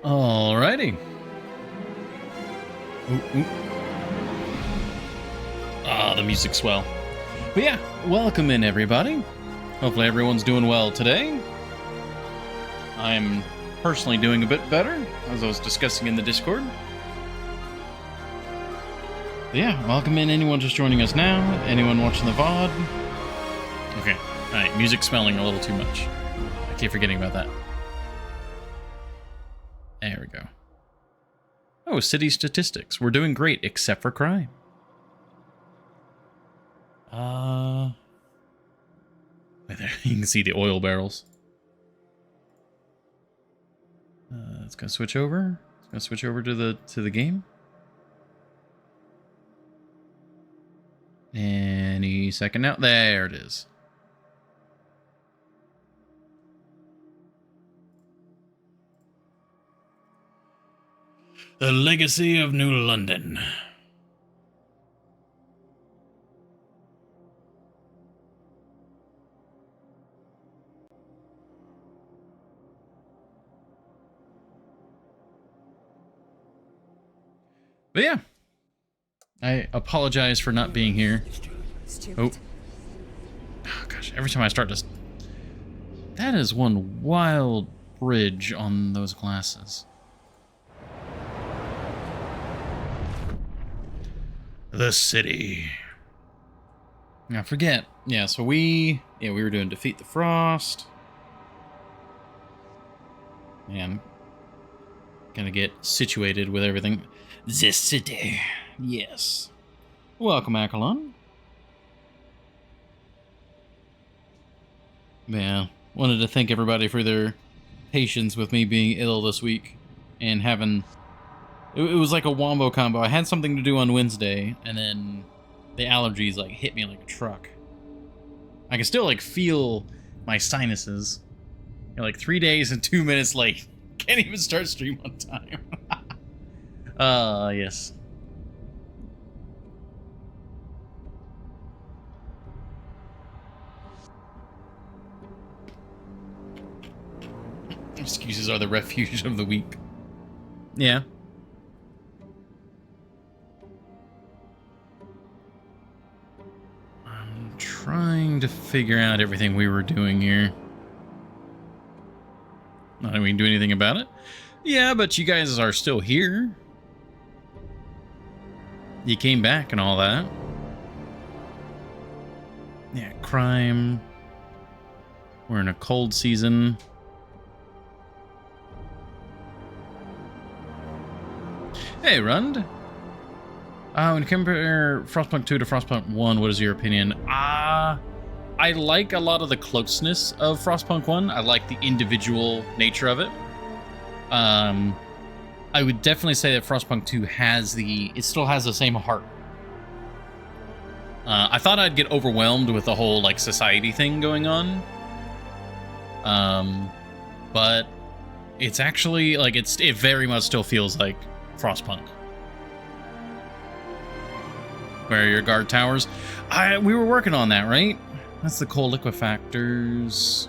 Alrighty. Ooh, ooh. Ah, the music's swell. But yeah, welcome in everybody. Hopefully everyone's doing well today. I'm personally doing a bit better, as I was discussing in the Discord. But yeah, welcome in anyone just joining us now, anyone watching the VOD. Okay, alright, music's smelling a little too much. I keep forgetting about that. There we go. Oh, city statistics. We're doing great, except for crime. Right there, you can see the oil barrels. It's gonna switch over. It's gonna switch over to the game. Any second now. There it is. The Legacy of New London. But yeah, I apologize for not being here. Oh gosh, every time I start to... That is one wild bridge on those glasses. The city. I forget. Yeah, so we were doing Defeat the Frost. And gonna get situated with everything. The city. Yes. Welcome, Akalon. Yeah, wanted to thank everybody for their patience with me being ill this week and having... It was like a wombo combo. I had something to do on Wednesday, and then the allergies like hit me like a truck. I can still like feel my sinuses. You're like 3 days and 2 minutes late. Can't even start stream on time. Yes. Excuses are the refuge of the weak. Yeah. I'm trying to figure out everything we were doing here. Not that we can do anything about it. Yeah, but you guys are still here. You came back and all that. Yeah, crime. We're in a cold season. Hey, Rund. When you compare Frostpunk 2 to Frostpunk 1, what is your opinion? I like a lot of the closeness of Frostpunk 1. I like the individual nature of it. I would definitely say that Frostpunk 2 it still has the same heart. I thought I'd get overwhelmed with the whole, like, society thing going on. But it's actually, like, it very much still feels like Frostpunk. Where are your guard towers? We were working on that, right? That's the coal liquefactors.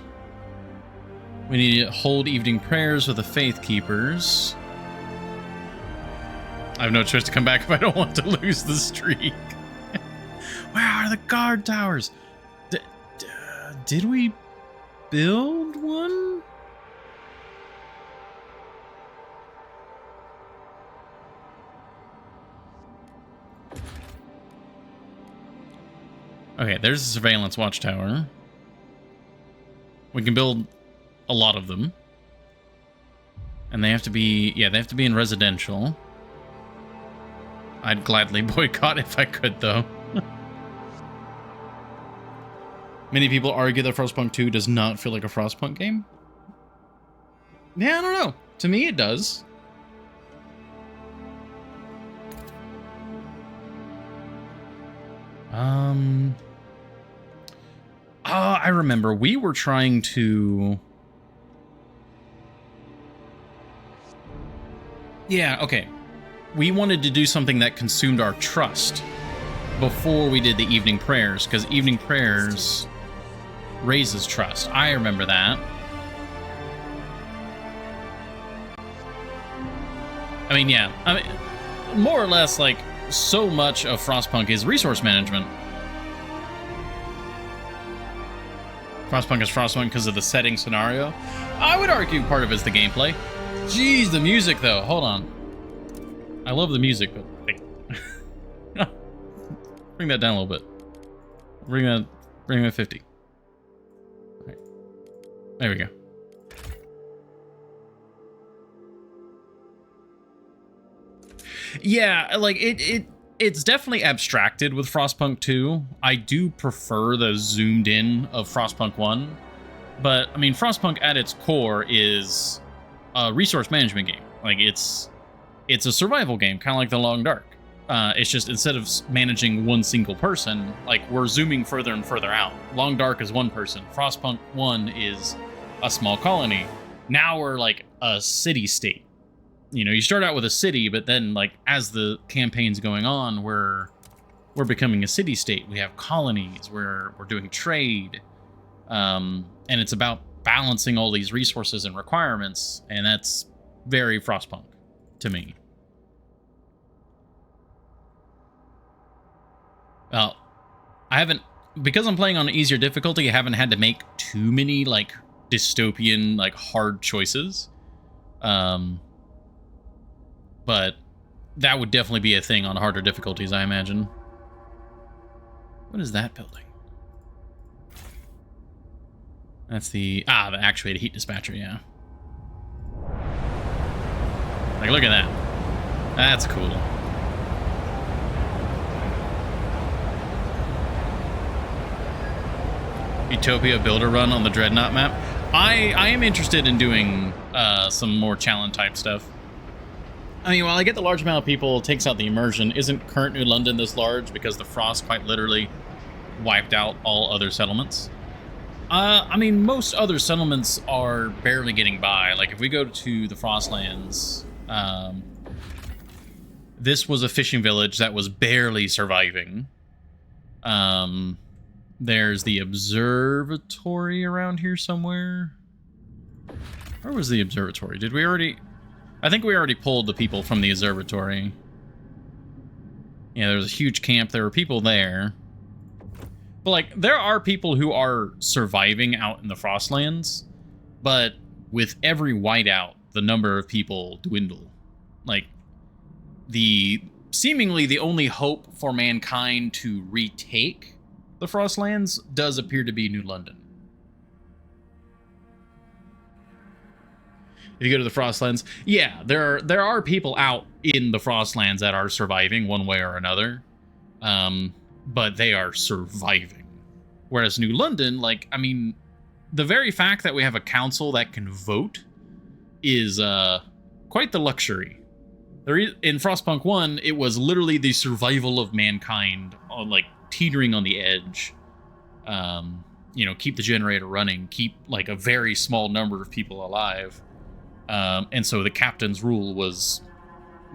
We need to hold evening prayers with the faith keepers. I have no choice to come back if I don't want to lose the streak. Where are the guard towers? Did we build one? Okay, there's a surveillance watchtower. We can build a lot of them. And they have to be, they have to be in residential. I'd gladly boycott if I could, though. Many people argue that Frostpunk 2 does not feel like a Frostpunk game. Yeah, I don't know. To me, it does. I remember we were trying to... Yeah, okay. We wanted to do something that consumed our trust before we did the evening prayers, because evening prayers raises trust. I remember that. mean, yeah. I mean, more or less, like, so much of Frostpunk is resource management. Frostpunk is Frostpunk because of the setting scenario. I would argue part of it is the gameplay. Jeez, the music, though. Hold on. I love the music, but... Like, bring that down a little bit. Bring that 50. All right. There we go. Yeah, like, it's definitely abstracted with Frostpunk 2. I do prefer the zoomed in of Frostpunk 1. But, I mean, Frostpunk at its core is a resource management game. Like, it's a survival game, kind of like The Long Dark. It's just, instead of managing one single person, like, we're zooming further and further out. Long Dark is one person. Frostpunk 1 is a small colony. Now we're, like, a city-state. You know, you start out with a city, but then, like, as the campaign's going on, we're becoming a city-state. We have colonies. We're doing trade. And it's about balancing all these resources and requirements, and that's very Frostpunk to me. Well, because I'm playing on an easier difficulty, I haven't had to make too many, like, dystopian, like, hard choices. But that would definitely be a thing on harder difficulties, I imagine. What is that building? That's the actuated heat dispatcher, yeah. Like, look at that. That's cool. Utopia builder run on the Dreadnought map. I am interested in doing some more challenge type stuff. I mean, while I get the large amount of people, it takes out the immersion. Isn't current New London this large because the frost quite literally wiped out all other settlements? I mean, most other settlements are barely getting by. Like, if we go to the Frostlands, this was a fishing village that was barely surviving. There's the observatory around here somewhere. Where was the observatory? Did we already... I think we already pulled the people from the observatory. Yeah, there was a huge camp. There were people there. But, like, there are people who are surviving out in the Frostlands, but with every whiteout, the number of people dwindle. Like, seemingly the only hope for mankind to retake the Frostlands does appear to be New London. If you go to the Frostlands, yeah, there are people out in the Frostlands that are surviving one way or another, but they are surviving. Whereas New London, like, I mean, the very fact that we have a council that can vote is quite the luxury. In Frostpunk 1, it was literally the survival of mankind, on, like, teetering on the edge. You know, keep the generator running, keep, like, a very small number of people alive. And so the captain's rule was,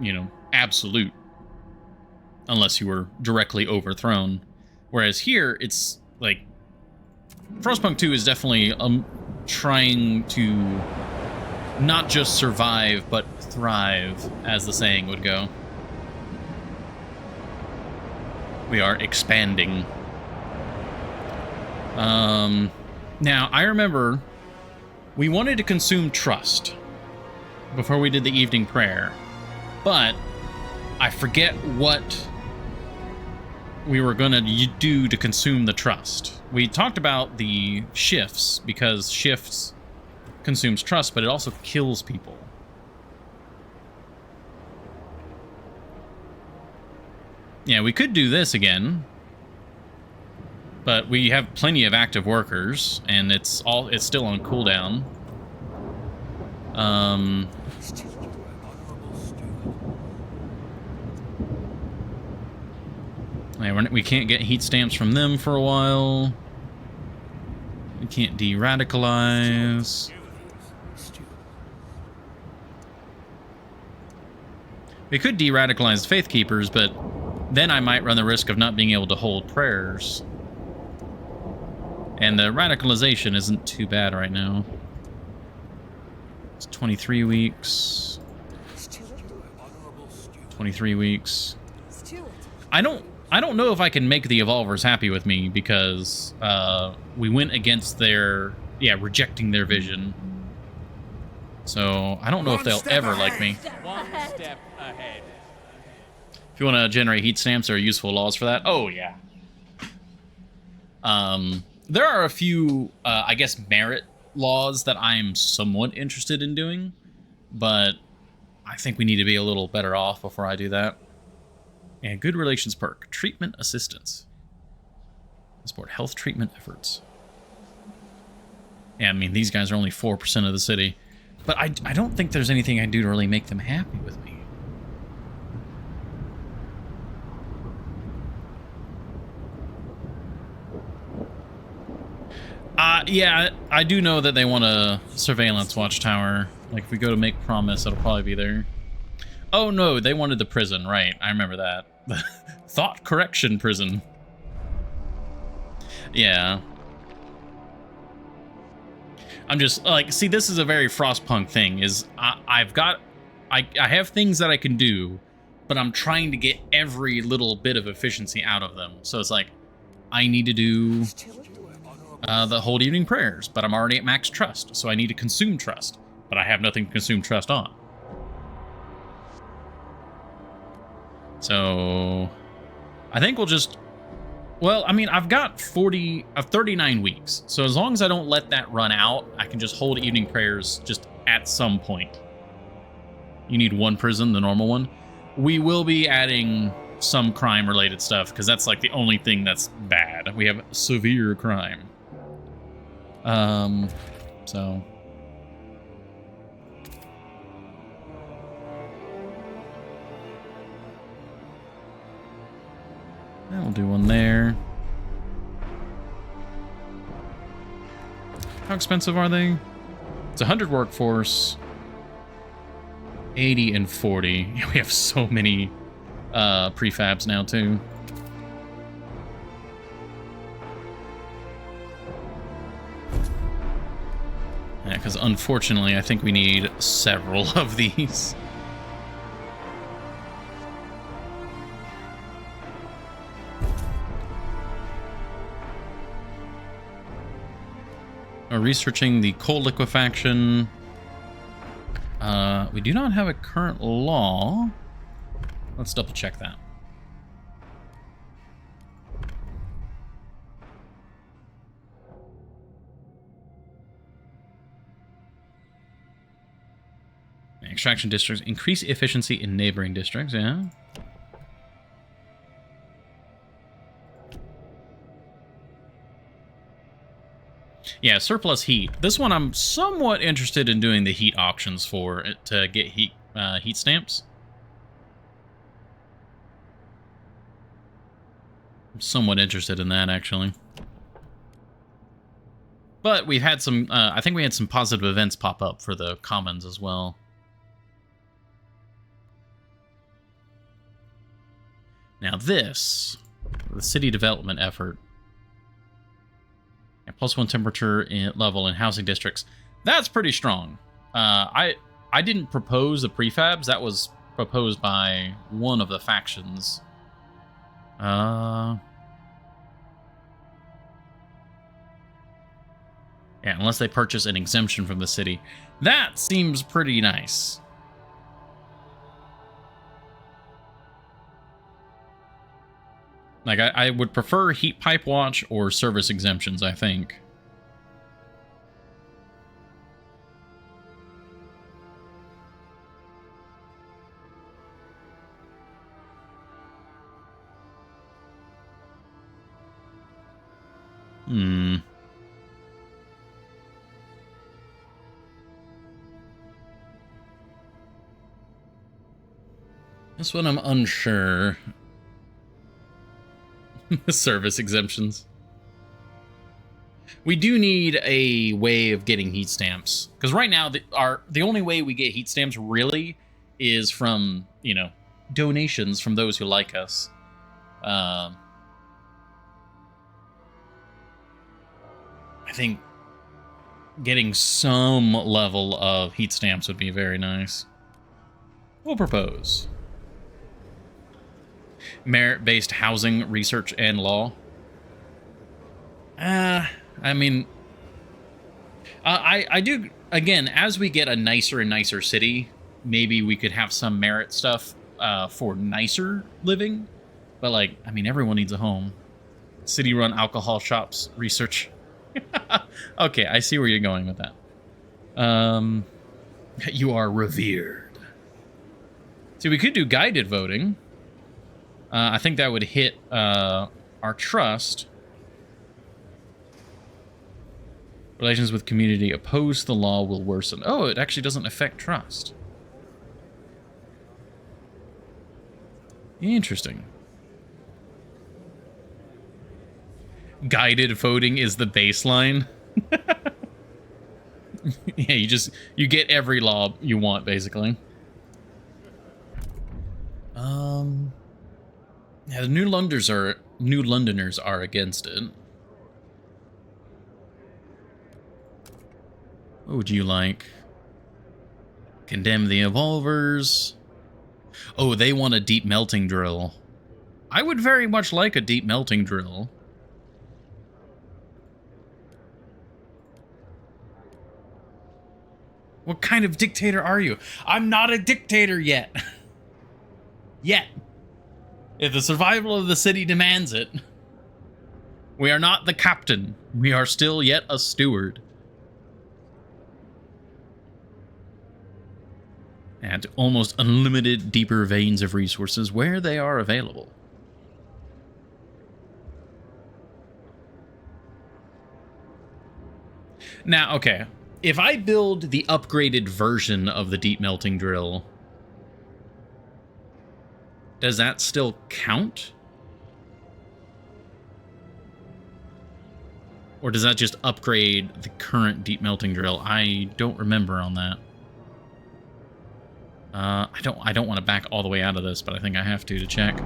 you know, absolute, unless you were directly overthrown. Whereas here, it's like, Frostpunk 2 is definitely trying to not just survive, but thrive, as the saying would go. We are expanding. Now, I remember we wanted to consume trust before we did the evening prayer, but I forget what we were gonna do to consume the trust. We talked about the shifts, because shifts consumes trust, but it also kills people. Yeah, we could do this again, but we have plenty of active workers, and it's still on cooldown. Yeah, we can't get heat stamps from them for a while. We can't de-radicalize. We could de-radicalize Faith Keepers, but then I might run the risk of not being able to hold prayers. And the radicalization isn't too bad right now. It's 23 weeks. 23 weeks. I don't know if I can make the evolvers happy with me because we went against their rejecting their vision. So I don't know if they'll ever like me. One step ahead. If you want to generate heat stamps, there are useful laws for that. Oh yeah. There are a few, I guess, merit laws that I'm somewhat interested in doing, but I think we need to be a little better off before I do that. And good relations perk, treatment assistance. Support health treatment efforts. Yeah, I mean, these guys are only 4% of the city. But I don't think there's anything I can do to really make them happy with me. Yeah, I do know that they want a surveillance watchtower. Like, if we go to make promise, it'll probably be there. Oh, no, they wanted the prison, right. I remember that. The thought correction prison. Yeah. I'm just, like, see, this is a very Frostpunk thing, is I have things that I can do, but I'm trying to get every little bit of efficiency out of them. So it's like, I need to do the whole evening prayers, but I'm already at max trust, so I need to consume trust, but I have nothing to consume trust on. So I think we'll just, well, I mean, I've got 39 weeks, so as long as I don't let that run out, I can just hold evening prayers just at some point. You need one prison, the normal one. We will be adding some crime-related stuff, because that's like the only thing that's bad. We have severe crime. So... I'll do one there. How expensive are they? It's 100 workforce. 80 and 40. We have so many prefabs now, too. Yeah, because unfortunately, I think we need several of these. Researching the coal liquefaction. We do not have a current law. Let's double check that. Extraction districts increase efficiency in neighboring districts, yeah. Yeah, surplus heat. This one I'm somewhat interested in doing the heat auctions for it to get heat stamps. I'm somewhat interested in that, actually. But we've had some, I think we had some positive events pop up for the commons as well. Now this, the city development effort. And +1 temperature level in housing districts. That's pretty strong. I didn't propose the prefabs. That was proposed by one of the factions. Yeah, unless they purchase an exemption from the city. That seems pretty nice. Like, I would prefer heat pipe watch or service exemptions, I think. This one I'm unsure. Service exemptions. We do need a way of getting heat stamps, because right now the only way we get heat stamps really is from, you know, donations from those who like us. I think getting some level of heat stamps would be very nice. We'll propose. Merit-based housing, research, and law. I mean, I do, again, as we get a nicer and nicer city, maybe we could have some merit stuff for nicer living. But, like, I mean, everyone needs a home. City-run alcohol shops, research. Okay, I see where you're going with that. You are revered. See, we could do guided voting. I think that would hit our trust. Relations with community opposed to the law will worsen. Oh, it actually doesn't affect trust. Interesting. Guided voting is the baseline. Yeah, you get every law you want, basically. Yeah, the New Londoners are against it. What would you like? Condemn the evolvers. Oh, they want a deep melting drill. I would very much like a deep melting drill. What kind of dictator are you? I'm not a dictator yet. Yet. If the survival of the city demands it. We are not the captain. We are still yet a steward. And almost unlimited deeper veins of resources where they are available. Now, okay. If I build the upgraded version of the deep melting drill, does that still count? Or does that just upgrade the current deep melting drill? I don't remember on that. I don't want to back all the way out of this, but I think I have to check.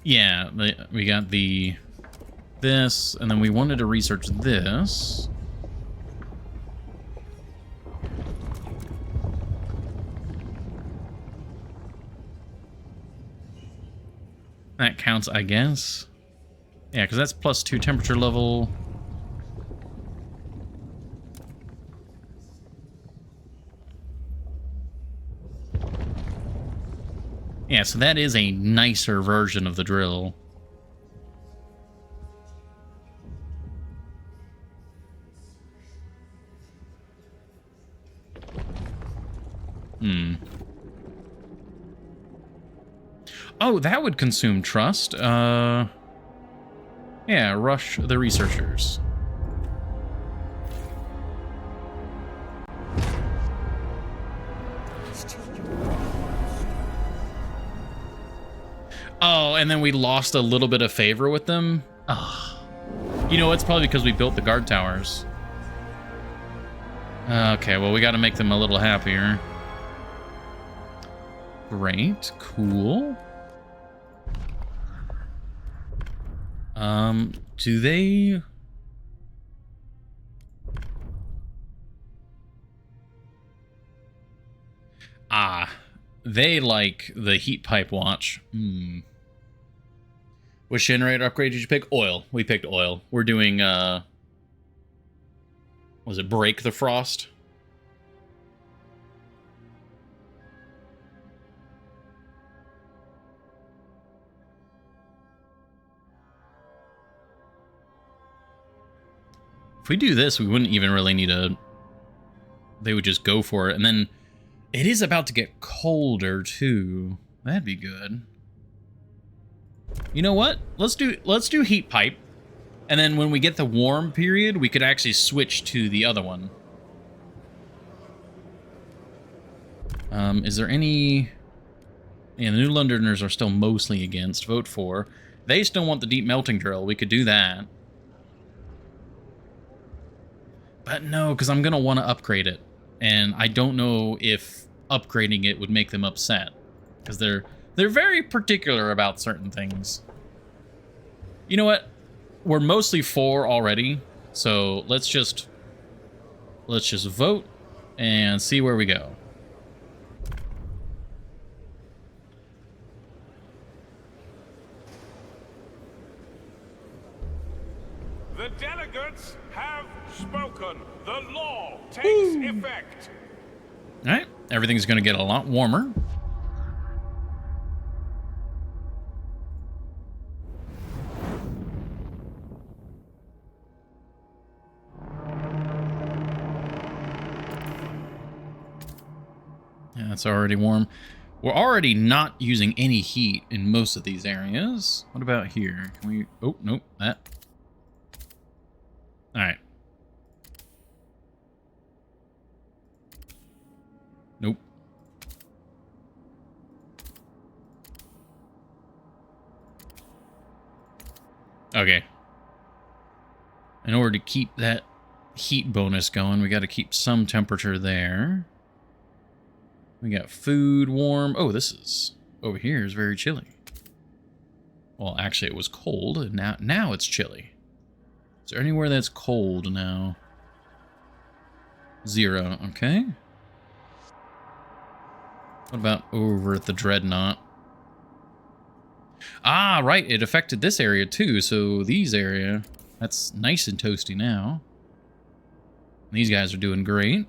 Yeah, we got this, and then we wanted to research this. That counts, I guess. Yeah, because that's +2 temperature level. Yeah, so that is a nicer version of the drill. Oh, that would consume trust. Yeah, rush the researchers. Oh, and then we lost a little bit of favor with them? Oh. You know, it's probably because we built the guard towers. Okay, well, we got to make them a little happier. Great, cool. Do they... Ah, they like the heat pipe watch. Which generator upgrade did you pick? Oil. We picked oil. We're doing, was it Break the Frost? If we do this, we wouldn't even really need a... They would just go for it. And then it is about to get colder, too. That'd be good. You know what? Let's do heat pipe. And then when we get the warm period, we could actually switch to the other one. Is there any... Yeah, the New Londoners are still mostly against. Vote for. They still want the deep melting drill. We could do that. But no, because I'm going to want to upgrade it. And I don't know if upgrading it would make them upset. Because they're very particular about certain things. You know what? We're mostly for already. So let's just vote and see where we go. The delegates have spoken. The law takes effect. All right, everything's going to get a lot warmer. Yeah, it's already warm. We're already not using any heat in most of these areas. What about here? Can we... Oh, nope, that. All right. Nope. Okay. In order to keep that heat bonus going, we got to keep some temperature there. We got food warm. Oh, this is... Over here is very chilly. Well, actually, it was cold, and now it's chilly. Is there anywhere that's cold now? 0, okay. What about over at the Dreadnought? Ah, right, it affected this area too, so these area, that's nice and toasty now. These guys are doing great.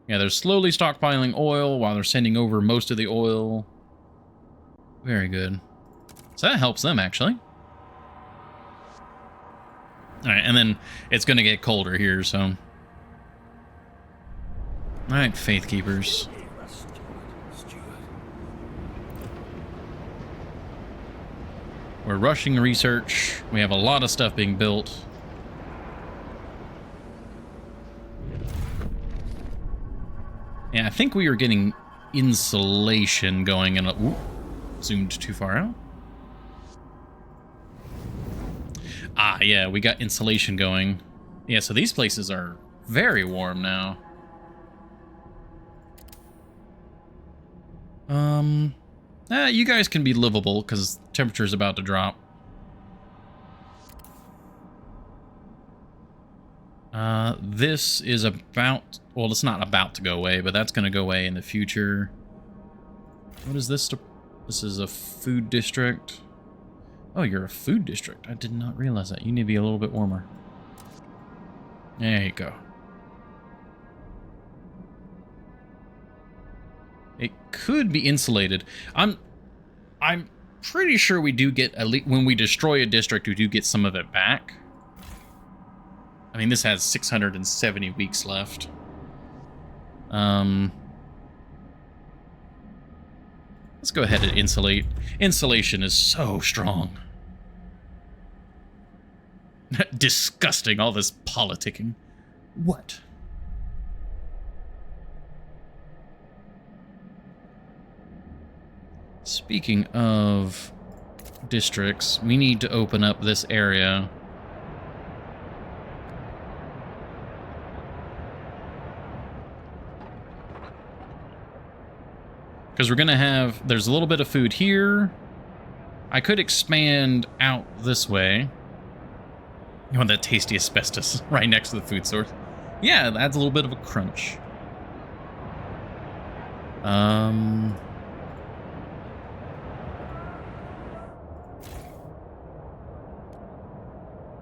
Yeah, they're slowly stockpiling oil while they're sending over most of the oil. Very good. So that helps them, actually. Alright, and then it's going to get colder here, so... Alright, Faith Keepers. We're rushing research. We have a lot of stuff being built. Yeah, I think we are getting insulation going in a... Ooh, zoomed too far out. Ah, yeah, we got insulation going. Yeah, so these places are very warm now. You guys can be livable because temperature is about to drop. This is about... Well, it's not about to go away, but that's going to go away in the future. What is this? This is a food district. Oh, you're a food district. I did not realize that. You need to be a little bit warmer. There you go. It could be insulated. I'm pretty sure we do get, at least when we destroy a district, we do get some of it back. I mean, this has 670 weeks left. Let's go ahead and insulate. Insulation is so strong. Disgusting, all this politicking. What? Speaking of districts, we need to open up this area. Because we're going to have... There's a little bit of food here. I could expand out this way. You want that tasty asbestos right next to the food source. Yeah, it adds a little bit of a crunch.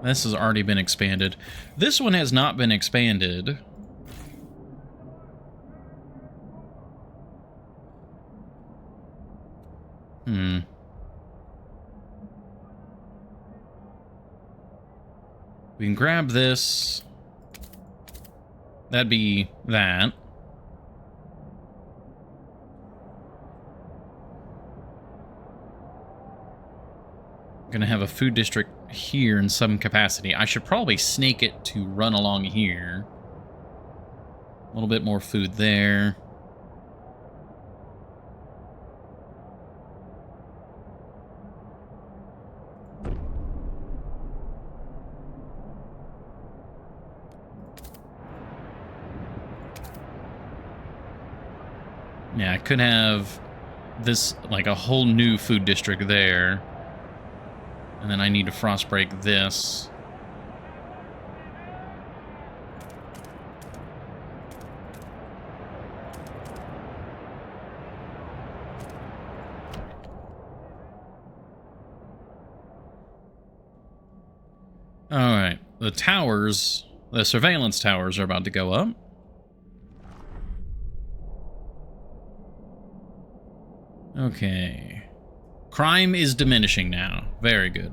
This has already been expanded. This one has not been expanded. We can grab this. That'd be that. I'm gonna have a food district here in some capacity. I should probably snake it to run along here. A little bit more food there. Yeah, I could have this, like, a whole new food district there. And then I need to frost break this. Alright, the towers, the surveillance towers are about to go up. Okay. Crime is diminishing now. Very good.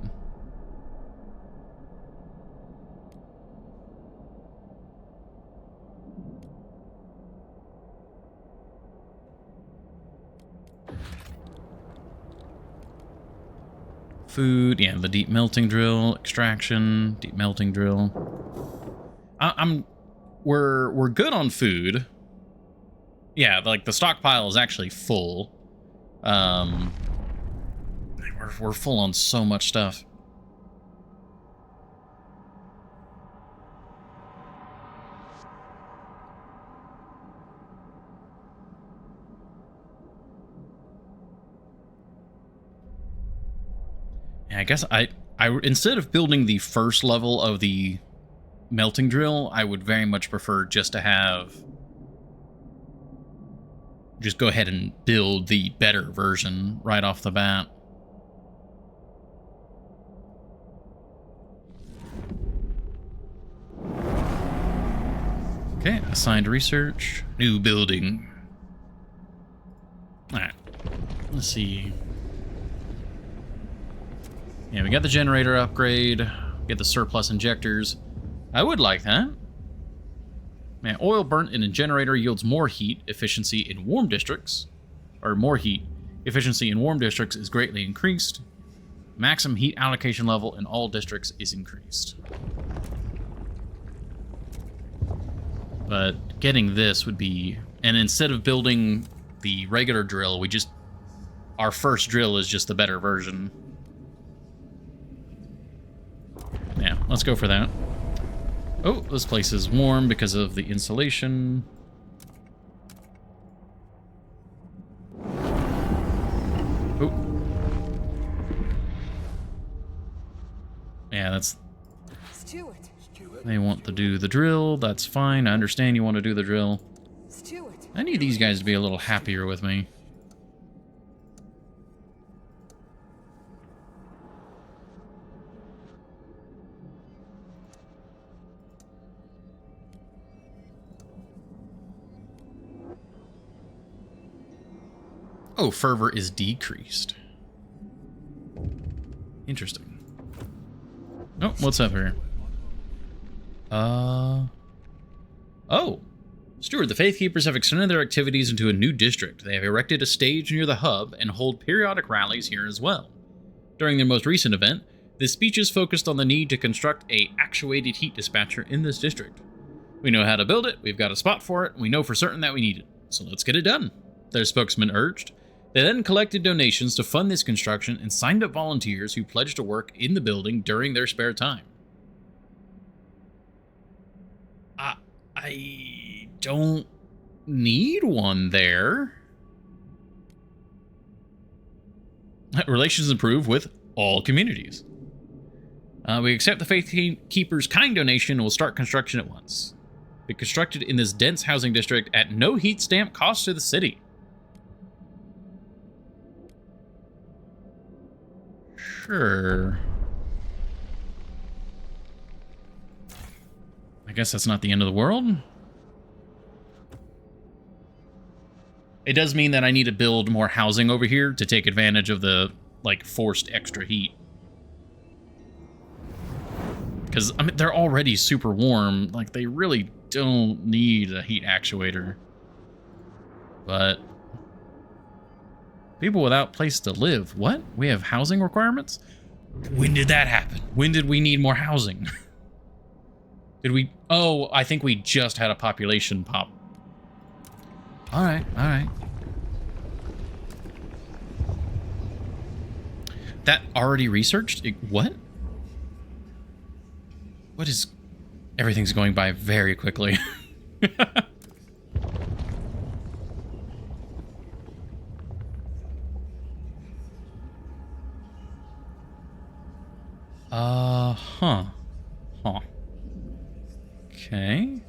Food, yeah, the deep melting drill, extraction, deep melting drill. We're good on food. Yeah, like the stockpile is actually full. We're full on so much stuff. Yeah, I guess I instead of building the first level of the melting drill, I would very much prefer just to have just go ahead and build the better version right off the bat. Okay, assigned research, new building. All right, let's see. Yeah, we got the generator upgrade, get the surplus injectors. I would like that. Man, oil burnt in a generator yields more heat efficiency in warm districts. Or more heat efficiency in warm districts is greatly increased. Maximum heat allocation level in all districts is increased. But getting this would be... And instead of building the regular drill, we just... Our first drill is just the better version. Yeah, let's go for that. Oh, this place is warm because of the insulation. Oh. Yeah, that's... Stewart. They want to do the drill. That's fine. I understand you want to do the drill. Stewart. I need these guys to be a little happier with me. Oh, fervor is decreased. Interesting. Oh, what's up here? Oh. Steward, the Faith Keepers have extended their activities into a new district. They have erected a stage near the hub and hold periodic rallies here as well. During their most recent event, the speeches focused on the need to construct a actuated heat dispatcher in this district. We know how to build it, we've got a spot for it, and we know for certain that we need it. So let's get it done, their spokesman urged. They then collected donations to fund this construction and signed up volunteers who pledged to work in the building during their spare time. I don't need one there. Relations improve with all communities. We accept the Faith Keeper's kind donation and will start construction at once. Be constructed in this dense housing district at no heat stamp cost to the city. Sure. I guess that's not the end of the world. It does mean that I need to build more housing over here to take advantage of the, like, forced extra heat. Because, I mean, they're already super warm. Like, they really don't need a heat actuator. But... people without place to live. What? We have housing requirements? When did that happen? When did we need more housing? Did we... oh, I think we just had a population pop. Alright, alright. That already researched? What? What is... everything's going by very quickly. Huh. Okay.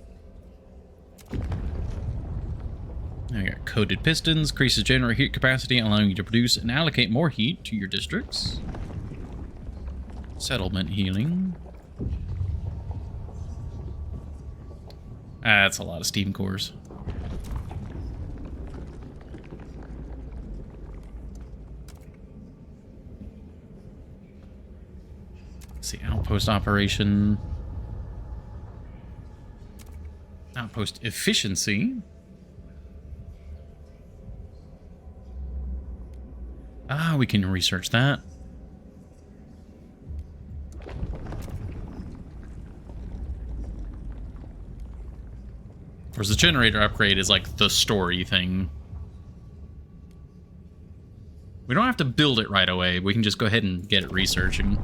Now you got coated pistons, increases generator heat capacity, allowing you to produce and allocate more heat to your districts. Settlement healing. That's a lot of steam cores. Let's see, outpost operation. Outpost efficiency. Ah, we can research that. Of course, the generator upgrade is like the story thing. We don't have to build it right away. We can just go ahead and get it researching.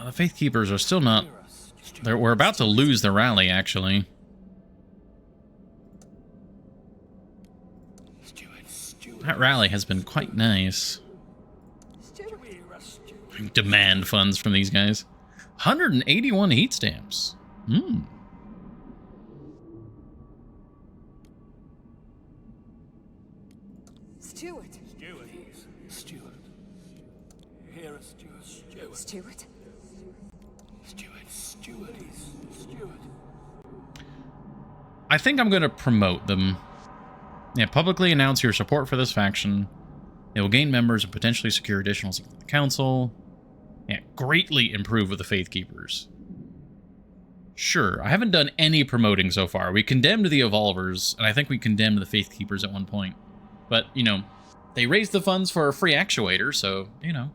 The Faith Keepers are still not... we're about to lose the rally, actually. That rally has been quite nice. Demand funds from these guys. 181 heat stamps. Hmm. Stewart. Stewart. Here, Stewart. Stewart. Stewart. I think I'm going to promote them. Yeah, publicly announce your support for this faction. It will gain members and potentially secure additional seats in the council. Yeah, greatly improve with the Faith Keepers. Sure, I haven't done any promoting so far. We condemned the Evolvers, and I think we condemned the Faith Keepers at one point. But, you know, they raised the funds for a free actuator, so, you know.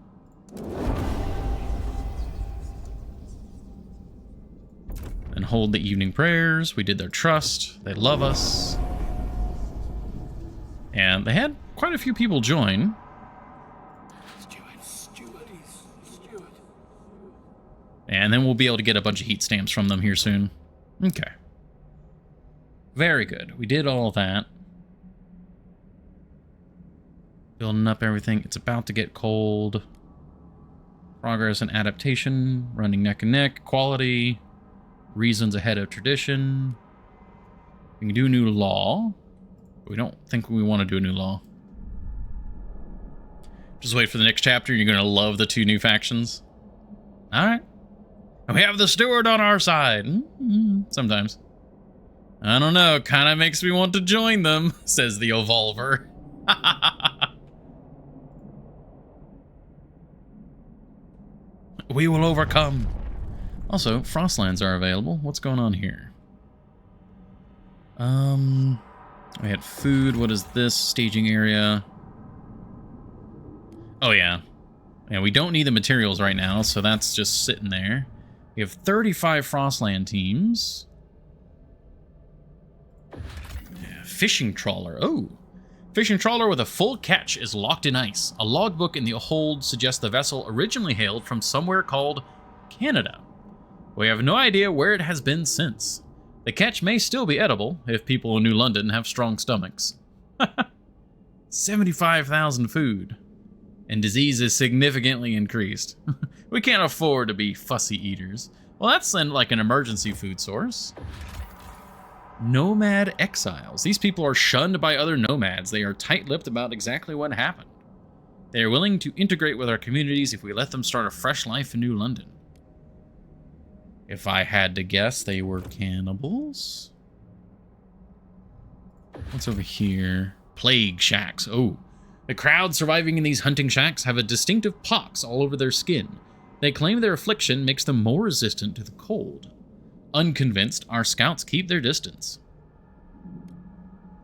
And hold the evening prayers. We did their trust. They love us. And they had quite a few people join. Stewart. And then we'll be able to get a bunch of heat stamps from them here soon. Okay. Very good. We did all that. Building up everything. It's about to get cold. Progress and adaptation. Running neck and neck. Quality. Reasons ahead of tradition. We can do new law. We don't think we want to do a new law. Just wait for the next chapter. You're going to love the two new factions. All right. And we have the steward on our side. Sometimes. I don't know. Kind of makes me want to join them, says the Evolver. We will overcome. Also, Frostlands are available. What's going on here? We had food. What is this? Staging area. Oh, yeah. Yeah, we don't need the materials right now, so that's just sitting there. We have 35 Frostland teams. Yeah, fishing trawler. Oh. Fishing trawler with a full catch is locked in ice. A logbook in the hold suggests the vessel originally hailed from somewhere called Canada. We have no idea where it has been since. The catch may still be edible if people in New London have strong stomachs. 75,000 food. And disease is significantly increased. We can't afford to be fussy eaters. Well, that's like an emergency food source. Nomad exiles. These people are shunned by other nomads. They are tight-lipped about exactly what happened. They are willing to integrate with our communities if we let them start a fresh life in New London. If I had to guess, they were cannibals. What's over here? Plague shacks. Oh. The crowd surviving in these hunting shacks have a distinctive pox all over their skin. They claim their affliction makes them more resistant to the cold. Unconvinced, our scouts keep their distance.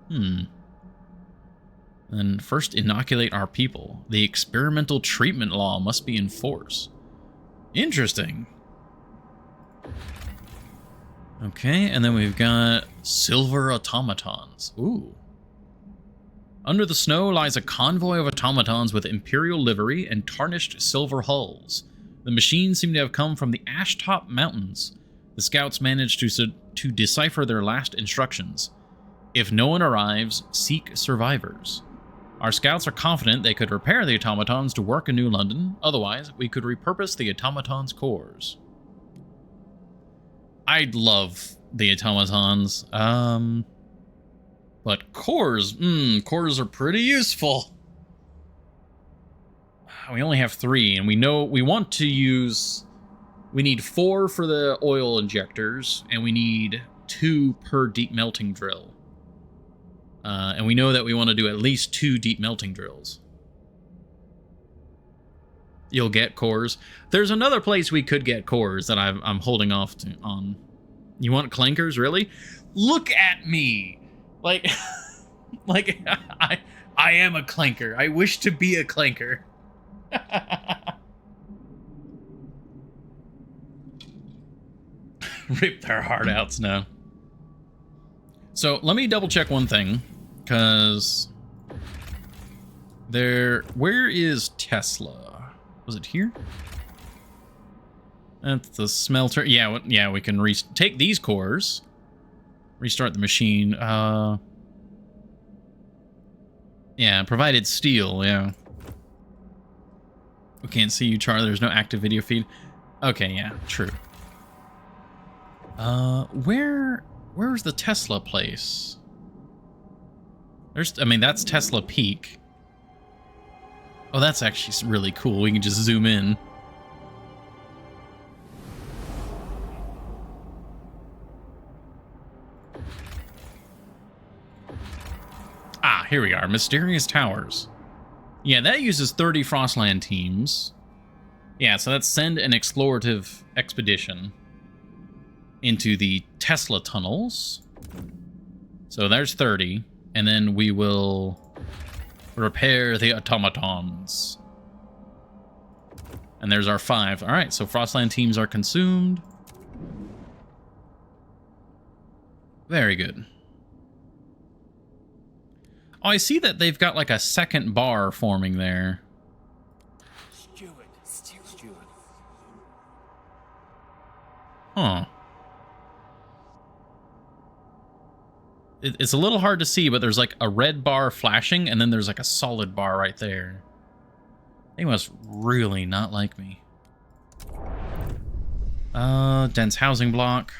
Then first inoculate our people. The experimental treatment law must be in force. Interesting. Okay, and then we've got silver automatons. Ooh. Under the snow lies a convoy of automatons with imperial livery and tarnished silver hulls. The machines seem to have come from the Ashtop Mountains. The scouts managed to decipher their last instructions. If no one arrives, seek survivors. Our scouts are confident they could repair the automatons to work in New London. Otherwise, we could repurpose the automatons' cores. I'd love the automatons. But cores, cores are pretty useful. We only have 3, and we know we want to use... We need 4 for the oil injectors, and we need 2 per deep melting drill. And we know that we want to do at least 2 deep melting drills. You'll get cores. There's another place we could get cores that I'm holding off on. You want clankers, really? Look at me! Like, like I am a clanker. I wish to be a clanker. Rip their heart outs now. So let me double check one thing, because where is Tesla? Was it here? That's the smelter. Yeah, we can take these cores, restart the machine. Yeah, provided steel. Yeah. We can't see you, Charlie. There's no active video feed. Okay, yeah, true. Where's the Tesla place? I mean, that's Tesla Peak. Oh, that's actually really cool. We can just zoom in. Ah, here we are. Mysterious Towers. Yeah, that uses 30 Frostland teams. Yeah, so that's send an explorative expedition into the Tesla tunnels. So there's 30. And then we will repair the automatons. And there's our 5. All right, so Frostland teams are consumed. Very good. Oh, I see that they've got like a second bar forming there. Steward. Huh. It's a little hard to see, but there's like a red bar flashing, and then there's like a solid bar right there. They must really not like me. Dense housing block.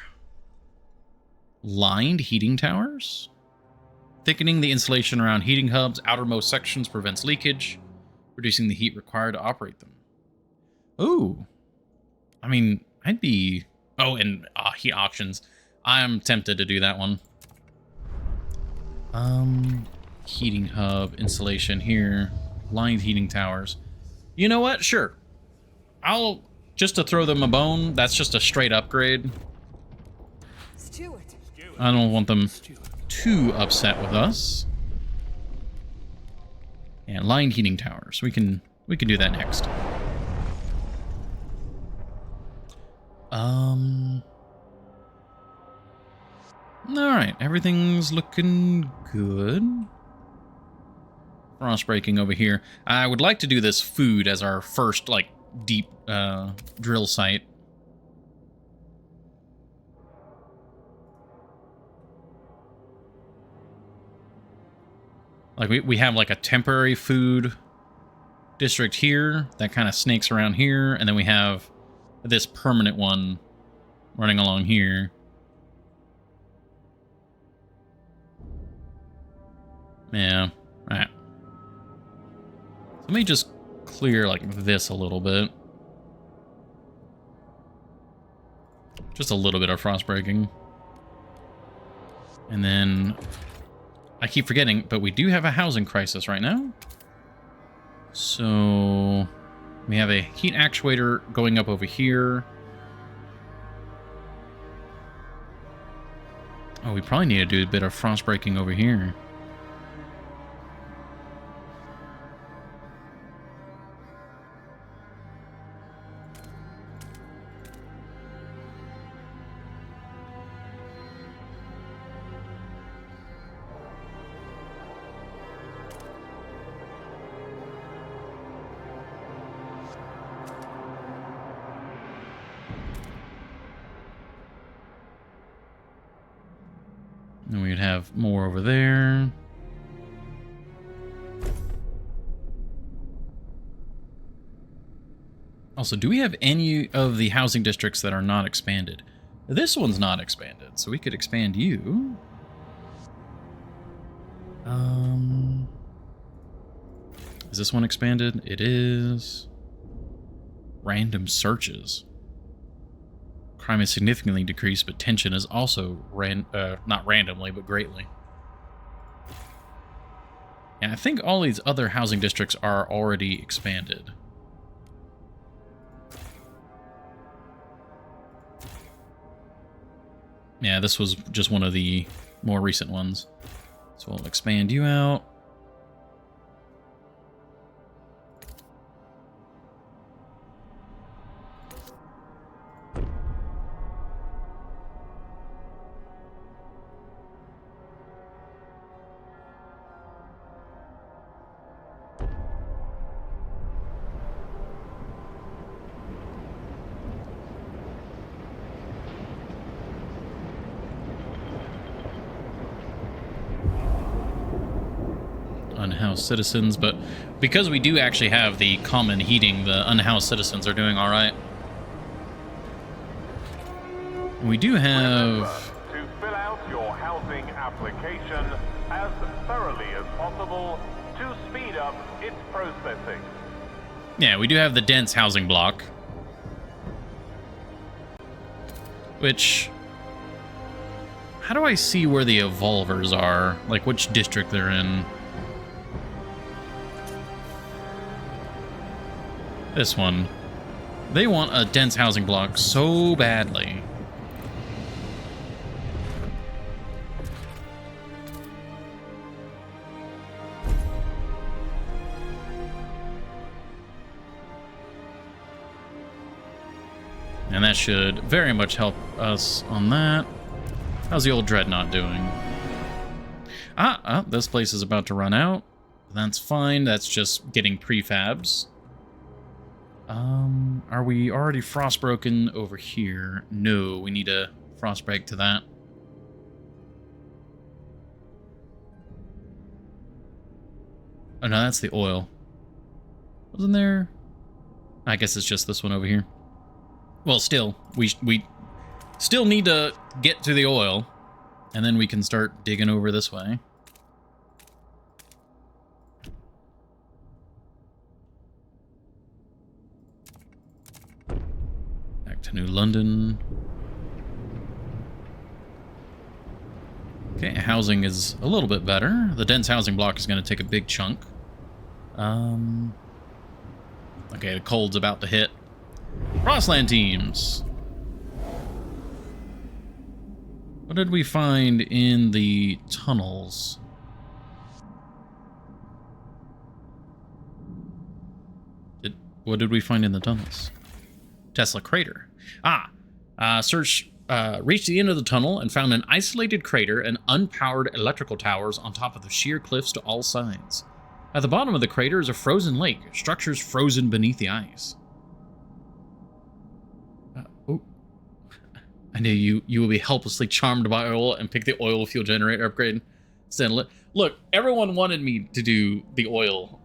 Lined heating towers. Thickening the insulation around heating hubs. Outermost sections prevents leakage, reducing the heat required to operate them. Ooh. I mean, I'd be... Oh, and heat auctions. I'm tempted to do that one. Heating hub, insulation here. Lined heating towers. You know what? Sure. Just to throw them a bone, that's just a straight upgrade. Steward. I don't want them too upset with us. And lined heating towers. We can do that next. Alright, everything's looking good. Frost breaking over here. I would like to do this food as our first, like, deep drill site. Like, we have, like, a temporary food district here that kind of snakes around here, and then we have this permanent one running along here. Yeah, alright. Let me just clear, like, this a little bit. Just a little bit of frost breaking. And then... I keep forgetting, but we do have a housing crisis right now. So... we have a heat actuator going up over here. Oh, we probably need to do a bit of frost breaking over here. And we'd have more over there. Also, do we have any of the housing districts that are not expanded? This one's not expanded, so we could expand you. Is this one expanded? It is. Random searches. Crime is significantly decreased, but tension is also not randomly, but greatly. And I think all these other housing districts are already expanded. Yeah, this was just one of the more recent ones. So we'll expand you out. Unhoused citizens, but because we do actually have the common heating, the unhoused citizens are doing all right. We do have... to fill out your housing application as thoroughly as possible to speed up its processing. Yeah, we do have the dense housing block. Which... How do I see where the evolvers are? Like, which district they're in? This one. They want a dense housing block so badly. And that should very much help us on that. How's the old Dreadnought doing? This place is about to run out. That's fine. That's just getting prefabs. Are we already frostbroken over here? No, we need a frostbreak to that. Oh no, that's the oil. Wasn't there? I guess it's just this one over here. Well, still, we still need to get to the oil, and then we can start digging over this way. Back to New London. Okay, housing is a little bit better. The dense housing block is going to take a big chunk. Okay, the cold's about to hit. Frostland teams. What did we find in the tunnels? What did we find in the tunnels? Tesla crater. Search reached the end of the tunnel and found an isolated crater and unpowered electrical towers on top of the sheer cliffs to all sides. At the bottom of the crater is a frozen lake, structures frozen beneath the ice. I knew you will be helplessly charmed by oil and pick the oil fuel generator upgrade. Look, everyone wanted me to do the oil.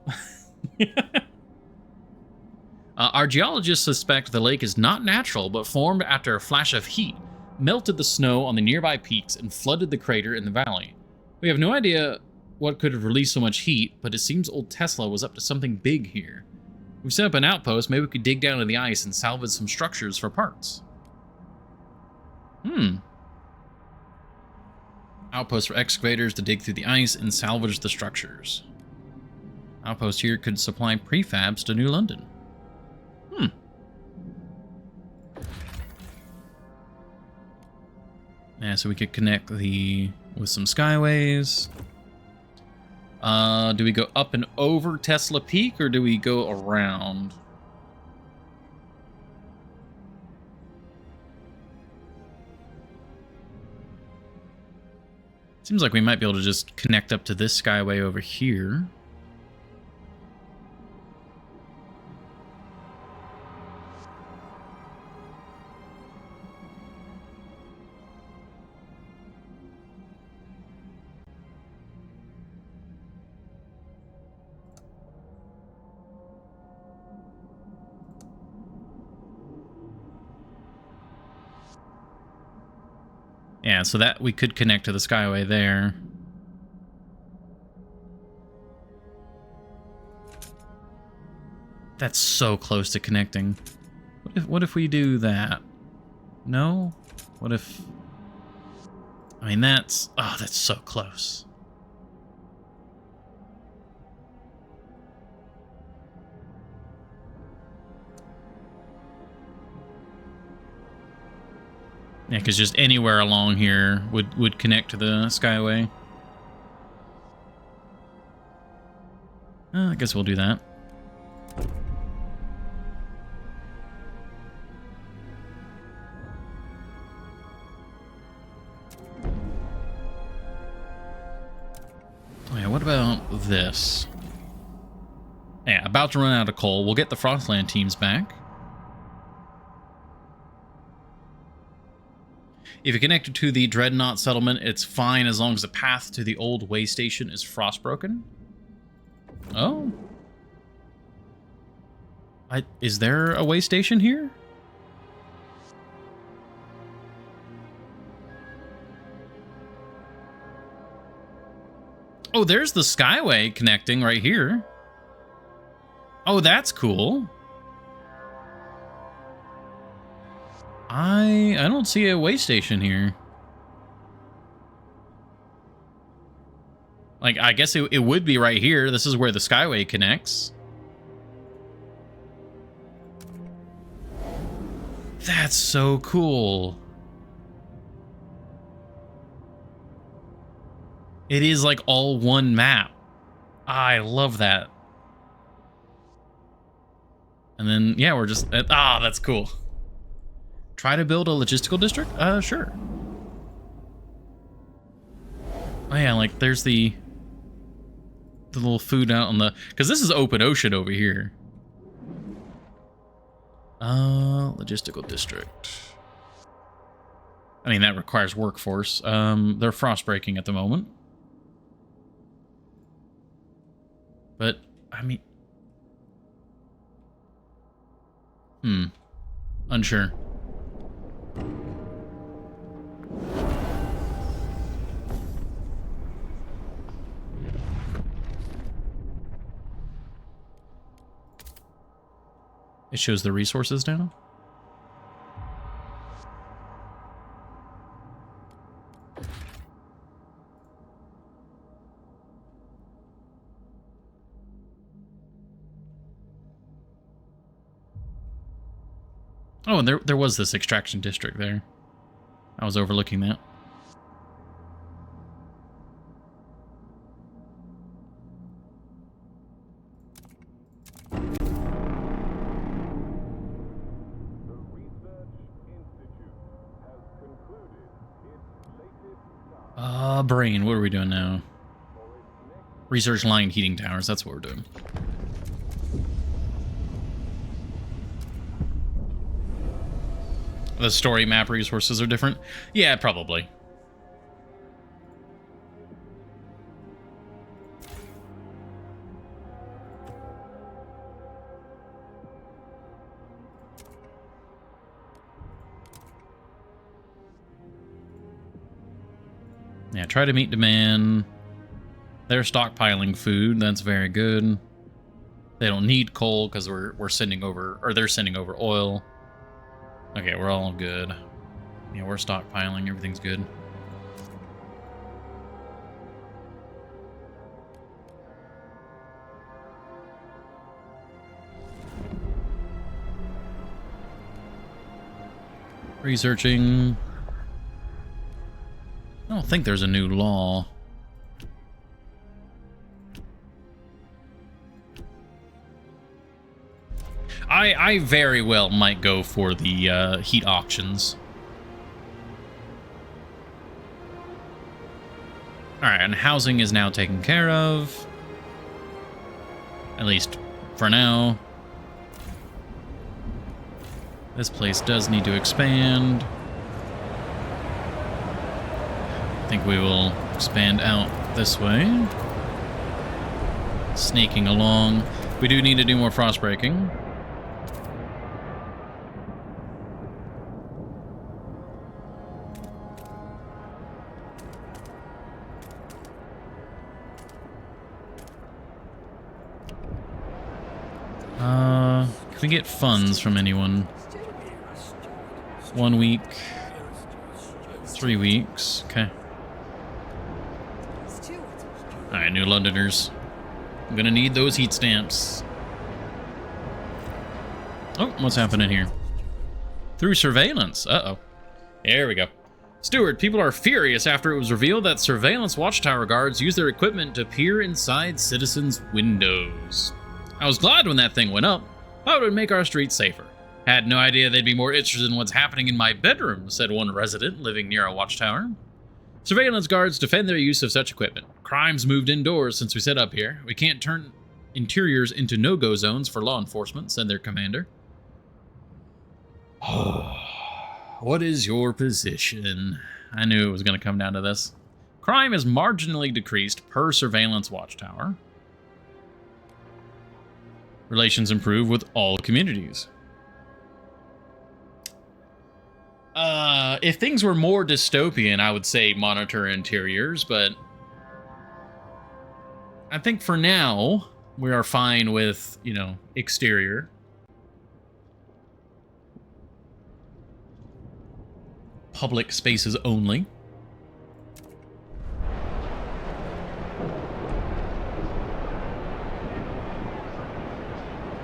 Our geologists suspect the lake is not natural, but formed after a flash of heat, melted the snow on the nearby peaks, and flooded the crater in the valley. We have no idea what could have released so much heat, but it seems old Tesla was up to something big here. We've set up an outpost, maybe we could dig down in the ice and salvage some structures for parts. Outpost for excavators to dig through the ice and salvage the structures. Outpost here could supply prefabs to New London. Yeah, so we could connect with some skyways. Do we go up and over Tesla Peak, or do we go around? Seems like we might be able to just connect up to this skyway over here. Yeah, so that we could connect to the skyway there. That's so close to connecting. What if we do that? No? What if... I mean, that's... Oh, that's so close. Yeah, because just anywhere along here would connect to the Skyway. I guess we'll do that. Oh yeah, what about this? Yeah, about to run out of coal. We'll get the Frostland teams back. If you're connected to the Dreadnought settlement, it's fine as long as the path to the old way station is frostbroken. Oh. Is there a way station here? Oh, there's the Skyway connecting right here. Oh, that's cool. I don't see a way station here. Like, I guess it would be right here. This is where the Skyway connects. That's so cool. It is like all one map. I love that. And then, yeah, we're just... that's cool. Try to build a logistical district? Sure. Oh yeah, like there's the little food out on the... Because this is open ocean over here. Logistical district. I mean, that requires workforce. They're frostbreaking at the moment. But, I mean... Unsure. It shows the resources now. Oh, and there was this extraction district there. I was overlooking that. Brain, what are we doing now? Research line heating towers, that's what we're doing. The story map resources are different? Yeah, probably. Yeah, try to meet demand. They're stockpiling food. That's very good. They don't need coal because we're sending over, or they're sending over oil. Okay, we're all good. Yeah, we're stockpiling. Everything's good. Researching. I don't think there's a new law. I very well might go for the heat auctions. Alright, and housing is now taken care of. At least for now. This place does need to expand. I think we will expand out this way. Snaking along. We do need to do more frostbreaking. Can we get funds from anyone? 1 week. 3 weeks. Okay. Steward. Alright, New Londoners. I'm gonna need those heat stamps. Oh, what's happening here? Through surveillance. Uh-oh. There we go. Steward, people are furious after it was revealed that surveillance watchtower guards use their equipment to peer inside citizens' windows. I was glad when that thing went up. Thought it would make our streets safer. Had no idea they'd be more interested in what's happening in my bedroom, said one resident living near a watchtower. Surveillance guards defend their use of such equipment. Crime's moved indoors since we set up here. We can't turn interiors into no-go zones for law enforcement, said their commander. What is your position? I knew it was going to come down to this. Crime is marginally decreased per surveillance watchtower. Relations improve with all communities. If things were more dystopian, I would say monitor interiors, but I think for now, we are fine with, you know, exterior. Public spaces only.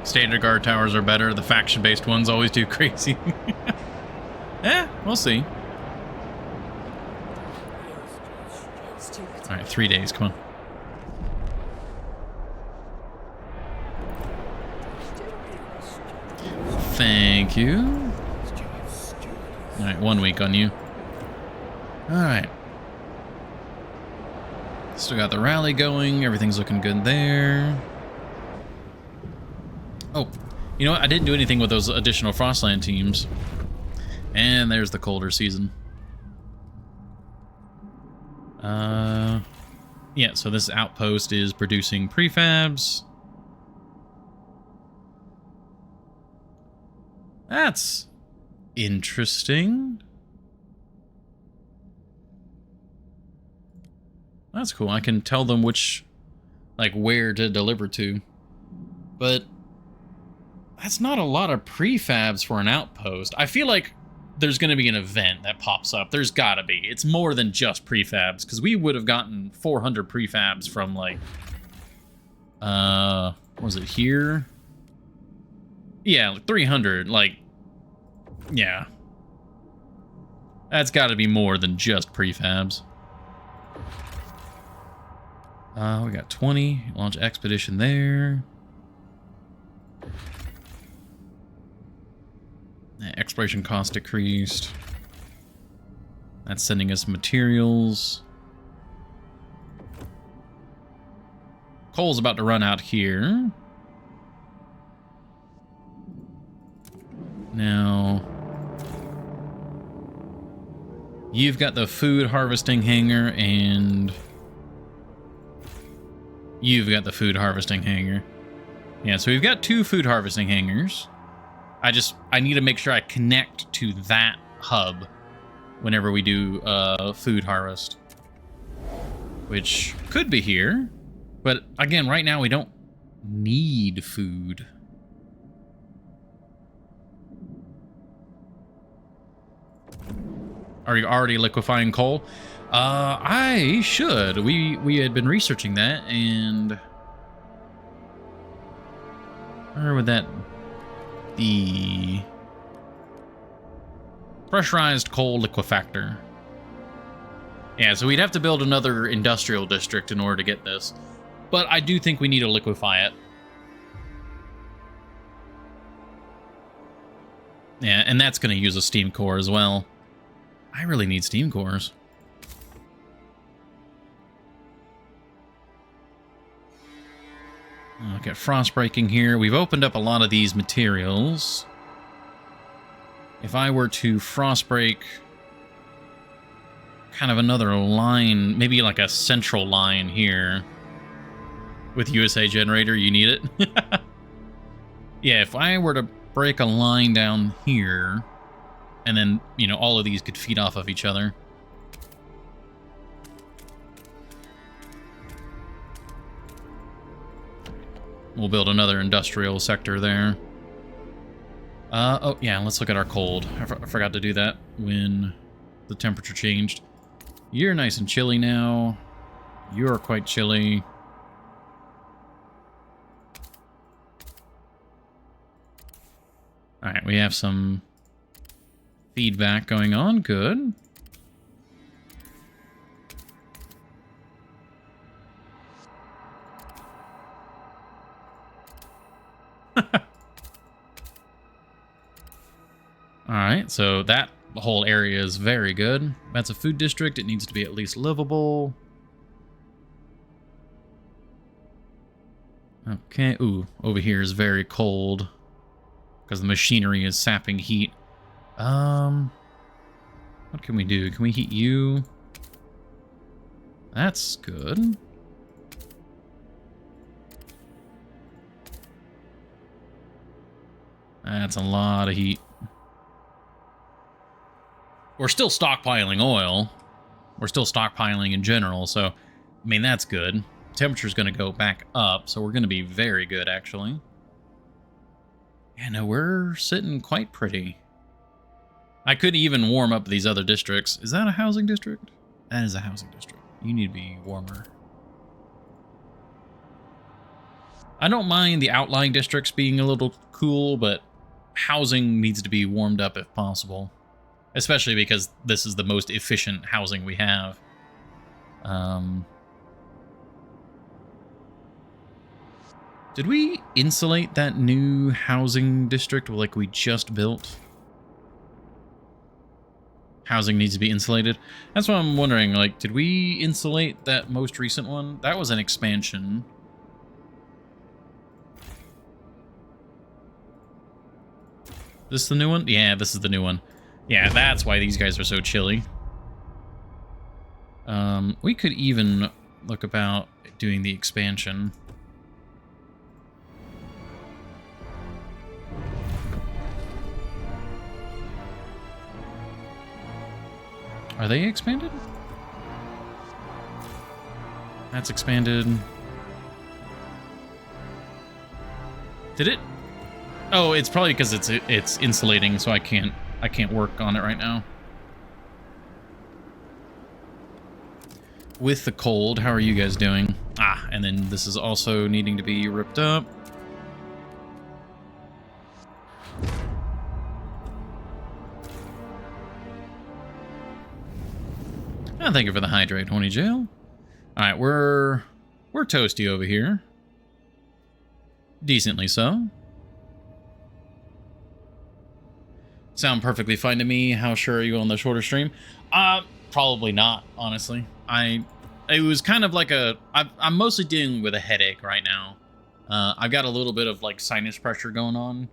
Standard guard towers are better. The faction-based ones always do crazy. We'll see. All right, 3 days. Come on. Thank you. All right, 1 week on you. All right. Still got the rally going. Everything's looking good there. Oh, you know what? I didn't do anything with those additional Frostland teams. And there's the colder season. Yeah, so this outpost is producing prefabs. That's interesting. That's cool. I can tell them which, like, where to deliver to. But that's not a lot of prefabs for an outpost. I feel like there's going to be an event that pops up. There's got to be. It's more than just prefabs, because we would have gotten 400 prefabs from, like, what was it, here? Yeah, like 300, like, yeah. That's got to be more than just prefabs. We got 20. Launch expedition there. Exploration cost decreased. That's sending us materials. Coal's about to run out here. Now, you've got the food harvesting hangar, and you've got the food harvesting hangar. Yeah, so we've got 2 food harvesting hangars. I need to make sure I connect to that hub whenever we do food harvest, which could be here, but again, right now we don't need food. Are you already liquefying coal? I should. We had been researching that, and where would that be? Pressurized coal liquefactor. Yeah, so we'd have to build another industrial district in order to get this, but I do think we need to liquefy it. Yeah, and that's going to use a steam core as well. I really need steam cores. Look at frost breaking here. We've opened up a lot of these materials. If I were to frost break kind of another line, maybe like a central line here with USA generator, you need it. Yeah, if I were to break a line down here, and then, you know, all of these could feed off of each other. We'll build another industrial sector there. Oh, yeah, let's look at our cold. I forgot to do that when the temperature changed. You're nice and chilly now. You're quite chilly. Alright, we have some feedback going on. Good. Alright, so that whole area is very good. That's a food district. It needs to be at least livable. Okay, ooh, over here is very cold because the machinery is sapping heat. What can we do? Can we heat you? That's good. That's a lot of heat. We're still stockpiling oil. We're still stockpiling in general, so, I mean, that's good. Temperature's going to go back up, so we're going to be very good, actually. Yeah, no, we're sitting quite pretty. I could even warm up these other districts. Is that a housing district? That is a housing district. You need to be warmer. I don't mind the outlying districts being a little cool, but housing needs to be warmed up if possible. Especially because this is the most efficient housing we have. Did we insulate that new housing district like we just built? Housing needs to be insulated. That's what I'm wondering. Like, did we insulate that most recent one? That was an expansion. This the new one? Yeah, this is the new one. Yeah, that's why these guys are so chilly. We could even look about doing the expansion. Are they expanded? That's expanded. Did it? Oh, it's probably because it's insulating, so I can't work on it right now. With the cold, how are you guys doing? Ah, and then this is also needing to be ripped up. Oh, thank you for the hydrate, Horny Jail. All right, we're toasty over here. Decently so. Sound perfectly fine to me. How sure are you on the shorter stream? Probably not, honestly. It was kind of like I'm mostly dealing with a headache right now. I've got a little bit of like sinus pressure going on.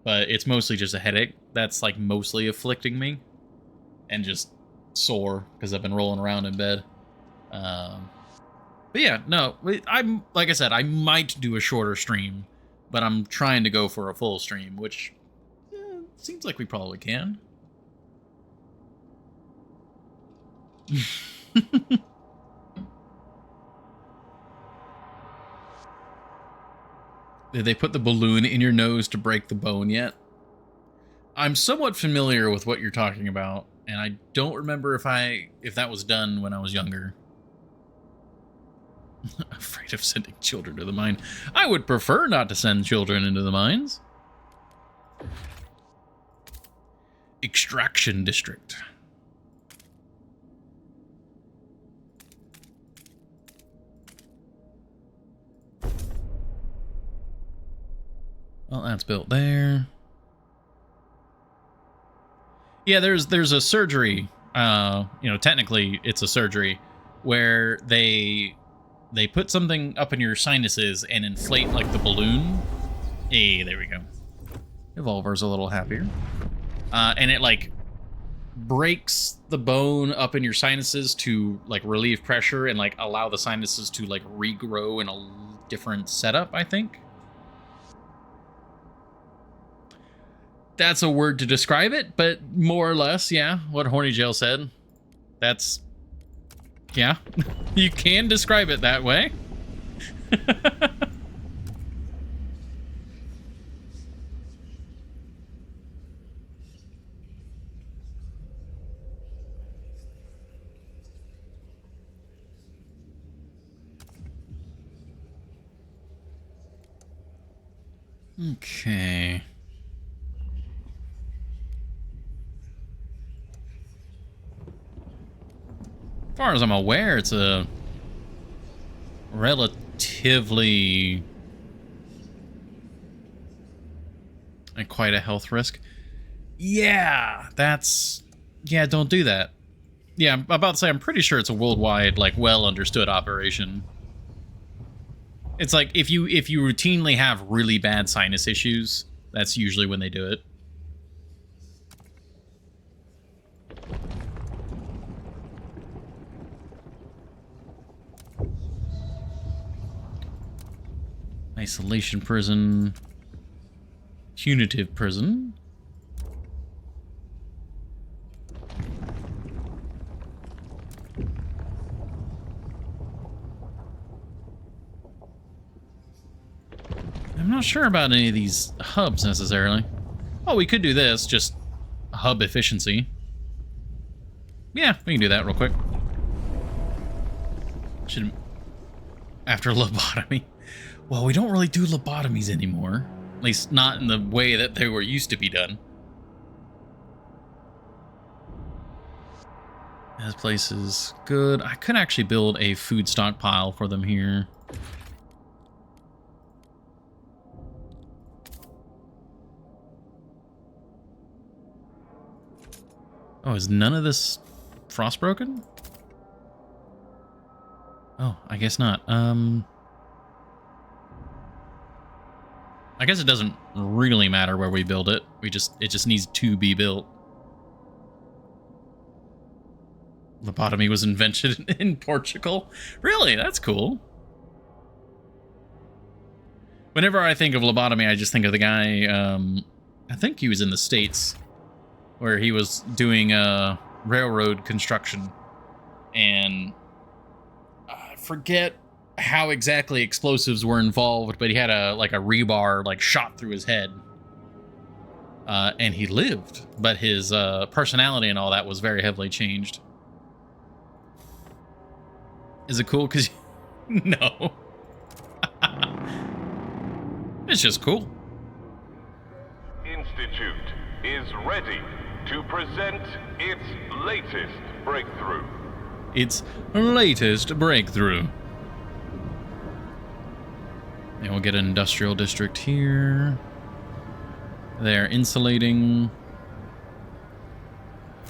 But it's mostly just a headache that's like mostly afflicting me. And just sore because I've been rolling around in bed. But yeah, no, I'm like I said, I might do a shorter stream, but I'm trying to go for a full stream, which seems like we probably can. Did they put the balloon in your nose to break the bone yet? I'm somewhat familiar with what you're talking about, and I don't remember if that was done when I was younger. Afraid of sending children to the mine. I would prefer not to send children into the mines. Extraction district. Well, that's built there. Yeah, there's a surgery. Technically it's a surgery where they put something up in your sinuses and inflate like the balloon. Hey, there we go. Evolver's a little happier. And it like breaks the bone up in your sinuses to like relieve pressure and like allow the sinuses to like regrow in a different setup, I think. That's a word to describe it, but more or less, yeah, what Horny Jail said. That's, yeah, you can describe it that way. Okay. As far as I'm aware, it's a relatively quite a health risk. Yeah, don't do that. Yeah, I'm about to say, I'm pretty sure it's a worldwide, like, well understood operation. It's like if you routinely have really bad sinus issues, that's usually when they do it. Isolation prison. Punitive prison. I'm not sure about any of these hubs necessarily. Oh, we could do this, just hub efficiency. Yeah, we can do that real quick. Should after lobotomy. Well, we don't really do lobotomies anymore. At least not in the way that they were used to be done. This place is good. I could actually build a food stockpile for them here. Oh, is none of this frost broken? Oh, I guess not. I guess it doesn't really matter where we build it. It just needs to be built. Lobotomy was invented in Portugal. Really? That's cool. Whenever I think of lobotomy, I just think of the guy, I think he was in the States, where he was doing railroad construction, and I forget how exactly explosives were involved, but he had a rebar like shot through his head, and he lived, but his personality and all that was very heavily changed. Is it cool? Because no, it's just cool. Institute is ready to present its latest breakthrough. Its latest breakthrough. And we'll get an industrial district here. They're insulating.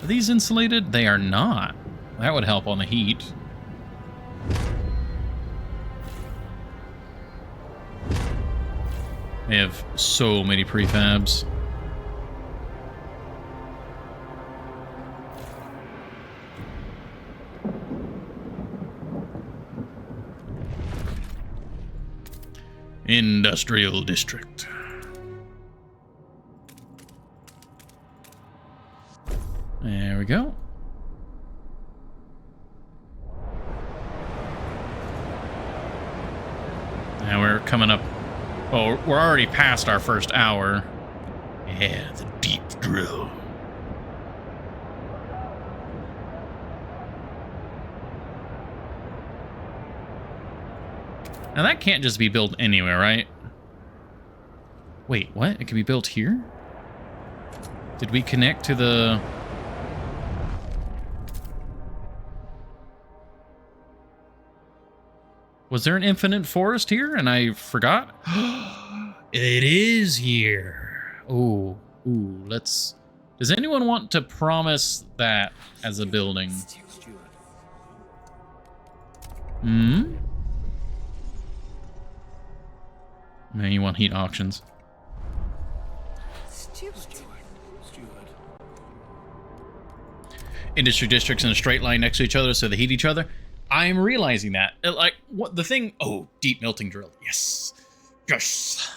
Are these insulated? They are not. That would help on the heat. They have so many prefabs. Industrial district. There we go. Now we're coming up. Oh, we're already past our first hour. Yeah, the deep drill. Now that can't just be built anywhere, right? Wait, what? It can be built here? Did we connect to the... Was there an infinite forest here and I forgot? It is here. Ooh, let's... Does anyone want to promise that as a building? Hmm? Man, you want heat auctions. Steward. Industry districts in a straight line next to each other so they heat each other. I'm realizing that. Like, what the thing... Oh, deep melting drill. Yes. Yes.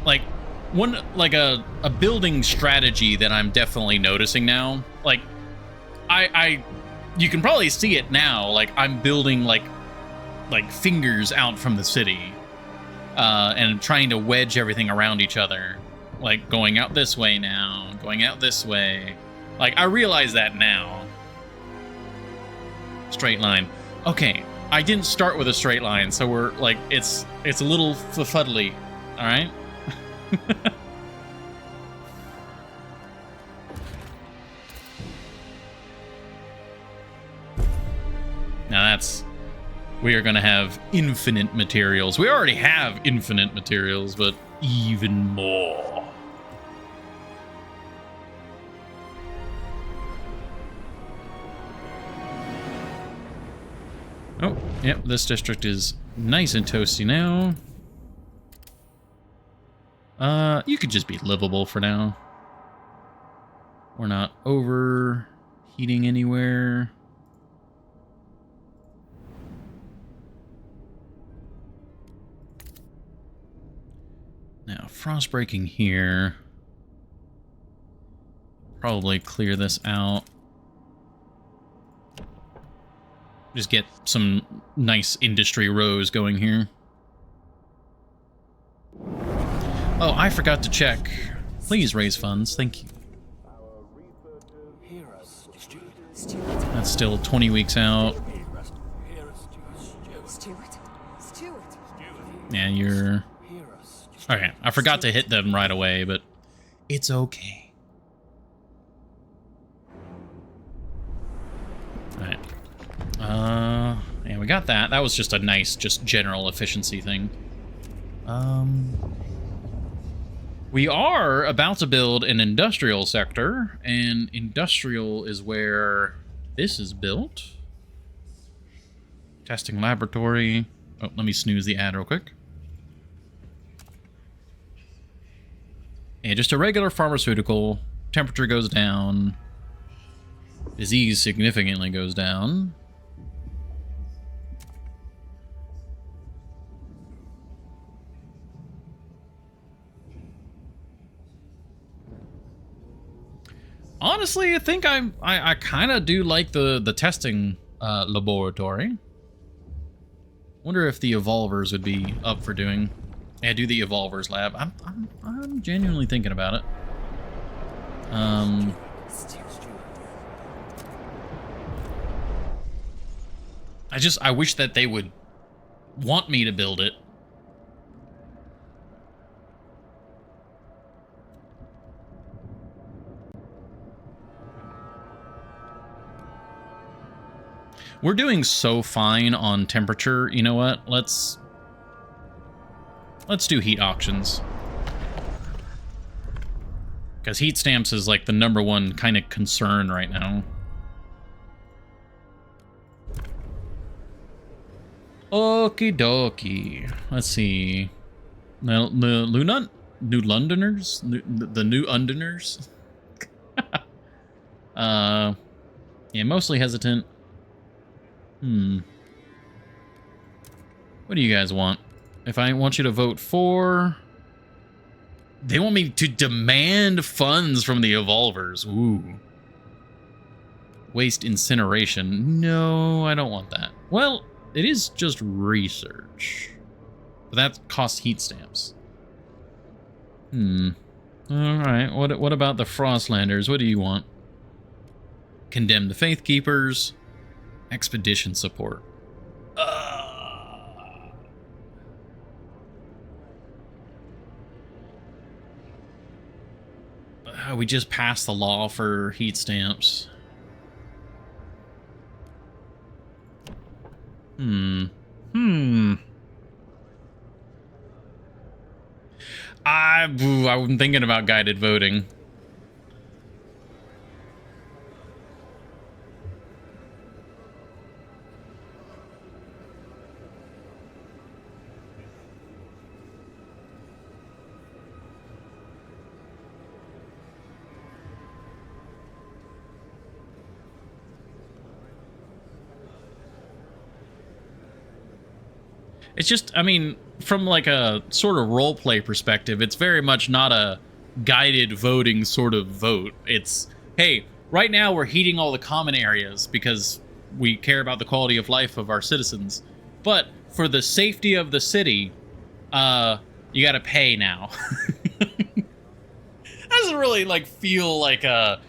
Like, a building strategy that I'm definitely noticing now. Like, you can probably see it now. Like, I'm building, like fingers out from the city. And trying to wedge everything around each other. Like, going out this way now. Going out this way. Like, I realize that now. Straight line. Okay, I didn't start with a straight line, so we're like, it's a little fuddly, all right? Now we are gonna have infinite materials. We already have infinite materials, but even more. Oh, yep, this district is nice and toasty now. You could just be livable for now. We're not overheating anywhere. Now, frost breaking here. Probably clear this out. Just get some nice industry rows going here. Oh, I forgot to check. Please raise funds. Thank you. Hear us, Stewart. Stewart. That's still 20 weeks out. Hear us, Stewart. Stewart. Stewart. Yeah, you're... Hear us. Okay, I forgot to hit them right away, but it's okay. Alright. Yeah, we got that. That was just a nice, just general efficiency thing. We are about to build an industrial sector, and industrial is where this is built. Testing laboratory. Oh, let me snooze the ad real quick. And just a regular pharmaceutical. Temperature goes down. Disease significantly goes down. Honestly, I think I kind of do like the testing laboratory. Wonder if the evolvers would be up for doing. Yeah, do the evolvers lab. I'm genuinely thinking about it. I wish that they would want me to build it. We're doing so fine on temperature. You know what? Let's do heat auctions. Because heat stamps is like the #1 kind of concern right now. Okie dokie. Let's see. Now, the New Londoners? The New Londoners? Yeah, mostly hesitant. What do you guys want? If I want you to vote for... They want me to demand funds from the evolvers. Ooh. Waste incineration. No, I don't want that. Well, it is just research. But that costs heat stamps. Alright, what about the Frostlanders? What do you want? Condemn the Faith Keepers. Expedition support. We just passed the law for heat stamps. I've been thinking about guided voting. It's just, I mean, from like a sort of roleplay perspective, it's very much not a guided voting sort of vote. It's, hey, right now we're heating all the common areas because we care about the quality of life of our citizens. But for the safety of the city, you gotta pay now. Doesn't really, like, feel like a...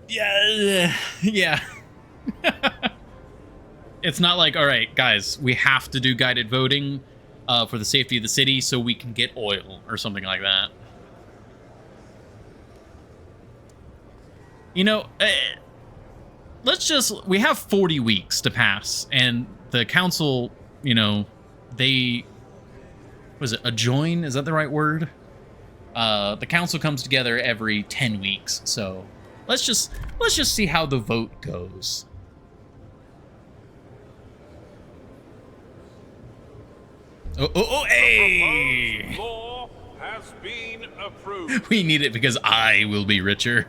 Yeah. It's not like, all right, guys, we have to do guided voting for the safety of the city so we can get oil or something like that. You know, we have 40 weeks to pass, and the council, you know, adjoin? Is that the right word? The council comes together every 10 weeks, so let's just see how the vote goes. Hey! Law has been approved. We need it because I will be richer.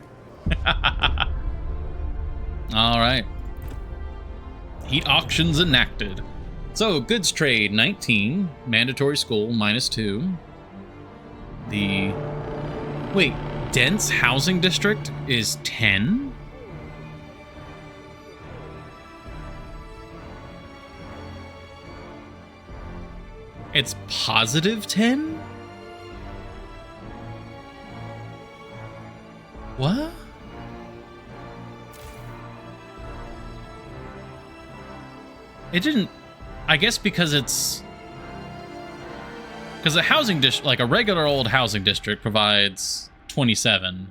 All right. Heat auctions enacted. So, goods trade 19, mandatory school -2. Wait, dense housing district is 10? It's positive 10? What? It didn't... I guess because it's... Because a housing district, like a regular old housing district, provides 27.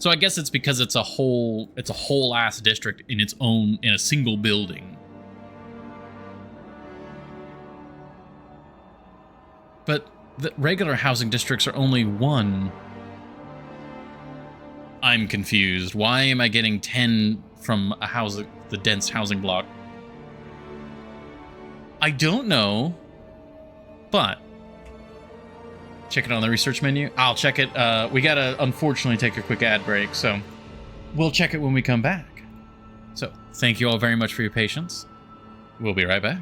So I guess it's because it's a whole ass district in its own, in a single building. But the regular housing districts are only one. I'm confused. Why am I getting 10 from the dense housing block? I don't know, but check it on the research menu. I'll check it. We gotta unfortunately take a quick ad break, so we'll check it when we come back. So thank you all very much for your patience. We'll be right back.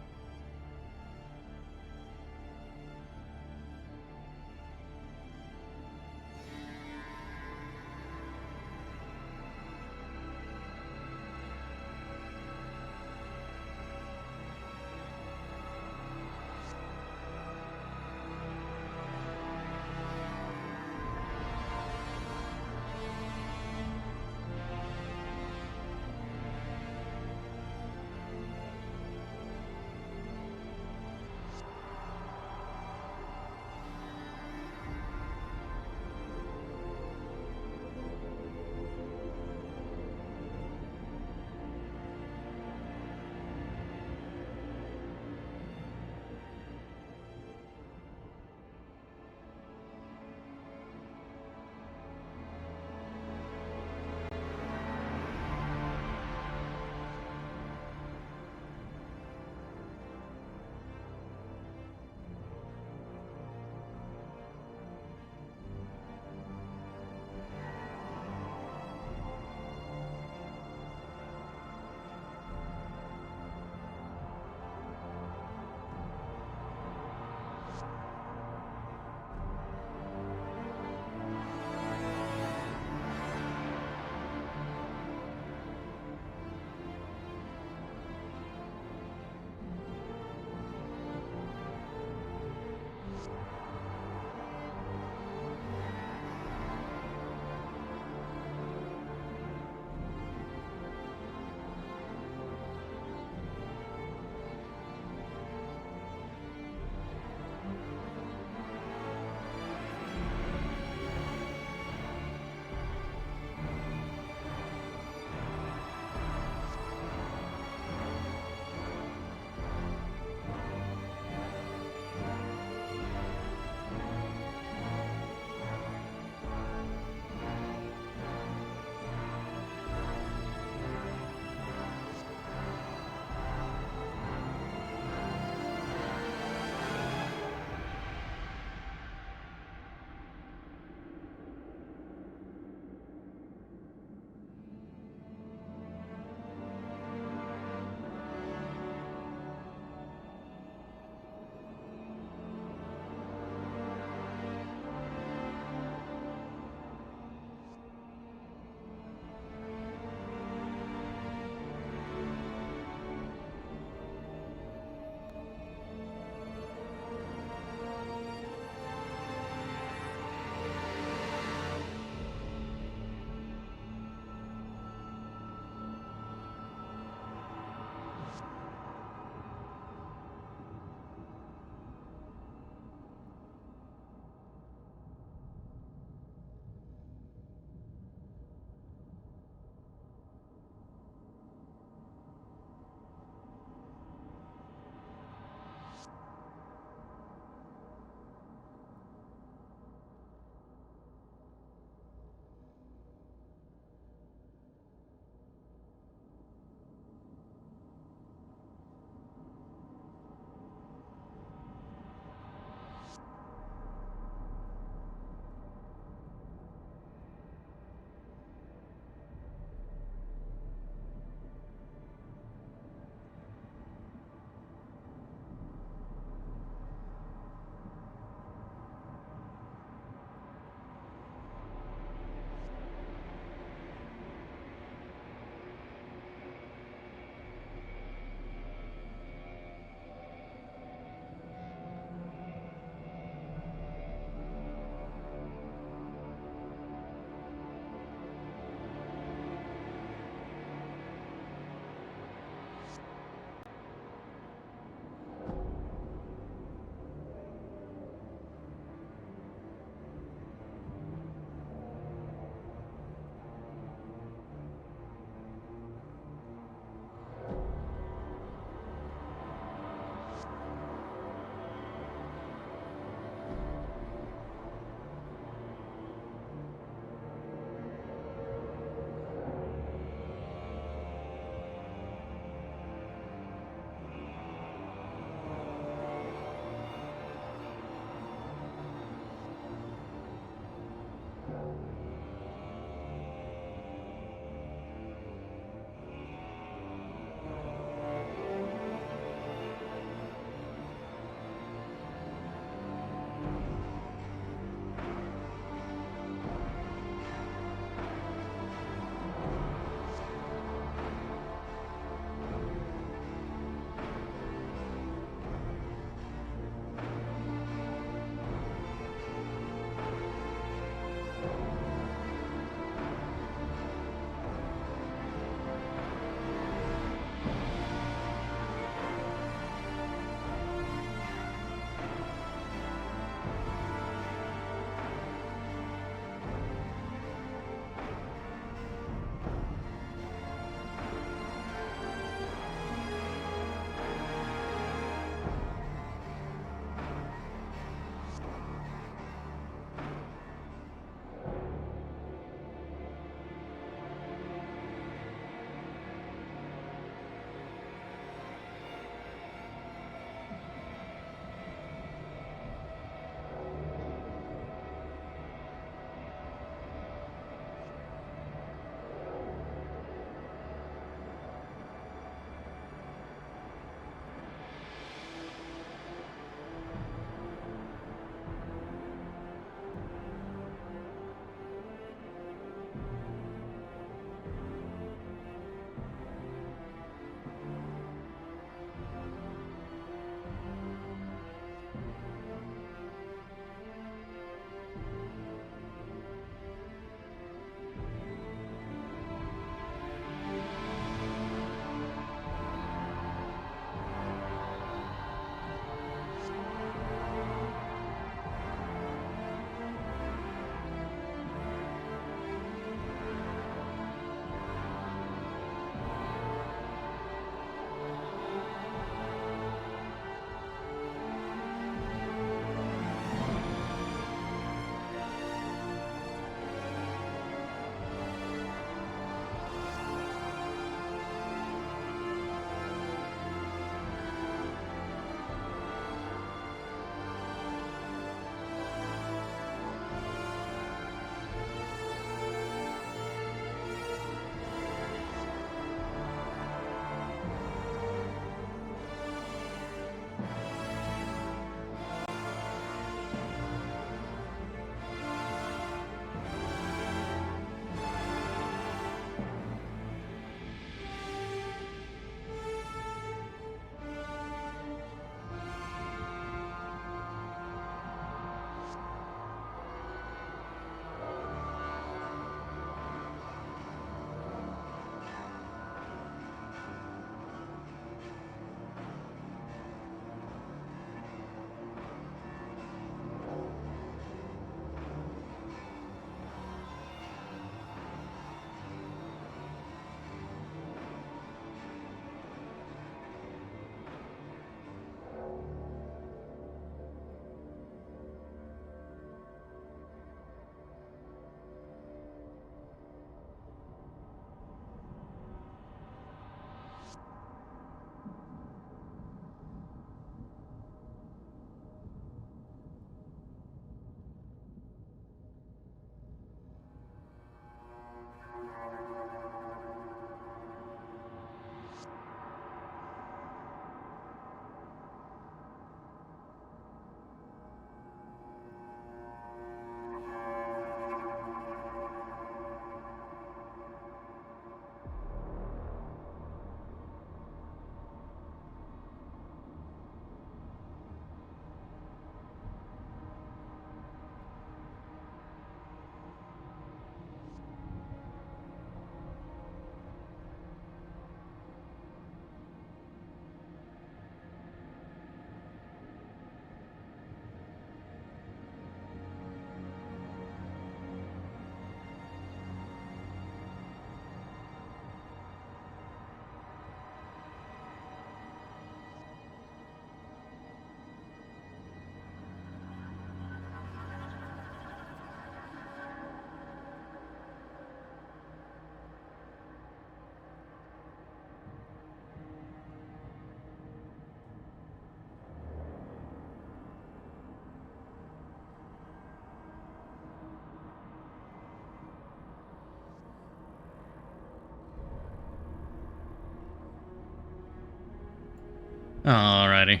Alrighty.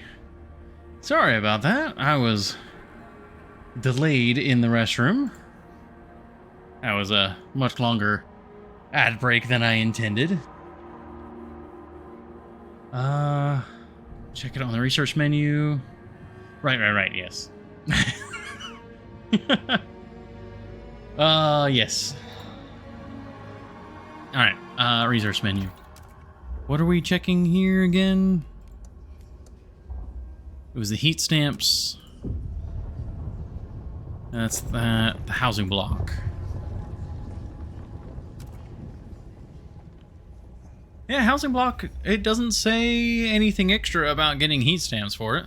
Sorry about that. I was delayed in the restroom. That was a much longer ad break than I intended. Check it on the research menu. Right, yes. Yes. Alright, research menu. What are we checking here again? It was the heat stamps. That's the housing block. Yeah, housing block, it doesn't say anything extra about getting heat stamps for it.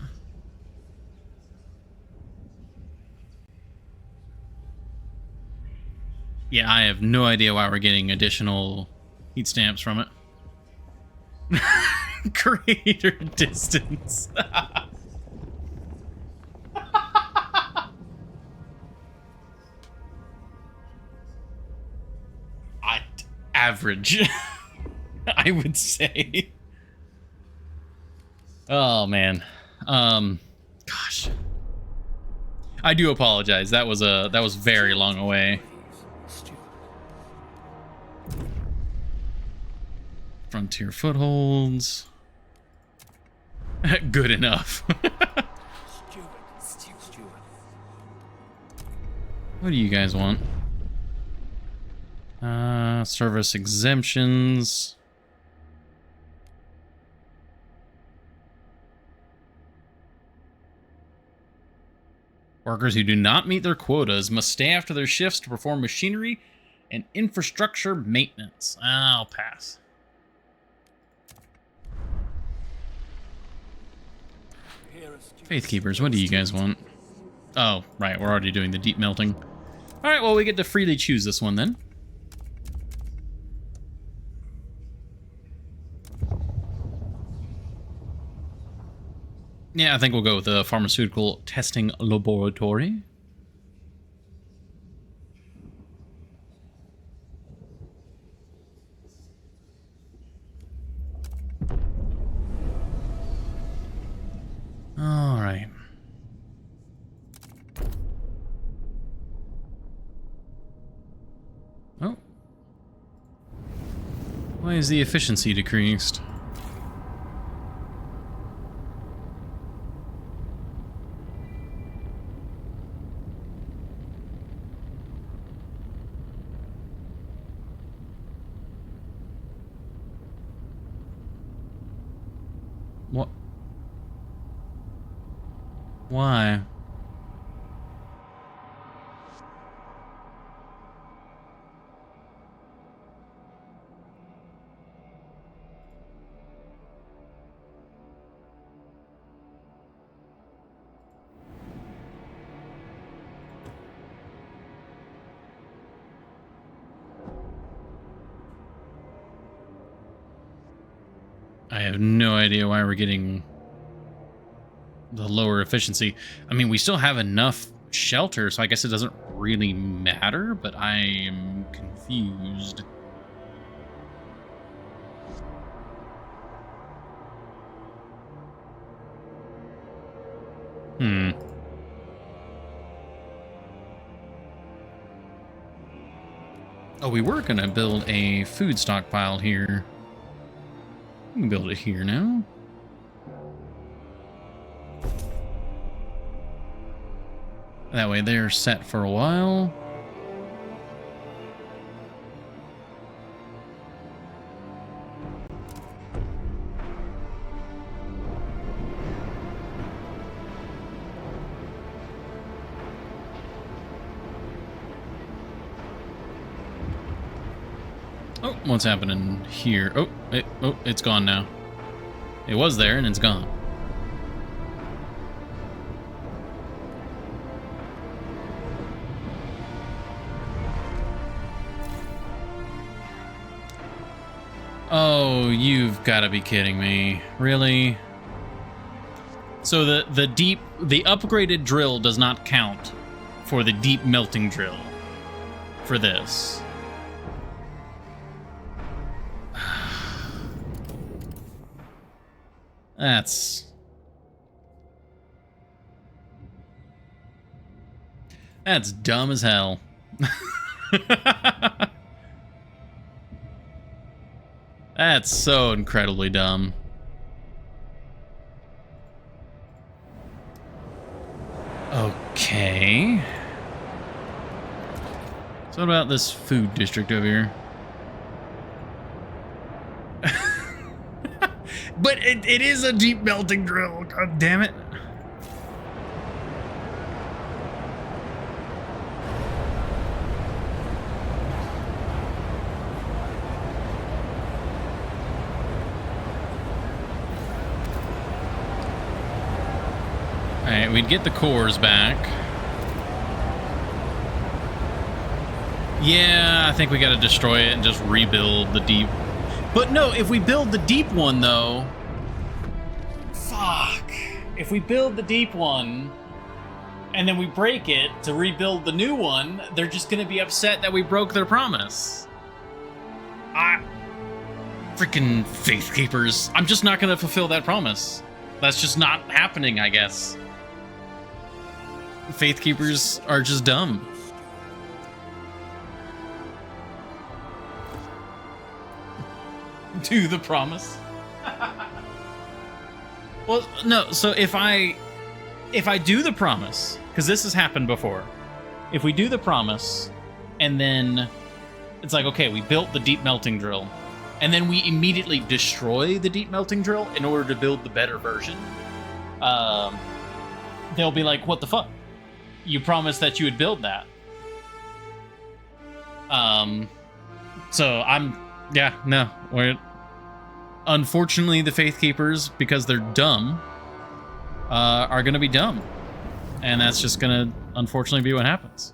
Yeah, I have no idea why we're getting additional heat stamps from it. Greater distance. Average, I would say. Oh man, gosh, I do apologize. That was very long away. Steward. Frontier footholds. Good enough. Steward. What do you guys want? Service exemptions. Workers who do not meet their quotas must stay after their shifts to perform machinery and infrastructure maintenance. I'll pass. Faithkeepers, what do you guys want? Oh, right, we're already doing the deep melting. Alright, well, we get to freely choose this one then. Yeah, I think we'll go with the pharmaceutical testing laboratory. All right. Oh. Why is the efficiency decreased? What? Why? I have no idea why we're getting the lower efficiency. I mean, we still have enough shelter, so I guess it doesn't really matter, but I am confused. Oh, we were gonna build a food stockpile here. We can build it here now. That way they're set for a while. Oh, what's happening here? Oh, it's gone now. It was there and it's gone. Oh, you've got to be kidding me. Really? So the upgraded drill does not count for the deep melting drill for this. That's dumb as hell. That's so incredibly dumb. Okay. So what about this food district over here? But it is a deep melting drill. God damn it. Alright, we'd get the cores back. Yeah, I think we gotta destroy it and just rebuild the deep. But no, if we build the deep one, though... Fuck. If we build the deep one, and then we break it to rebuild the new one, they're just gonna be upset that we broke their promise. Freaking Faith Keepers. I'm just not gonna fulfill that promise. That's just not happening, I guess. Faith Keepers are just dumb. Do the promise. Well, no, so if I do the promise, because this has happened before, if we do the promise and then it's like, okay, we built the deep melting drill and then we immediately destroy the deep melting drill in order to build the better version, they'll be like, what the fuck? You promised that you would build that. So unfortunately, the Faith Keepers, because they're dumb, are gonna be dumb. And that's just gonna, unfortunately, be what happens.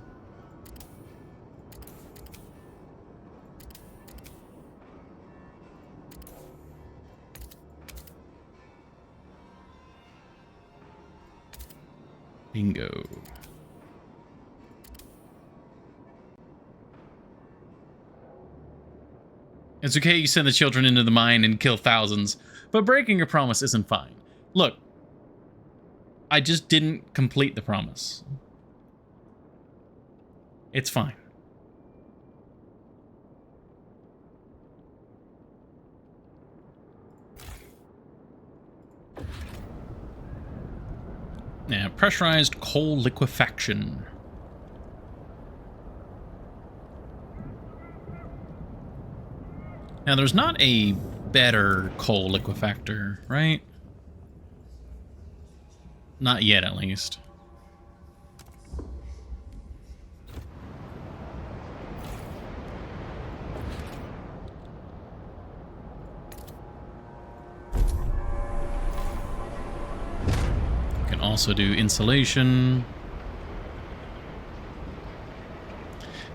Bingo. It's okay you send the children into the mine and kill thousands, but breaking your promise isn't fine. Look, I just didn't complete the promise. It's fine. Yeah, pressurized coal liquefaction. Now, there's not a better coal liquefactor, right? Not yet, at least. Can also do insulation.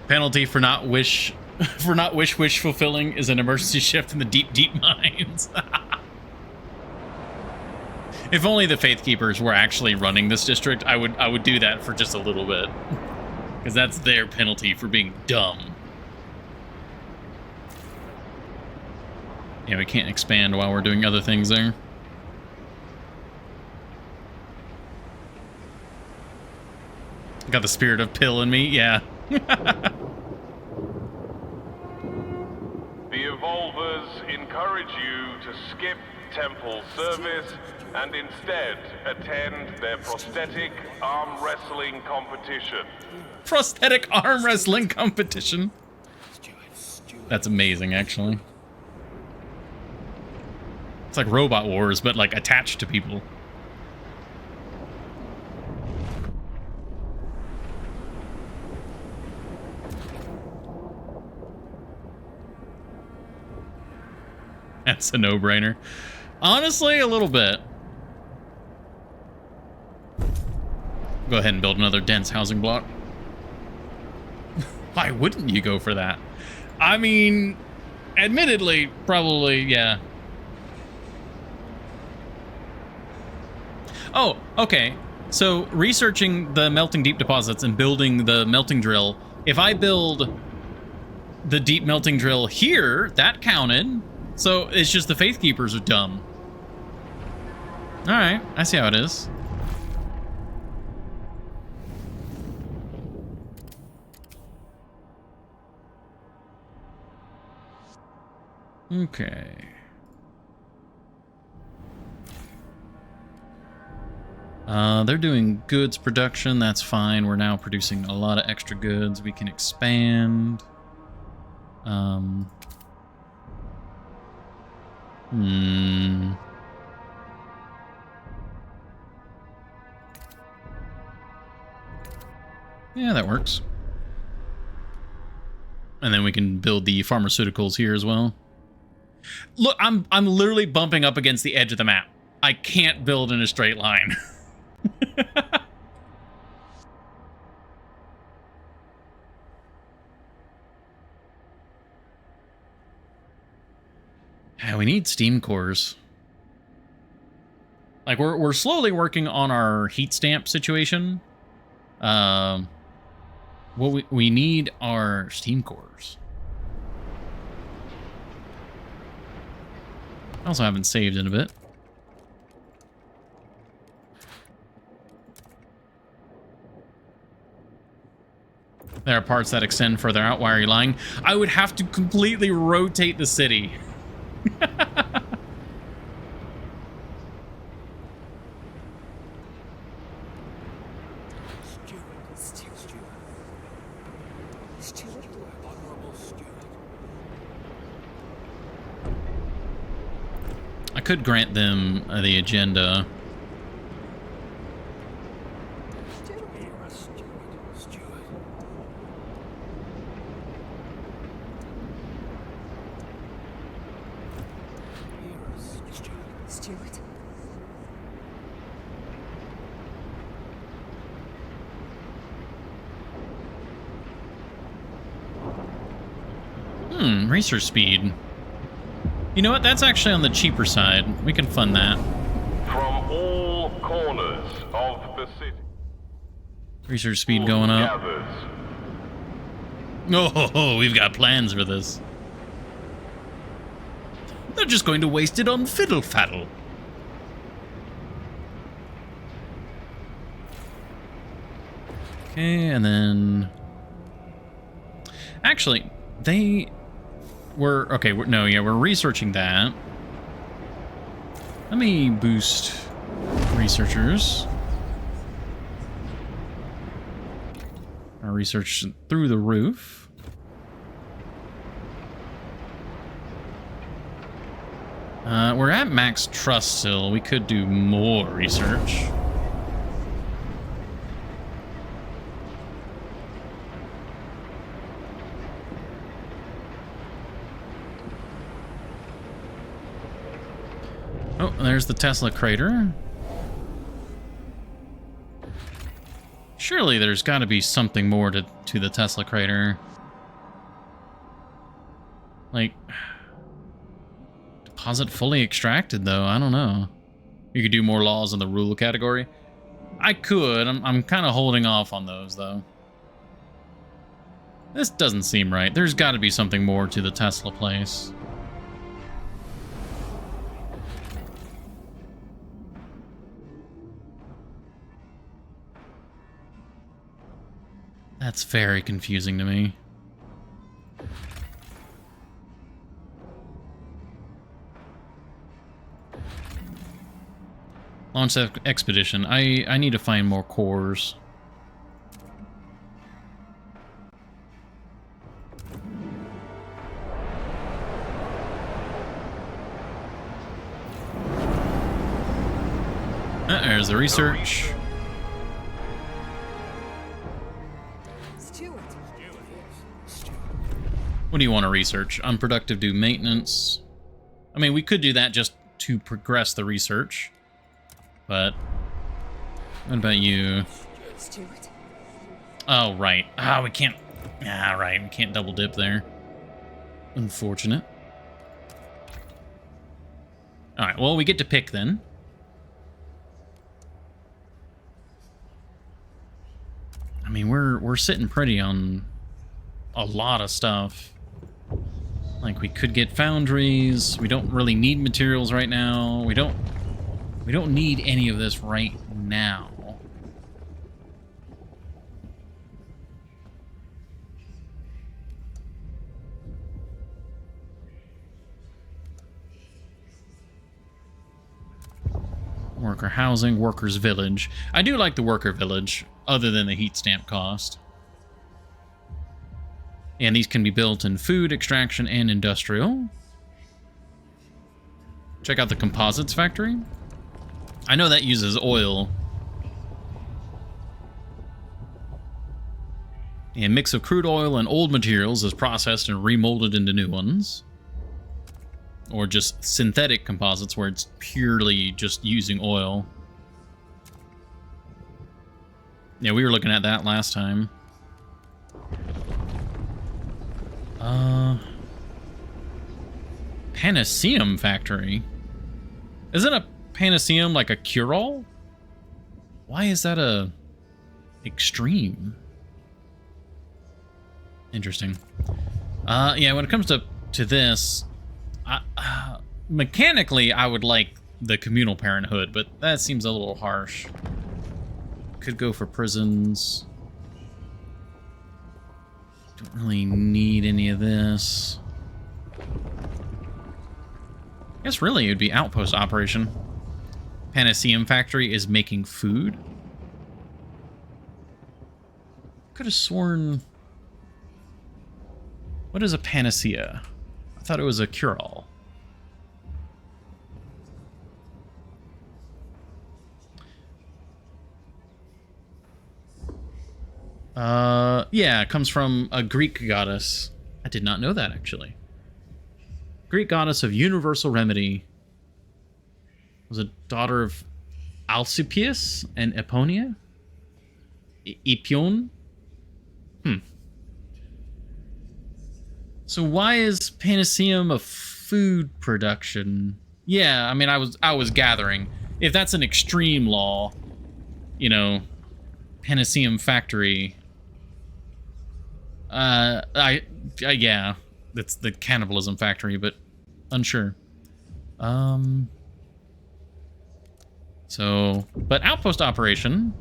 Penalty for not wish fulfilling is an emergency shift in the deep mines. If only the Faith Keepers were actually running this district, I would do that for just a little bit, because that's their penalty for being dumb. Yeah, we can't expand while we're doing other things there. Got the spirit of pill in me, yeah. The Evolvers encourage you to skip temple service and instead attend their prosthetic arm wrestling competition. Prosthetic arm wrestling competition? That's amazing, actually. It's like Robot Wars, but like attached to people. That's a no-brainer. Honestly, a little bit. Go ahead and build another dense housing block. Why wouldn't you go for that? I mean, admittedly, probably, yeah. Oh, okay. So, researching the melting deep deposits and building the melting drill, if I build the deep melting drill here, that counted. So, it's just the Faith Keepers are dumb. Alright, I see how it is. Okay. They're doing goods production. That's fine. We're now producing a lot of extra goods. We can expand. Yeah, that works. And then we can build the pharmaceuticals here as well. Look, I'm literally bumping up against the edge of the map. I can't build in a straight line. Yeah, we need steam cores. Like we're slowly working on our heat stamp situation. What we need are steam cores. I also haven't saved in a bit. There are parts that extend further out. Why are you lying? I would have to completely rotate the city. I could grant them the agenda. Steward. Research speed. You know what? That's actually on the cheaper side. We can fund that. From all corners of the city. Research speed going up. Oh, we've got plans for this. They're just going to waste it on fiddle faddle. Okay, and then... Actually, they were... Okay, no, yeah, we're researching that. Let me boost researchers. Our research through the roof. We're at max trust still. We could do more research. Oh, there's the Tesla crater. Surely there's got to be something more to the Tesla crater. Like... Deposit fully extracted, though. I don't know. You could do more laws in the rule category. I could. I'm kind of holding off on those, though. This doesn't seem right. There's got to be something more to the Tesla place. That's very confusing to me. Launch expedition. I need to find more cores. There's the research. Steward. What do you want to research? Unproductive do maintenance. I mean, we could do that just to progress the research. But what about you? Steward. Oh, right. Ah, we can't... Ah, right. We can't double dip there. Unfortunate. Alright, well, we get to pick then. I mean, we're sitting pretty on a lot of stuff. Like, we could get foundries. We don't really need materials right now. We don't... We don't need any of this right now. Worker housing, workers village. I do like the worker village, other than the heat stamp cost. And these can be built in food, extraction, and industrial. Check out the composites factory. I know that uses oil. A mix of crude oil and old materials is processed and remolded into new ones. Or just synthetic composites where it's purely just using oil. Yeah, we were looking at that last time. Panaceum factory? Isn't a panaceum like a cure-all? Why is that a extreme? Interesting. Yeah, when it comes to this, mechanically, I would like the communal parenthood, but that seems a little harsh. Could go for prisons. Don't really need any of this. I guess really it would be outpost operation. Panaceum factory is making food. Could have sworn... What is a panacea? I thought it was a cure-all. Yeah, it comes from a Greek goddess. I did not know that, actually. Greek goddess of universal remedy. Was a daughter of Alcipius and Eponia? Epion? So why is Panaceum a food production? Yeah, I mean, I was gathering. If that's an extreme law, you know, Panaceum factory. Yeah, that's the cannibalism factory, but unsure. So, but outpost operation.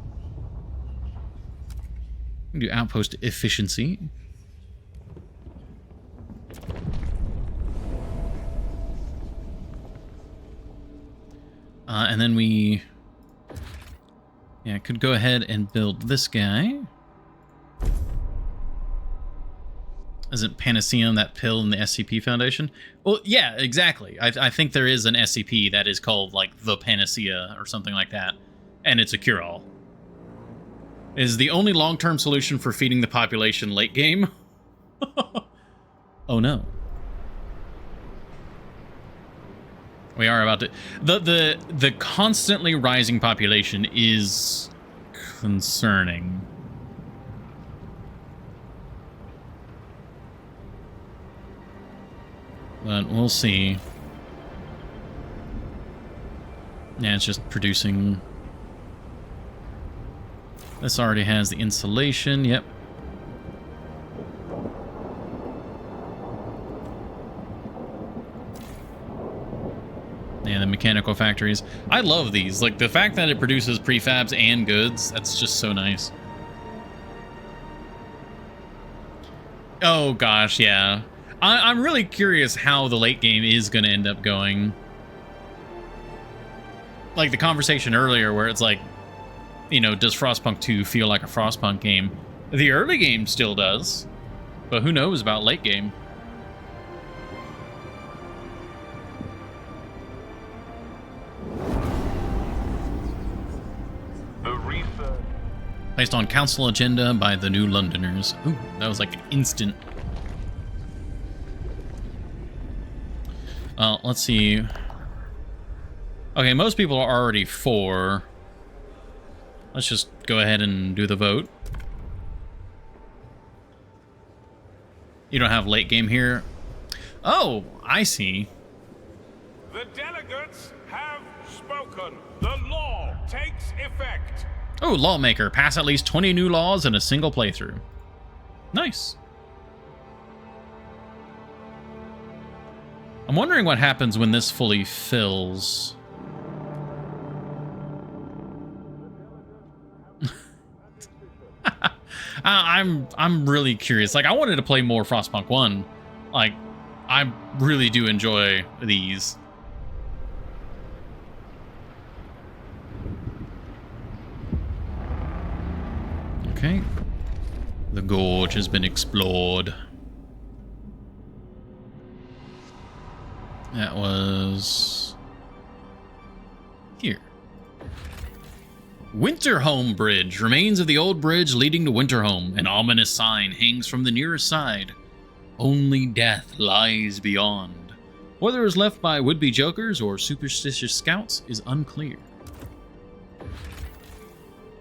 We can do outpost efficiency. And then we, yeah, could go ahead and build this guy. Isn't Panaceum that pill in the SCP Foundation? Well, yeah, exactly. I think there is an SCP that is called, like, the Panacea or something like that. And it's a cure-all. It is the only long-term solution for feeding the population late game. Oh, no. We are about to... The constantly rising population is concerning. But we'll see. Yeah, it's just producing... This already has the insulation, yep. Yeah, the mechanical factories. I love these. Like, the fact that it produces prefabs and goods, that's just so nice. Oh, gosh, yeah. I'm really curious how the late game is going to end up going. Like the conversation earlier where it's like, you know, does Frostpunk 2 feel like a Frostpunk game? The early game still does, but who knows about late game? The research. Placed on council agenda by the New Londoners. Ooh, that was like an instant. Let's see. Okay, most people are already for. Let's just go ahead and do the vote. You don't have late game here. Oh, I see. The delegates have spoken. The law takes effect. Oh, lawmaker. Pass at least 20 new laws in a single playthrough. Nice. I'm wondering what happens when this fully fills. I'm really curious. Like, I wanted to play more Frostpunk 1. Like, I really do enjoy these. Okay. The gorge has been explored. That was here. Winterhome Bridge. Remains of the old bridge leading to Winterhome. An ominous sign hangs from the nearest side. Only death lies beyond. Whether it was left by would-be jokers or superstitious scouts is unclear.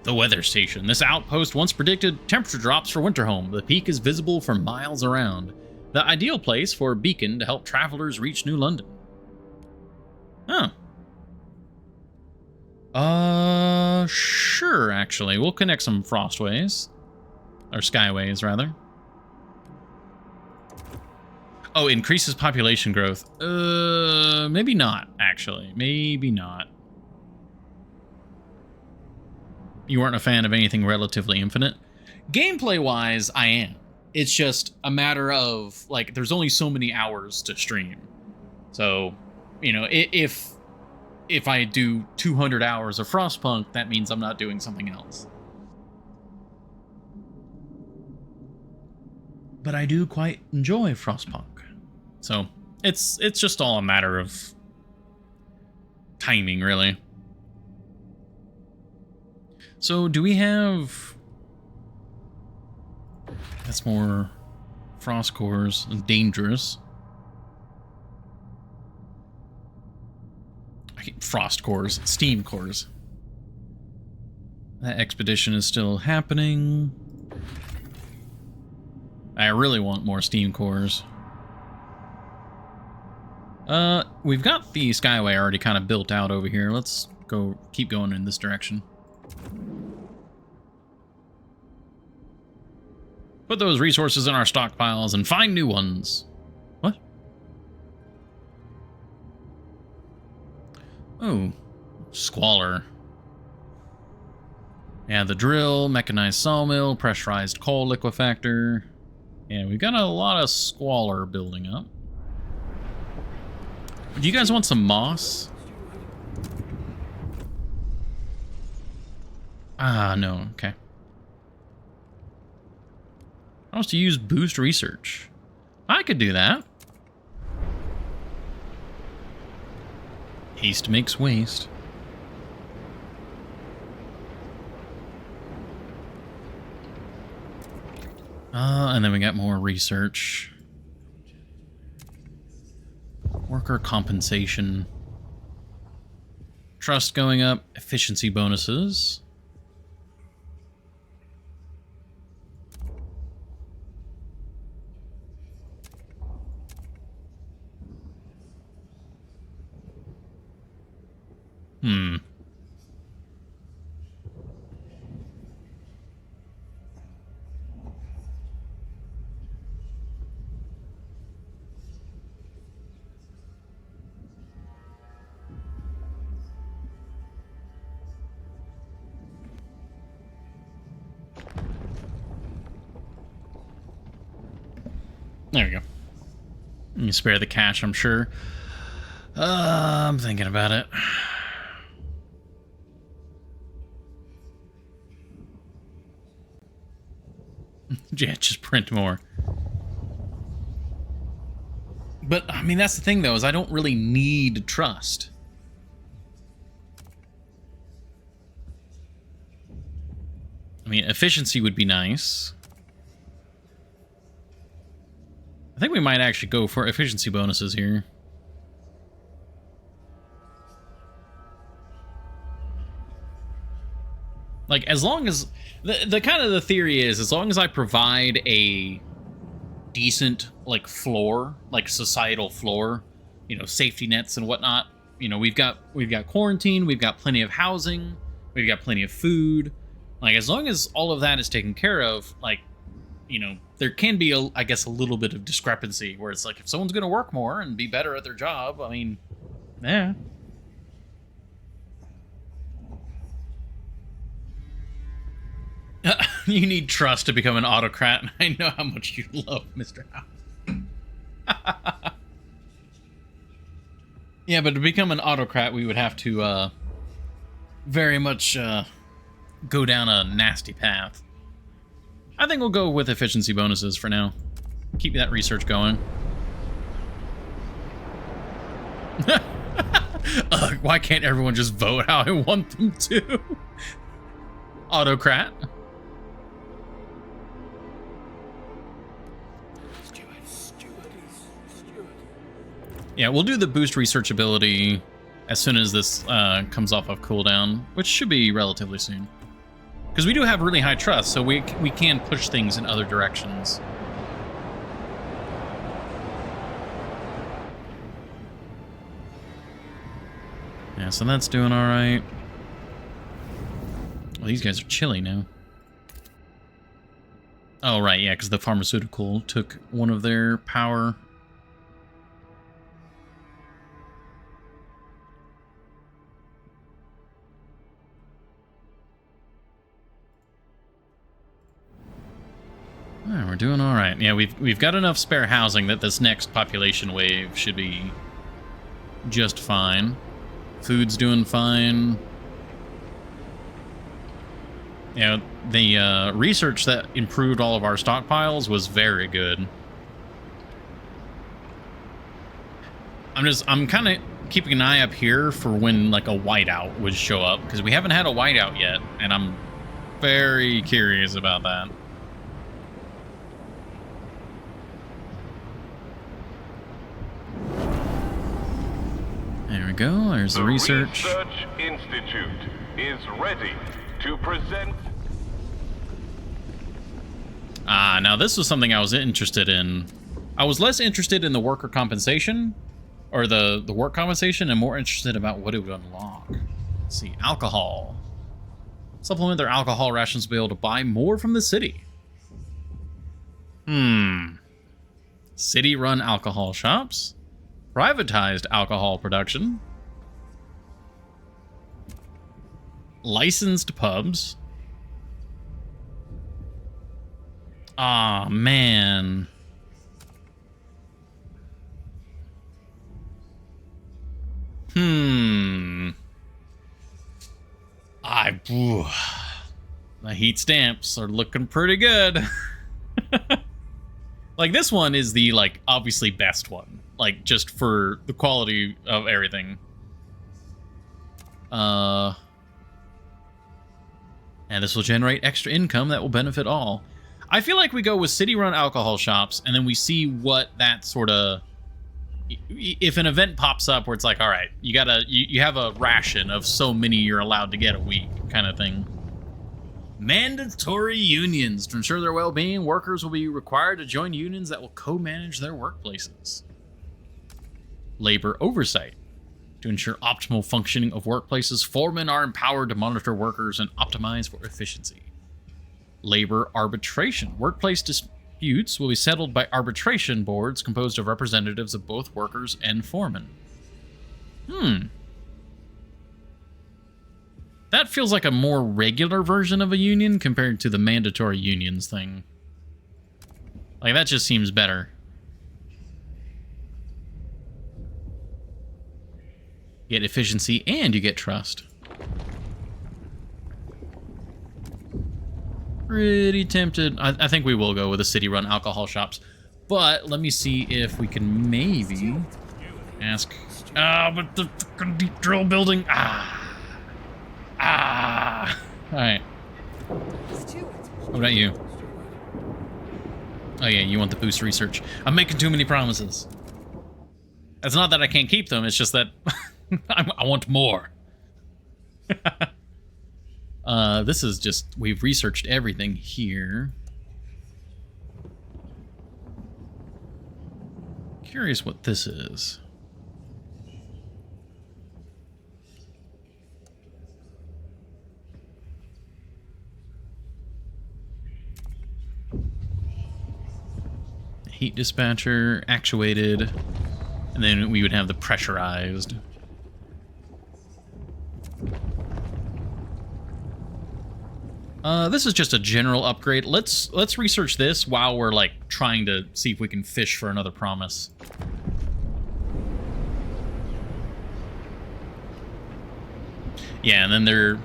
The weather station. This outpost once predicted temperature drops for Winterhome. The peak is visible for miles around. The ideal place for a beacon to help travelers reach New London. Huh. Sure, actually. We'll connect some Frostways. Or Skyways, rather. Oh, increases population growth. Maybe not, actually. Maybe not. You weren't a fan of anything relatively infinite? Gameplay-wise, I am. It's just a matter of, like, there's only so many hours to stream. So, you know, if I do 200 hours of Frostpunk, that means I'm not doing something else. But I do quite enjoy Frostpunk. So, it's just all a matter of timing, really. So, do we have... That's more frost cores and dangerous. Frost cores, steam cores. That expedition is still happening. I really want more steam cores. We've got the Skyway already kind of built out over here. Let's keep going in this direction. Put those resources in our stockpiles and find new ones. What? Oh, squalor. Yeah, the drill, mechanized sawmill, pressurized coal liquefactor. Yeah, we've got a lot of squalor building up. Do you guys want some moss? Ah, no, okay. I was to use boost research. I could do that. Haste makes waste. And then we got more research. Worker compensation. Trust going up. Efficiency bonuses. There we go. You spare the cash, I'm sure. I'm thinking about it. Yeah, just print more. But, I mean, that's the thing, though, is I don't really need trust. I mean, efficiency would be nice. I think we might actually go for efficiency bonuses here. Like, as long as... The kind of the theory is, as long as I provide a decent, like, floor, like, societal floor, you know, safety nets and whatnot, you know, we've got quarantine, we've got plenty of housing, we've got plenty of food. Like, as long as all of that is taken care of, like, you know, there can be, I guess, a little bit of discrepancy where it's like, if someone's going to work more and be better at their job, I mean, yeah. You need trust to become an autocrat, and I know how much you love Mr. House. Yeah, but to become an autocrat, we would have to very much go down a nasty path. I think we'll go with efficiency bonuses for now. Keep that research going. Why can't everyone just vote how I want them to? Autocrat. Yeah, we'll do the boost research ability as soon as this comes off of cooldown, which should be relatively soon. Because we do have really high trust, so we can push things in other directions. Yeah, so that's doing all right. Well, these guys are chilly now. Oh, right, yeah, because the pharmaceutical took one of their power. Oh, we're doing all right. Yeah, we've got enough spare housing that this next population wave should be just fine. Food's doing fine. Yeah, the research that improved all of our stockpiles was very good. I'm kind of keeping an eye up here for when like a whiteout would show up, because we haven't had a whiteout yet, and I'm very curious about that. There we go. There's the research. The Research Institute is ready to present. Now this was something I was interested in. I was less interested in the worker compensation, or the work compensation, and more interested about what it would unlock. Let's see, alcohol. Supplement their alcohol rations to be able to buy more from the city. City-run alcohol shops. Privatized alcohol production. Licensed pubs. Aw, man. The heat stamps are looking pretty good. Like, this one is the, like, obviously best one. Like, just for the quality of everything. And this will generate extra income that will benefit all. I feel like we go with city-run alcohol shops, and then we see what that sort of... If an event pops up where it's like, all right, you have a ration of so many you're allowed to get a week, kind of thing. Mandatory unions. To ensure their well-being, workers will be required to join unions that will co-manage their workplaces. Labor oversight. To ensure optimal functioning of workplaces, foremen are empowered to monitor workers and optimize for efficiency. Labor arbitration. Workplace disputes will be settled by arbitration boards composed of representatives of both workers and foremen. That feels like a more regular version of a union compared to the mandatory unions thing. Like, that just seems better. You get efficiency and you get trust. Pretty tempted. I think we will go with the city-run alcohol shops. But let me see if we can maybe ask... but the fucking deep drill building... Alright. What about you? Oh yeah, you want the boost research. I'm making too many promises. It's not that I can't keep them, it's just that I want more. This is just... We've researched everything here. Curious what this is. Heat dispatcher, actuated, and then we would have the pressurized. This is just a general upgrade. Let's research this while we're like trying to see if we can fish for another promise. Yeah, and then they're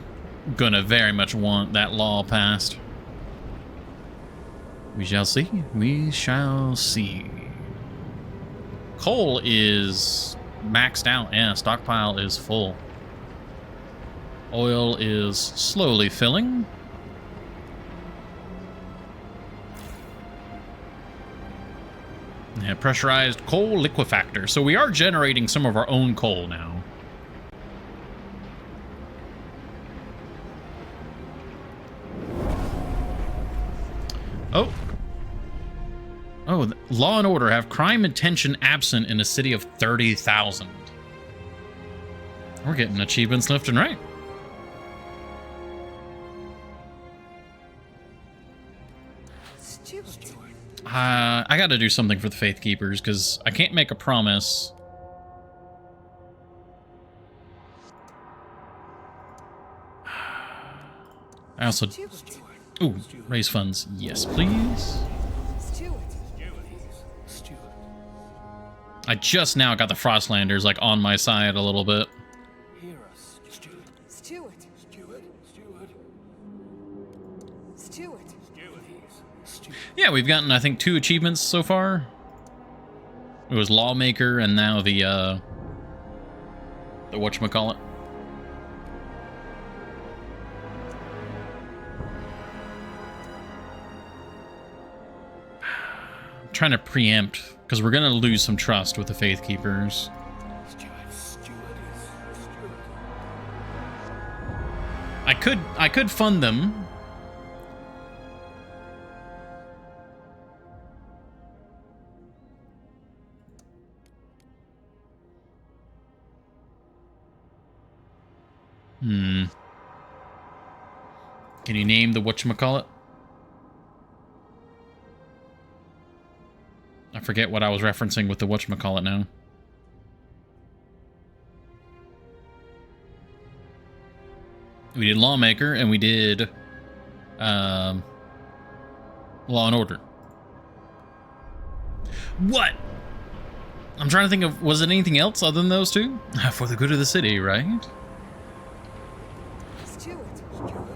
gonna very much want that law passed. We shall see. We shall see. Coal is maxed out. Yeah, stockpile is full. Oil is slowly filling. Yeah, pressurized coal liquefactor. So we are generating some of our own coal now. Oh. Oh, law and order have crime and tension absent in a city of 30,000. We're getting achievements left and right. Stewart. I gotta do something for the Faith Keepers, because I can't make a promise. I also... Stewart. Ooh, raise funds. Yes, please. Stewart. Steward. I just now got the Frostlanders, like, on my side a little bit. Hear us, Steward. Stewart. Steward. Steward. Stewart. Steward. Steward. Yeah, we've gotten, I think, 2 achievements so far. It was Lawmaker, and now the whatchamacallit. Trying to preempt, because we're going to lose some trust with the Faith Keepers. Steward. Steward. I could fund them. Can you name the whatchamacallit? I forget what I was referencing with the whatchamacallit now. We did Lawmaker, and we did Law and Order. What? I'm trying to think of, was it anything else other than those 2? For the good of the city, right? Stewart.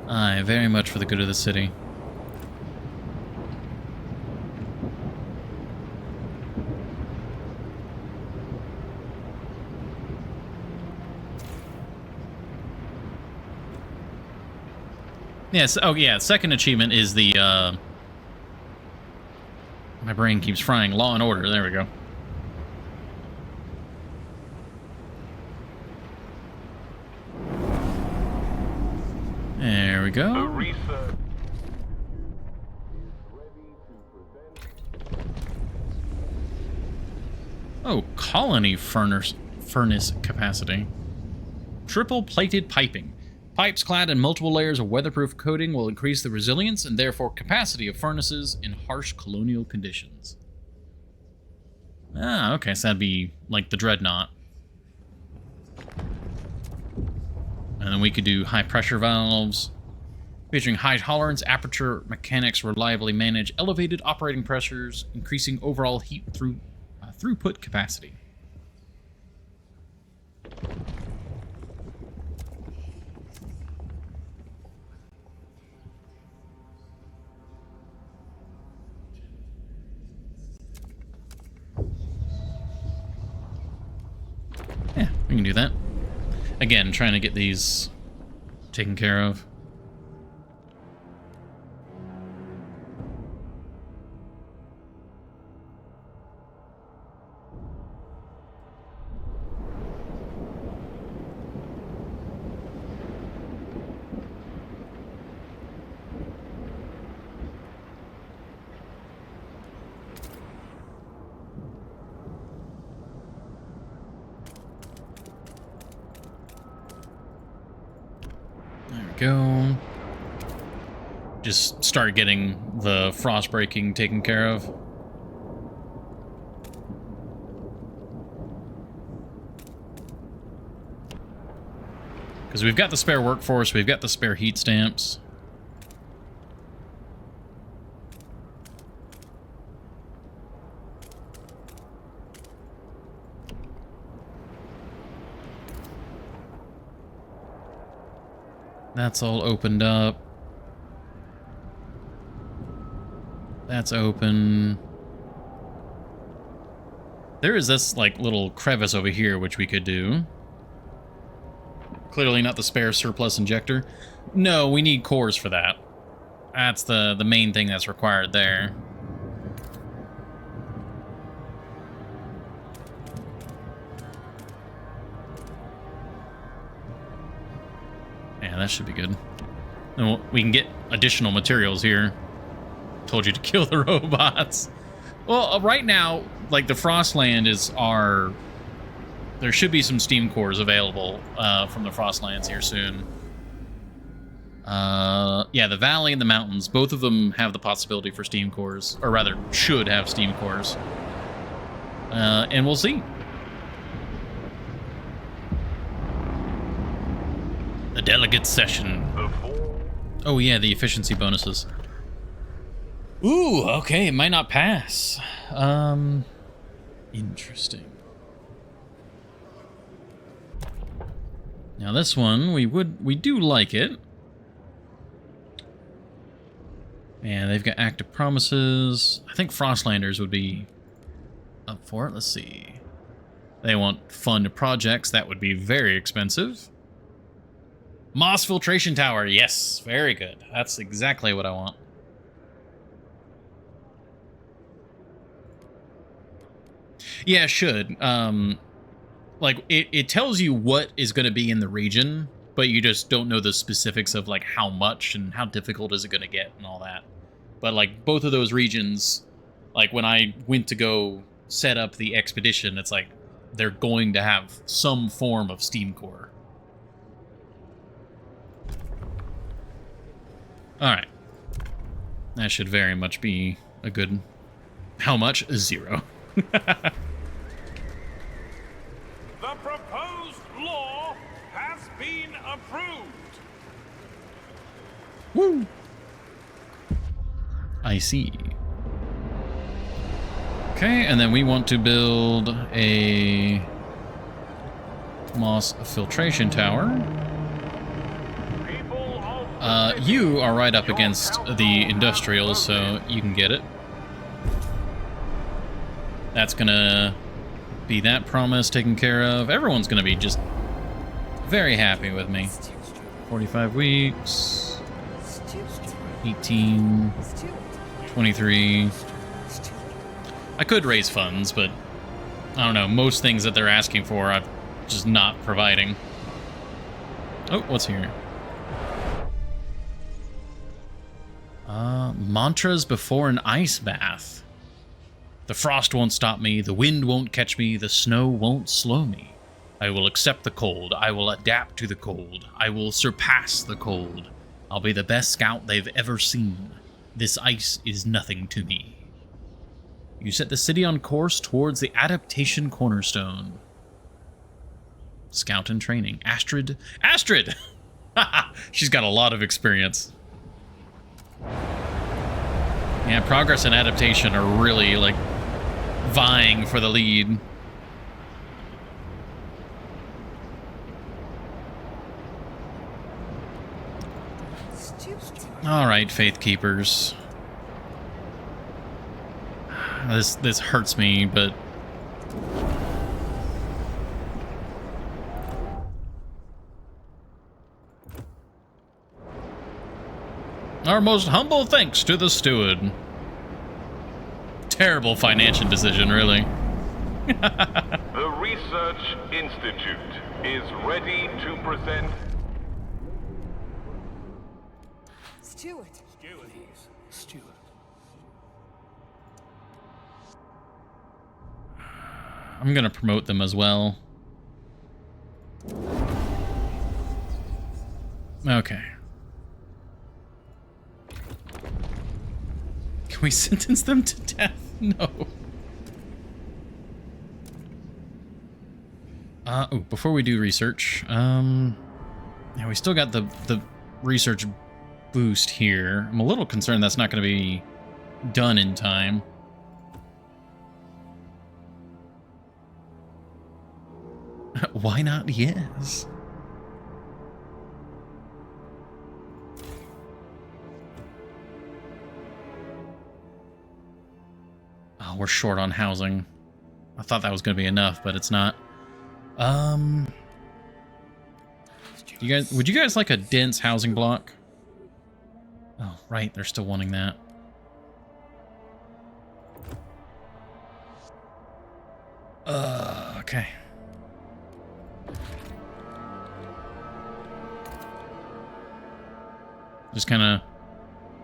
Aye, very much for the good of the city. Yes, oh yeah, second achievement is the, my brain keeps frying. Law and Order, there we go. There we The go. research Oh, colony furnace capacity. Triple plated piping. Pipes clad in multiple layers of weatherproof coating will increase the resilience and therefore capacity of furnaces in harsh colonial conditions. Ah, okay, so that'd be like the Dreadnought. And then we could do high pressure valves, featuring high tolerance aperture mechanics reliably manage elevated operating pressures, increasing overall heat throughput capacity. Yeah, we can do that. Again, trying to get these taken care of. Go. Just start getting the frost breaking taken care of. Because we've got the spare workforce, we've got the spare heat stamps. That's all opened up. That's open. There is this, like, little crevice over here, which we could do. Clearly not the spare surplus injector. No, we need cores for that. That's the main thing that's required there. Yeah, that should be good. And we can get additional materials here. Told you to kill the robots. Well, right now, like, the Frostland is our... There should be some steam cores available from the Frostlands here soon. Yeah, the valley and the mountains, both of them have the possibility for steam cores. Or rather, should have steam cores. And we'll see. The delegate session. Oh yeah, the efficiency bonuses. Ooh, okay, it might not pass. Interesting. Now this one, we do like it. And they've got active promises. I think Frostlanders would be up for it. Let's see. They want fund projects. That would be very expensive. Moss filtration tower. Yes, very good. That's exactly what I want. Yeah, it should. Like, it tells you what is going to be in the region, but you just don't know the specifics of, like, how much and how difficult is it going to get and all that. But, like, both of those regions, like, when I went to go set up the expedition, it's like they're going to have some form of steam core. Alright. That should very much be a good... How much? 0. The proposed law has been approved. Woo! I see. Okay, and then we want to build a moss filtration tower. You are right up against the industrials, so you can get it. That's gonna be that promise taken care of. Everyone's gonna be just very happy with me. 45 weeks, 18, 23. I could raise funds, but I don't know. Most things that they're asking for, I'm just not providing. Oh, what's here? Mantras before an ice bath. The frost won't stop me, the wind won't catch me, the snow won't slow me. I will accept the cold, I will adapt to the cold, I will surpass the cold. I'll be the best scout they've ever seen. This ice is nothing to me. You set the city on course towards the adaptation cornerstone. Scout in training. Astrid. Astrid! She's got a lot of experience. Yeah, progress and adaptation are really, like, vying for the lead. All right, Faith Keepers. This hurts me, but our most humble thanks to the steward. Terrible financial decision, really. The Research Institute is ready to present... Steward. Steward. I'm gonna promote them as well. Okay. Can we sentence them to death? No. Oh, before we do research, yeah, we still got the research boost here. I'm a little concerned that's not going to be done in time. Why not? Yes. we're short on housing. I thought that was going to be enough, but it's not. Would you guys like a dense housing block? Oh, right, they're still wanting that. Okay. Just kind of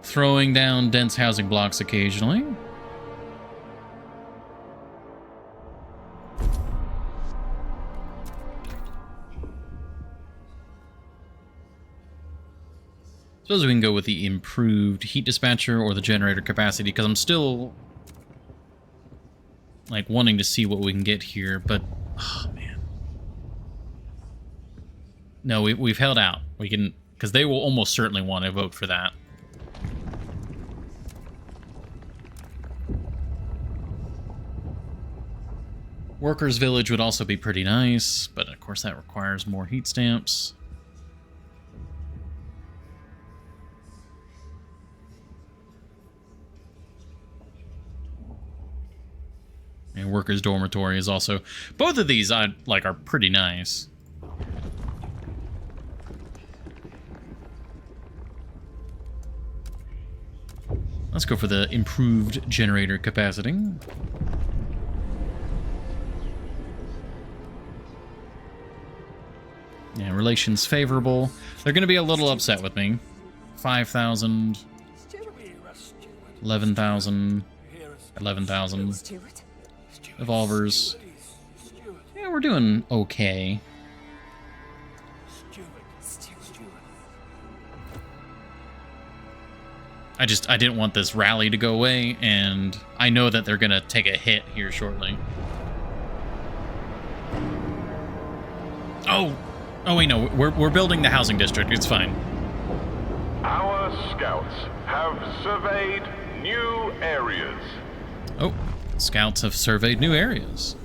throwing down dense housing blocks occasionally. Suppose we can go with the improved heat dispatcher or the generator capacity, because I'm still like wanting to see what we can get here, but oh man. No, we've held out. We can, because they will almost certainly want to vote for that. Workers' village would also be pretty nice, but of course that requires more heat stamps. And workers' dormitory is also... Both of these I like are pretty nice. Let's go for the improved generator capacity. Yeah, relations favorable. They're going to be a little upset with me. 5,000, 11,000, 11,000. Stewart. Evolvers. Yeah, we're doing okay. I didn't want this rally to go away, and I know that they're gonna take a hit here shortly. Oh wait, no, we're building the housing district. It's fine. Our scouts have surveyed new areas. Oh, scouts have surveyed new areas.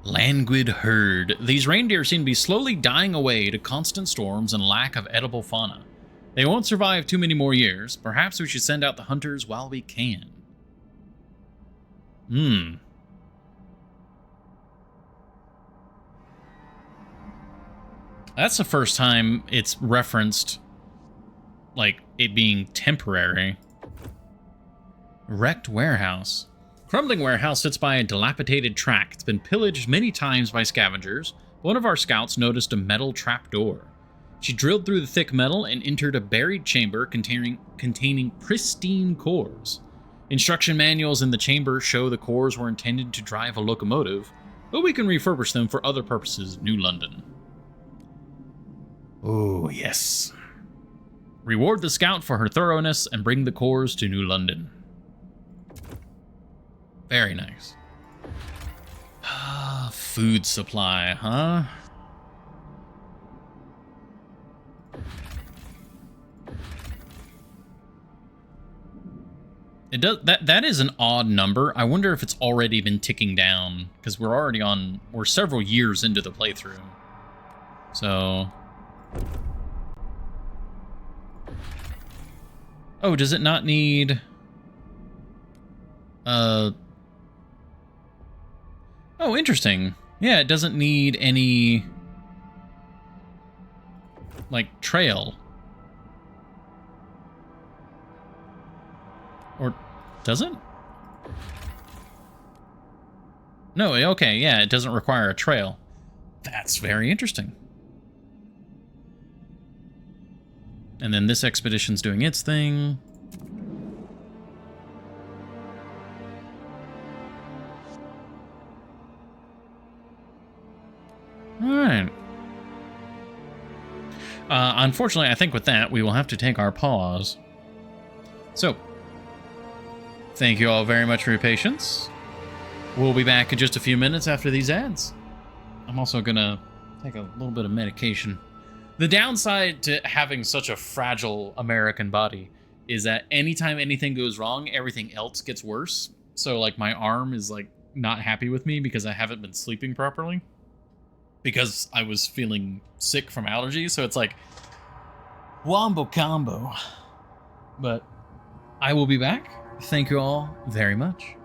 Languid herd. These reindeer seem to be slowly dying away to constant storms and lack of edible fauna. They won't survive too many more years. Perhaps we should send out the hunters while we can. That's the first time it's referenced, like, it being temporary. Wrecked warehouse. Crumbling warehouse sits by a dilapidated track. It's been pillaged many times by scavengers. One of our scouts noticed a metal trapdoor. She drilled through the thick metal and entered a buried chamber containing pristine cores. Instruction manuals in the chamber show the cores were intended to drive a locomotive, but we can refurbish them for other purposes. New London. Oh, yes. Reward the scout for her thoroughness and bring the cores to New London. Very nice. Food supply, huh? It does that is an odd number. I wonder if it's already been ticking down, because we're several years into the playthrough. So oh, does it not need oh, interesting. Yeah, it doesn't need any, like, trail. Or does it? No, okay, yeah, it doesn't require a trail. That's very interesting. And then this expedition's doing its thing. Alright. Unfortunately, I think with that, we will have to take our pause. So, thank you all very much for your patience. We'll be back in just a few minutes after these ads. I'm also gonna take a little bit of medication. The downside to having such a fragile American body is that anytime anything goes wrong, everything else gets worse. So, like, my arm is, like, not happy with me because I haven't been sleeping properly. Because I was feeling sick from allergies, so it's like wombo combo. But I will be back. Thank you all very much.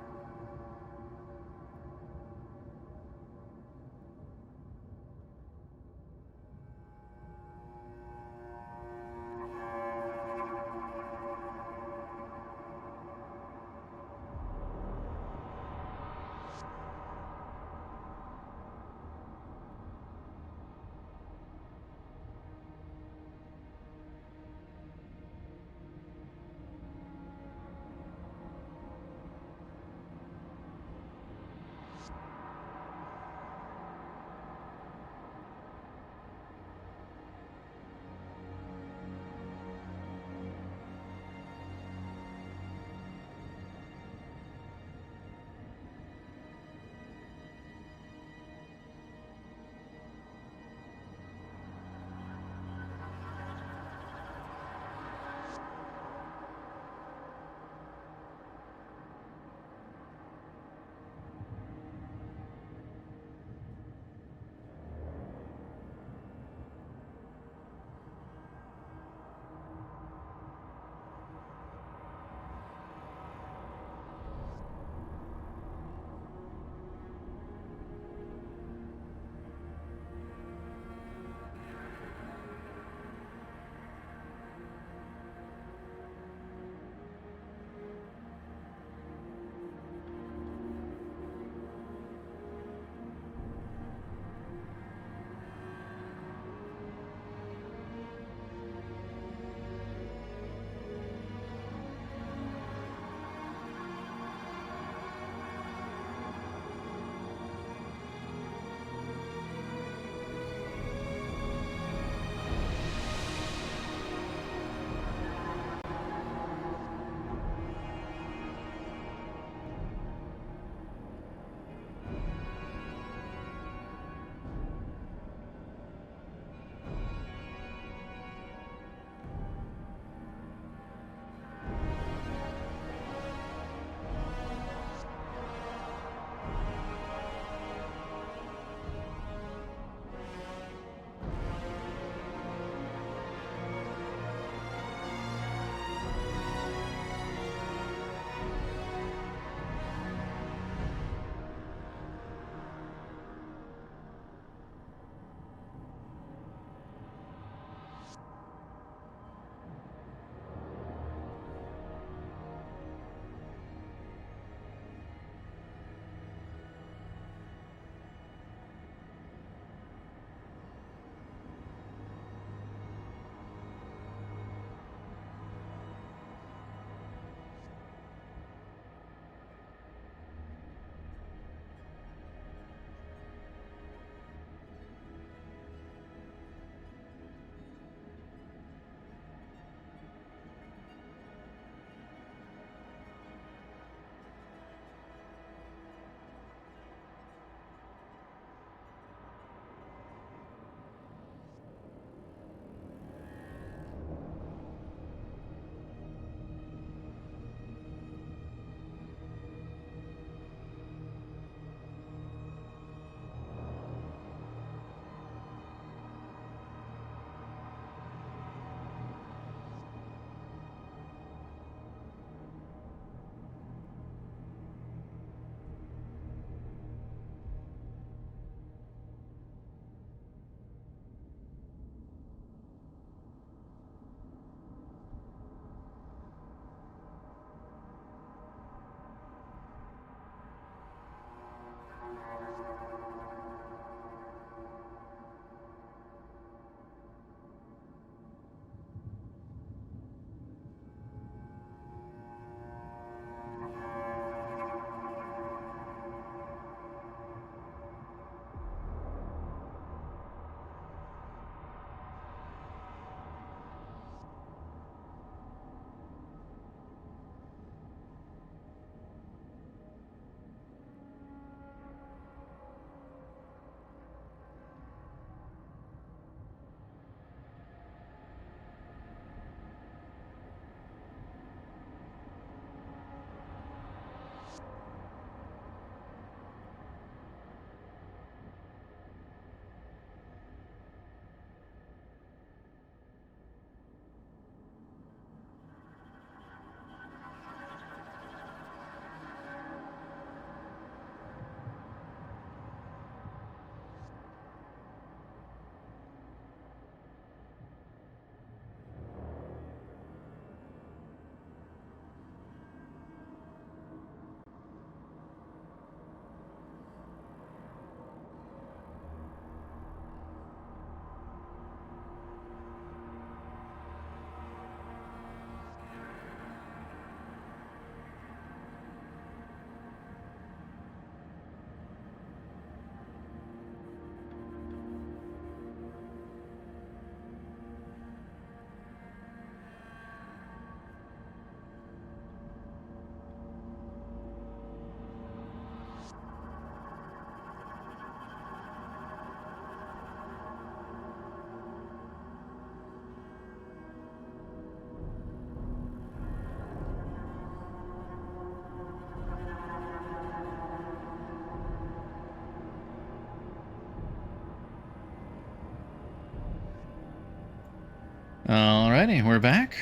Alrighty, we're back.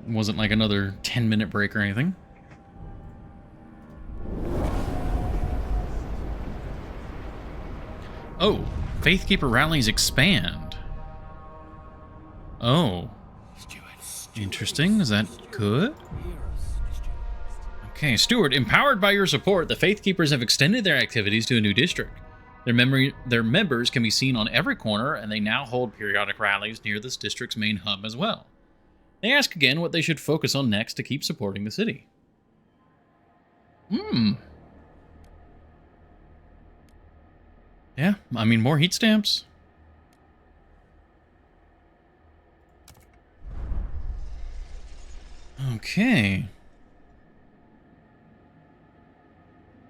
Wasn't like another 10-minute break or anything. Oh, Faithkeeper rallies expand. Oh. Interesting. Is that good? Okay, Steward, empowered by your support, the Faithkeepers have extended their activities to a new district. Their members can be seen on every corner, and they now hold periodic rallies near this district's main hub as well. They ask again what they should focus on next to keep supporting the city. Yeah, I mean, more heat stamps. Okay.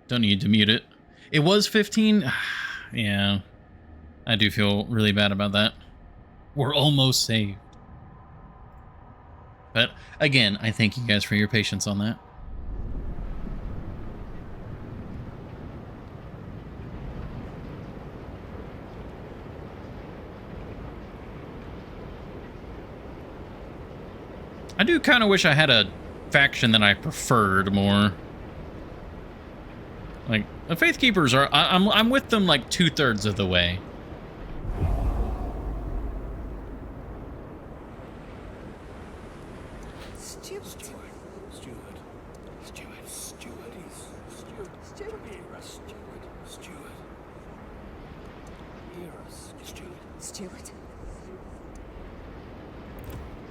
Don't need to mute it. It was 15. Yeah. I do feel really bad about that. We're almost saved. But again, I thank you guys for your patience on that. I do kind of wish I had a faction that I preferred more. Like, the Faithkeepers are... I'm with them like 2/3 of the way.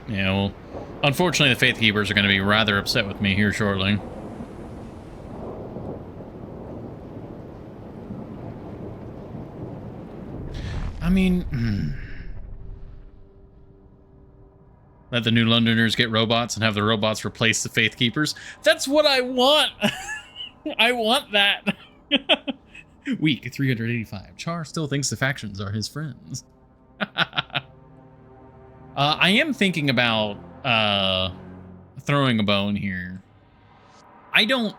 Yeah, well, unfortunately the Faithkeepers are going to be rather upset with me here shortly. I mean... Let the New Londoners get robots and have the robots replace the Faithkeepers. That's what I want! I want that! Week 385. Char still thinks the factions are his friends. I am thinking about throwing a bone here. I don't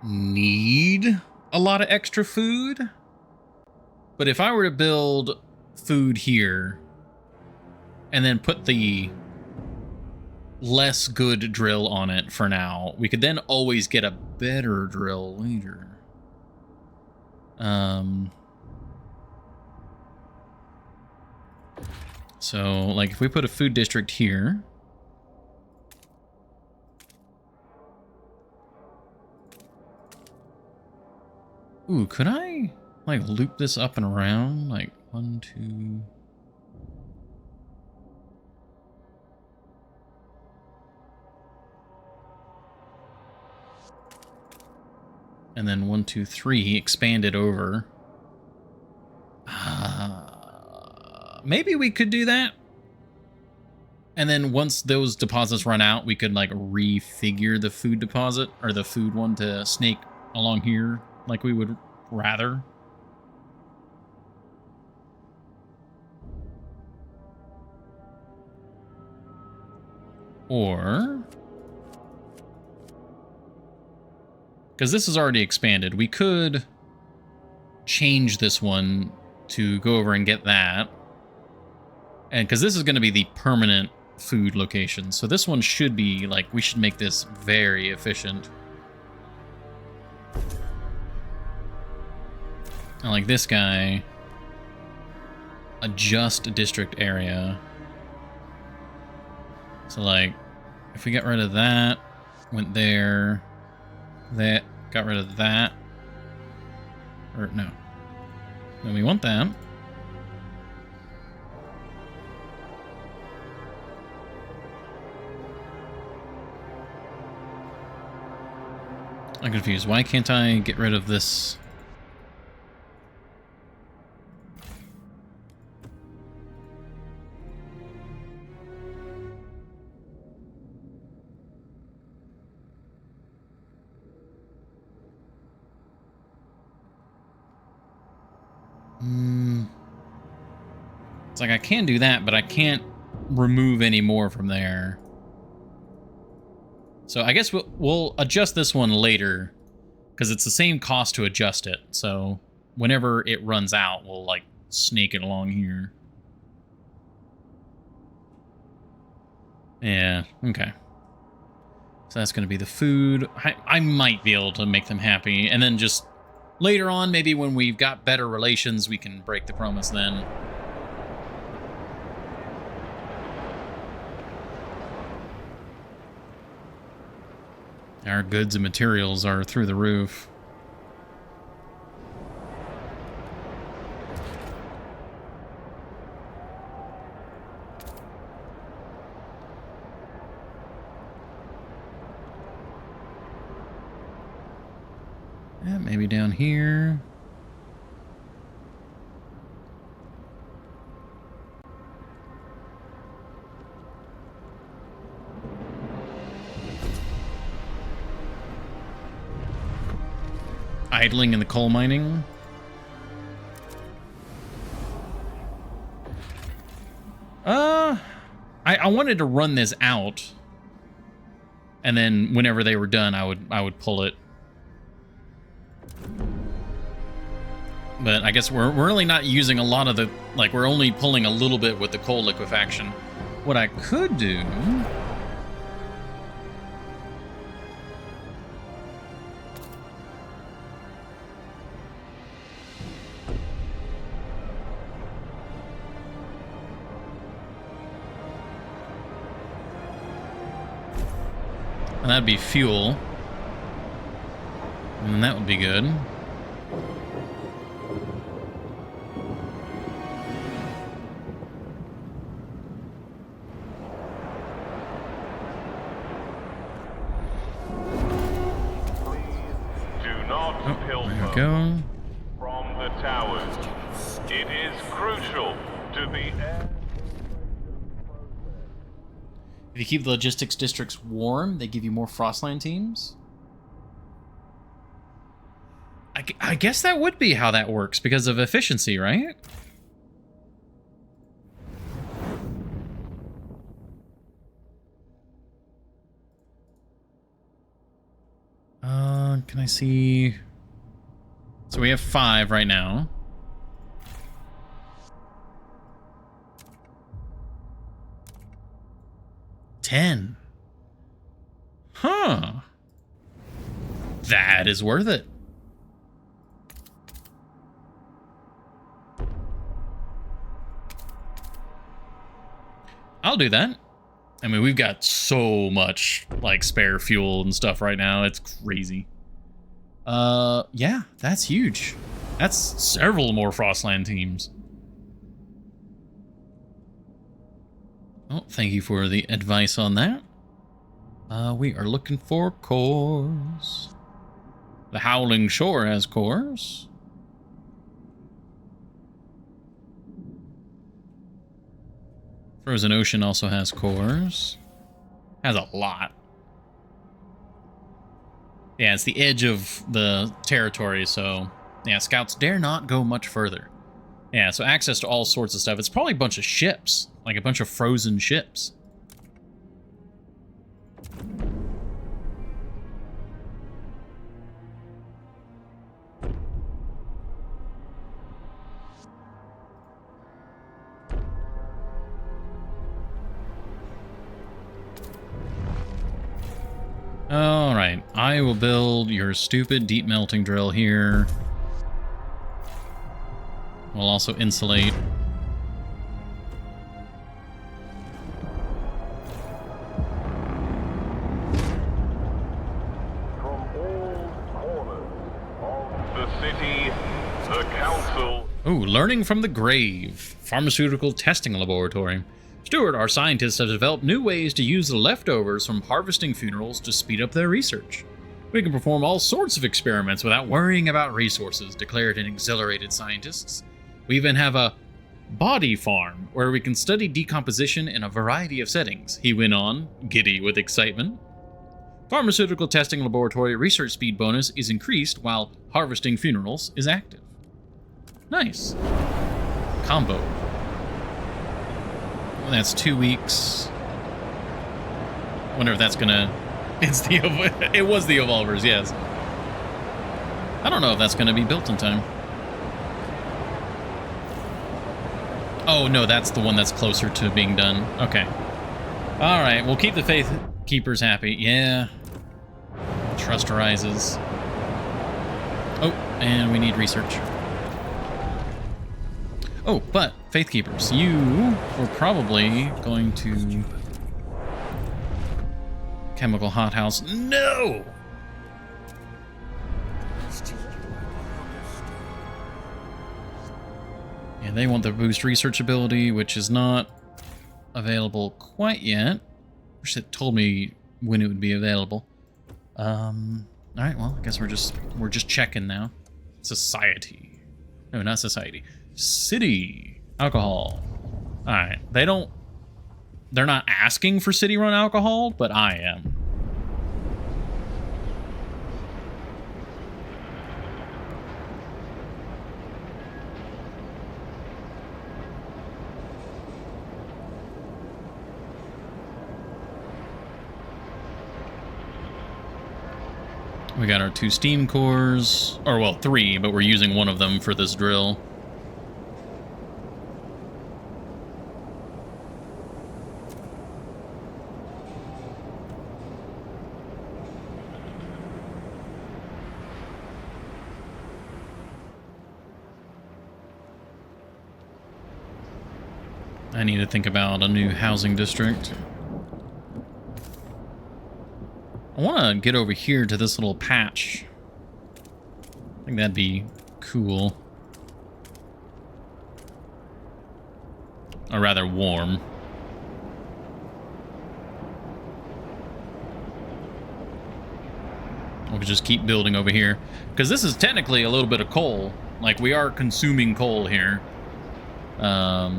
need a lot of extra food. But if I were to build food here and then put the less good drill on it for now, we could then always get a better drill later. So, like, if we put a food district here... Ooh, could I, like, loop this up and around? Like, 1, 2... And then 1, 2, 3, expand it over. Maybe we could do that. And then once those deposits run out, we could like refigure the food deposit or the food one to snake along here like we would rather. Or... because this is already expanded, we could change this one to go over and get that. And because this is going to be the permanent food location. So this one should be, like, we should make this very efficient. And like this guy, adjust district area. So like, if we get rid of that, went there, that, got rid of that. Or no. No, we want that. I'm confused. Why can't I get rid of this? It's like I can do that, but I can't remove any more from there. So I guess we'll adjust this one later, because it's the same cost to adjust it. So whenever it runs out, we'll like snake it along here. Yeah, okay. So that's going to be the food. I might be able to make them happy. And then just later on, maybe when we've got better relations, we can break the promise then. Our goods and materials are through the roof. Yeah, maybe down here. Idling in the coal mining. I wanted to run this out, and then whenever they were done, I would pull it. But I guess we're really not using a lot of the, like, we're only pulling a little bit with the coal liquefaction. What I could do... and that'd be fuel. And that would be good. Go. From the towers. It is crucial to the air. If you keep the logistics districts warm, they give you more Frostland teams? I guess that would be how that works because of efficiency, right? Can I see... So we have 5 right now. $10. Huh. That is worth it. I'll do that. I mean, we've got so much, like, spare fuel and stuff right now. It's crazy. Yeah, that's huge. That's several more Frostland teams. Oh, thank you for the advice on that. We are looking for cores. The Howling Shore has cores. Frozen Ocean also has cores. Has a lot. Yeah, it's the edge of the territory, so... yeah, scouts dare not go much further. Yeah, so access to all sorts of stuff. It's probably a bunch of ships. Like a bunch of frozen ships. Alright, I will build your stupid deep melting drill here. We'll also insulate. From all corners of the city, the council... Ooh, learning from the grave. Pharmaceutical testing laboratory. Stuart, our scientists have developed new ways to use the leftovers from harvesting funerals to speed up their research. We can perform all sorts of experiments without worrying about resources, declared an exhilarated scientists. We even have a body farm where we can study decomposition in a variety of settings, he went on, giddy with excitement. Pharmaceutical testing laboratory research speed bonus is increased while harvesting funerals is active. Nice. Combo. That's 2 weeks. Wonder if that's gonna... It's the... It was the Evolvers, yes. I don't know if that's gonna be built in time. Oh, no, that's the one that's closer to being done. Okay. All right, we'll keep the faith keepers happy. Yeah. Trust rises. Oh, and we need research. Oh, but faith keepers, you were probably going to chemical hothouse. No. Yeah, they want the boost research ability, which is not available quite yet. Wish it told me when it would be available. All right, well, I guess we're just checking now. Society. No, not society. City. Alcohol. All right. They're not asking for city-run alcohol, but I am. We got our 2 steam cores, or well, 3, but we're using one of them for this drill. I need to think about a new housing district. I want to get over here to this little patch. I think that'd be cool. Or rather warm. We could just keep building over here. Because this is technically a little bit of coal. Like, we are consuming coal here. I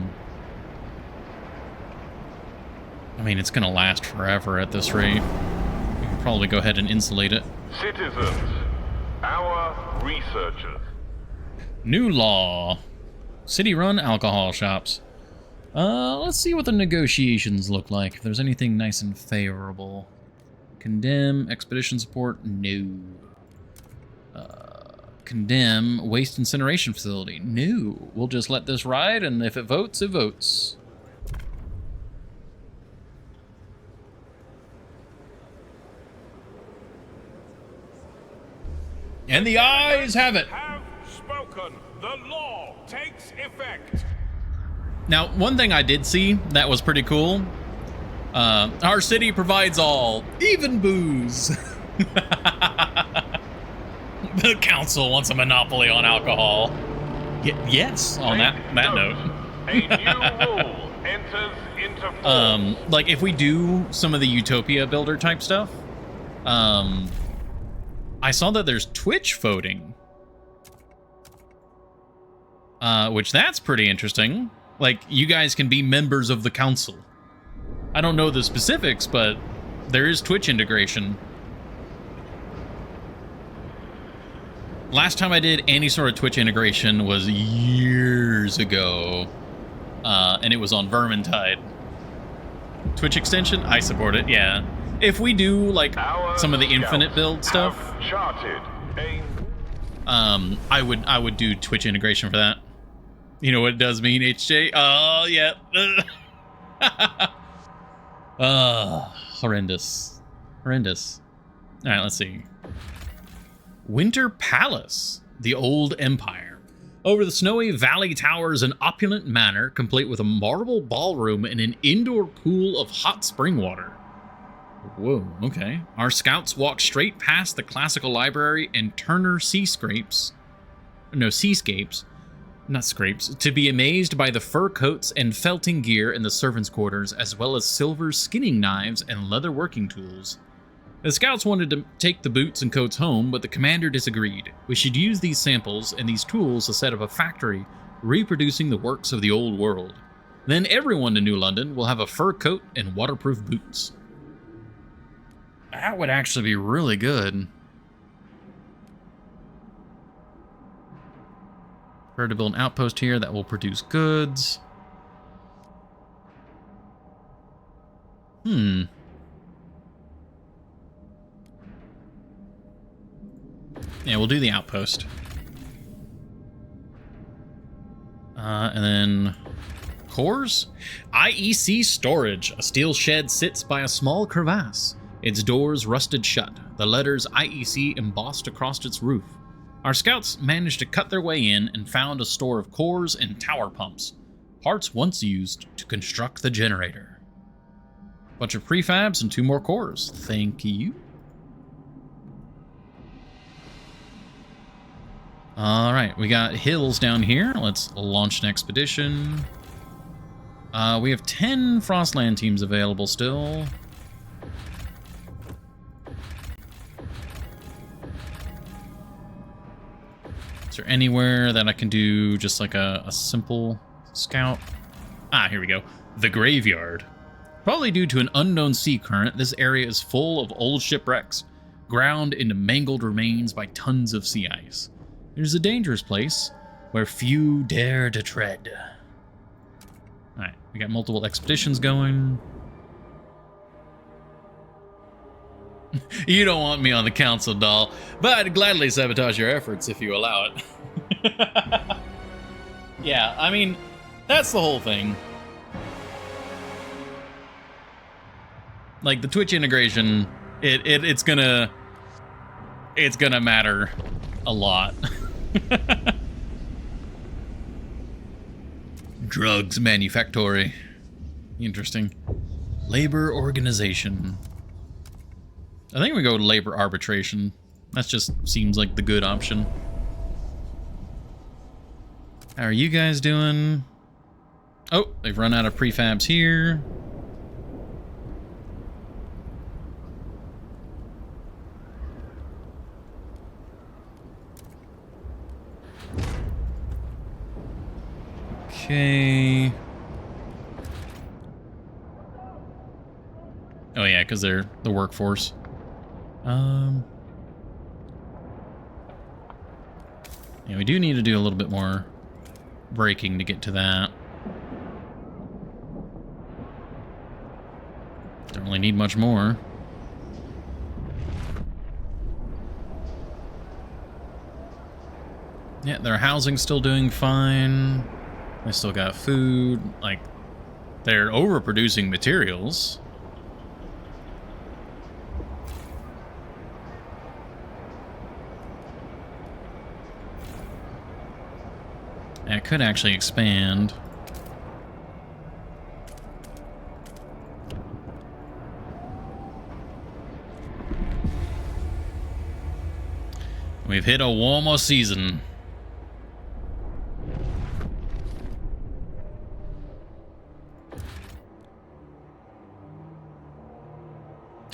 mean, it's going to last forever at this rate. We can probably go ahead and insulate it. Citizens, our researchers. New law. City-run alcohol shops. Let's see what the negotiations look like. If there's anything nice and favorable. Condemn, expedition support, no. Condemn, waste incineration facility, no. We'll just let this ride, and if it votes, it votes. And the ayes have it. Have spoken. The law takes effect. Now, one thing I did see that was pretty cool. Our city provides all, even booze. The council wants a monopoly on alcohol. Yes, on that note. A new rule enters into force. Like if we do some of the Utopia builder type stuff, I saw that there's Twitch voting. Which that's pretty interesting. Like, you guys can be members of the council. I don't know the specifics, but there is Twitch integration. Last time I did any sort of Twitch integration was years ago. And it was on Vermintide. Twitch extension? I support it, yeah. If we do, like, some of the infinite build stuff, I would do Twitch integration for that. You know what it does mean, HJ? Oh, yeah. Horrendous. Horrendous. All right, let's see. Winter Palace, the Old Empire. Over the snowy valley towers an opulent manor, complete with a marble ballroom and an indoor pool of hot spring water. Whoa, okay. Our scouts walk straight past the classical library and Turner seascapes, not scrapes, to be amazed by the fur coats and felting gear in the servants' quarters, as well as silver skinning knives and leather working tools. The scouts wanted to take the boots and coats home, but the commander disagreed. We should use these samples and these tools to set up a factory reproducing the works of the old world. Then everyone in New London will have a fur coat and waterproof boots. That would actually be really good. Prepared to build an outpost here that will produce goods. Yeah, we'll do the outpost. And then cores? IEC storage. A steel shed sits by a small crevasse. Its doors rusted shut, the letters IEC embossed across its roof. Our scouts managed to cut their way in and found a store of cores and tower pumps, parts once used to construct the generator. Bunch of prefabs and 2 more cores. Thank you. Alright, we got hills down here. Let's launch an expedition. We have 10 Frostland teams available still. Is there anywhere that I can do just like a simple scout? Ah, here we go. The graveyard. Probably due to an unknown sea current, this area is full of old shipwrecks, ground into mangled remains by tons of sea ice. It is a dangerous place where few dare to tread. Alright, we got multiple expeditions going. You don't want me on the council, doll, but I'd gladly sabotage your efforts if you allow it. Yeah, I mean, that's the whole thing. Like, the Twitch integration, it's gonna matter a lot. Drugs manufactory. Interesting. Labor organization. I think we go to labor arbitration. That just seems like the good option. How are you guys doing? Oh, they've run out of prefabs here. Okay. Oh yeah, because they're the workforce. Yeah, we do need to do a little bit more braking to get to that. Don't really need much more. Yeah, their housing's still doing fine. They still got food. Like, they're overproducing materials. It could actually expand. We've hit a warmer season.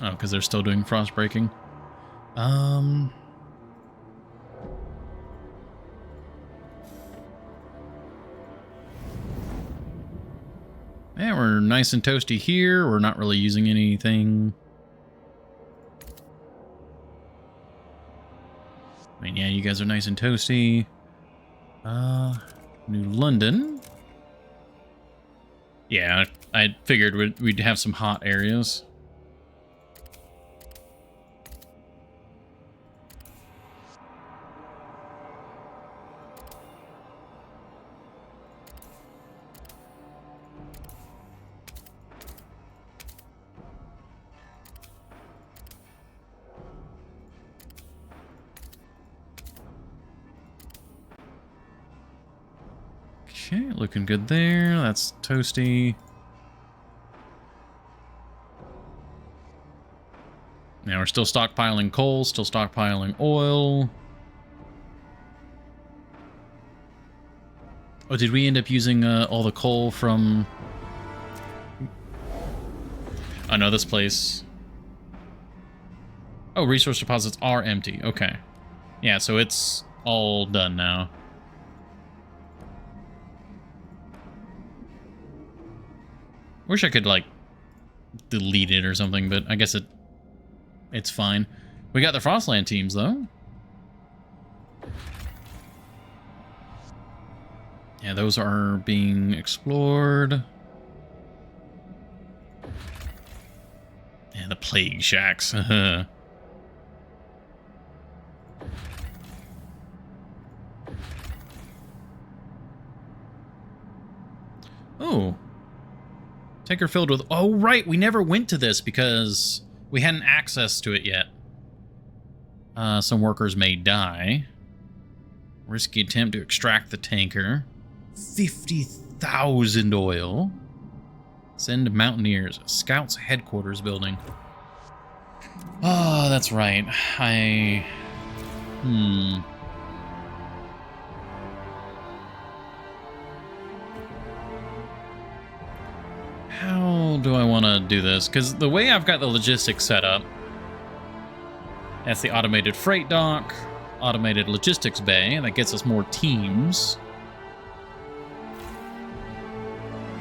Oh, because they're still doing frost breaking. Yeah, we're nice and toasty here. We're not really using anything. I mean, yeah, you guys are nice and toasty. New London. Yeah, I figured we'd have some hot areas. Okay, looking good there. That's toasty. Now we're still stockpiling coal, still stockpiling oil. Oh, did we end up using all the coal from... Oh, no, this place... Oh, resource deposits are empty. Okay. Yeah, so it's all done now. Wish I could, like, delete it or something, but I guess it's fine. We got the Frostland teams, though. Yeah, those are being explored. Yeah, the plague shacks. Oh. Tanker filled with... Oh, right. We never went to this because we hadn't access to it yet. Some workers may die. Risky attempt to extract the tanker. 50,000 oil. Send mountaineers. Scouts headquarters building. Oh, that's right. How do I want to do this? Because the way I've got the logistics set up, that's the automated freight dock, automated logistics bay, that gets us more teams.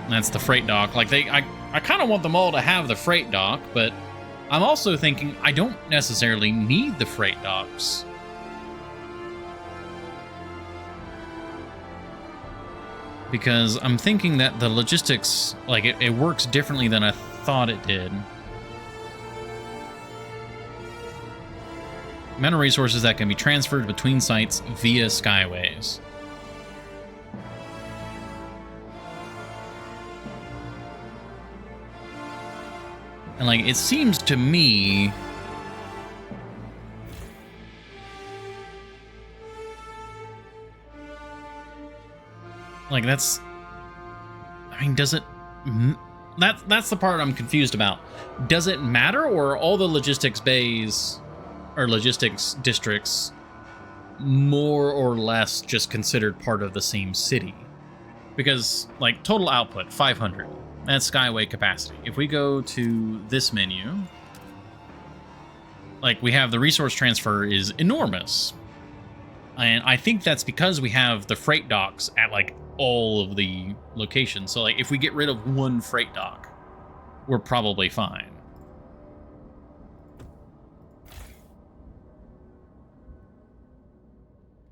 That's the freight dock. Like, I kind of want them all to have the freight dock, but I'm also thinking I don't necessarily need the freight docks. Because I'm thinking that the logistics, like, it works differently than I thought it did. Amount of resources that can be transferred between sites via skyways. And, like, it seems to me... like, that's... I mean, does it... That's the part I'm confused about. Does it matter, or are all the logistics bays, or logistics districts, more or less just considered part of the same city? Because, like, total output, 500. That's skyway capacity. If we go to this menu, like, we have the resource transfer is enormous. And I think that's because we have the freight docks at, like, all of the locations. So, like, if we get rid of one freight dock, we're probably fine.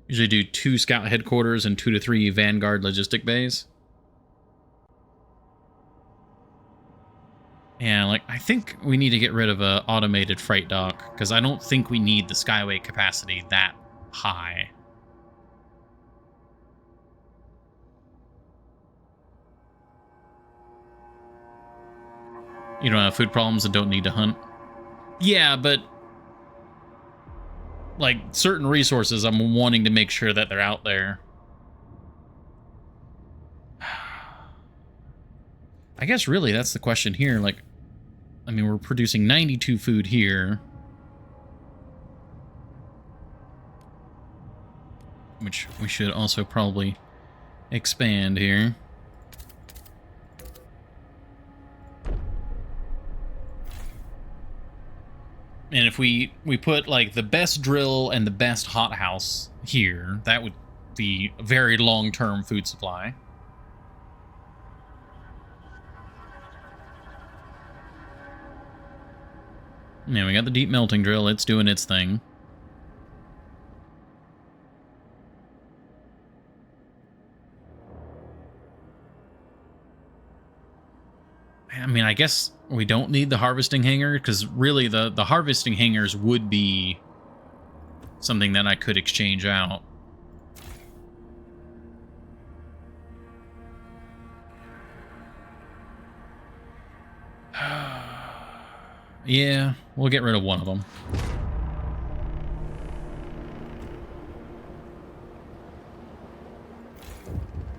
Usually do 2 scout headquarters and 2 to 3 vanguard logistic bays. Yeah, like, I think we need to get rid of a automated freight dock, because I don't think we need the skyway capacity that high. You don't have food problems and don't need to hunt? Yeah, but... like, certain resources, I'm wanting to make sure that they're out there. I guess really that's the question here. Like, I mean, we're producing 92 food here. Which we should also probably expand here. And if we put, like, the best drill and the best hothouse here, that would be a very long-term food supply. Yeah, we got the deep melting drill. It's doing its thing. I mean, I guess we don't need the harvesting hangar, because really the harvesting hangars would be something that I could exchange out. Yeah, we'll get rid of one of them.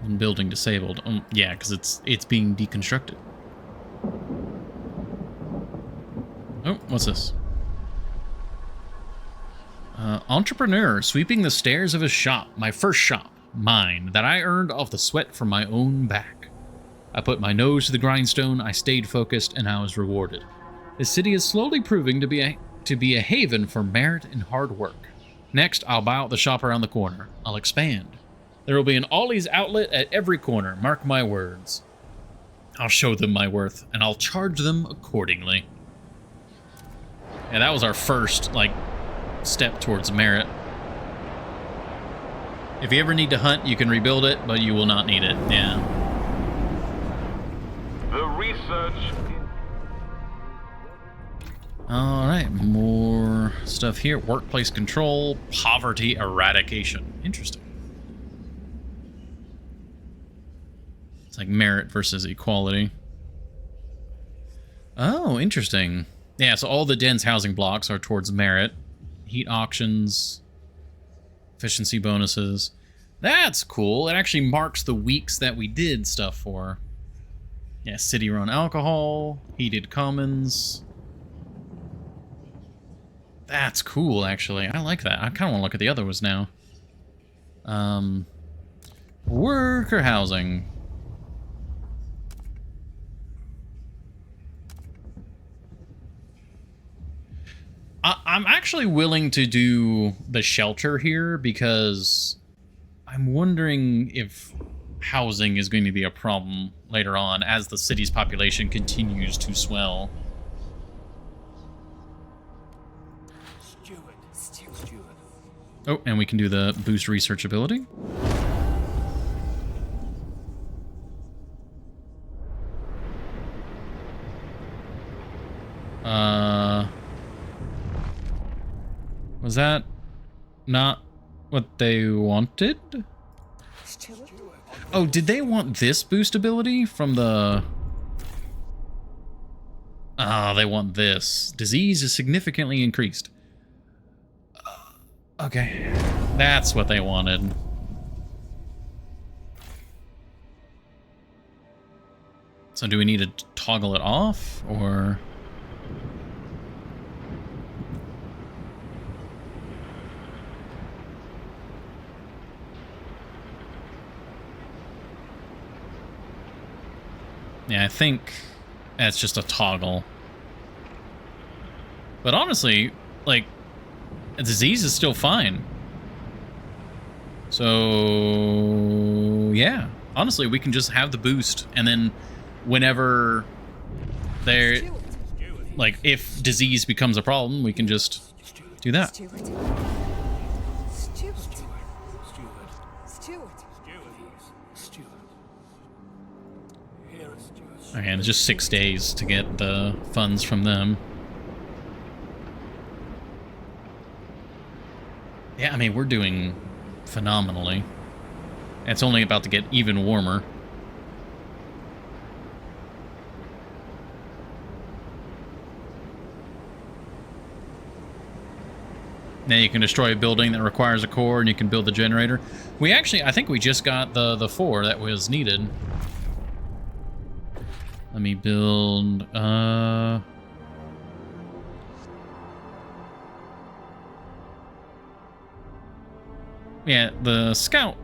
And building disabled. Yeah, because it's being deconstructed. Oh, what's this? Entrepreneur sweeping the stairs of his shop. My first shop. Mine. That I earned off the sweat from my own back. I put my nose to the grindstone, I stayed focused, and I was rewarded. This city is slowly proving to be a haven for merit and hard work. Next, I'll buy out the shop around the corner. I'll expand. There will be an Ollie's outlet at every corner, mark my words. I'll show them my worth, and I'll charge them accordingly. Yeah, that was our first, like, step towards merit. If you ever need to hunt, you can rebuild it, but you will not need it. Yeah. The research... Alright, more stuff here. Workplace control, poverty eradication. Interesting. It's like merit versus equality. Oh, interesting. Yeah, so all the dense housing blocks are towards merit. Heat auctions, efficiency bonuses. That's cool. It actually marks the weeks that we did stuff for. Yeah, city-run alcohol, heated commons. That's cool, actually. I like that. I kind of want to look at the other ones now. Worker housing. I'm actually willing to do the shelter here because I'm wondering if housing is going to be a problem later on as the city's population continues to swell. Steward. Oh, and we can do the boost research ability. Was that not what they wanted? Steward. Oh, did they want this boost ability from the... Oh, they want this. Disease is significantly increased. Okay. That's what they wanted. So do we need to toggle it off, or... Yeah, I think that's just a toggle. But honestly, like, a disease is still fine. So, yeah. Honestly, we can just have the boost, and then whenever there, like, if disease becomes a problem, we can just do that. Steward. Okay, and it's just 6 days to get the funds from them. Yeah, I mean, we're doing phenomenally. It's only about to get even warmer. Now you can destroy a building that requires a core, and you can build the generator. We actually, I think we just got the 4 that was needed. Let me build, yeah, the scout.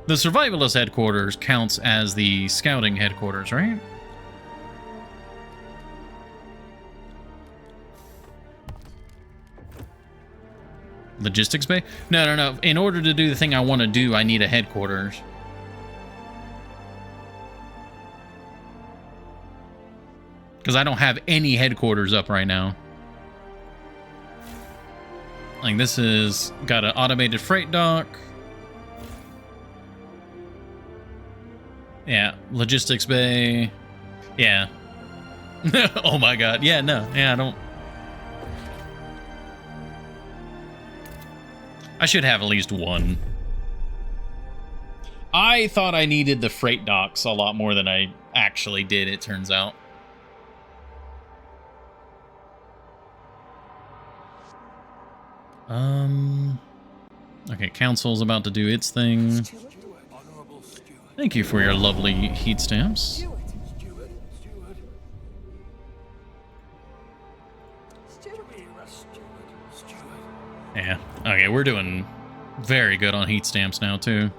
The survivalist headquarters counts as the scouting headquarters, right? Logistics bay? No. In order to do the thing I want to do, I need a headquarters. Because I don't have any headquarters up right now. Like, this is got an automated freight dock. Yeah, logistics bay. Yeah. Oh my god. Yeah, no. Yeah, I don't. I should have at least one. I thought I needed the freight docks a lot more than I actually did, it turns out. Okay, council's about to do its thing. Thank you for your lovely heat stamps. Yeah, okay, we're doing very good on heat stamps now, too.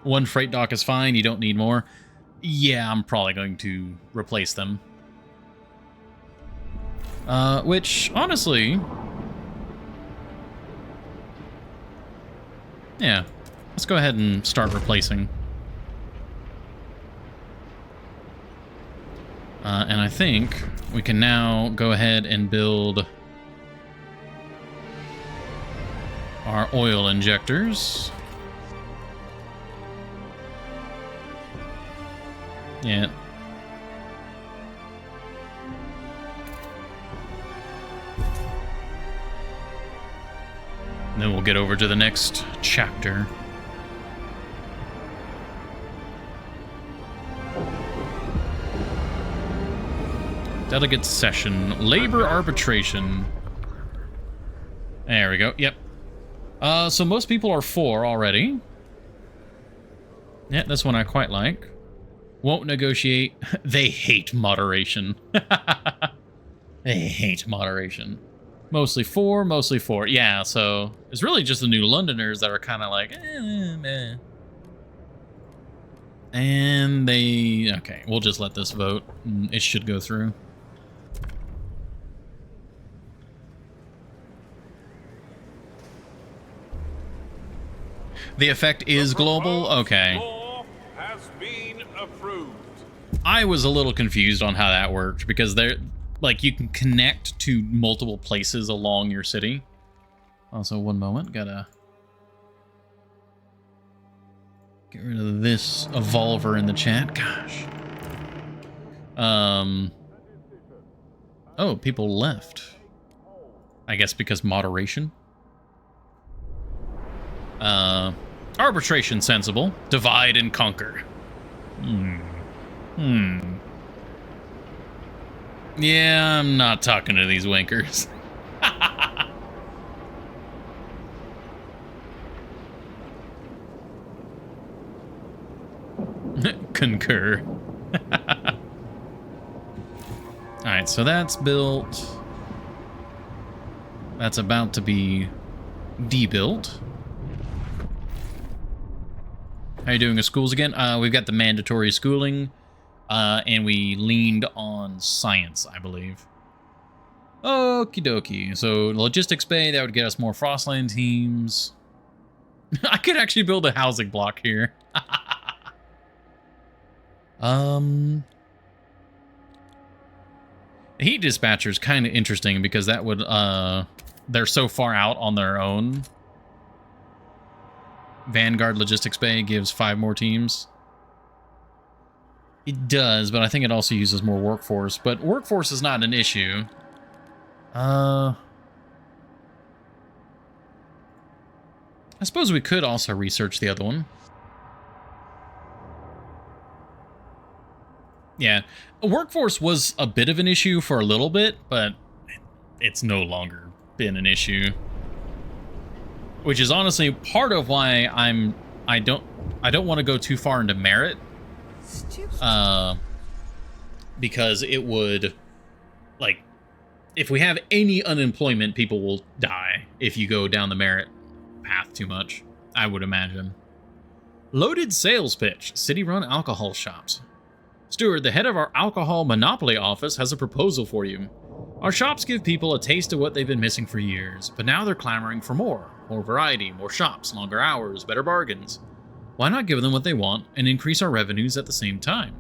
One freight dock is fine, you don't need more. Yeah, I'm probably going to replace them. Which, honestly... Yeah, let's go ahead and start replacing. And I think we can now go ahead and build our oil injectors. Yeah. And then we'll get over to the next chapter. Delegate session. Labor arbitration. There we go. Yep. So most people are for already. Yeah, this one I quite like. Won't negotiate. They hate moderation. They hate moderation. Mostly for, mostly for. Yeah, so it's really just the New Londoners that are kind of like, meh. And they... Okay, we'll just let this vote. It should go through. The effect is global? Okay. Law has been approved. I was a little confused on how that worked because they're like you can connect to multiple places along your city. Also, one moment, gotta get rid of this evolver in the chat. Gosh. Oh, people left. I guess because moderation. Arbitration sensible. Divide and conquer. Yeah, I'm not talking to these winkers. Concur. Alright, so that's built. That's about to be debuilt. How are you doing with schools again? We've got the mandatory schooling, and we leaned on science, I believe. Okie dokie. So logistics bay, that would get us more Frostland teams. I could actually build a housing block here. The heat dispatcher is kind of interesting because that would, they're so far out on their own. Vanguard Logistics Bay gives 5 more teams. It does, but I think it also uses more workforce. But workforce is not an issue. I suppose we could also research the other one. Yeah, workforce was a bit of an issue for a little bit, but it's no longer been an issue. Which is honestly part of why I don't want to go too far into merit. Because it would, like, if we have any unemployment, people will die if you go down the merit path too much, I would imagine. Loaded sales pitch, city-run alcohol shops. Steward, the head of our alcohol monopoly office has a proposal for you. Our shops give people a taste of what they've been missing for years, but now they're clamoring for more. More variety, more shops, longer hours, better bargains. Why not give them what they want and increase our revenues at the same time?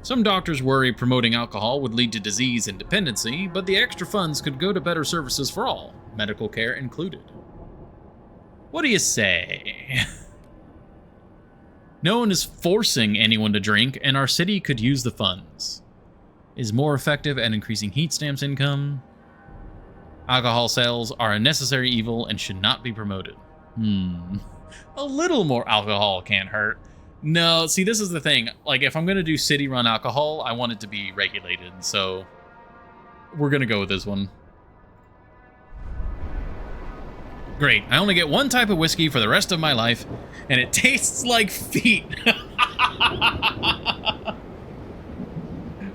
Some doctors worry promoting alcohol would lead to disease and dependency, but the extra funds could go to better services for all, medical care included. What do you say? No one is forcing anyone to drink, and our city could use the funds. Is more effective at increasing heat stamps income. Alcohol sales are a necessary evil and should not be promoted. A little more alcohol can't hurt. No, see, this is the thing. Like, if I'm going to do city-run alcohol, I want it to be regulated, so we're going to go with this one. Great. I only get one type of whiskey for the rest of my life, and it tastes like feet.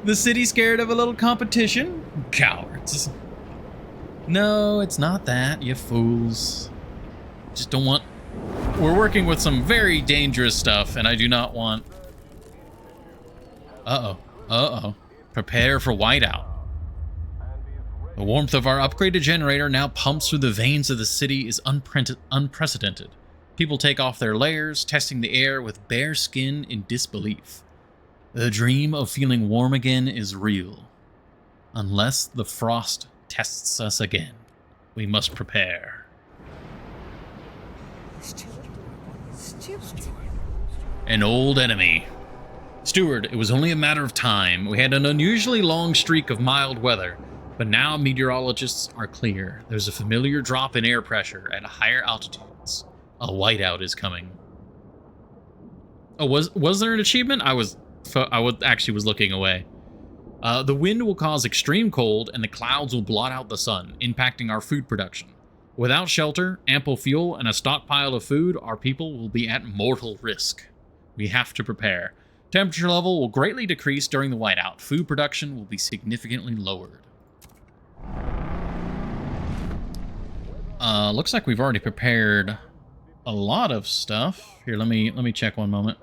The city scared of a little competition? Cowards. No, it's not that, you fools. Just don't want... We're working with some very dangerous stuff, and I do not want... Uh-oh. Prepare for whiteout. The warmth of our upgraded generator now pumps through the veins of the city is unprecedented. People take off their layers, testing the air with bare skin in disbelief. The dream of feeling warm again is real. Unless the frost tests us again, we must prepare. An old enemy. Steward, it was only a matter of time. We had an unusually long streak of mild weather, but now meteorologists are clear. There's a familiar drop in air pressure at higher altitudes. A whiteout is coming. Oh, was there an achievement? I actually was looking away. The wind will cause extreme cold, and the clouds will blot out the sun, impacting our food production. Without shelter, ample fuel, and a stockpile of food, our people will be at mortal risk. We have to prepare. Temperature level will greatly decrease during the whiteout. Food production will be significantly lowered. Looks like we've already prepared a lot of stuff. Here, let me check one moment.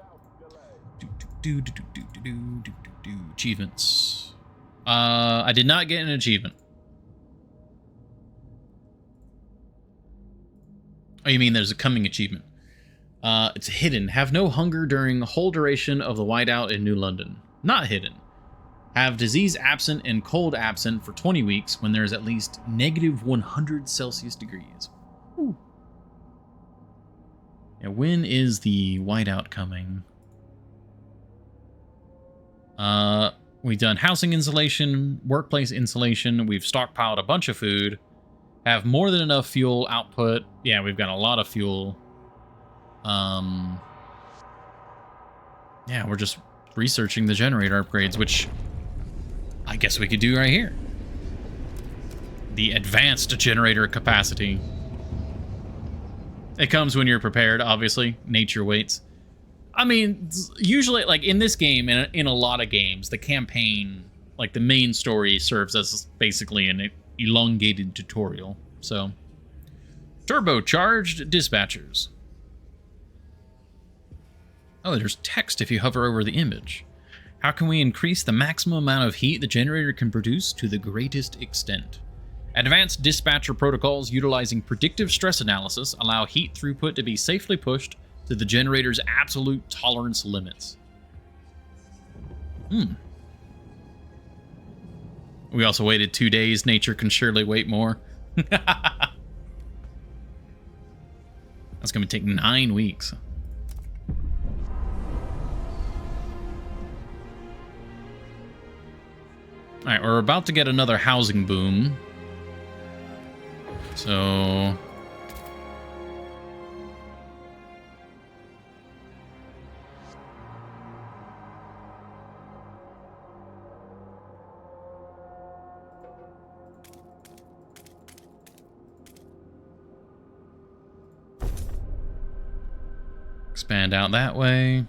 Achievements. I did not get an achievement. Oh, you mean there's a coming achievement? It's hidden. Have no hunger during the whole duration of the whiteout in New London. Not hidden. Have disease absent and cold absent for 20 weeks when there's at least negative 100 Celsius degrees. Ooh. Yeah, when is the whiteout coming? We've done housing insulation, workplace insulation. We've stockpiled a bunch of food. Have more than enough fuel output. Yeah, we've got a lot of fuel. Yeah, we're just researching the generator upgrades, which I guess we could do right here. The advanced generator capacity. It comes when you're prepared, obviously. Nature waits. I mean, usually, like, in this game, and in a lot of games, the campaign, like, the main story serves as basically an elongated tutorial. So, turbocharged dispatchers. Oh, there's text if you hover over the image. How can we increase the maximum amount of heat the generator can produce to the greatest extent? Advanced dispatcher protocols utilizing predictive stress analysis allow heat throughput to be safely pushed to the generator's absolute tolerance limits. We also waited 2 days. Nature can surely wait more. That's going to take 9 weeks. Alright, we're about to get another housing boom. So... expand out that way.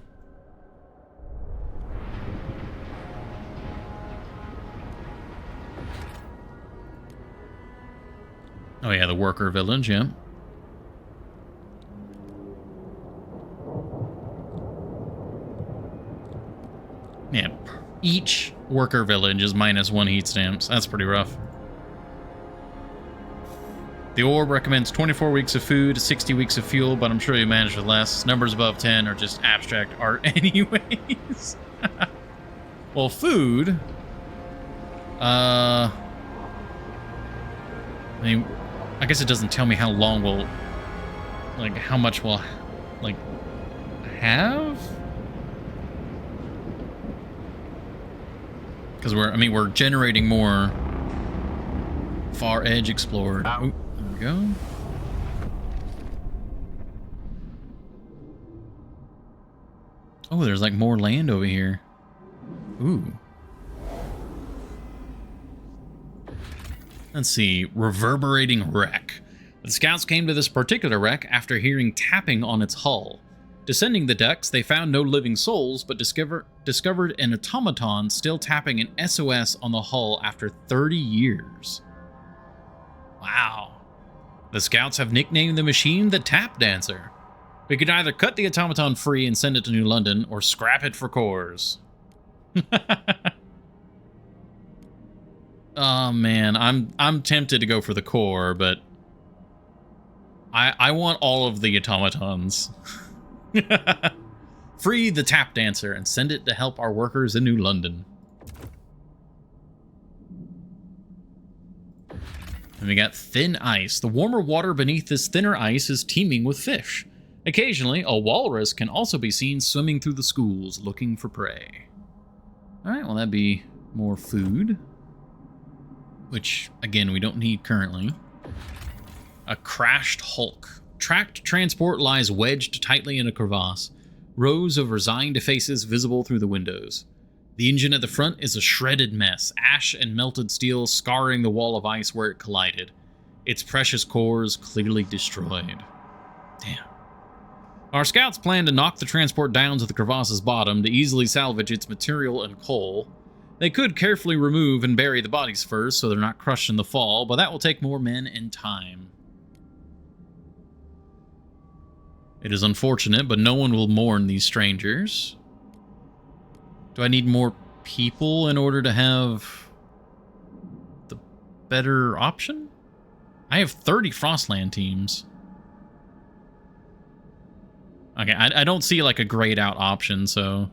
Oh yeah, the worker village, yeah. Yeah, each worker village is -1 heat stamps. That's pretty rough. The orb recommends 24 weeks of food, 60 weeks of fuel, but I'm sure you manage with less. Numbers above 10 are just abstract art anyways. Well, food... I mean, I guess it doesn't tell me how long we'll... like, how much we'll, like, have? Because we're generating more Far Edge explored. Ooh, there we go. Oh, there's like more land over here. Ooh. Let's see. Reverberating wreck. The scouts came to this particular wreck after hearing tapping on its hull. Descending the decks, they found no living souls, but discovered an automaton still tapping an SOS on the hull after 30 years. Wow. The scouts have nicknamed the machine the Tap Dancer. We could either cut the automaton free and send it to New London, or scrap it for cores. Oh man, I'm tempted to go for the core, but I want all of the automatons. Free the Tap Dancer and send it to help our workers in New London. And we got thin ice. The warmer water beneath this thinner ice is teeming with fish. Occasionally, a walrus can also be seen swimming through the schools looking for prey. Alright, well that'd be more food. Which, again, we don't need currently. A crashed hulk. Tracked transport lies wedged tightly in a crevasse. Rows of resigned faces visible through the windows. The engine at the front is a shredded mess, ash and melted steel scarring the wall of ice where it collided. Its precious cores clearly destroyed. Damn. Our scouts plan to knock the transport down to the crevasse's bottom to easily salvage its material and coal. They could carefully remove and bury the bodies first so they're not crushed in the fall, but that will take more men and time. It is unfortunate, but no one will mourn these strangers. Do I need more people in order to have the better option? I have 30 Frostland teams. Okay, I don't see like a grayed out option, so...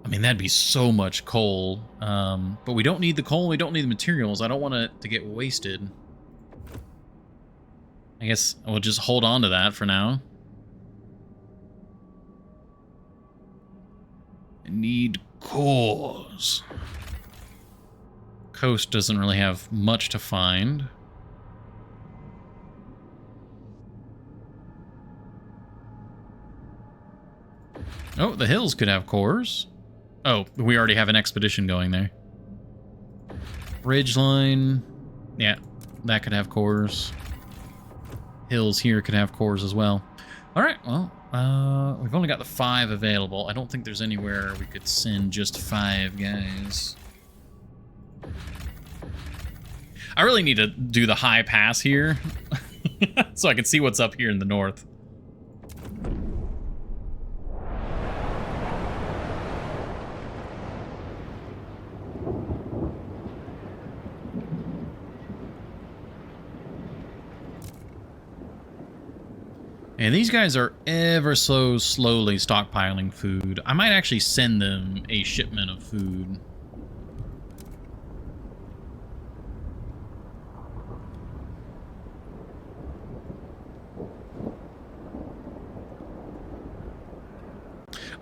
I mean, that'd be so much coal. But we don't need the coal, we don't need the materials. I don't want it to get wasted. I guess we'll just hold on to that for now. I need cores. Coast doesn't really have much to find. Oh, the hills could have cores. Oh, we already have an expedition going there. Ridgeline. Yeah, that could have cores. Hills here could have cores as well. Alright, well, we've only got the 5 available. I don't think there's anywhere we could send just 5 guys. I really need to do the high pass here so I can see what's up here in the north. And these guys are ever so slowly stockpiling food. I might actually send them a shipment of food.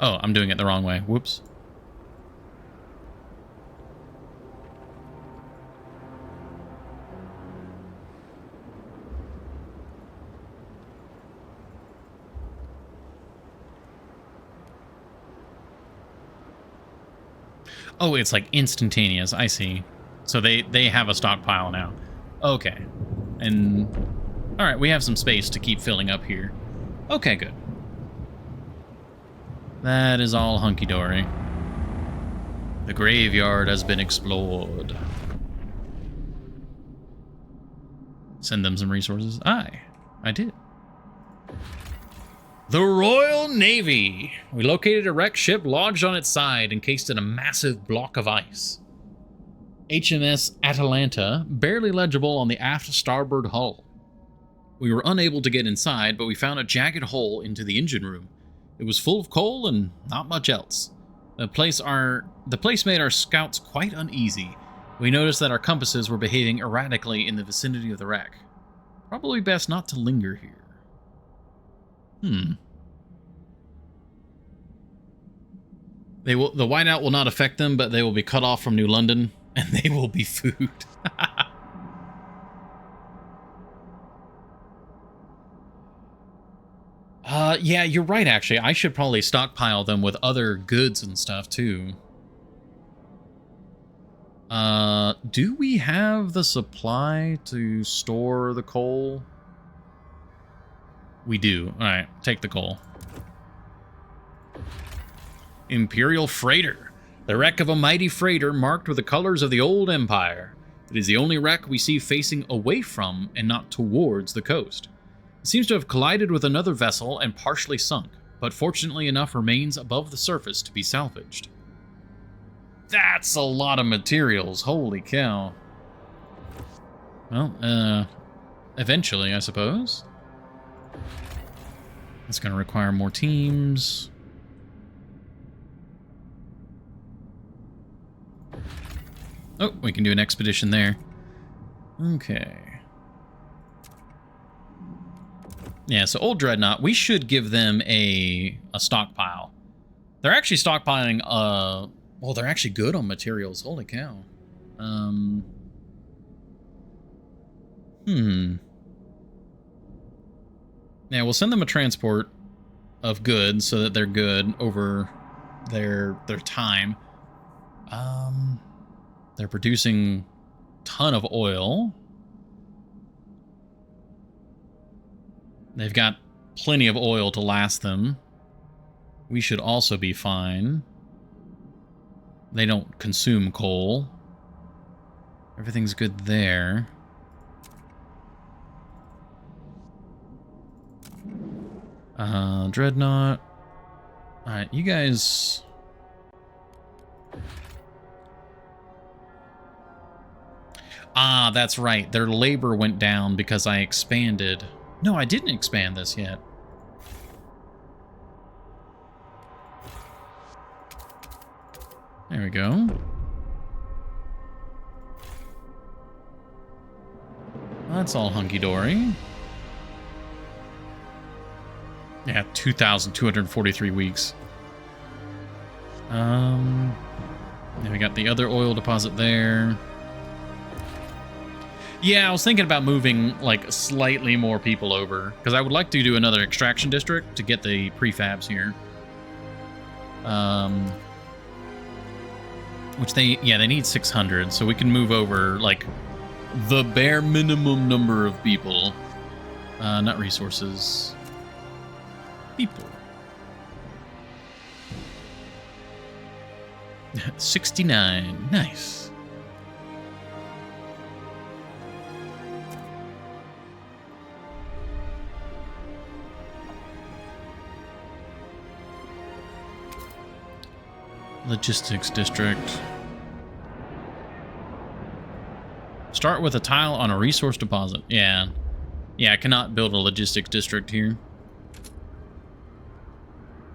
Oh, I'm doing it the wrong way. Whoops. Oh, it's like instantaneous. I see. So they have a stockpile now. Okay. And all right, we have some space to keep filling up here. Okay, good. That is all hunky-dory. The graveyard has been explored. Send them some resources. I did. The Royal Navy. We located a wrecked ship lodged on its side, encased in a massive block of ice. HMS Atalanta, barely legible on the aft starboard hull. We were unable to get inside, but we found a jagged hole into the engine room. It was full of coal and not much else. The place made our scouts quite uneasy. We noticed that our compasses were behaving erratically in the vicinity of the wreck. Probably best not to linger here. The whiteout will not affect them, but they will be cut off from New London, and they will be food. Yeah, you're right, actually. I should probably stockpile them with other goods and stuff, too. Do we have the supply to store the coal? We do. Alright, take the coal. Imperial Freighter. The wreck of a mighty freighter marked with the colors of the old empire. It is the only wreck we see facing away from and not towards the coast. It seems to have collided with another vessel and partially sunk, but fortunately enough remains above the surface to be salvaged. That's a lot of materials. Holy cow. Well, eventually, I suppose. It's going to require more teams. Oh, we can do an expedition there. Okay. Yeah, so Old Dreadnought, we should give them a stockpile. They're actually stockpiling, well, they're actually good on materials. Holy cow. Yeah, we'll send them a transport of goods so that they're good over their time. They're producing a ton of oil. They've got plenty of oil to last them. We should also be fine. They don't consume coal. Everything's good there. Dreadnought. Alright, you guys... Ah, that's right. Their labor went down because I expanded. No, I didn't expand this yet. There we go. That's all hunky-dory. Yeah, 2,243 weeks. Then we got the other oil deposit there. Yeah, I was thinking about moving, like, slightly more people over. Because I would like to do another extraction district to get the prefabs here. Which they need 600, so we can move over, like, the bare minimum number of people. Not resources. People. 69. Nice. Logistics district. Start with a tile on a resource deposit. Yeah. Yeah, I cannot build a logistics district here.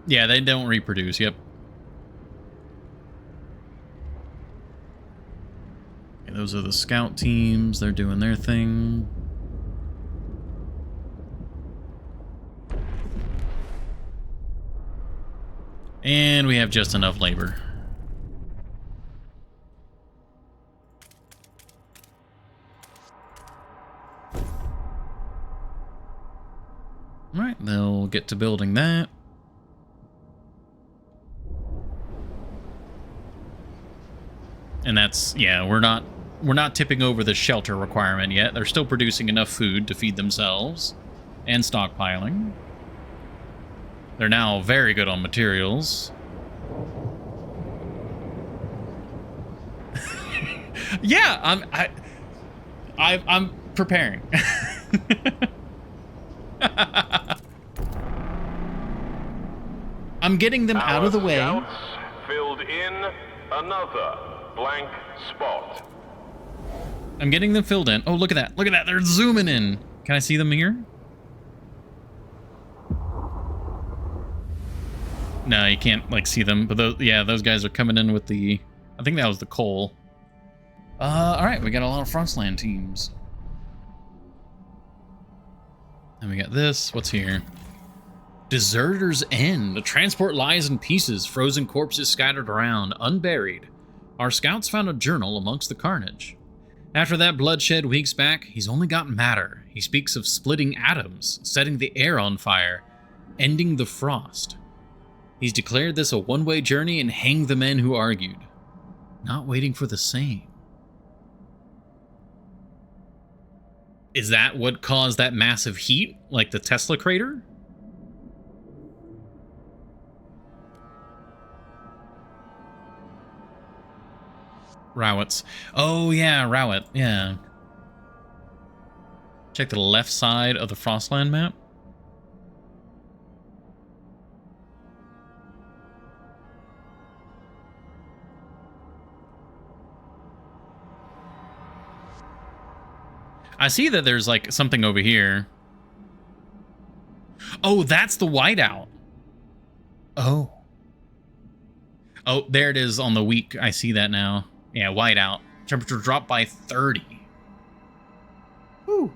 Yeah, they don't reproduce. Yep. Okay, those are the scout teams. They're doing their thing. And we have just enough labor. Alright, they'll get to building that. And that's, yeah, we're not tipping over the shelter requirement yet. They're still producing enough food to feed themselves and stockpiling. They're now very good on materials. Yeah, I'm preparing. I'm getting them out of the way. Scouts filled in another blank spot. I'm getting them filled in. Oh, look at that. Look at that. They're zooming in. Can I see them here? No, you can't, like, see them. But those, yeah, those guys are coming in with the... I think that was the coal. Alright, we got a lot of Frostland teams. And we got this. What's here? Deserter's End. The transport lies in pieces, frozen corpses scattered around, unburied. Our scouts found a journal amongst the carnage. After that bloodshed weeks back, he's only got matter. He speaks of splitting atoms, setting the air on fire, ending the frost. He's declared this a one-way journey and hanged the men who argued. Not waiting for the same. Is that what caused that massive heat? Like the Tesla crater? Rowetts. Oh, yeah, Rowett. Yeah. Check the left side of the Frostland map. I see that there's, like, something over here. Oh, that's the whiteout. Oh. Oh, there it is on the week. I see that now. Yeah, whiteout. Temperature dropped by 30. Whew.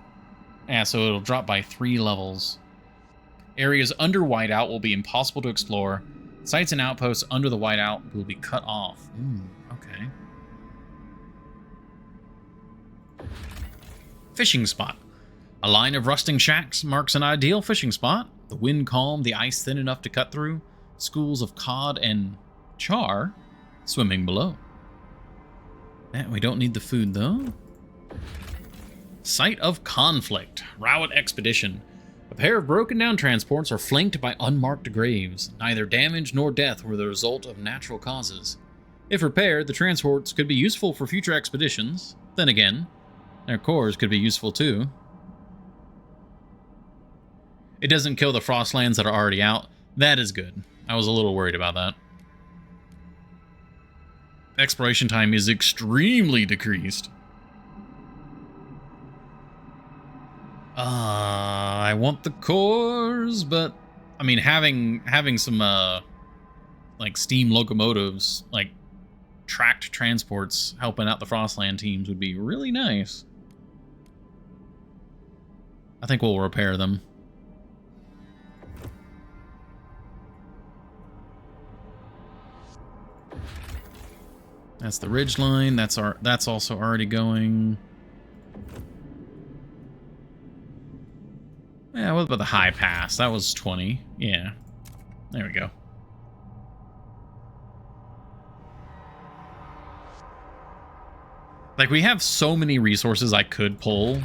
Yeah, so it'll drop by 3 levels. Areas under whiteout will be impossible to explore. Sites and outposts under the whiteout will be cut off. Okay. Fishing spot. A line of rusting shacks marks an ideal fishing spot. The wind calm, the ice thin enough to cut through. Schools of cod and char swimming below. We don't need the food, though. Site of conflict. Rowett expedition. A pair of broken down transports are flanked by unmarked graves. Neither damage nor death were the result of natural causes. If repaired, the transports could be useful for future expeditions. Then again, their cores could be useful too. It doesn't kill the Frostlands that are already out. That is good. I was a little worried about that. Exploration time is extremely decreased. I want the cores, but I mean having some like steam locomotives, like tracked transports helping out the Frostland teams would be really nice. I think we'll repair them. That's the ridge line. That's also already going. Yeah, what about the high pass? That was 20. Yeah. There we go. Like, we have so many resources I could pull.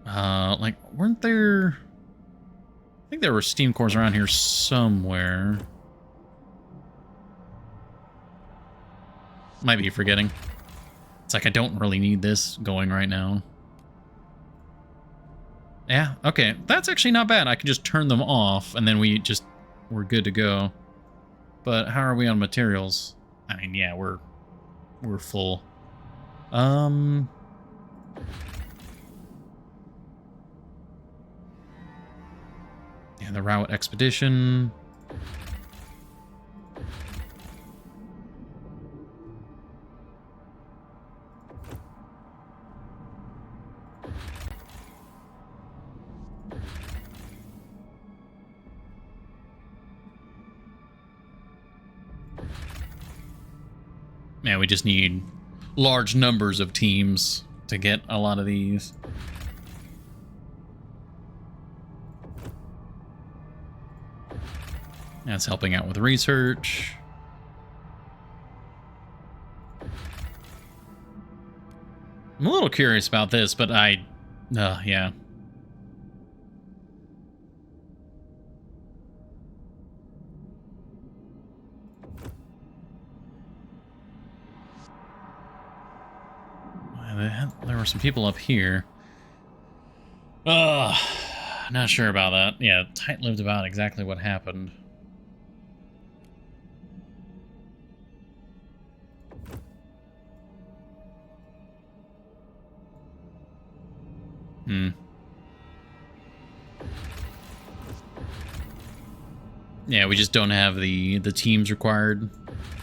Like, weren't there... I think there were steam cores around here somewhere. Might be forgetting. It's like I don't really need this going right now. Yeah, okay. That's actually not bad. I can just turn them off, and then we're good to go. But how are we on materials? I mean, yeah, we're full. Yeah, the Rowett expedition. Yeah, we just need large numbers of teams to get a lot of these. That's helping out with research. I'm a little curious about this, but yeah. There were some people up here. Not sure about that. Yeah, tight-lipped about exactly what happened. Yeah, we just don't have the teams required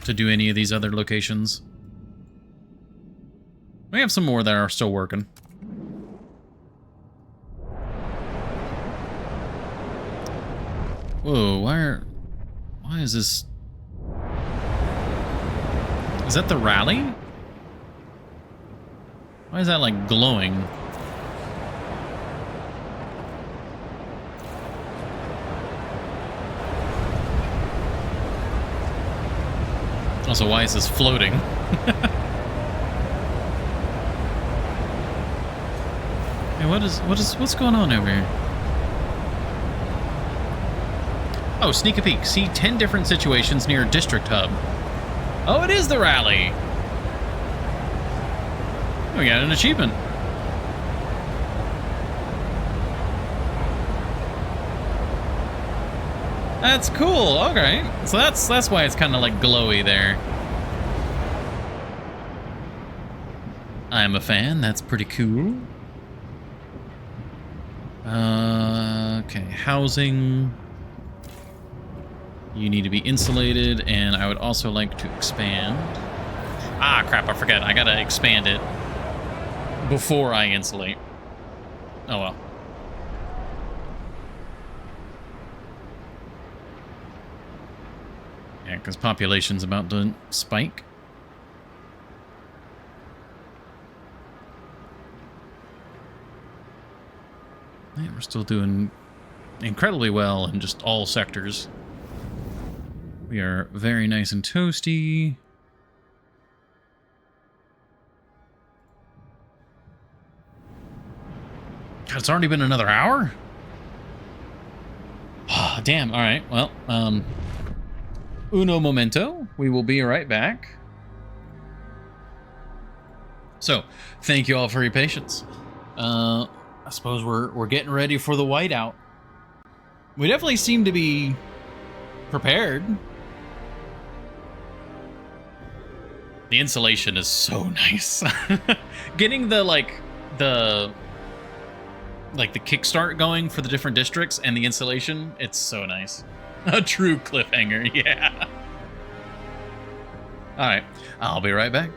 to do any of these other locations. We have some more that are still working. Whoa, why is this? Is that the rally? Why is that like glowing? Also, why is this floating? Hey, what's going on over here? Oh, sneak a peek. See 10 different situations near a district hub. Oh, it is the rally. We got an achievement. That's cool. Okay. So that's why it's kind of like glowy there. I'm a fan. That's pretty cool. Okay, housing. You need to be insulated, and I would also like to expand. Ah, crap, I forgot. I gotta expand it before I insulate. Oh, well. Yeah, because population's about to spike. Yeah, we're still doing incredibly well in just all sectors. We are very nice and toasty. God, it's already been another hour? Oh, damn. All right. Well, uno momento. We will be right back. So, thank you all for your patience. I suppose we're getting ready for the whiteout. We definitely seem to be prepared. The insulation is so nice. Getting the kickstart going for the different districts and the insulation, it's so nice. A true cliffhanger, yeah. All right, I'll be right back.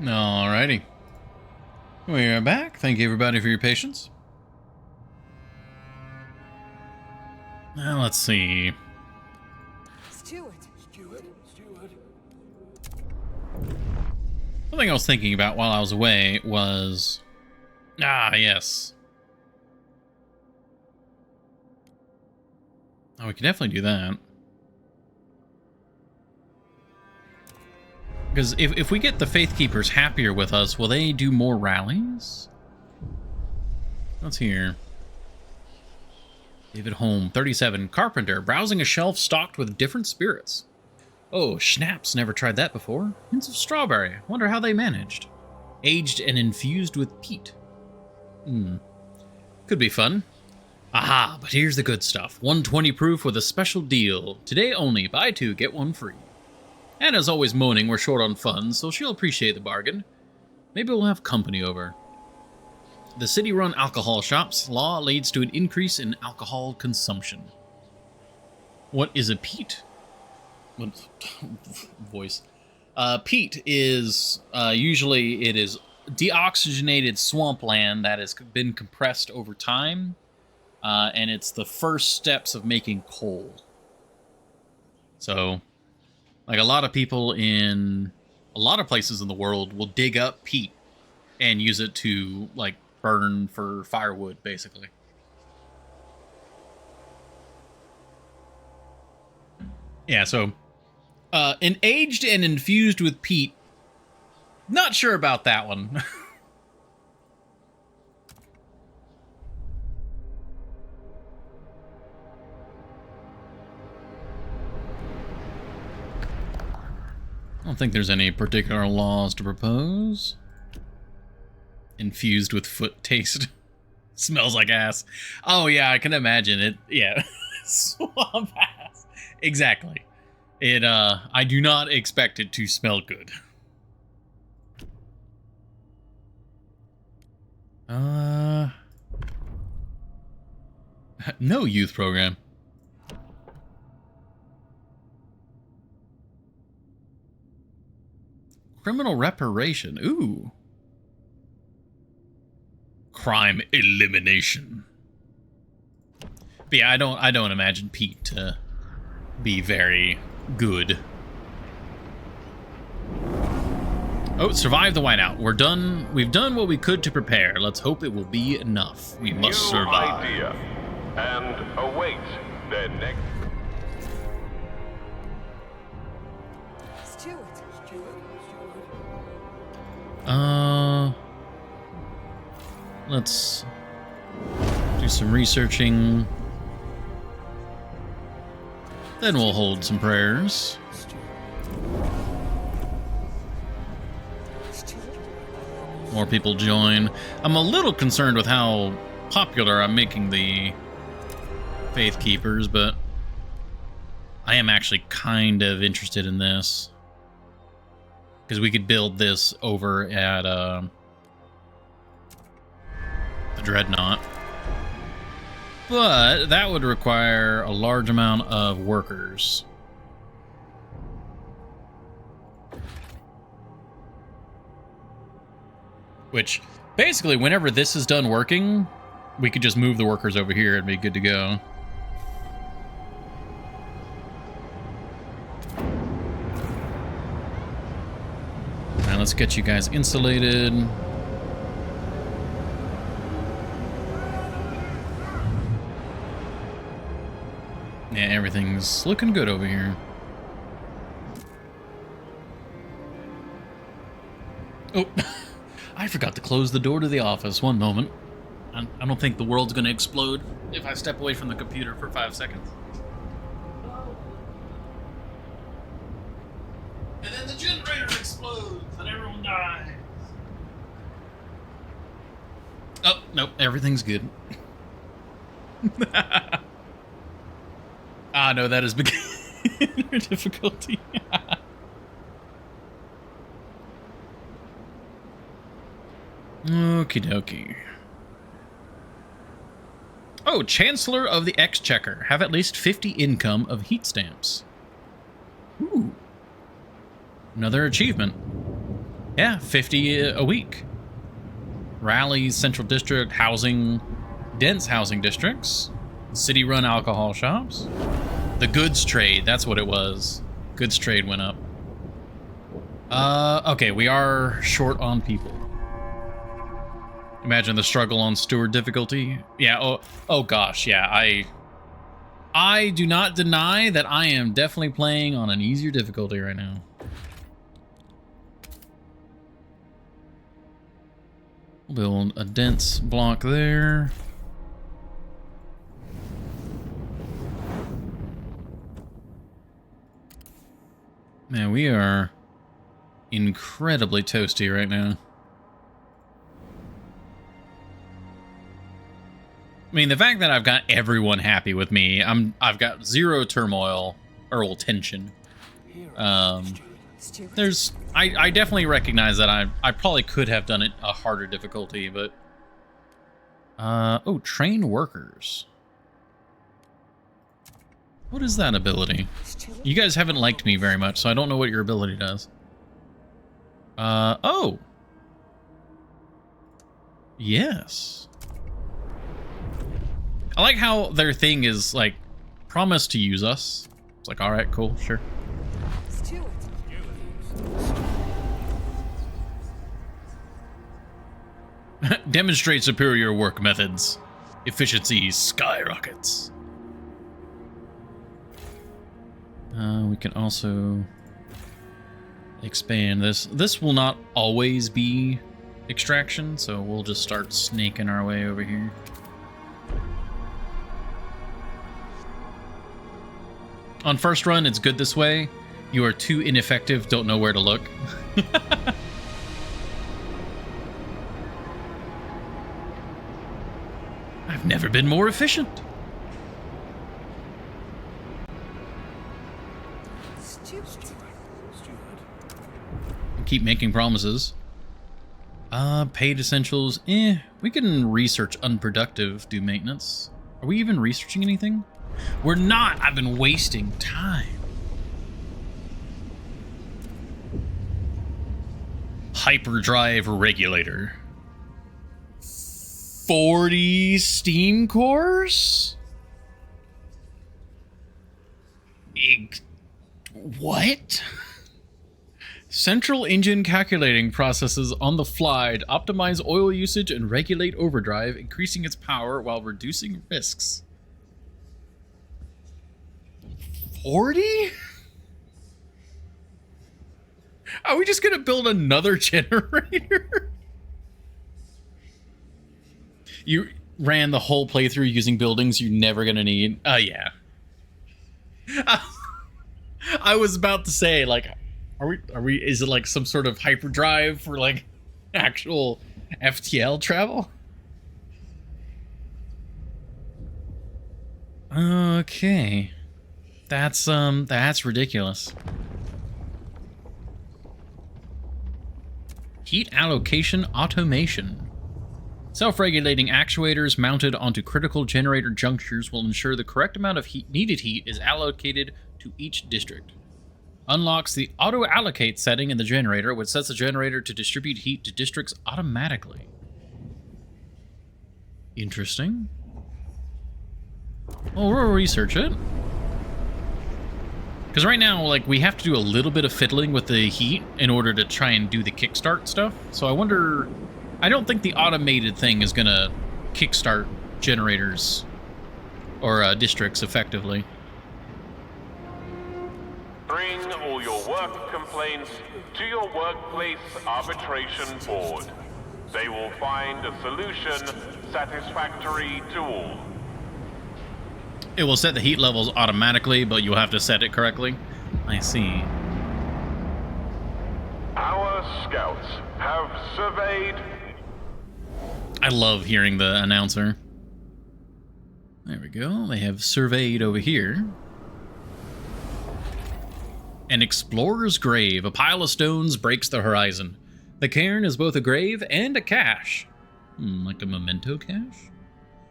Alrighty. We are back. Thank you everybody for your patience. Now, let's see. Steward. Something I was thinking about while I was away was... Ah, yes. Oh, we can definitely do that. Because if we get the Faith Keepers happier with us, will they do more rallies? Let's hear. David Holm, 37. Carpenter, browsing a shelf stocked with different spirits. Oh, schnapps, never tried that before. Hints of strawberry, wonder how they managed. Aged and infused with peat. Could be fun. Aha, but here's the good stuff. 120 proof with a special deal. Today only, buy 2, get 1 free. Anna's always moaning we're short on funds, so she'll appreciate the bargain. Maybe we'll have company over. The city-run alcohol shops law leads to an increase in alcohol consumption. What is a peat? Voice. Peat is, usually it is deoxygenated swampland that has been compressed over time, and it's the first steps of making coal. So... like, a lot of people in a lot of places in the world will dig up peat and use it to, like, burn for firewood, basically. Yeah, so, an aged and infused with peat. Not sure about that one. I don't think there's any particular laws to propose. Infused with foot taste. Smells like ass. Oh yeah, I can imagine it. Yeah. Swamp ass. Exactly. It, I do not expect it to smell good. No youth program. Criminal reparation. Ooh. Crime elimination. But yeah, I don't imagine Pete to be very good. Oh, survive the whiteout. We're done. We've done what we could to prepare. Let's hope it will be enough. We must New survive. idea. And await their next... Steward. Let's do some researching. Then we'll hold some prayers. More people join. I'm a little concerned with how popular I'm making the Faith Keepers, but I am actually kind of interested in this. Because we could build this over at the Dreadnought. But that would require a large amount of workers. Which, basically, whenever this is done working, we could just move the workers over here and be good to go. Now let's get you guys insulated. Yeah, everything's looking good over here. Oh, I forgot to close the door to the office. One moment. I don't think the world's going to explode if I step away from the computer for 5 seconds. And then the generator explodes and everyone dies. Oh, nope, everything's good. Ah, no, that is beginner difficulty. Okie dokie. Oh, Chancellor of the Exchequer. Have at least 50 income of heat stamps. Ooh. Another achievement. Yeah, 50 a week. Rallies, Central District, housing, dense housing districts, city-run alcohol shops. The goods trade, that's what it was. Goods trade went up. Okay, we are short on people. Imagine the struggle on steward difficulty. Yeah, oh gosh, yeah, I do not deny that I am definitely playing on an easier difficulty right now. Build a dense block there. Man, we are incredibly toasty right now. I mean, the fact that I've got everyone happy with me, I've got zero turmoil or well, tension. Steward. I definitely recognize that I probably could have done it a harder difficulty, but oh, train workers. What is that ability? Steward. You guys haven't liked me very much, so I don't know what your ability does. Oh. Yes. I like how their thing is, like, promise to use us. It's like, alright, cool, sure. Steward. Demonstrate superior work methods. Efficiency skyrockets. We can also expand this. This will not always be extraction, so we'll just start snaking our way over here. On first run, it's good this way. You are too ineffective, don't know where to look. I've never been more efficient. Steward. Keep making promises. Paid essentials. We can research unproductive, do maintenance. Are we even researching anything? We're not. I've been wasting time. Hyperdrive regulator. 40 steam cores? What? Central engine calculating processes on the fly to optimize oil usage and regulate overdrive, increasing its power while reducing risks. 40? Are we just gonna build another generator? You ran the whole playthrough using buildings you're never gonna need. Yeah. I was about to say, like, are we, is it like some sort of hyperdrive for like actual FTL travel? Okay. That's ridiculous. Heat allocation automation. Self-regulating actuators mounted onto critical generator junctures will ensure the correct amount of needed heat is allocated to each district. Unlocks the auto-allocate setting in the generator, which sets the generator to distribute heat to districts automatically. Interesting. Well, we'll research it. Because right now, like, we have to do a little bit of fiddling with the heat in order to try and do the kickstart stuff. So I wonder... I don't think the automated thing is going to kickstart generators or districts effectively. Bring all your work complaints to your workplace arbitration board. They will find a solution satisfactory to all. It will set the heat levels automatically, but you'll have to set it correctly. I see. Our scouts have surveyed... I love hearing the announcer. There we go. They have surveyed over here. An explorer's grave. A pile of stones breaks the horizon. The cairn is both a grave and a cache. Like a memento cache?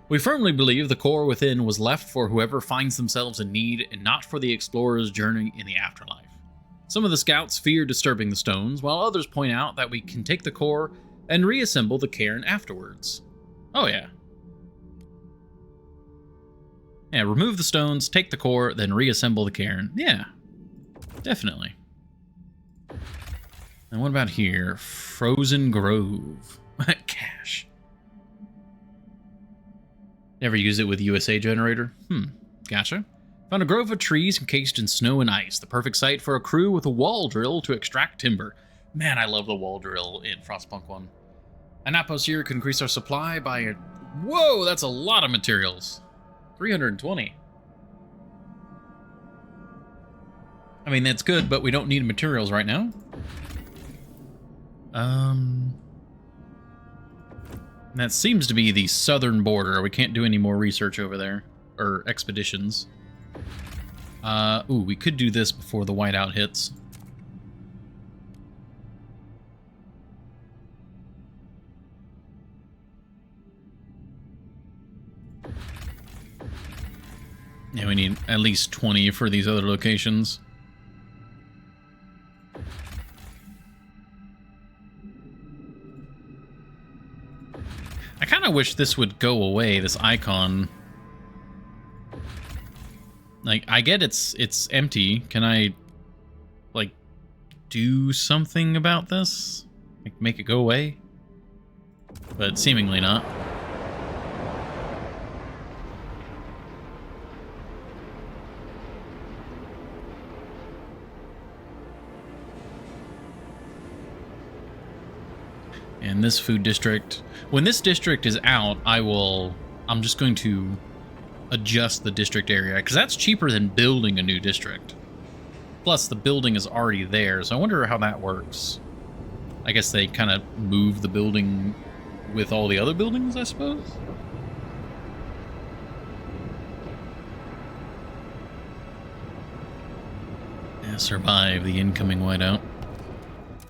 We firmly believe the core within was left for whoever finds themselves in need and not for the explorer's journey in the afterlife. Some of the scouts fear disturbing the stones, while others point out that we can take the core and reassemble the cairn afterwards. Oh yeah. Yeah, remove the stones, take the core, then reassemble the cairn. Yeah, definitely. And what about here? Frozen Grove. Cash. Never use it with USA generator? Gotcha. Found a grove of trees encased in snow and ice. The perfect site for a crew with a wall drill to extract timber. Man, I love the wall drill in Frostpunk 1. An outpost here could increase our supply by a... Whoa, that's a lot of materials. 320. I mean, that's good, but we don't need materials right now. That seems to be the southern border. We can't do any more research over there. Or expeditions. Ooh, we could do this before the whiteout hits. Yeah, we need at least 20 for these other locations. I kind of wish this would go away, this icon. Like, I get it's empty. Can I, like, do something about this? Like, make it go away? But seemingly not. And this food district, when this district is out, I'm just going to adjust the district area, because that's cheaper than building a new district. Plus, the building is already there, so I wonder how that works. I guess they kind of move the building with all the other buildings, I suppose? Yeah, survive the incoming whiteout.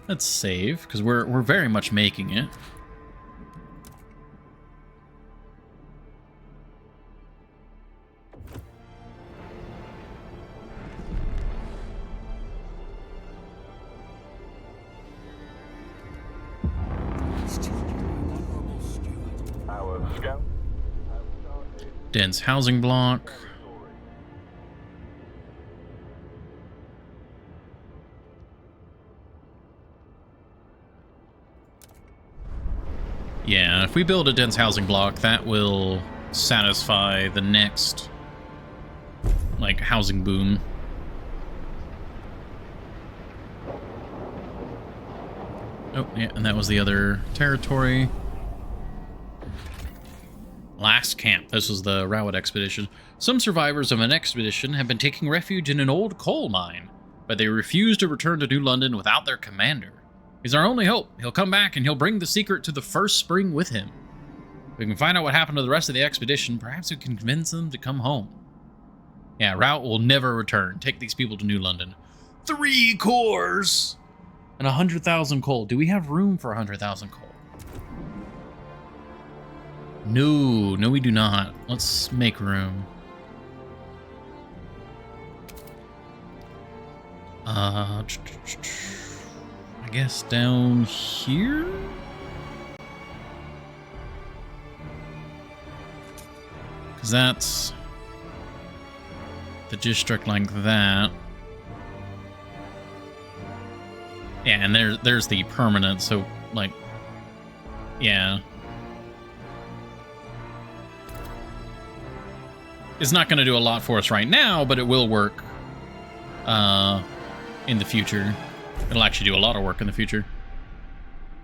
Let's save, because we're very much making it. Our scout has started. Dense housing block. Yeah, if we build a dense housing block, that will satisfy the next, like, housing boom. Oh, yeah, and that was the other territory. Last camp. This was the Rowett expedition. Some survivors of an expedition have been taking refuge in an old coal mine, but they refuse to return to New London without their commander. He's our only hope. He'll come back and he'll bring the secret to the first spring with him. If we can find out what happened to the rest of the expedition, perhaps we can convince them to come home. Yeah, Rowett will never return. Take these people to New London. 3 cores! And 100,000 coal. Do we have room for 100,000 coal? No, we do not. Let's make room. I guess down here? Because that's the district like that. Yeah, and there's the permanent, so, like, yeah. It's not going to do a lot for us right now, but it will work in the future. It'll actually do a lot of work in the future.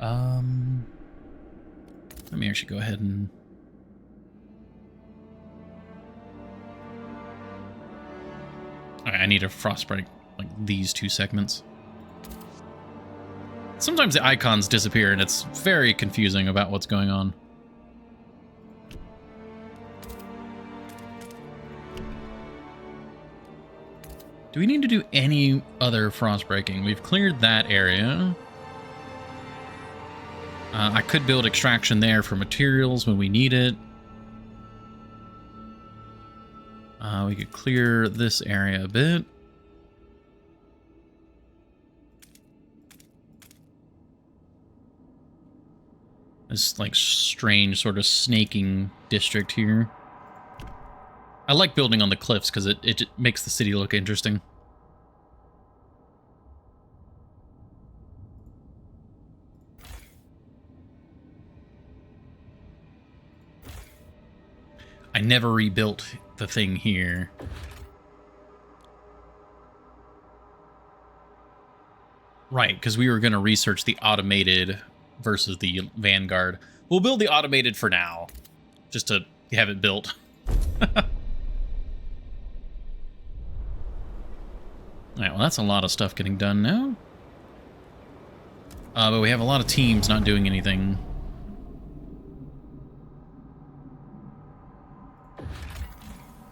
Let me actually go ahead and... Okay, I need a frost break, like these 2 segments. Sometimes the icons disappear, and it's very confusing about what's going on. Do we need to do any other frost breaking? We've cleared that area. I could build extraction there for materials when we need it. We could clear this area a bit. This, like, strange sort of snaking district here. I like building on the cliffs because it makes the city look interesting. I never rebuilt the thing here. Right, because we were going to research the automated versus the Vanguard. We'll build the automated for now, just to have it built. Alright, well, that's a lot of stuff getting done now. But we have a lot of teams not doing anything.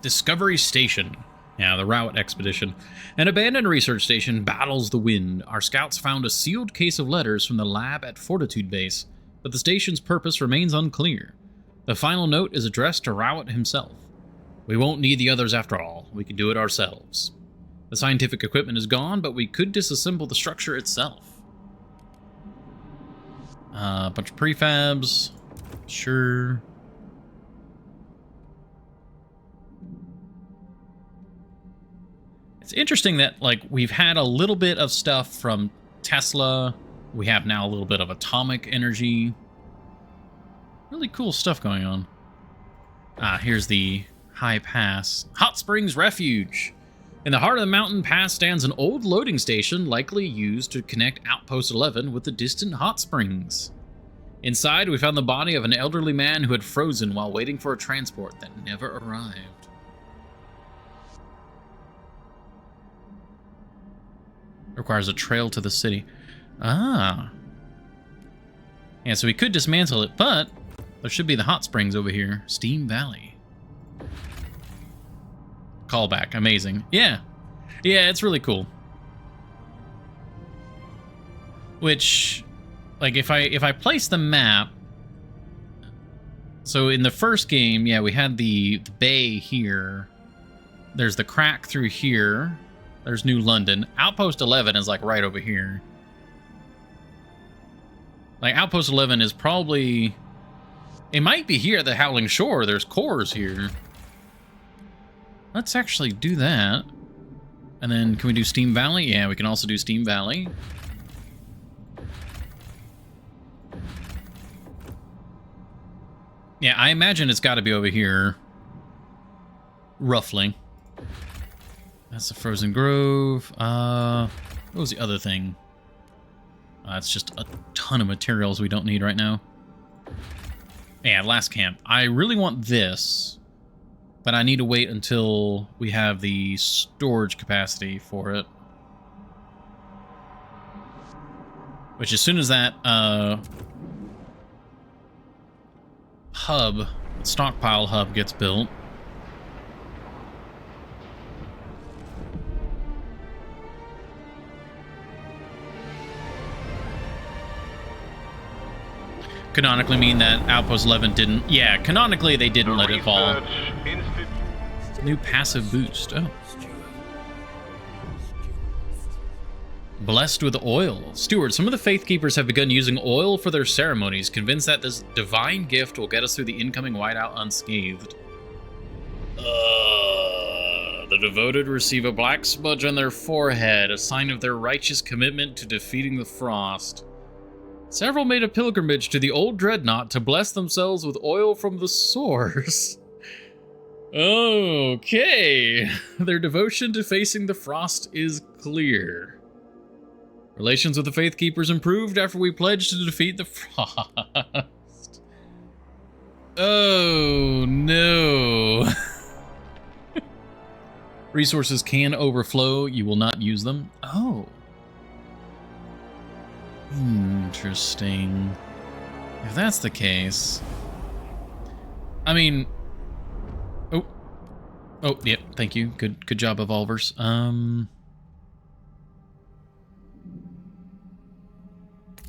Discovery Station. Yeah, the Rowett expedition. An abandoned research station battles the wind. Our scouts found a sealed case of letters from the lab at Fortitude Base, but the station's purpose remains unclear. The final note is addressed to Rowett himself. We won't need the others after all. We can do it ourselves. The scientific equipment is gone, but we could disassemble the structure itself. A bunch of prefabs. Sure. It's interesting that, like, we've had a little bit of stuff from Tesla. We have now a little bit of atomic energy. Really cool stuff going on. Here's the high pass. Hot Springs Refuge. In the heart of the mountain pass stands an old loading station likely used to connect Outpost 11 with the distant hot springs. Inside, we found the body of an elderly man who had frozen while waiting for a transport that never arrived. Requires a trail to the city. Ah. Yeah, so we could dismantle it, but there should be the hot springs over here. Steam Valley. Callback. Amazing. Yeah. Yeah, it's really cool. Which, like, if I place the map... So in the first game, yeah, we had the bay here. There's the crack through here. There's New London. Outpost 11 is, like, right over here. Like, Outpost 11 is probably... It might be here at the Howling Shore. There's cores here. Let's actually do that. And then, can we do Steam Valley? Yeah, we can also do Steam Valley. Yeah, I imagine it's got to be over here. Roughly. That's the Frozen Grove. What was the other thing? It's just a ton of materials we don't need right now. Yeah, last camp. I really want this, but I need to wait until we have the storage capacity for it. Which, as soon as that stockpile hub gets built, canonically mean that Outpost 11 didn't... Yeah, canonically they didn't let it fall. New passive boost. Oh. Blessed with oil. Steward, some of the Faith Keepers have begun using oil for their ceremonies, convinced that this divine gift will get us through the incoming whiteout unscathed. The devoted receive a black smudge on their forehead, a sign of their righteous commitment to defeating the frost. Several made a pilgrimage to the old dreadnought to bless themselves with oil from the source. Okay. Their devotion to facing the frost is clear. Relations with the Faith Keepers improved after we pledged to defeat the frost. Oh, no. Resources can overflow. You will not use them. Oh. Interesting. If that's the case... I mean... Oh. Oh, yeah, thank you. Good job, Evolvers.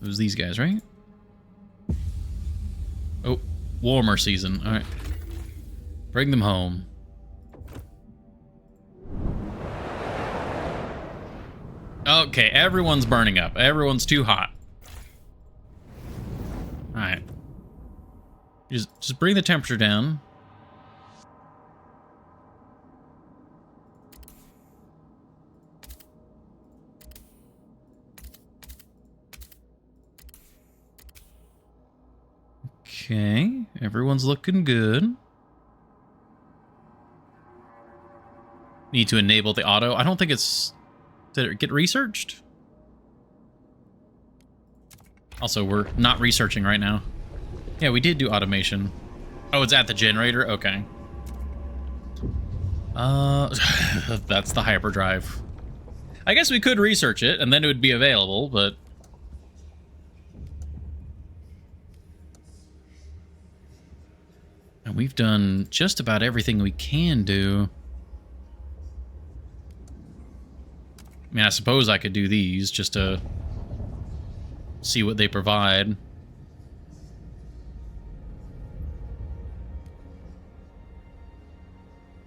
It was these guys, right? Oh, warmer season. Alright. Bring them home. Okay, everyone's burning up. Everyone's too hot. Alright. Just bring the temperature down. Okay, everyone's looking good. Need to enable the auto. I don't think it's... Did it get researched? Also, we're not researching right now. Yeah, we did do automation. Oh, it's at the generator? Okay. That's the hyperdrive. I guess we could research it, and then it would be available, but... And we've done just about everything we can do. I mean, I suppose I could do these just to see what they provide.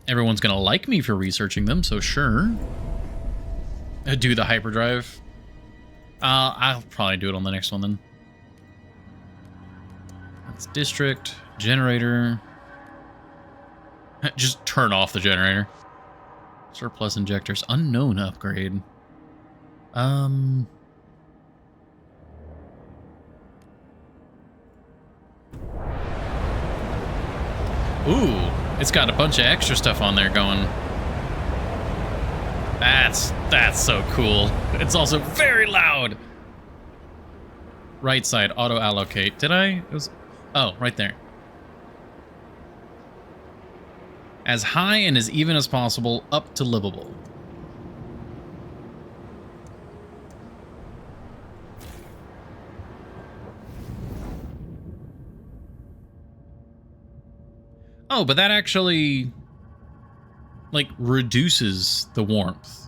Everyone's gonna like me for researching them, so sure. Do the hyperdrive. I'll probably do it on the next one then. That's district, generator. Just turn off the generator. Surplus injectors, unknown upgrade. Ooh, it's got a bunch of extra stuff on there going. That's so cool. It's also very loud. Right side, auto allocate. Did I? It was. Oh, right there. As high and as even as possible, up to livable. Oh, but that actually, like, reduces the warmth.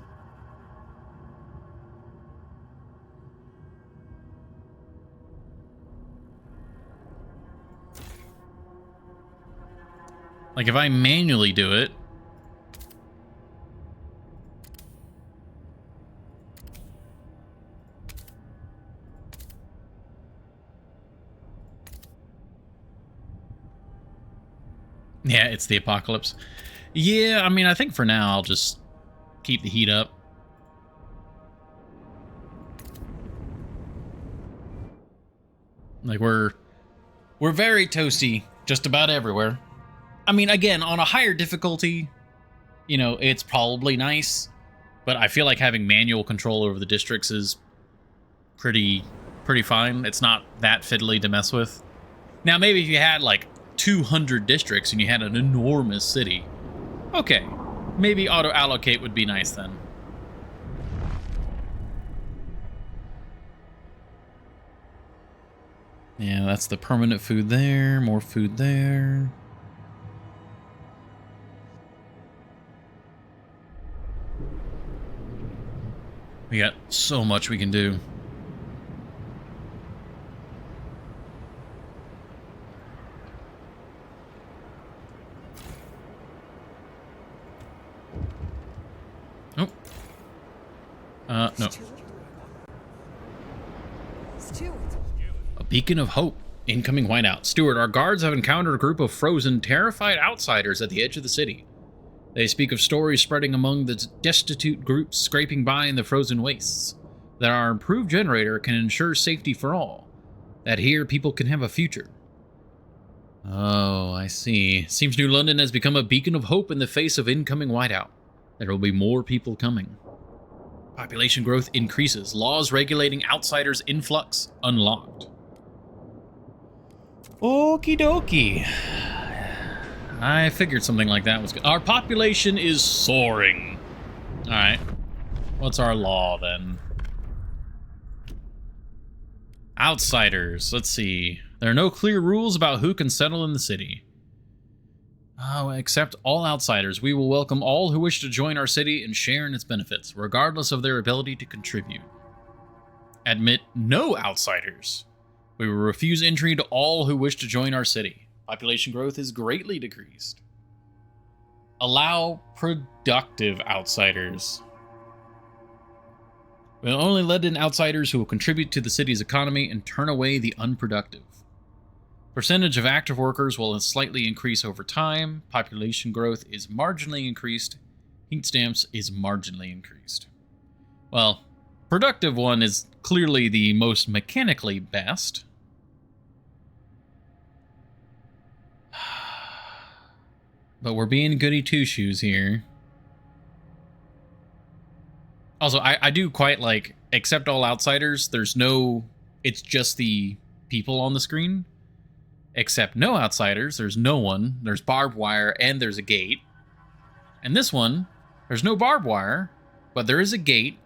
Like, if I manually do it... Yeah, it's the apocalypse. Yeah, I mean, I think for now I'll just keep the heat up. Like, we're very toasty just about everywhere. I mean, again, on a higher difficulty, you know, it's probably nice, but I feel like having manual control over the districts is pretty fine. It's not that fiddly to mess with. Now, maybe if you had, like, 200 districts and you had an enormous city, okay, maybe auto-allocate would be nice then. Yeah, that's the permanent food there, more food there. We got so much we can do. Oh. No. Stewart. A beacon of hope. Incoming whiteout. Stewart, our guards have encountered a group of frozen, terrified outsiders at the edge of the city. They speak of stories spreading among the destitute groups scraping by in the frozen wastes. That our improved generator can ensure safety for all. That here people can have a future. Oh, I see. Seems New London has become a beacon of hope in the face of incoming whiteout. There will be more people coming. Population growth increases. Laws regulating outsiders' influx unlocked. Okie dokie. I figured something like that was good. Our population is soaring. Alright. What's our law, then? Outsiders. Let's see. There are no clear rules about who can settle in the city. Accept all outsiders. We will welcome all who wish to join our city and share in its benefits, regardless of their ability to contribute. Admit no outsiders. We will refuse entry to all who wish to join our city. Population growth is greatly decreased. Allow productive outsiders. We'll only let in outsiders who will contribute to the city's economy and turn away the unproductive. Percentage of active workers will slightly increase over time. Population growth is marginally increased. Heat stamps is marginally increased. Well, productive one is clearly the most mechanically best. But we're being goody two-shoes here. Also, I do quite like, accept all outsiders. There's no, it's just the people on the screen. Except no outsiders, there's no one, there's barbed wire, and there's a gate. And this one, there's no barbed wire, but there is a gate,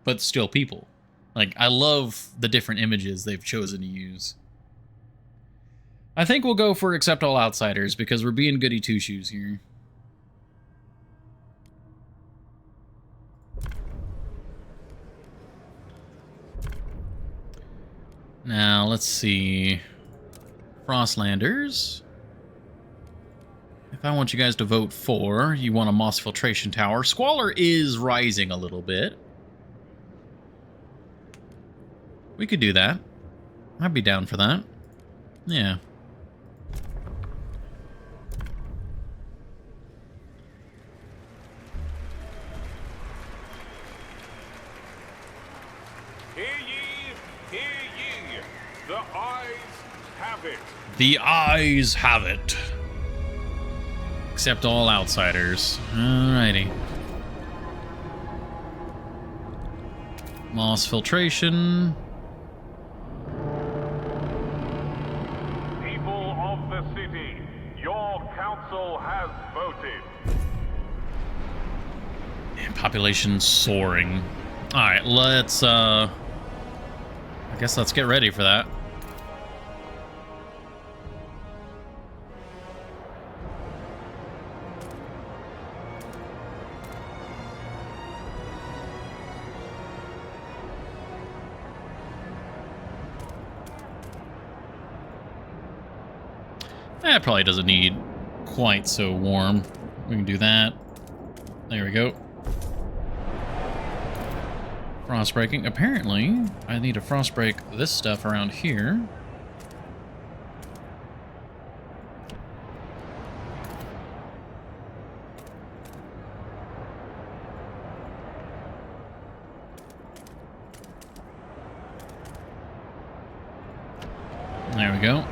but still people. Like, I love the different images they've chosen to use. I think we'll go for accept all outsiders, because we're being goody two-shoes here. Now, let's see. Frostlanders. If I want you guys to vote for, you want a moss filtration tower. Squalor is rising a little bit. We could do that. I'd be down for that. Yeah. Hear ye, hear ye. The eyes have it. The eyes have it. Except all outsiders. Alrighty. Moss filtration. People of the city, your council has voted. And population soaring. Alright, let's I guess let's get ready for that. That probably doesn't need quite so warm. We can do that. There we go. Frost breaking. Apparently, I need to frost break this stuff around here. There we go.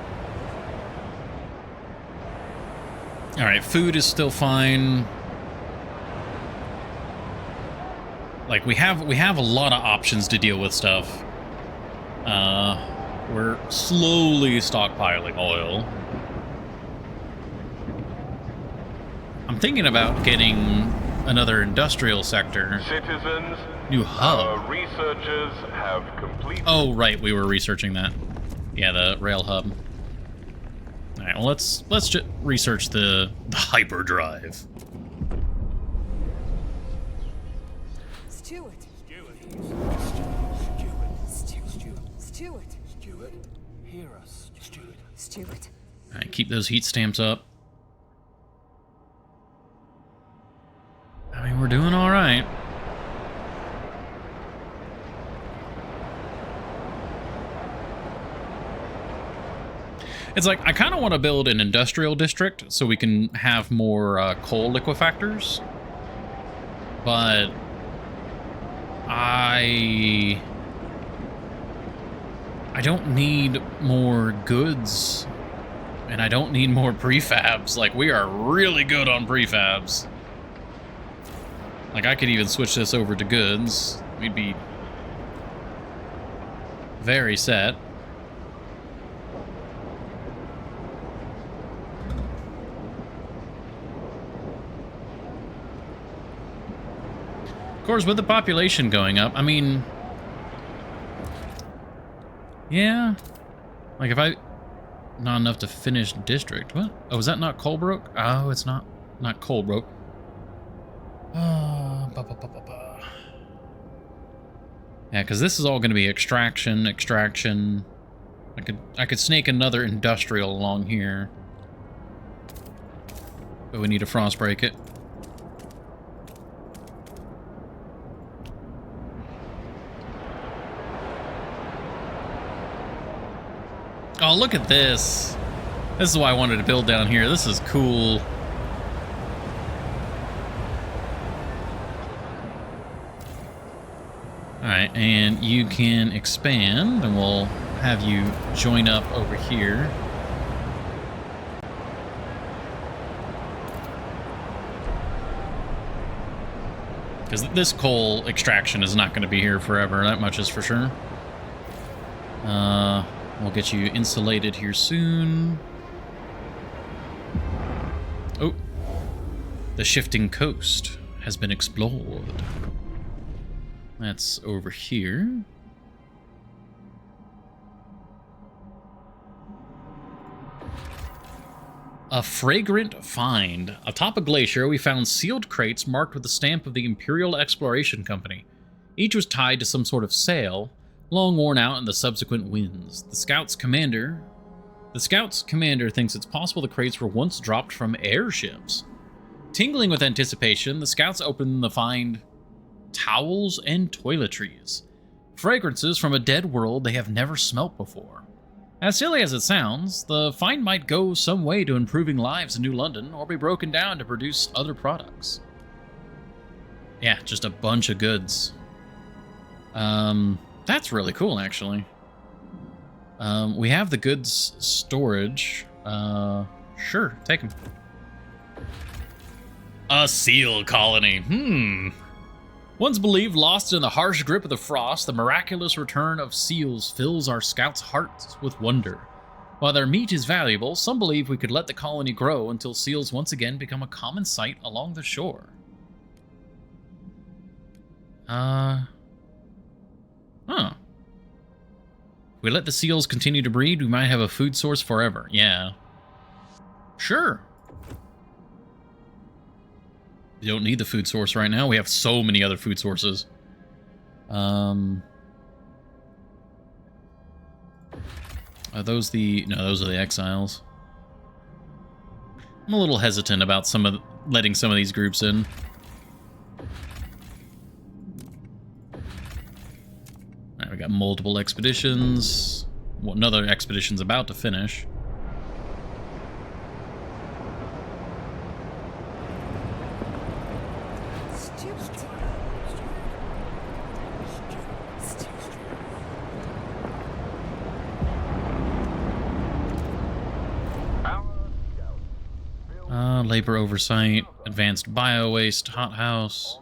All right, food is still fine. Like we have a lot of options to deal with stuff. We're slowly stockpiling oil. I'm thinking about getting another industrial sector. Citizens, New hub. our researchers have completed. Oh, right, we were researching that. Yeah, the rail hub. All right, well, let's just research the hyperdrive. Stewart. Stewart, hear us. Stewart. All right, keep those heat stamps up. I mean, we're doing all right. It's like, I kind of want to build an industrial district so we can have more coal liquefactors. But I don't need more goods. And I don't need more prefabs. Like, we are really good on prefabs. Like, I could even switch this over to goods. We'd be very set. Of course, with the population going up, I mean... Yeah. Like, if I... Not enough to finish district. What? Oh, is that not Colebrook? Oh, it's not Colebrook. Yeah, because this is all going to be extraction. I could snake another industrial along here. But we need to frost break it. Oh, look at this. This is why I wanted to build down here. This is cool. Alright, and you can expand, and we'll have you join up over here. Because this coal extraction is not going to be here forever, that much is for sure. We'll get you insulated here soon. Oh, the shifting coast has been explored. That's over here. A fragrant find. Atop a glacier, we found sealed crates marked with the stamp of the Imperial Exploration Company. Each was tied to some sort of sail, long worn out in the subsequent winds. The Scout's commander thinks it's possible the crates were once dropped from airships. Tingling with anticipation, the Scouts open the find towels and toiletries. Fragrances from a dead world they have never smelt before. As silly as it sounds, the find might go some way to improving lives in New London or be broken down to produce other products. Yeah, just a bunch of goods. That's really cool, actually. We have the goods storage. Sure, take them. A seal colony. Once believed lost in the harsh grip of the frost, the miraculous return of seals fills our scouts' hearts with wonder. While their meat is valuable, some believe we could let the colony grow until seals once again become a common sight along the shore. Huh. If we let the seals continue to breed, we might have a food source forever. Yeah. Sure. We don't need the food source right now. We have so many other food sources. Are those the... No, those are the exiles. I'm a little hesitant about letting some of these groups in. Alright, we got multiple expeditions. Well, another expedition's about to finish. Labor oversight, advanced bio-waste, hothouse.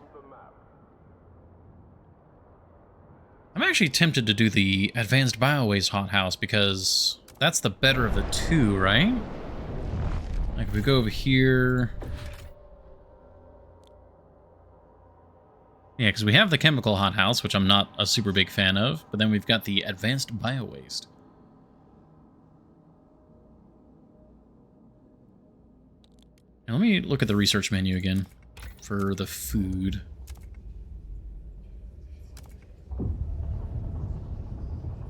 I'm actually tempted to do the advanced bio-waste hothouse because that's the better of the two, right? Like if we go over here... Yeah, because we have the chemical hothouse, which I'm not a super big fan of, but then we've got the advanced bio-waste. Now let me look at the research menu again for the food.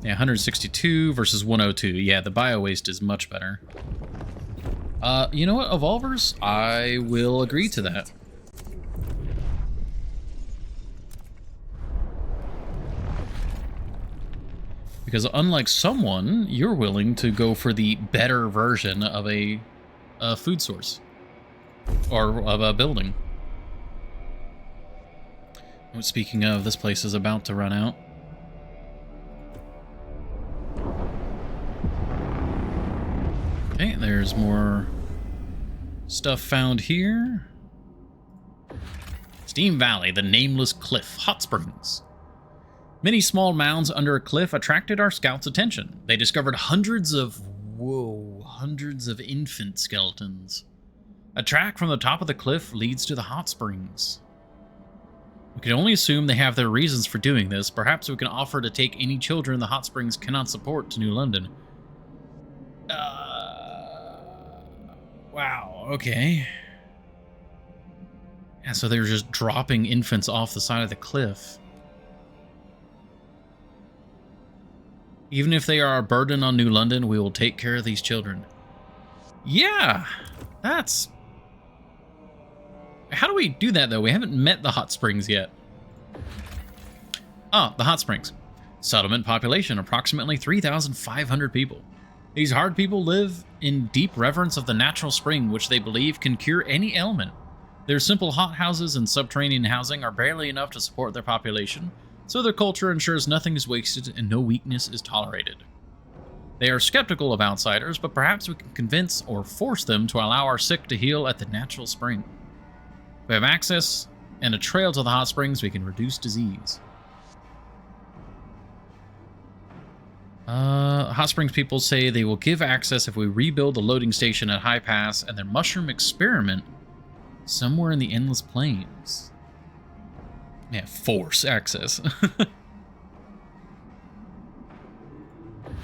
Yeah, 162 versus 102. Yeah, the bio-waste is much better. You know what, Evolvers? I will agree to that. Because unlike someone, you're willing to go for the better version of a food source. Or of a building. Speaking of, this place is about to run out. Okay, there's more stuff found here. Steam Valley, the nameless cliff, hot springs. Many small mounds under a cliff attracted our scouts' attention. They discovered hundreds of infant skeletons. A track from the top of the cliff leads to the hot springs. We can only assume they have their reasons for doing this. Perhaps we can offer to take any children the hot springs cannot support to New London. Wow, okay. Yeah, so they're just dropping infants off the side of the cliff. Even if they are a burden on New London, we will take care of these children. Yeah, that's... How do we do that, though? We haven't met the hot springs yet. Ah, the hot springs. Settlement population, approximately 3,500 people. These hard people live in deep reverence of the natural spring, which they believe can cure any ailment. Their simple hot houses and subterranean housing are barely enough to support their population, so their culture ensures nothing is wasted and no weakness is tolerated. They are skeptical of outsiders, but perhaps we can convince or force them to allow our sick to heal at the natural spring. If we have access and a trail to the hot springs, we can reduce disease. Hot Springs people say they will give access if we rebuild the loading station at High Pass and their mushroom experiment somewhere in the Endless Plains. Yeah, force access.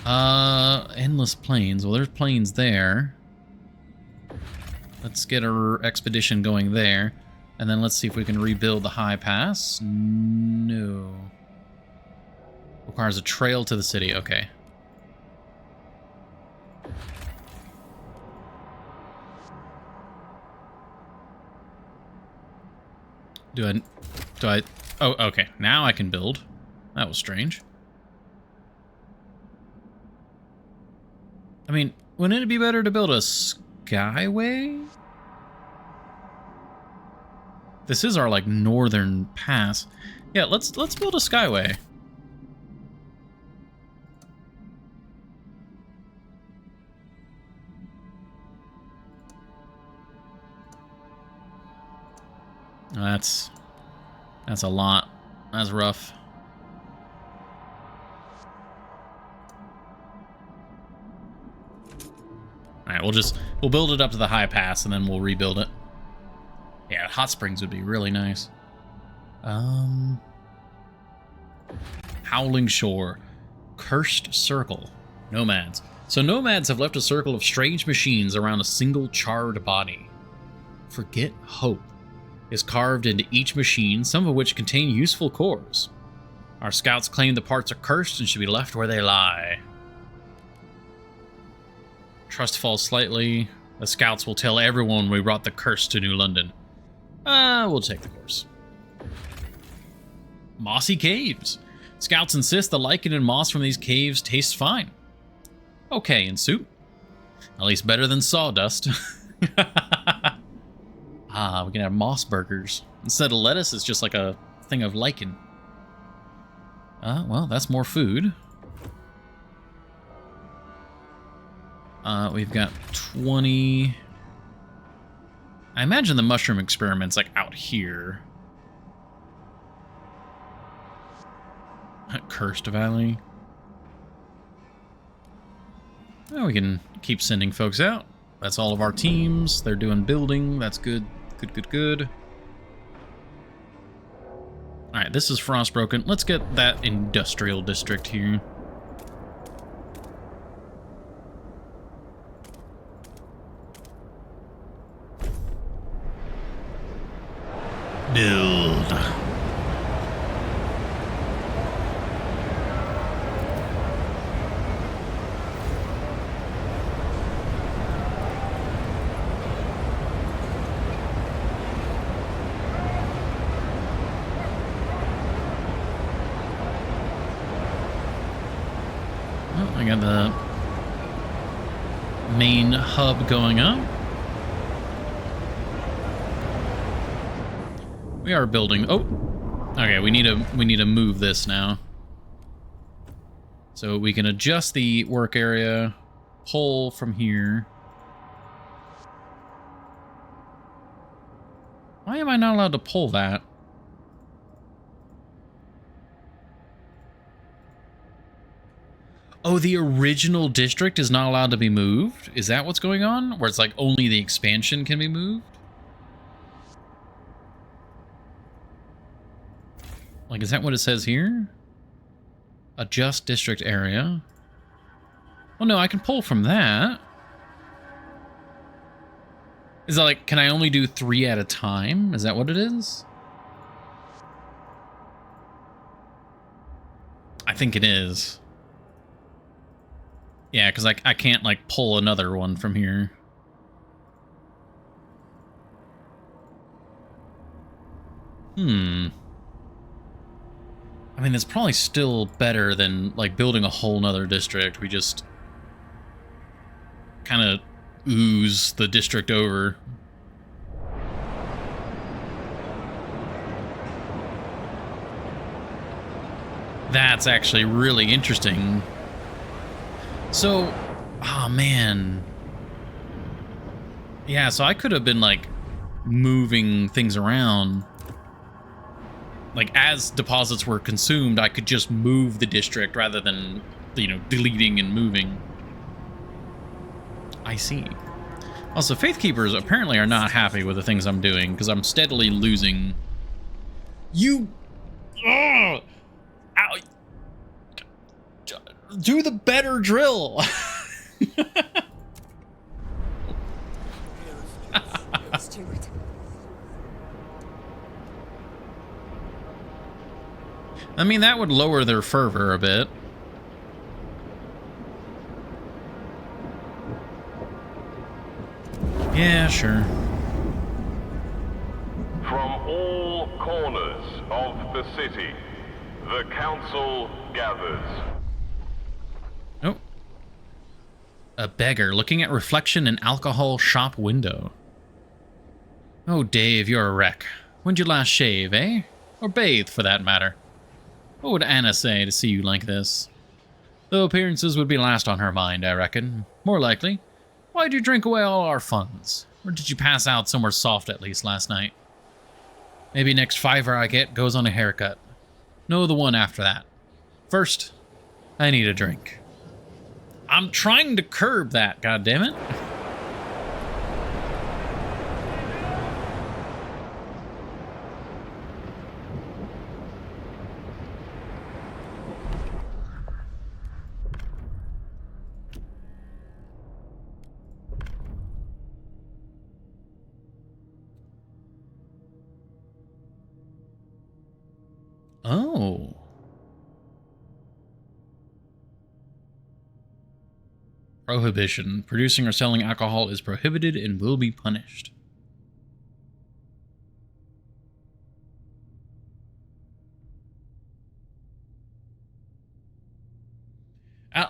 Endless Plains. Well, there's plains there. Let's get our expedition going there. And then let's see if we can rebuild the High Pass. No. Requires a trail to the city. Okay. Do I... Oh, okay. Now I can build. That was strange. I mean, wouldn't it be better to build a skyway? This is our, like, northern pass. Yeah, let's build a skyway. That's a lot. That's rough. Alright, we'll build it up to the high pass and then we'll rebuild it. Yeah, hot springs would be really nice. Howling Shore. Cursed Circle. Nomads. So nomads have left a circle of strange machines around a single charred body. Forget Hope is carved into each machine, some of which contain useful cores. Our scouts claim the parts are cursed and should be left where they lie. Trust falls slightly. The scouts will tell everyone we brought the curse to New London. We'll take the course. Mossy Caves. Scouts insist the lichen and moss from these caves tastes fine. Okay, in soup. At least better than sawdust. We can have moss burgers. Instead of lettuce, it's just like a thing of lichen. Well, that's more food. We've got 20... I imagine the mushroom experiment's like out here. Cursed Valley. Well, we can keep sending folks out. That's all of our teams. They're doing building. That's good. Good. Alright, this is Frostbroken. Let's get that industrial district here. Build. I got the main hub going up. We are building. Oh, okay. We need to move this now, so we can adjust the work area. Pull from here. Why am I not allowed to pull that? Oh, the original district is not allowed to be moved? Is that what's going on? Where it's like only the expansion can be moved? Like, is that what it says here? Adjust district area. Well, no, I can pull from that. Is that like, can I only do 3 at a time? Is that what it is? I think it is. Yeah, because I can't, like, pull another one from here. I mean, it's probably still better than, like, building a whole nother district. We just kind of ooze the district over. That's actually really interesting. So, oh man. Yeah, so I could have been like moving things around. Like as deposits were consumed, I could just move the district rather than, you know, deleting and moving. I see. Also, Faith Keepers apparently are not happy with the things I'm doing because I'm steadily losing. You... Ugh! Ow. Do the better drill! Let's do it. I mean, that would lower their fervor a bit. Yeah, sure. From all corners of the city, the council gathers. Oh. A beggar looking at reflection in alcohol shop window. Oh, Dave, you're a wreck. When'd you last shave, eh? Or bathe, for that matter? What would Anna say to see you like this? Though appearances would be last on her mind, I reckon. More likely. Why'd you drink away all our funds? Or did you pass out somewhere soft at least last night? Maybe next $5 I get goes on a haircut. No, the one after that. First, I need a drink. I'm trying to curb that, goddammit. Oh. Prohibition. Producing or selling alcohol is prohibited and will be punished.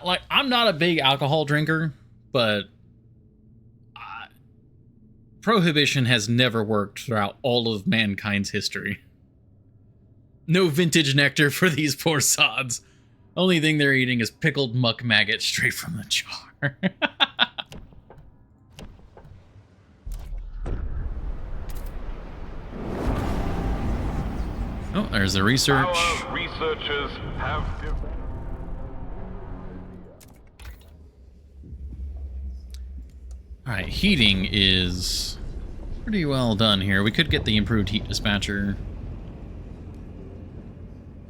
Like, I'm not a big alcohol drinker, but prohibition has never worked throughout all of mankind's history. No vintage nectar for these poor sods. Only thing they're eating is pickled muck maggot straight from the jar. Oh, there's the research. Our researchers have... Alright, heating is pretty well done here. We could get the improved heat dispatcher.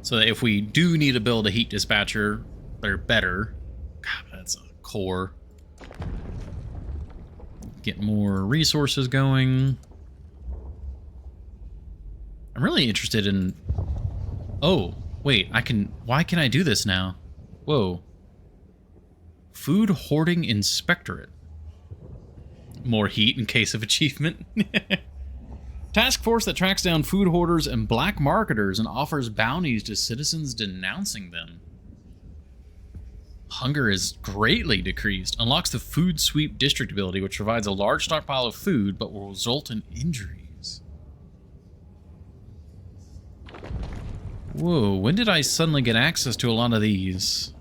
So that if we do need to build a heat dispatcher, they're better. God, that's a core. Get more resources going. I'm really interested in... Oh, wait, I can... Why can I do this now? Whoa. Food Hoarding Inspectorate. More heat in case of achievement. Task force that tracks down food hoarders and black marketers and offers bounties to citizens denouncing them. Hunger is greatly decreased. Unlocks the Food Sweep District ability, which provides a large stockpile of food, but will result in injuries. Whoa, when did I suddenly get access to a lot of these?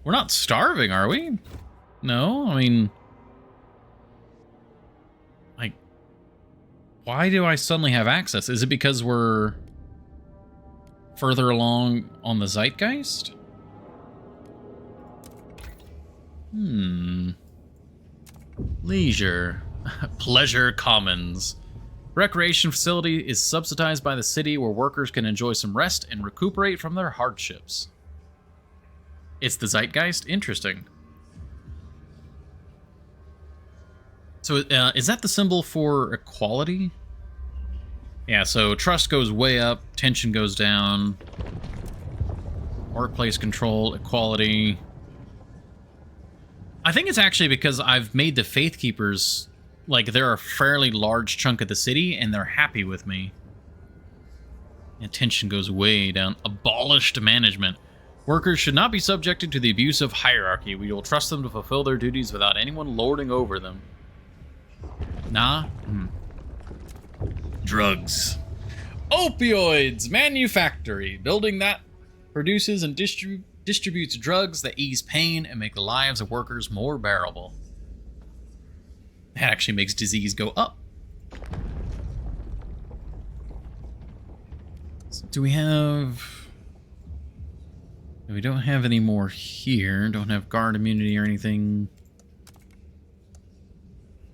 We're not starving, are we? No, I mean... Like... Why do I suddenly have access? Is it because we're further along on the Zeitgeist? Leisure. Pleasure Commons. Recreation facility is subsidized by the city where workers can enjoy some rest and recuperate from their hardships. It's the Zeitgeist? Interesting. So, is that the symbol for equality? Yeah, so trust goes way up, tension goes down. Workplace control, equality. I think it's actually because I've made the Faith Keepers, like, they're a fairly large chunk of the city, and they're happy with me. And tension goes way down. Abolished management. Workers should not be subjected to the abuse of hierarchy. We will trust them to fulfill their duties without anyone lording over them. Nah? Drugs. Opioids manufactory. Building that produces and distributes drugs that ease pain and make the lives of workers more bearable. That actually makes disease go up. So do we have... We don't have any more here. Don't have guard immunity or anything.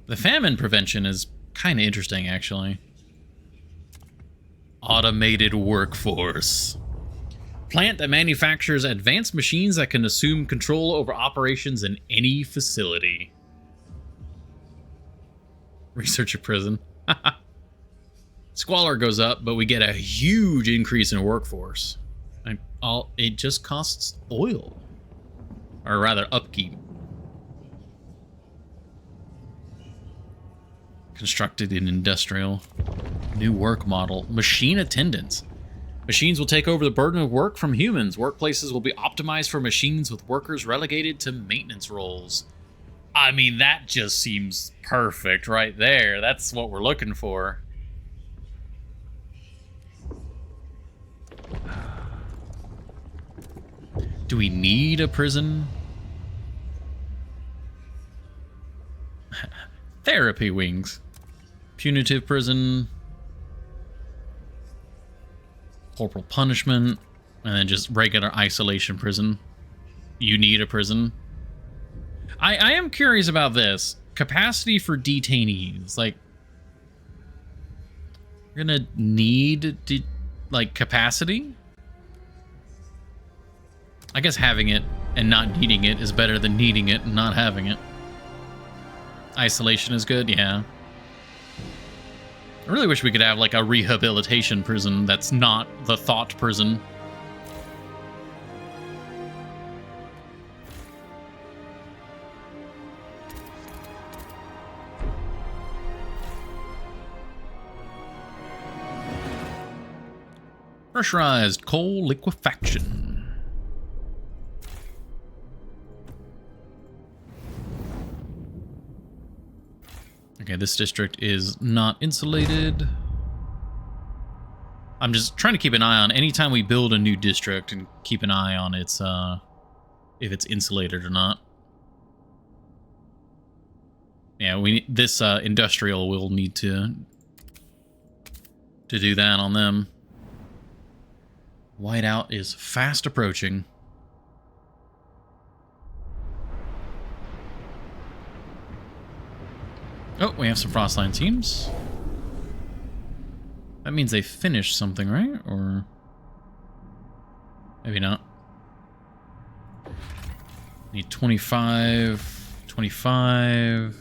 The famine prevention is kind of interesting, actually. Automated workforce. Plant that manufactures advanced machines that can assume control over operations in any facility. Research a prison. Squalor goes up, but we get a huge increase in workforce. It just costs oil. Or rather, upkeep. Constructed in industrial. New work model. Machine attendants. Machines will take over the burden of work from humans. Workplaces will be optimized for machines with workers relegated to maintenance roles. I mean, that just seems perfect right there. That's what we're looking for. Do we need a prison? Therapy wings. Punitive prison. Corporal punishment. And then just regular isolation prison. You need a prison. I am curious about this. Capacity for detainees. Like, you're gonna need, capacity? I guess having it and not needing it is better than needing it and not having it. Isolation is good, yeah. I really wish we could have, like, a rehabilitation prison that's not the thought prison. Pressurized coal liquefaction. Okay, this district is not insulated. I'm just trying to keep an eye on anytime we build a new district and keep an eye on its if it's insulated or not. Yeah, this industrial will need to do that on them. Whiteout is fast approaching. Oh, we have some Frostline teams. That means they finished something, right? Or maybe not. Need 25, 25.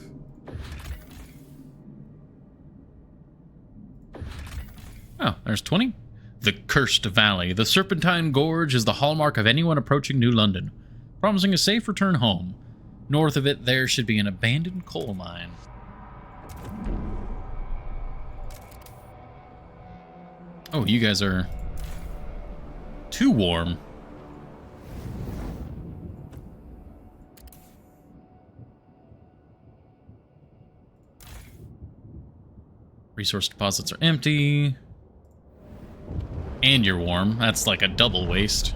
Oh, there's 20. The Cursed Valley. The Serpentine Gorge is the hallmark of anyone approaching New London, promising a safe return home. North of it, there should be an abandoned coal mine. Oh, you guys are too warm. Resource deposits are empty. And you're warm. That's like a double waste.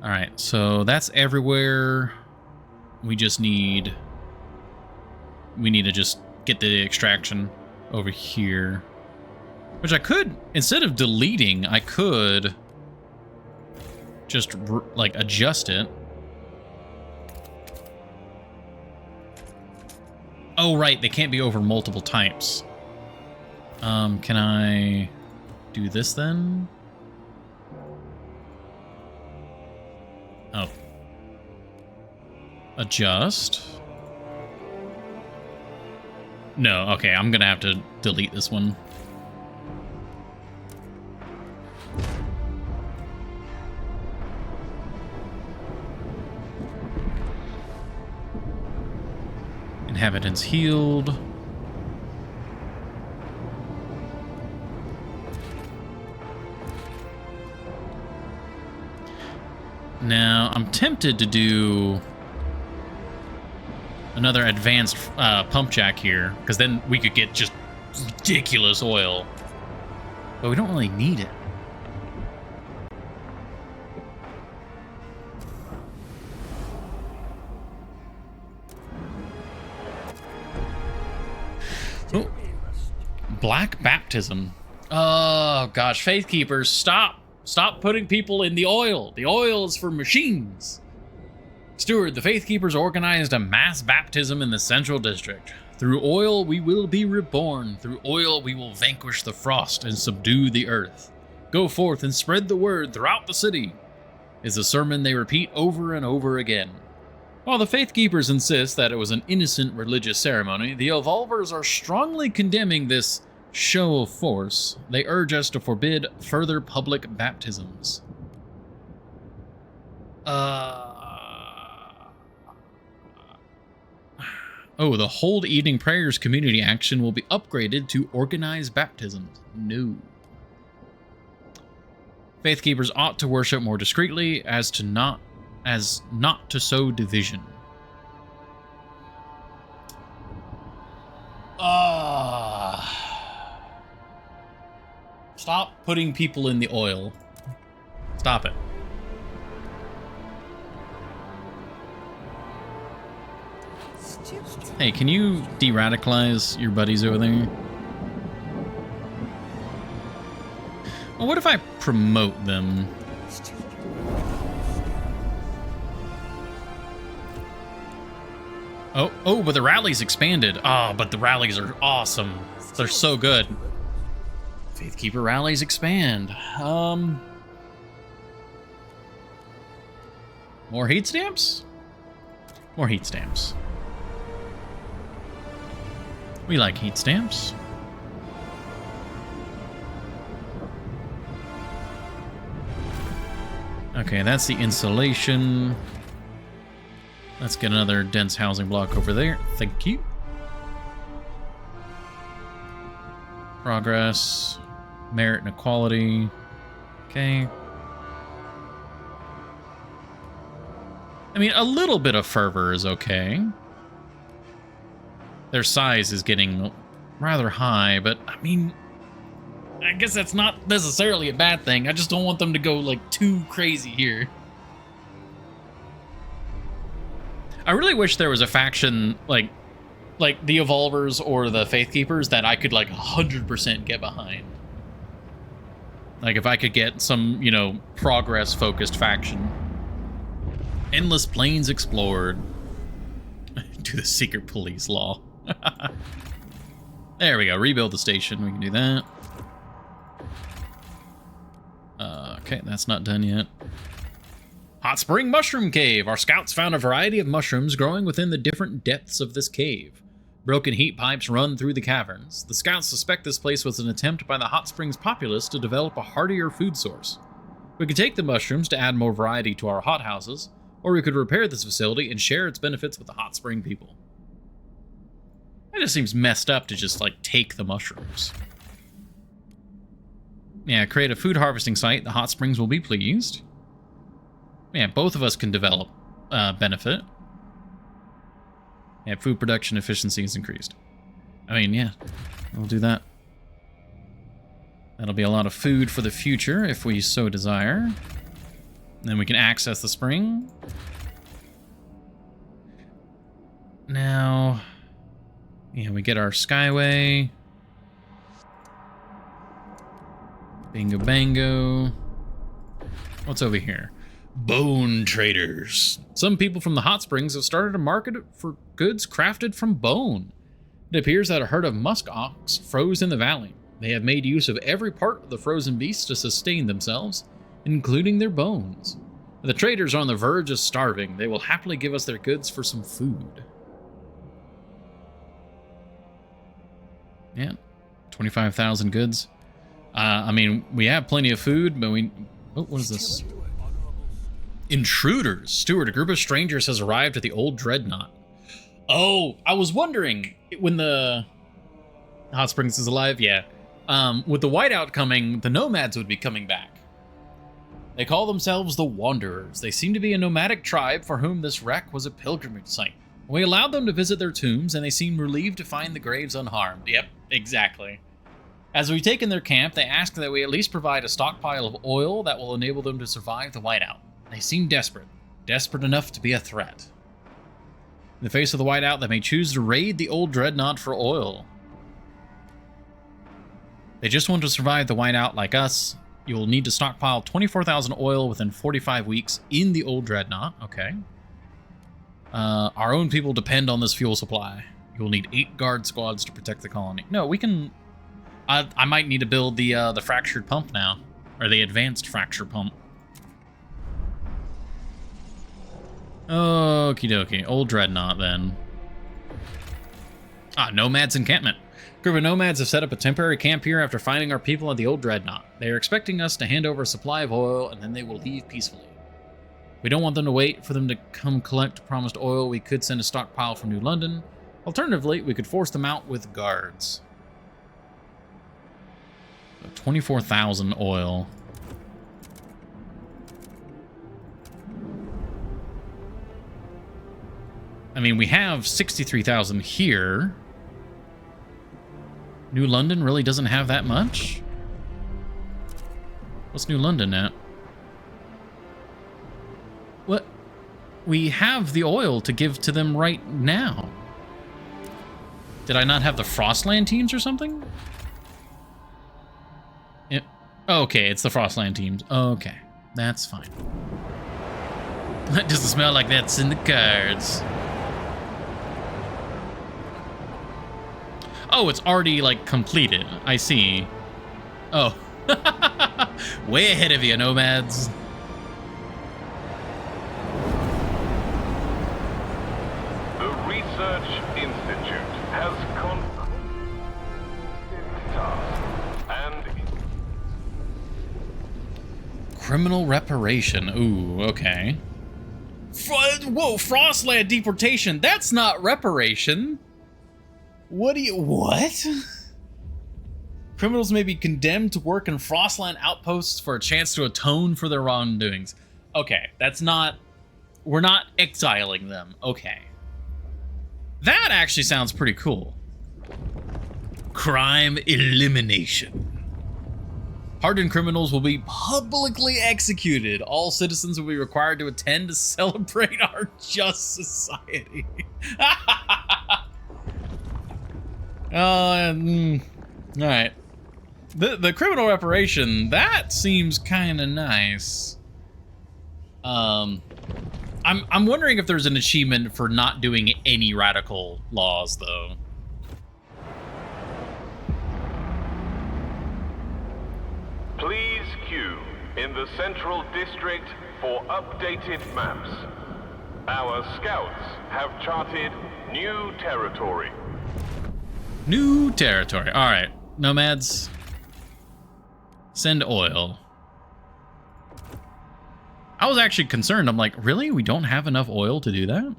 Alright, so that's everywhere. We need to just get the extraction over here. Which I could, instead of deleting, I could just, like, adjust it. Oh, right, they can't be over multiple types. Can I do this then? Oh. Adjust. No, okay, I'm gonna have to delete this one. Inhabitants healed. Now, I'm tempted to do another advanced pump jack here, because then we could get just ridiculous oil. But we don't really need it. Oh. Black baptism. Oh gosh, Faith Keepers, stop! Stop putting people in the oil. The oil is for machines. Steward, the Faith Keepers organized a mass baptism in the Central District. Through oil we will be reborn. Through oil we will vanquish the frost and subdue the earth. Go forth and spread the word throughout the city, is a sermon they repeat over and over again. While the Faith Keepers insist that it was an innocent religious ceremony, the Evolvers are strongly condemning this show of force. They urge us to forbid further public baptisms. Oh, the Hold Evening Prayers community action will be upgraded to organized baptisms. No. Faith Keepers ought to worship more discreetly as not to sow division. Stop putting people in the oil. Stop it. Hey, can you de-radicalize your buddies over there? Well, what if I promote them? Oh, but the rally's expanded. Oh, but the rallies are awesome. They're so good. Faithkeeper rallies expand. More heat stamps? More heat stamps. We like heat stamps. Okay, that's the insulation. Let's get another dense housing block over there. Thank you. Progress. Merit and equality. Okay. I mean, a little bit of fervor is okay. Their size is getting rather high, but I mean, I guess that's not necessarily a bad thing. I just don't want them to go like too crazy here. I really wish there was a faction like the Evolvers or the Faith Keepers that I could like 100% get behind. Like if I could get some, you know, progress-focused faction. Endless plains explored. Do the secret police law. There we go. Rebuild the station. We can do that. Okay, that's not done yet. Hot Spring Mushroom Cave. Our scouts found a variety of mushrooms growing within the different depths of this cave. Broken heat pipes run through the caverns. The scouts suspect this place was an attempt by the Hot Springs populace to develop a heartier food source. We could take the mushrooms to add more variety to our hothouses, or we could repair this facility and share its benefits with the Hot Spring people. It just seems messed up to just, like, take the mushrooms. Yeah, create a food harvesting site. The Hot Springs will be pleased. Yeah, both of us can develop benefit. Yeah, food production efficiency is increased. I mean, yeah, we'll do that. That'll be a lot of food for the future if we so desire. Then we can access the spring. Now, yeah, we get our Skyway. Bingo bango. What's over here? Bone traders. Some people from the Hot Springs have started a market for goods crafted from bone. It appears that a herd of musk ox froze in the valley. They have made use of every part of the frozen beasts to sustain themselves, including their bones. The traders are on the verge of starving. They will happily give us their goods for some food. Yeah, 25,000 goods. I mean, we have plenty of food, but we... Oh, what is this? Intruders. Steward, a group of strangers has arrived at the old dreadnought. Oh, I was wondering, when the Hot Springs is alive, yeah. With the whiteout coming, the nomads would be coming back. They call themselves the Wanderers. They seem to be a nomadic tribe for whom this wreck was a pilgrimage site. We allowed them to visit their tombs, and they seemed relieved to find the graves unharmed. Yep, exactly. As we've taken their camp, they ask that we at least provide a stockpile of oil that will enable them to survive the whiteout. They seem desperate. Desperate enough to be a threat. In the face of the whiteout, they may choose to raid the old dreadnought for oil. They just want to survive the whiteout like us. You will need to stockpile 24,000 oil within 45 weeks in the old dreadnought. Okay. Our own people depend on this fuel supply. You will need 8 guard squads to protect the colony. No, we can... I might need to build the fractured pump now. Or the advanced fracture pump. Okie dokie. Old dreadnought then. Nomads encampment. A group of nomads have set up a temporary camp here after finding our people at the old dreadnought. They are expecting us to hand over a supply of oil, and then they will leave peacefully. We don't want them to wait for them to come collect promised oil. We could send a stockpile from New London. Alternatively, we could force them out with guards. 24,000 oil. I mean, we have 63,000 here. New London really doesn't have that much? What's New London at? What? We have the oil to give to them right now. Did I not have the Frostland teams or something? Yeah. Okay, it's the Frostland teams. Okay, that's fine. That doesn't smell like that's in the cards. Oh, it's already, like, completed. I see. Oh. Way ahead of you, nomads. The Research Institute has and Criminal reparation. Ooh, okay. Whoa, Frostland deportation. That's not reparation. What? Criminals may be condemned to work in Frostland outposts for a chance to atone for their wrongdoings. Okay, that's not... We're not exiling them. Okay. That actually sounds pretty cool. Crime elimination. Hardened criminals will be publicly executed. All citizens will be required to attend to celebrate our just society. Alright. The criminal reparation, that seems kind of nice. I'm wondering if there's an achievement for not doing any radical laws, though. please queue in the Central District for updated maps. Our scouts have charted new territory. New territory. All right, nomads. Send oil. I was actually concerned. I'm like, really? We don't have enough oil to do that?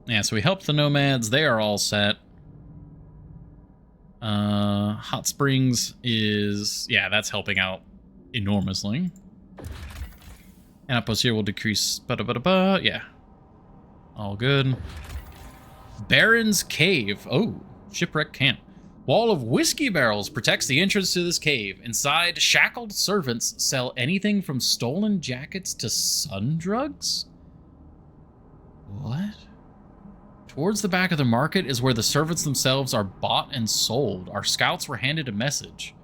Yeah, so we helped the nomads. They are all set. Hot Springs is... yeah, that's helping out enormously. And outpost here will decrease... yeah. All good. Baron's Cave. Oh, shipwreck camp. Wall of whiskey barrels protects the entrance to this cave. Inside, shackled servants sell anything from stolen jackets to sun drugs? What? Towards the back of the market is where the servants themselves are bought and sold. Our scouts were handed a message.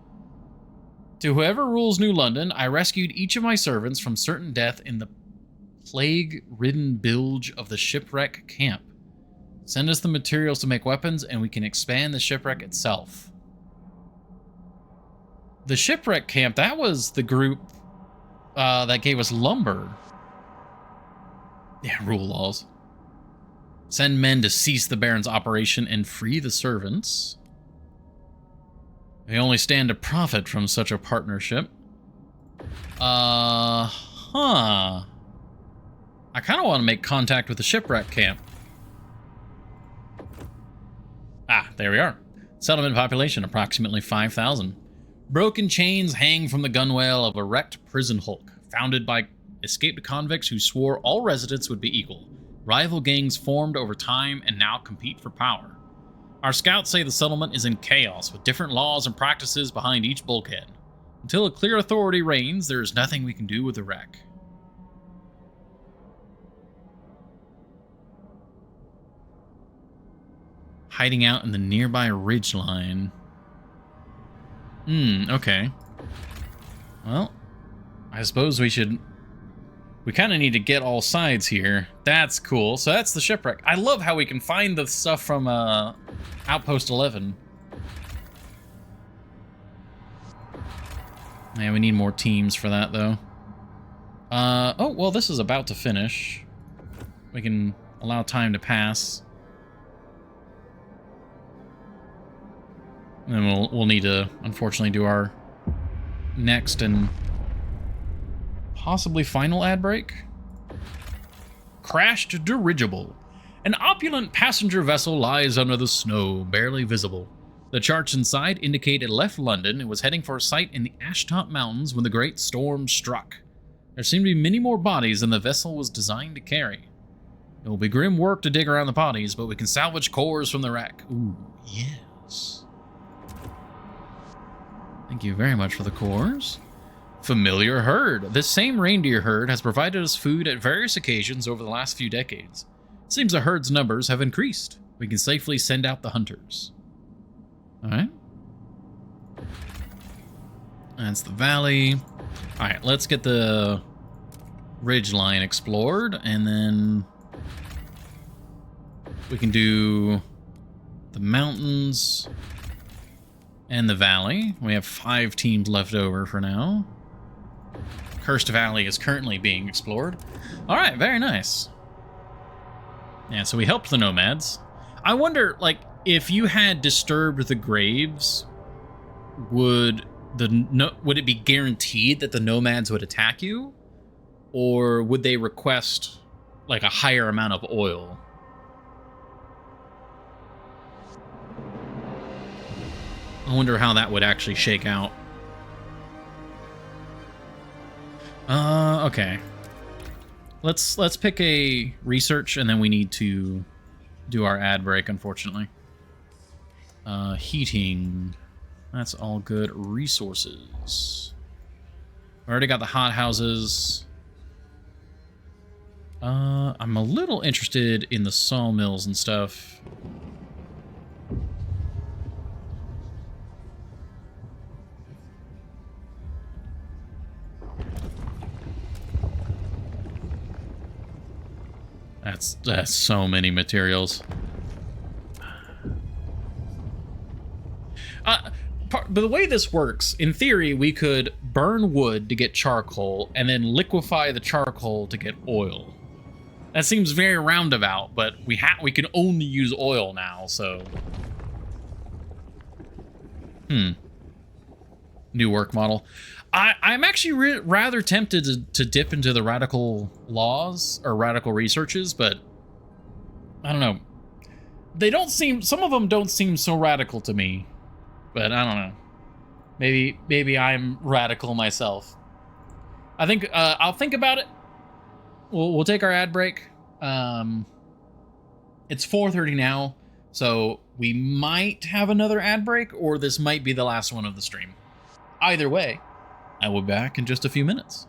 To whoever rules New London, I rescued each of my servants from certain death in the plague-ridden bilge of the shipwreck camp. Send us the materials to make weapons, and we can expand the shipwreck itself. The shipwreck camp, that was the group that gave us lumber. Yeah, rule laws. Send men to cease the Baron's operation and free the servants. We only stand to profit from such a partnership. I kind of want to make contact with the shipwreck camp. Ah, there we are. Settlement population, approximately 5,000. Broken chains hang from the gunwale of a wrecked prison hulk, founded by escaped convicts who swore all residents would be equal. Rival gangs formed over time and now compete for power. Our scouts say the settlement is in chaos, with different laws and practices behind each bulkhead. Until a clear authority reigns, there is nothing we can do with the wreck. Hiding out in the nearby ridgeline. Okay. Well, I suppose we should... We kind of need to get all sides here. That's cool. So that's the shipwreck. I love how we can find the stuff from Outpost 11. Yeah, we need more teams for that, though. Oh, well, this is about to finish. We can allow time to pass. And then we'll need to, unfortunately, do our next and possibly final ad break. Crashed dirigible. An opulent passenger vessel lies under the snow, barely visible. The charts inside indicate it left London and was heading for a site in the Ashtop Mountains when the great storm struck. There seem to be many more bodies than the vessel was designed to carry. It will be grim work to dig around the bodies, but we can salvage cores from the wreck. Ooh, yes. Thank you very much for the cores. Familiar herd. This same reindeer herd has provided us food at various occasions over the last few decades. It seems the herd's numbers have increased. We can safely send out the hunters. Alright. That's the valley. Alright, let's get the ridge line explored, and then we can do the mountains and the valley. We have 5 teams left over for now. Cursed Valley is currently being explored. Alright, very nice. Yeah, so we helped the nomads. I wonder, like, if you had disturbed the graves, would it be guaranteed that the nomads would attack you? Or would they request, like, a higher amount of oil? I wonder how that would actually shake out. Okay. Let's pick a research, and then we need to do our ad break, unfortunately. Heating. That's all good. Resources. We already got the hot houses. I'm a little interested in the sawmills and stuff. That's so many materials. But the way this works, in theory, we could burn wood to get charcoal and then liquefy the charcoal to get oil. That seems very roundabout, but we can only use oil now, so... New work model. I'm actually rather tempted to dip into the radical laws or radical researches, but I don't know. They don't seem, some of them don't seem so radical to me, but I don't know. Maybe I'm radical myself. I think I'll think about it. We'll take our ad break. It's 4:30 now, so we might have another ad break, or this might be the last one of the stream. Either way, I will be back in just a few minutes.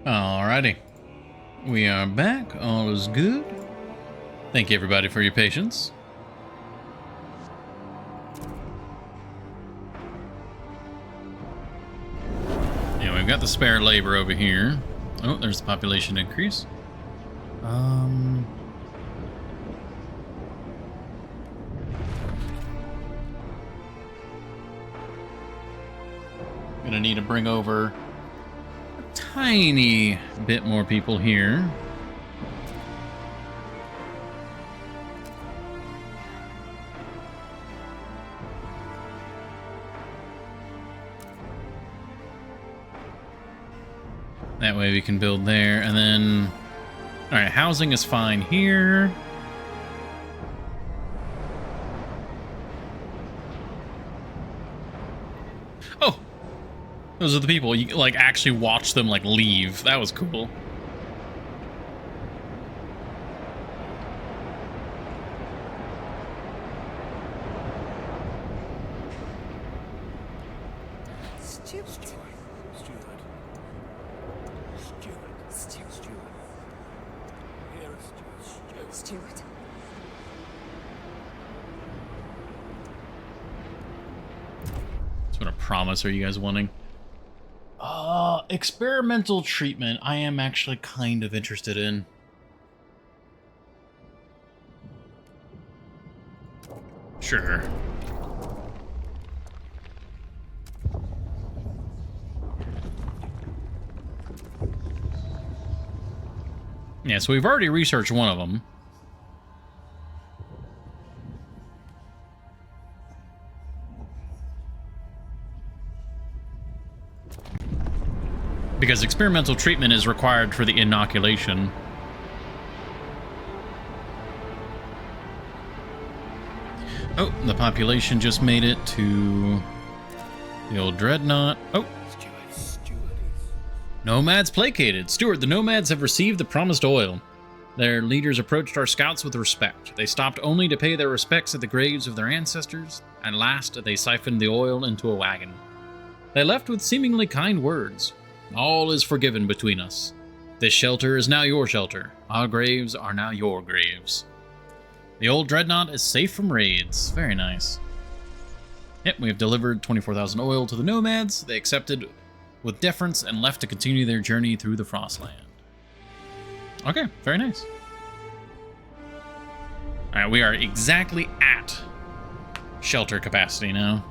Alrighty. We are back. All is good. Thank you, everybody, for your patience. Yeah, we've got the spare labor over here. Oh, there's the population increase. Gonna need to bring over a tiny bit more people here. That way we can build there, and then... Alright, housing is fine here. Oh! Those are the people. You, like, actually watch them, like, leave. That was cool. Stewart. So what a promise are you guys wanting? Experimental treatment I am actually kind of interested in. Sure. Yeah, so we've already researched one of them. Because experimental treatment is required for the inoculation. Oh, the population just made it to the old dreadnought. Oh. Nomads placated. Stewart, the nomads have received the promised oil. Their leaders approached our scouts with respect. They stopped only to pay their respects at the graves of their ancestors. At last, they siphoned the oil into a wagon. They left with seemingly kind words. All is forgiven between us. This shelter is now your shelter. Our graves are now your graves. The old dreadnought is safe from raids. Very nice. Yep, we have delivered 24,000 oil to the nomads. They accepted with deference and left to continue their journey through the Frostland. Okay, very nice. Alright, we are exactly at shelter capacity now.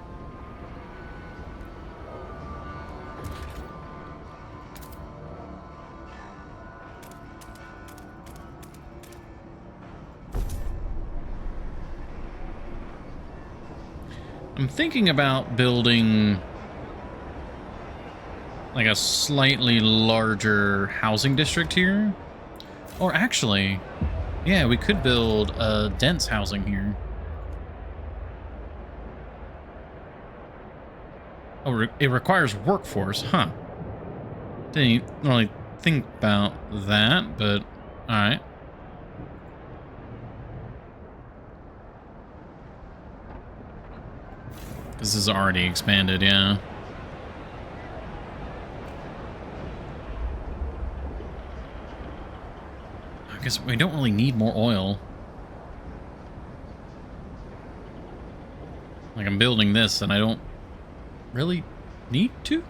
I'm thinking about building like a slightly larger housing district here. Or actually, yeah, we could build a dense housing here. Oh, it requires workforce, huh? Didn't really think about that, but alright. This is already expanded, yeah. I guess we don't really need more oil. Like, I'm building this and I don't really need to?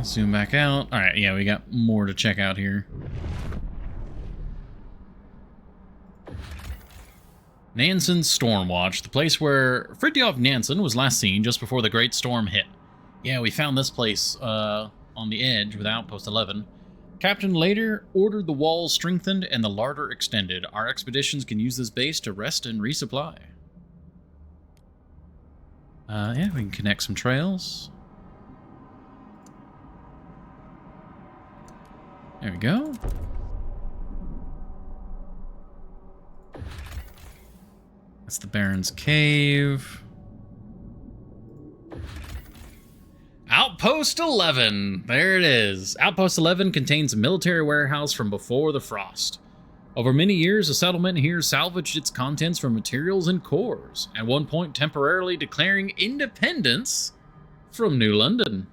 Zoom back out. Alright, yeah, we got more to check out here. Nansen's Storm Watch, the place where Fridtjof Nansen was last seen just before the Great Storm hit. Yeah, we found this place on the edge with Outpost 11. Captain later ordered the walls strengthened and the larder extended. Our expeditions can use this base to rest and resupply. Yeah, we can connect some trails. There we go. That's the Baron's Cave. Outpost 11! There it is. Outpost 11 contains a military warehouse from before the frost. Over many years, the settlement here salvaged its contents from materials and cores, at one point temporarily declaring independence from New London.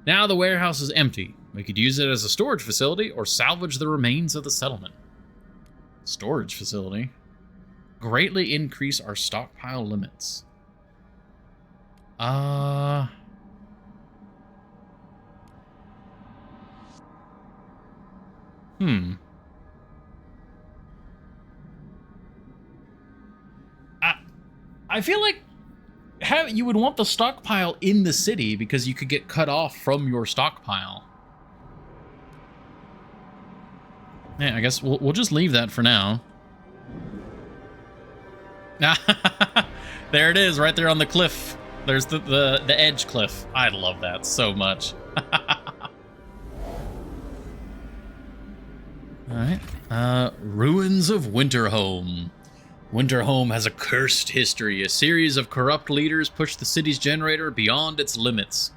Now the warehouse is empty. We could use it as a storage facility or salvage the remains of the settlement. Storage facility. Greatly increase our stockpile limits. I feel like you would want the stockpile in the city because you could get cut off from your stockpile. Yeah, I guess we'll just leave that for now. There it is, right there on the cliff. There's the edge cliff. I love that so much. All right. Ruins of Winterhome. Winterhome has a cursed history. A series of corrupt leaders pushed the city's generator beyond its limits.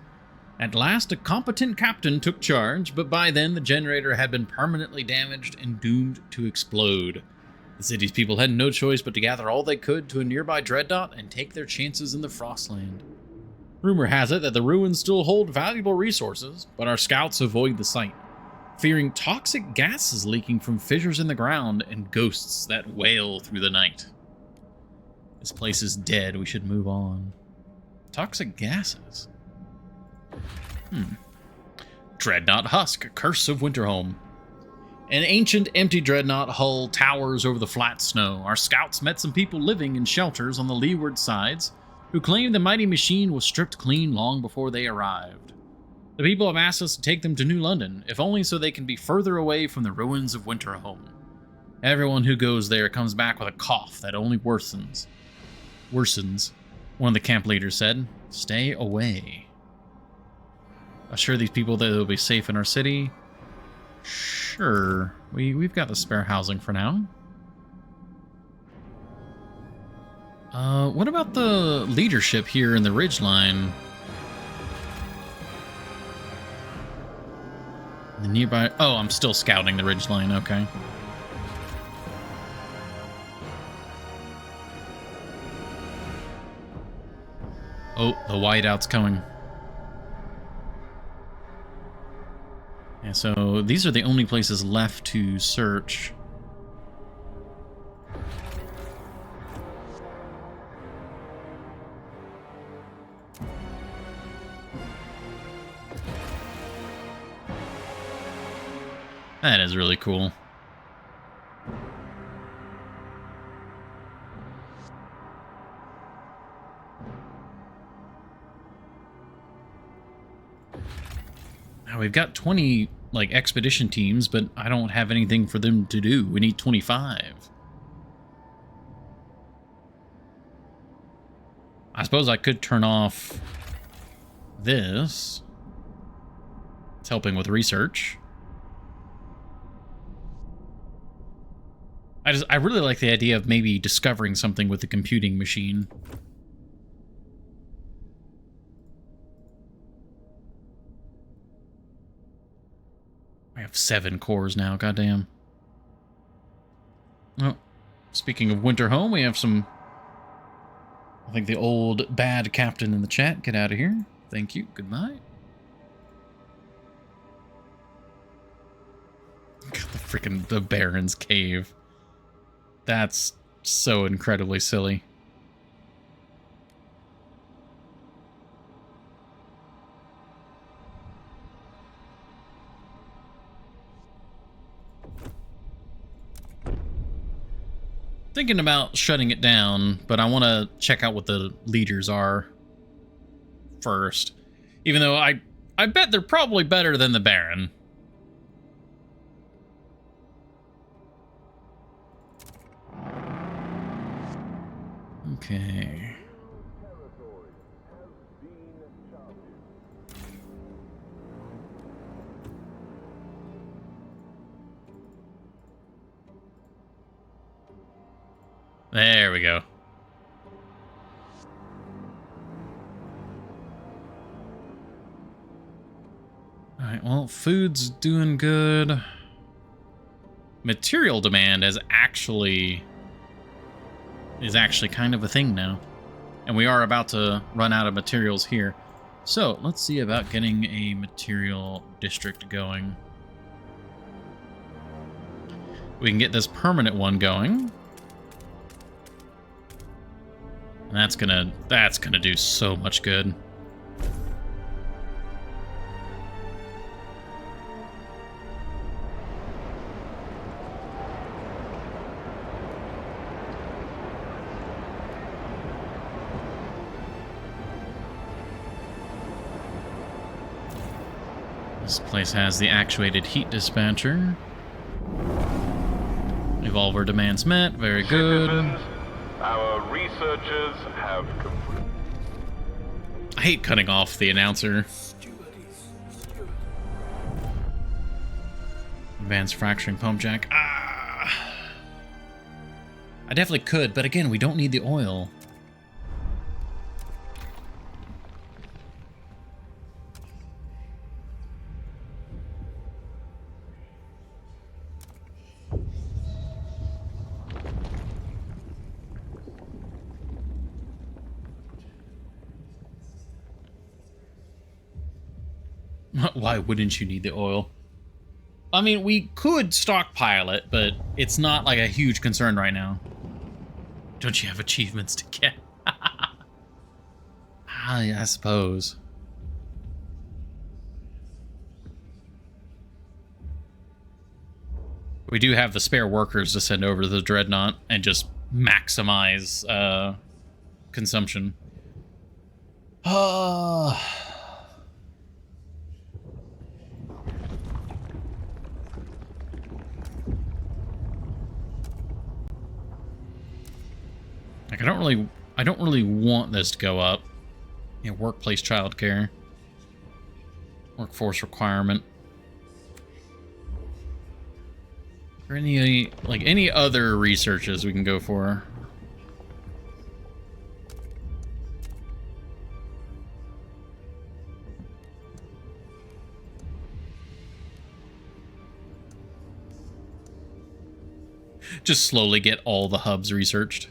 At last, a competent captain took charge, but by then the generator had been permanently damaged and doomed to explode. The city's people had no choice but to gather all they could to a nearby dreadnought and take their chances in the Frostland. Rumor has it that the ruins still hold valuable resources, but our scouts avoid the site, fearing toxic gases leaking from fissures in the ground and ghosts that wail through the night. This place is dead. We should move on. Toxic gases? Dreadnought Husk, Curse of Winterhome. An ancient, empty dreadnought hull towers over the flat snow. Our scouts met some people living in shelters on the leeward sides who claimed the mighty machine was stripped clean long before they arrived. The people have asked us to take them to New London, if only so they can be further away from the ruins of Winterhome. Everyone who goes there comes back with a cough that only worsens. One of the camp leaders said. Stay away. Assure these people that they'll be safe in our city. Sure. We've got the spare housing for now. What about the leadership here in the ridgeline? The nearby... Oh, I'm still scouting the ridgeline. Okay. Oh, the whiteout's coming. Yeah, so these are the only places left to search. That is really cool. Now we've got 20 like expedition teams, but I don't have anything for them to do. We need 25. I suppose I could turn off this. It's helping with research. I really like the idea of maybe discovering something with the computing machine. I have 7 cores now, goddamn. Oh, speaking of Winterhome, we have some... I think the old bad captain in the chat. Get out of here. Thank you. Goodbye. God, the Baron's Cave. That's so incredibly silly. Thinking about shutting it down, but I want to check out what the leaders are first. Even though I bet they're probably better than the Baron. Okay. There we go. Alright, well, food's doing good. Material demand is actually kind of a thing now. And we are about to run out of materials here. So, let's see about getting a material district going. We can get this permanent one going. And that's gonna do so much good. This place has the actuated heat dispatcher. Evolver demands met. Very good. Citizens, our researchers have completed. I hate cutting off the announcer. Advanced fracturing pump jack. Ah! I definitely could, but again, we don't need the oil. Why wouldn't you need the oil? I mean, we could stockpile it, but it's not like a huge concern right now. Don't you have achievements to get? I suppose. We do have the spare workers to send over to the Dreadnought and just maximize consumption. Like, I don't really want this to go up. Yeah, workplace childcare. Workforce requirement. Or any other researches we can go for. Just slowly get all the hubs researched.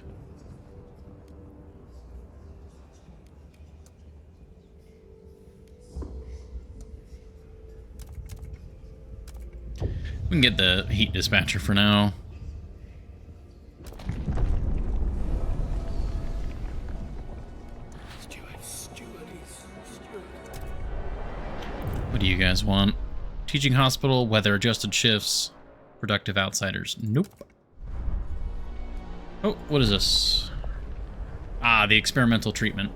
We can get the heat dispatcher for now. What do you guys want? Teaching hospital, weather adjusted shifts, productive outsiders. Nope. Oh, what is this? Ah, the experimental treatment.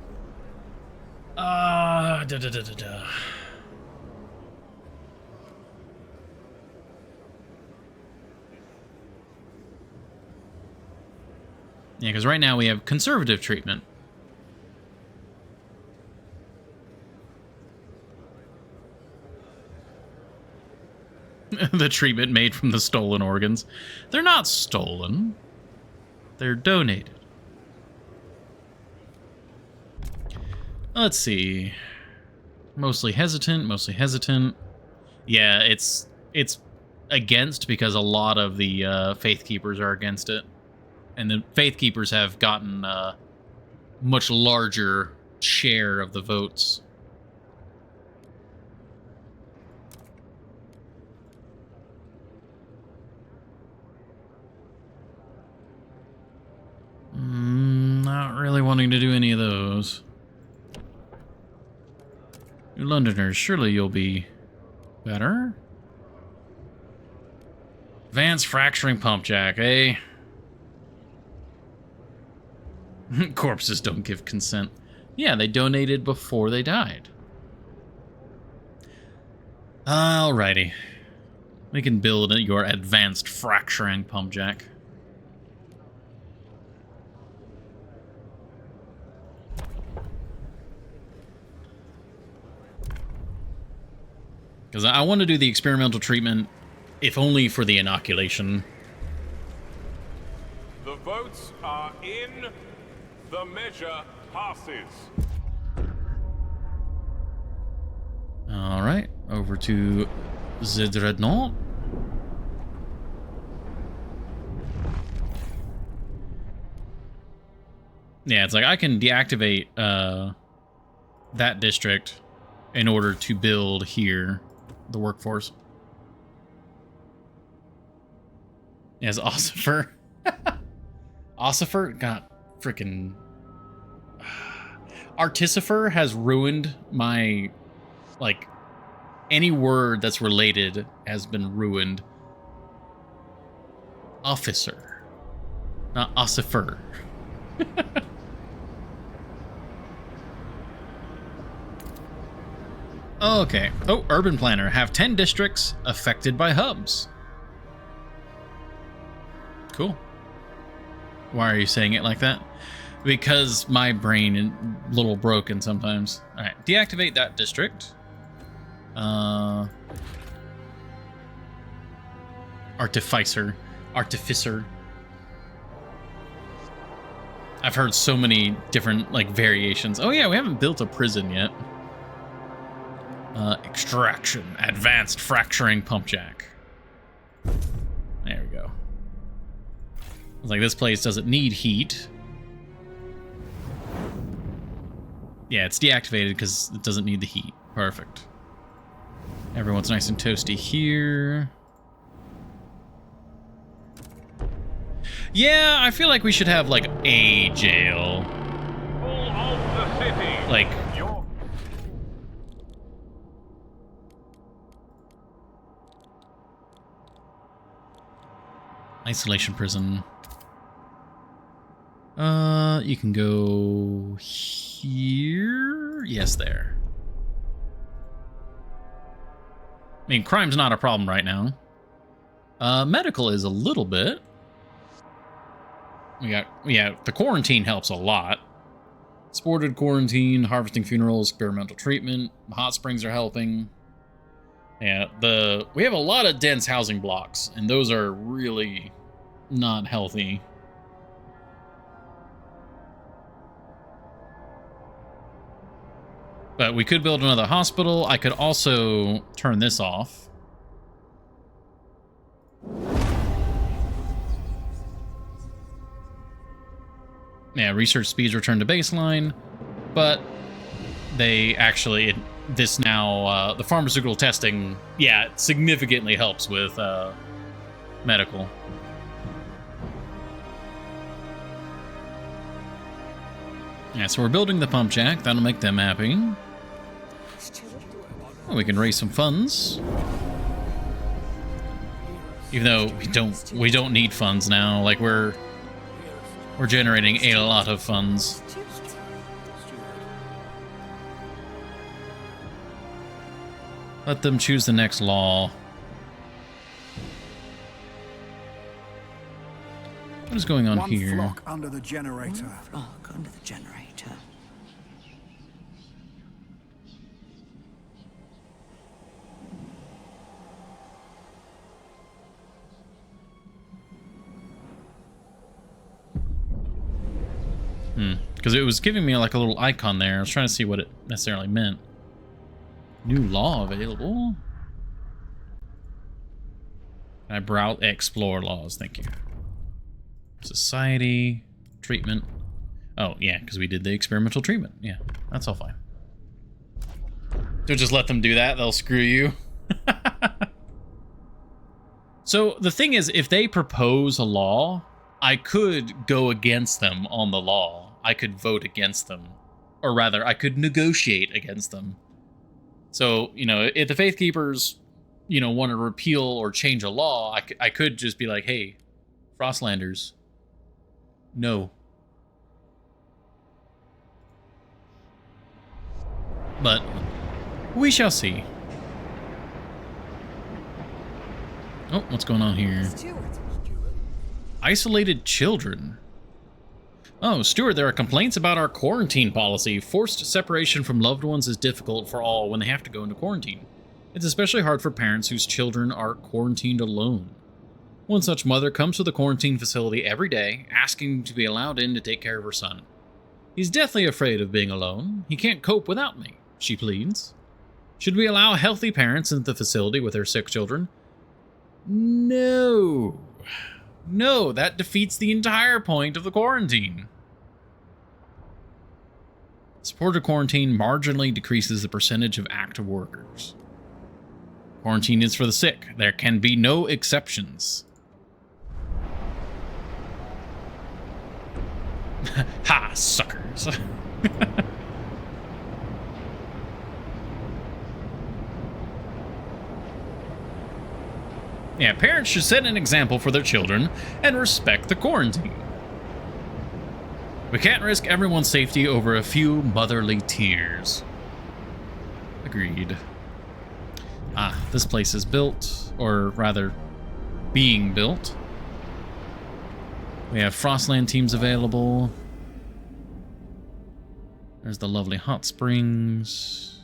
Yeah, because right now we have conservative treatment. The treatment made from the stolen organs. They're not stolen. They're donated. Let's see. Mostly hesitant, mostly hesitant. Yeah, it's against because a lot of the Faith Keepers are against it. And the Faith Keepers have gotten a much larger share of the votes. Not really wanting to do any of those. You Londoners, surely you'll be better. Advanced fracturing pump jack, eh? Corpses don't give consent. Yeah, they donated before they died. Alrighty. We can build your advanced fracturing pump jack. Because I want to do the experimental treatment, if only for the inoculation. The votes are in. The measure passes. Alright, over to the Dreadnought. Yeah, it's like I can deactivate that district in order to build here the workforce. As Ossifer. Ossifer got freaking Artificer has ruined my, like, any word that's related has been ruined. Officer, not Ossifer. Okay. Oh, urban planner. Have 10 districts affected by hubs. Cool. Why are you saying it like that? Because my brain is a little broken sometimes. All right, deactivate that district. Artificer. I've heard so many different, like, variations. Oh yeah, we haven't built a prison yet. Extraction. Advanced fracturing pump jack. There we go. It's like this place doesn't need heat. Yeah, it's deactivated because it doesn't need the heat. Perfect. Everyone's nice and toasty here. Yeah, I feel like we should have, like, a jail. Full of the city. Like, isolation prison. You can go here. Yes, there. I mean, crime's not a problem right now. Medical is a little bit. Yeah, the quarantine helps a lot. Sported quarantine, harvesting funerals, experimental treatment, hot springs are helping. Yeah, we have a lot of dense housing blocks, and those are really not healthy. But we could build another hospital. I could also turn this off. Yeah, research speeds return to baseline, but they actually, this now, the pharmaceutical testing, yeah, it significantly helps with medical. Yeah, so we're building the pump jack. That'll make them happy. Oh, we can raise some funds. Even though we don't need funds now. Like, we're generating a lot of funds. Let them choose the next law. What is going on here? One flock under the generator. One flock under the generator. Because it was giving me like a little icon there. I was trying to see what it necessarily meant. New law available. Can I browse? Explore laws. Thank you. Society. Treatment. Oh, yeah, because we did the experimental treatment. Yeah, that's all fine. So just let them do that. They'll screw you. So the thing is, if they propose a law, I could go against them on the law. I could vote against them. Or rather, I could negotiate against them. So, you know, if the Faith Keepers, you know, want to repeal or change a law, I could just be like, hey, Frostlanders, no. But we shall see. Oh, what's going on here? Isolated children. Oh, Stuart, there are complaints about our quarantine policy. Forced separation from loved ones is difficult for all when they have to go into quarantine. It's especially hard for parents whose children are quarantined alone. One such mother comes to the quarantine facility every day, asking to be allowed in to take care of her son. He's deathly afraid of being alone. He can't cope without me, she pleads. Should we allow healthy parents into the facility with their sick children? No. No, that defeats the entire point of the quarantine. Supported quarantine marginally decreases the percentage of active workers. Quarantine is for the sick. There can be no exceptions. Ha, suckers. Yeah, parents should set an example for their children and respect the quarantine. We can't risk everyone's safety over a few motherly tears. Agreed. Ah, this place is built, or rather, being built. We have Frostland teams available. There's the lovely hot springs.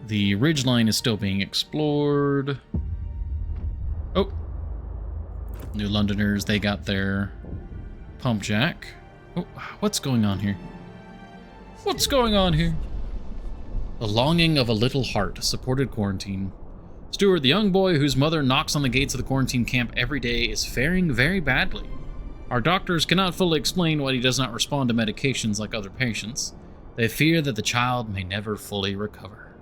The ridgeline is still being explored. Oh. New Londoners, they got their pump jack. Oh, what's going on here? What's going on here? The longing of a little heart, supported quarantine. Stuart, the young boy whose mother knocks on the gates of the quarantine camp every day, is faring very badly. Our doctors cannot fully explain why he does not respond to medications like other patients. They fear that the child may never fully recover.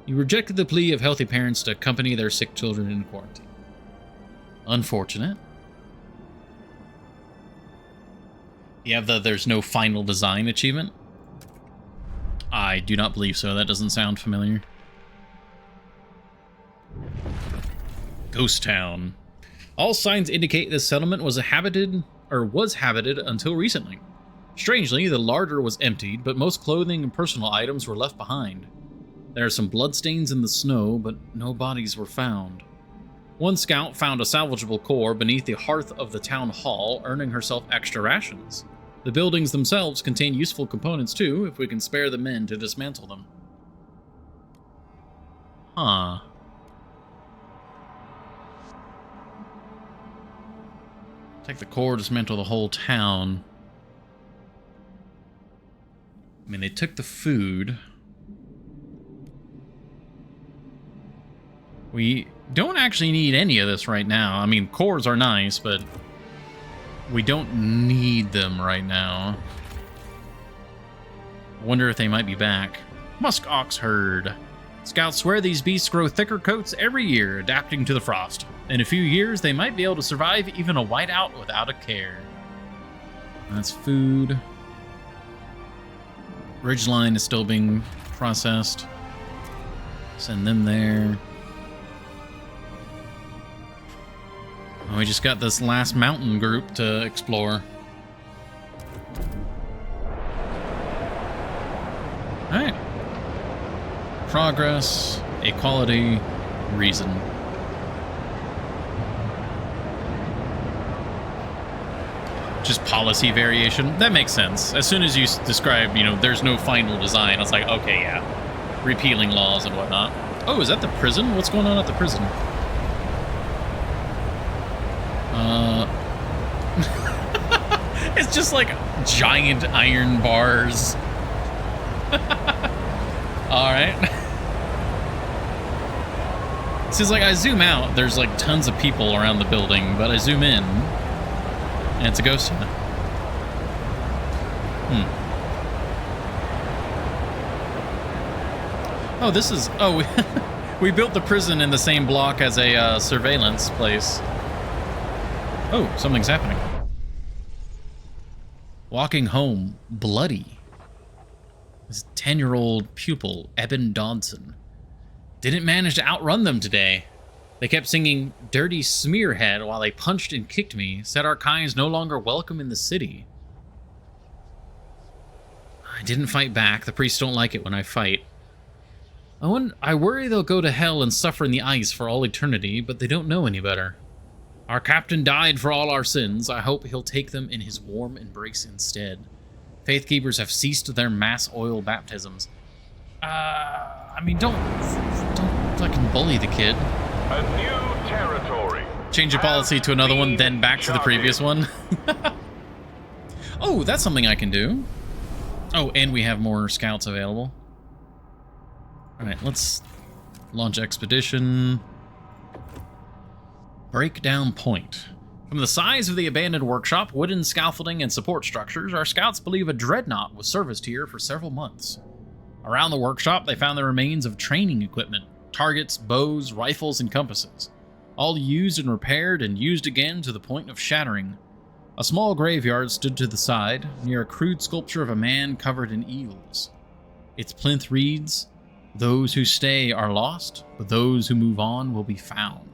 You rejected the plea of healthy parents to accompany their sick children in quarantine. Unfortunate. You have the there's no final design achievement? I do not believe so. That doesn't sound familiar. Ghost Town. All signs indicate this settlement was habited until recently. Strangely, the larder was emptied, but most clothing and personal items were left behind. There are some bloodstains in the snow, but no bodies were found. One scout found a salvageable core beneath the hearth of the town hall, earning herself extra rations. The buildings themselves contain useful components too, if we can spare the men to dismantle them. Huh. Take the core, dismantle the whole town. I mean, they took the food. We don't actually need any of this right now. I mean, cores are nice, but we don't need them right now. I wonder if they might be back. Musk ox herd. Scouts swear these beasts grow thicker coats every year, adapting to the frost. In a few years, they might be able to survive even a whiteout without a care. That's food. Ridgeline is still being processed. Send them there. Oh, we just got this last mountain group to explore. Alright. Progress, equality, reason. Just policy variation. That makes sense. As soon as you describe, there's no final design, it's like, okay, yeah. Repealing laws and whatnot. Oh, is that the prison? What's going on at the prison? It's just like giant iron bars. Alright. Seems like I zoom out, there's like tons of people around the building, but I zoom in, and it's a ghost town. Oh, this is... Oh, we built the prison in the same block as a surveillance place. Oh, something's happening. Walking home, bloody. This 10-year-old pupil, Eben Dodson, didn't manage to outrun them today. They kept singing Dirty Smearhead while they punched and kicked me, said our kind's no longer welcome in the city. I didn't fight back. The priests don't like it when I fight. I worry they'll go to hell and suffer in the ice for all eternity, but they don't know any better. Our captain died for all our sins. I hope he'll take them in his warm embrace instead. Faithkeepers have ceased their mass oil baptisms. I mean, don't fucking bully the kid. A new territory. Change your policy to another one, then back to the previous one. Oh, that's something I can do. Oh, and we have more scouts available. Alright, let's launch expedition. Breakdown point. From the size of the abandoned workshop, wooden scaffolding, and support structures, our scouts believe a dreadnought was serviced here for several months. Around the workshop, they found the remains of training equipment, targets, bows, rifles, and compasses, all used and repaired and used again to the point of shattering. A small graveyard stood to the side, near a crude sculpture of a man covered in eels. Its plinth reads, "Those who stay are lost, but those who move on will be found."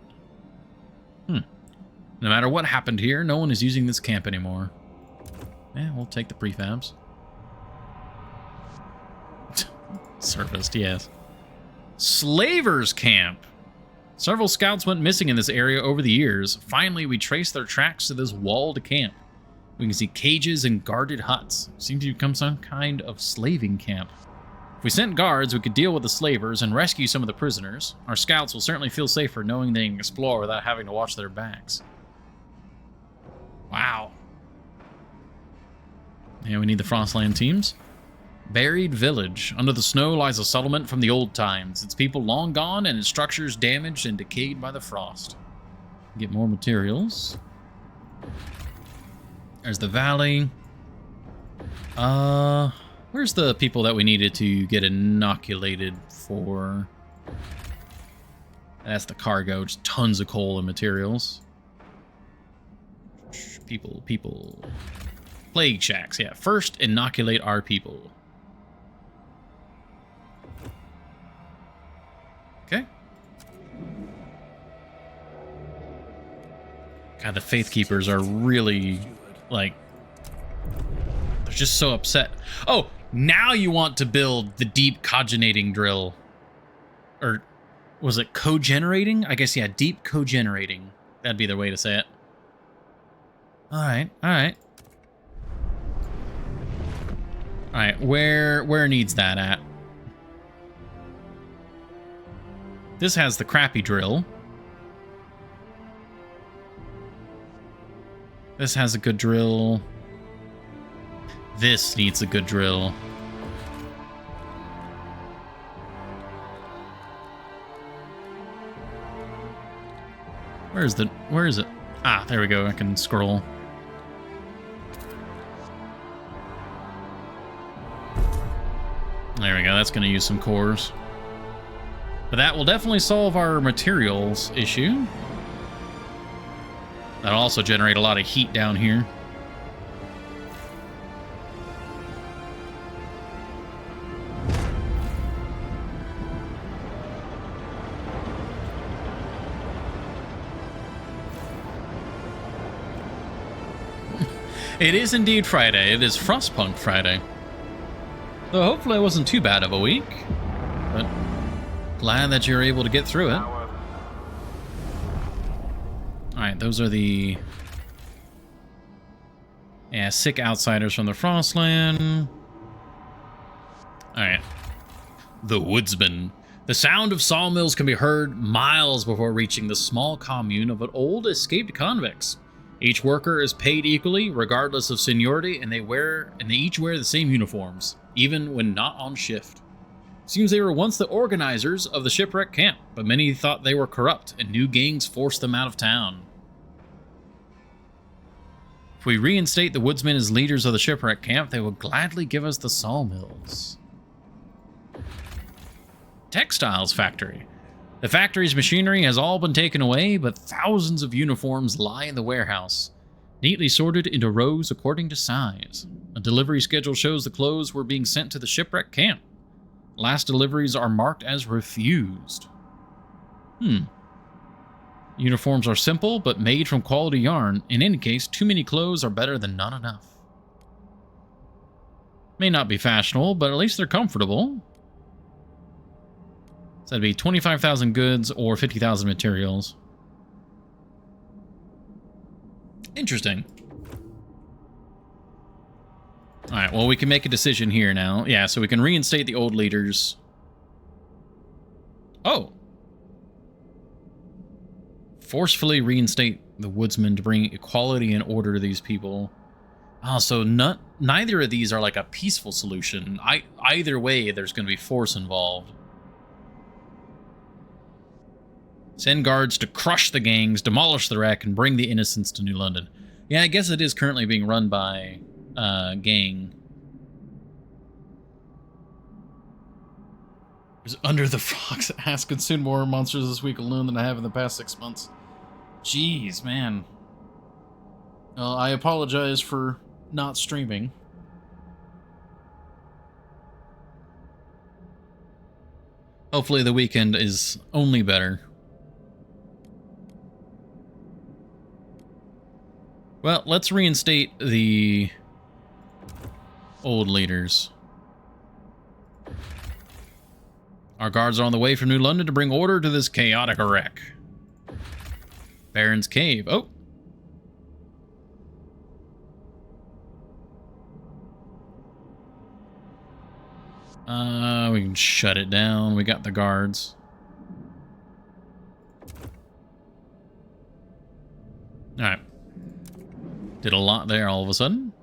No matter what happened here, no one is using this camp anymore. Yeah, we'll take the prefabs. Surfaced, yes. Slavers Camp. Several scouts went missing in this area over the years. Finally, we traced their tracks to this walled camp. We can see cages and guarded huts. Seems to become some kind of slaving camp. If we sent guards, we could deal with the slavers and rescue some of the prisoners. Our scouts will certainly feel safer knowing they can explore without having to watch their backs. Wow. Yeah, we need the Frostland teams. Buried Village. Under the snow lies a settlement from the old times. Its people long gone and its structures damaged and decayed by the frost. Get more materials. There's the valley. Where's the people that we needed to get inoculated for? That's the cargo. Just tons of coal and materials. People. Plague shacks, yeah. First, inoculate our people. Okay. God, the Faith Keepers are really, like, they're just so upset. Oh, now you want to build the deep cogenerating drill. Or was it cogenerating? I guess, yeah, deep cogenerating. That'd be the way to say it. Alright. Alright, where needs that at? This has the crappy drill. This has a good drill. This needs a good drill. Where is it? Ah, there we go. I can scroll. There we go. That's going to use some cores. But that will definitely solve our materials issue. That'll also generate a lot of heat down here. It is indeed Friday. It is Frostpunk Friday. So hopefully it wasn't too bad of a week. But glad that you're able to get through it. Alright, those are the... yeah, sick outsiders from the Frostland. Alright. The Woodsman. The sound of sawmills can be heard miles before reaching the small commune of an old escaped convicts. Each worker is paid equally, regardless of seniority, and they each wear the same uniforms, even when not on shift. Seems they were once the organizers of the shipwreck camp, but many thought they were corrupt, and new gangs forced them out of town. If we reinstate the woodsmen as leaders of the shipwreck camp, they will gladly give us the sawmills. Textiles factory. The factory's machinery has all been taken away, but thousands of uniforms lie in the warehouse, neatly sorted into rows according to size. A delivery schedule shows the clothes were being sent to the shipwreck camp. Last deliveries are marked as refused. Uniforms are simple, but made from quality yarn. In any case, too many clothes are better than not enough. May not be fashionable, but at least they're comfortable. So that'd be 25,000 goods or 50,000 materials. Interesting. Alright, well, we can make a decision here now. Yeah, so we can reinstate the old leaders. Oh! Forcefully reinstate the woodsmen to bring equality and order to these people. Oh, so neither of these are like a peaceful solution. Either way, there's going to be force involved. Send guards to crush the gangs, demolish the wreck, and bring the innocents to New London. Yeah, I guess it is currently being run by gang. There's Under the Frogs has consumed more monsters this week alone than I have in the past 6 months. Jeez, man. Well, I apologize for not streaming. Hopefully the weekend is only better. Well, let's reinstate the old leaders. Our guards are on the way from New London to bring order to this chaotic wreck. Baron's Cave. Oh. We can shut it down. We got the guards. Alright. Did a lot there all of a sudden.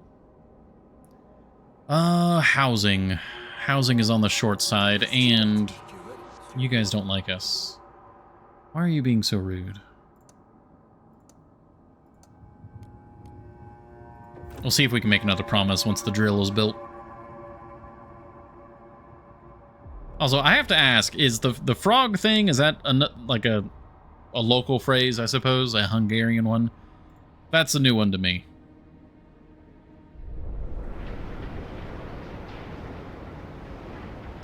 Housing. Housing is on the short side, and you guys don't like us. Why are you being so rude? We'll see if we can make another promise once the drill is built. Also, I have to ask, is the frog thing, is that like a local phrase, I suppose? A Hungarian one? That's a new one to me.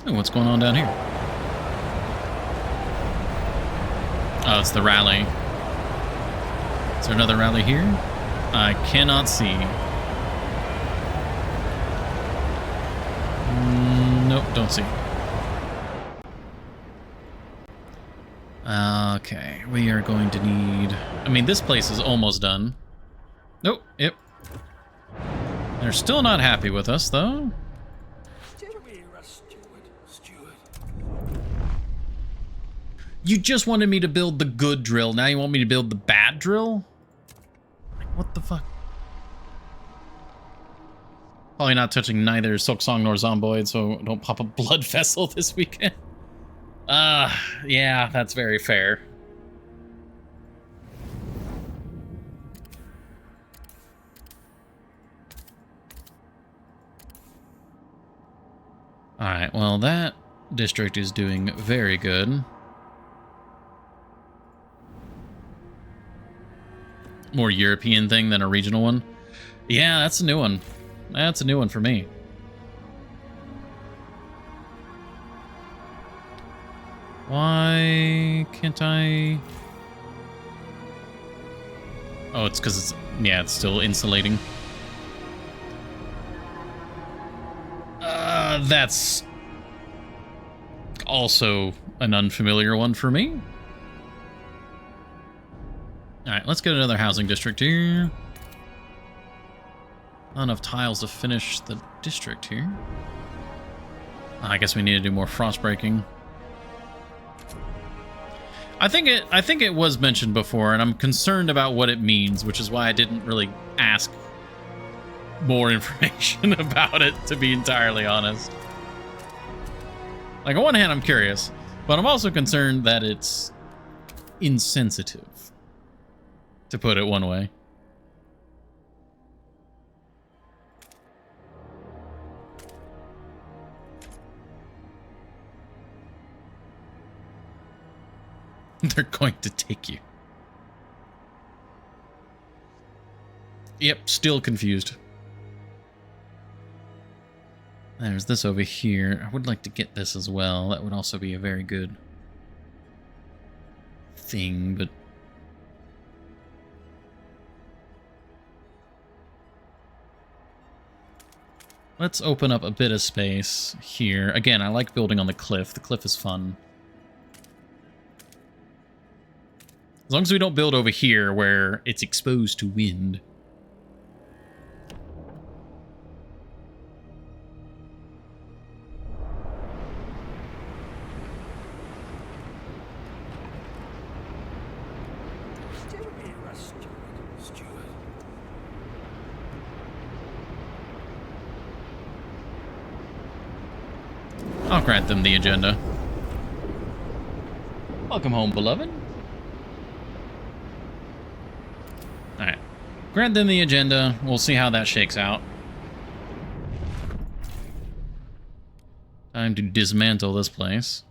Oh, what's going on down here? Oh, it's the rally. Is there another rally here? I cannot see. Nope, don't see. Okay, we are going to need... I mean, this place is almost done. Nope, yep. They're still not happy with us, though. You just wanted me to build the good drill. Now you want me to build the bad drill? Like, what the fuck? Probably not touching neither Silksong nor Zomboid, so don't pop a blood vessel this weekend. Yeah, that's very fair. Alright, well, that district is doing very good. More European thing than a regional one. Yeah, that's a new one. That's a new one for me. Why can't I... Oh, it's because it's... Yeah, it's still insulating. That's also an unfamiliar one for me. Alright, let's get another housing district here. Not enough tiles to finish the district here. I guess we need to do more frost breaking. I think it was mentioned before, and I'm concerned about what it means, which is why I didn't really ask more information about it, to be entirely honest. Like, on one hand, I'm curious, but I'm also concerned that it's insensitive, to put it one way. They're going to take you. Yep, still confused. There's this over here. I would like to get this as well. That would also be a very good thing, but... Let's open up a bit of space here. Again, I like building on the cliff. The cliff is fun. As long as we don't build over here where it's exposed to wind. I'll grant them the agenda. Welcome home, beloved. Grant them the agenda. We'll see how that shakes out. Time to dismantle this place.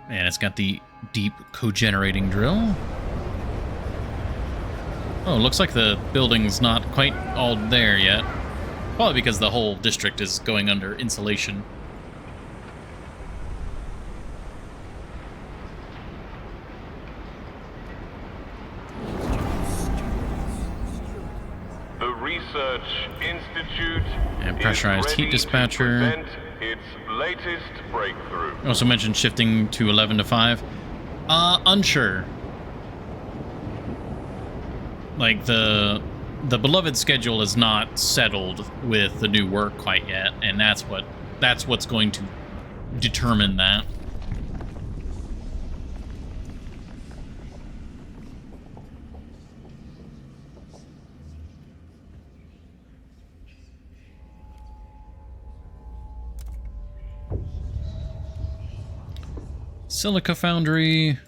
And it's got the deep cogenerating drill. Oh, looks like the building's not quite all there yet. Probably because the whole district is going under insulation. The Research Institute And pressurized is heat ready dispatcher. to present its latest breakthrough. Also mentioned shifting to 11 to 5. Unsure. Like, the beloved schedule is not settled with the new work quite yet, and that's what's going to determine that. Silica Foundry.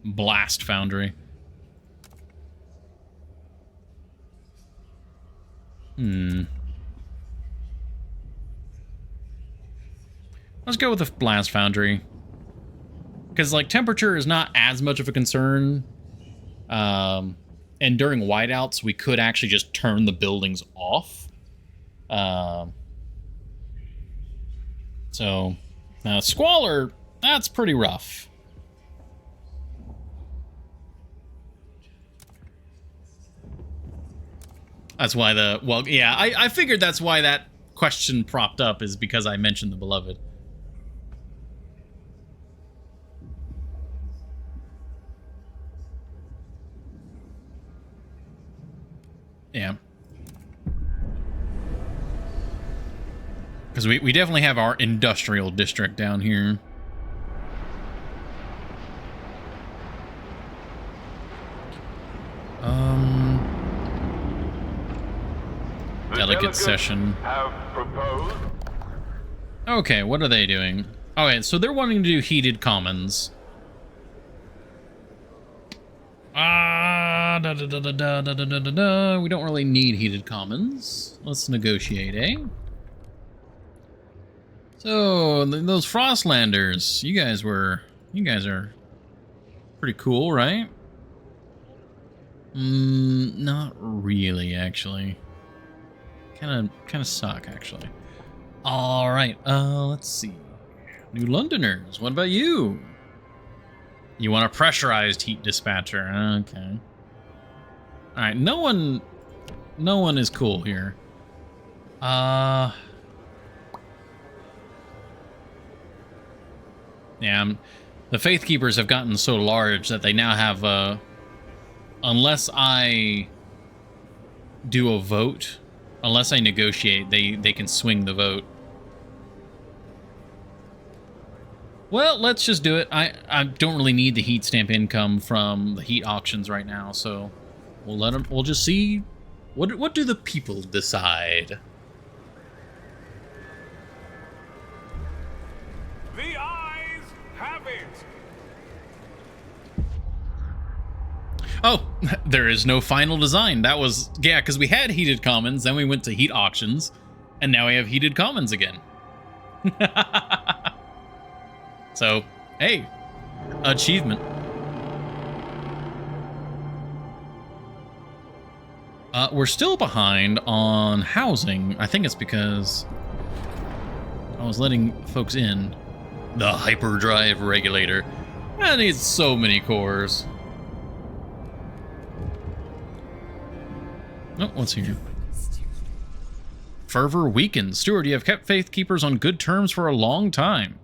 Blast Foundry. Let's go with the Blast Foundry. Because, like, temperature is not as much of a concern. And during whiteouts, we could actually just turn the buildings off. So, now Squalor, that's pretty rough. That's why I figured that's why that question propped up, is because I mentioned the beloved. Yeah. Because we definitely have our industrial district down here. Delegate session. Have proposed. Okay, what are they doing? Okay, so they're wanting to do heated commons. We don't really need heated commons. Let's negotiate, eh? So, those Frostlanders, you guys are pretty cool, right? Not really, actually. Kind of suck, actually. All right, let's see. New Londoners, what about you? You want a pressurized heat dispatcher? Okay. All right, no one is cool here. Yeah, the Faith Keepers have gotten so large that they now have unless I do a vote, unless I negotiate, they can swing the vote. Well, let's just do it. I don't really need the heat stamp income from the heat auctions right now, so we'll just see what do the people decide. The eyes have it. Oh, there is no final design. That was, yeah, because we had heated commons, then we went to heat auctions, and now we have heated commons again. So, hey, achievement. We're still behind on housing. I think it's because I was letting folks in. The hyperdrive regulator. That needs so many cores. Oh, what's here? Fervor weakens. Steward, you have kept Faith Keepers on good terms for a long time.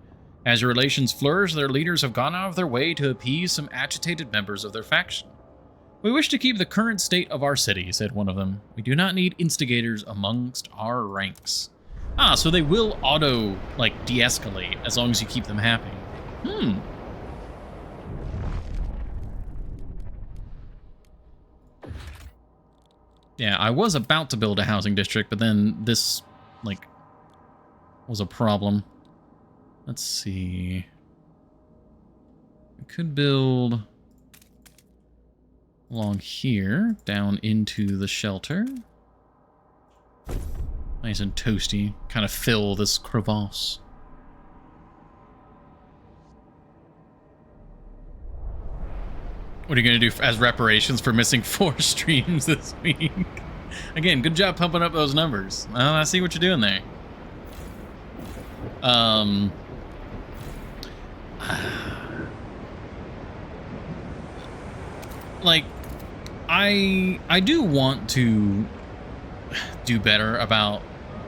As your relations flourish, their leaders have gone out of their way to appease some agitated members of their faction. We wish to keep the current state of our city, said one of them. We do not need instigators amongst our ranks. Ah, so they will auto, like, de-escalate as long as you keep them happy. Yeah, I was about to build a housing district, but then this, like, was a problem. Let's see. We could build along here, down into the shelter. Nice and toasty. Kind of fill this crevasse. What are you going to do as reparations for missing 4 streams this week? Again, good job pumping up those numbers. I see what you're doing there. Like, I do want to do better about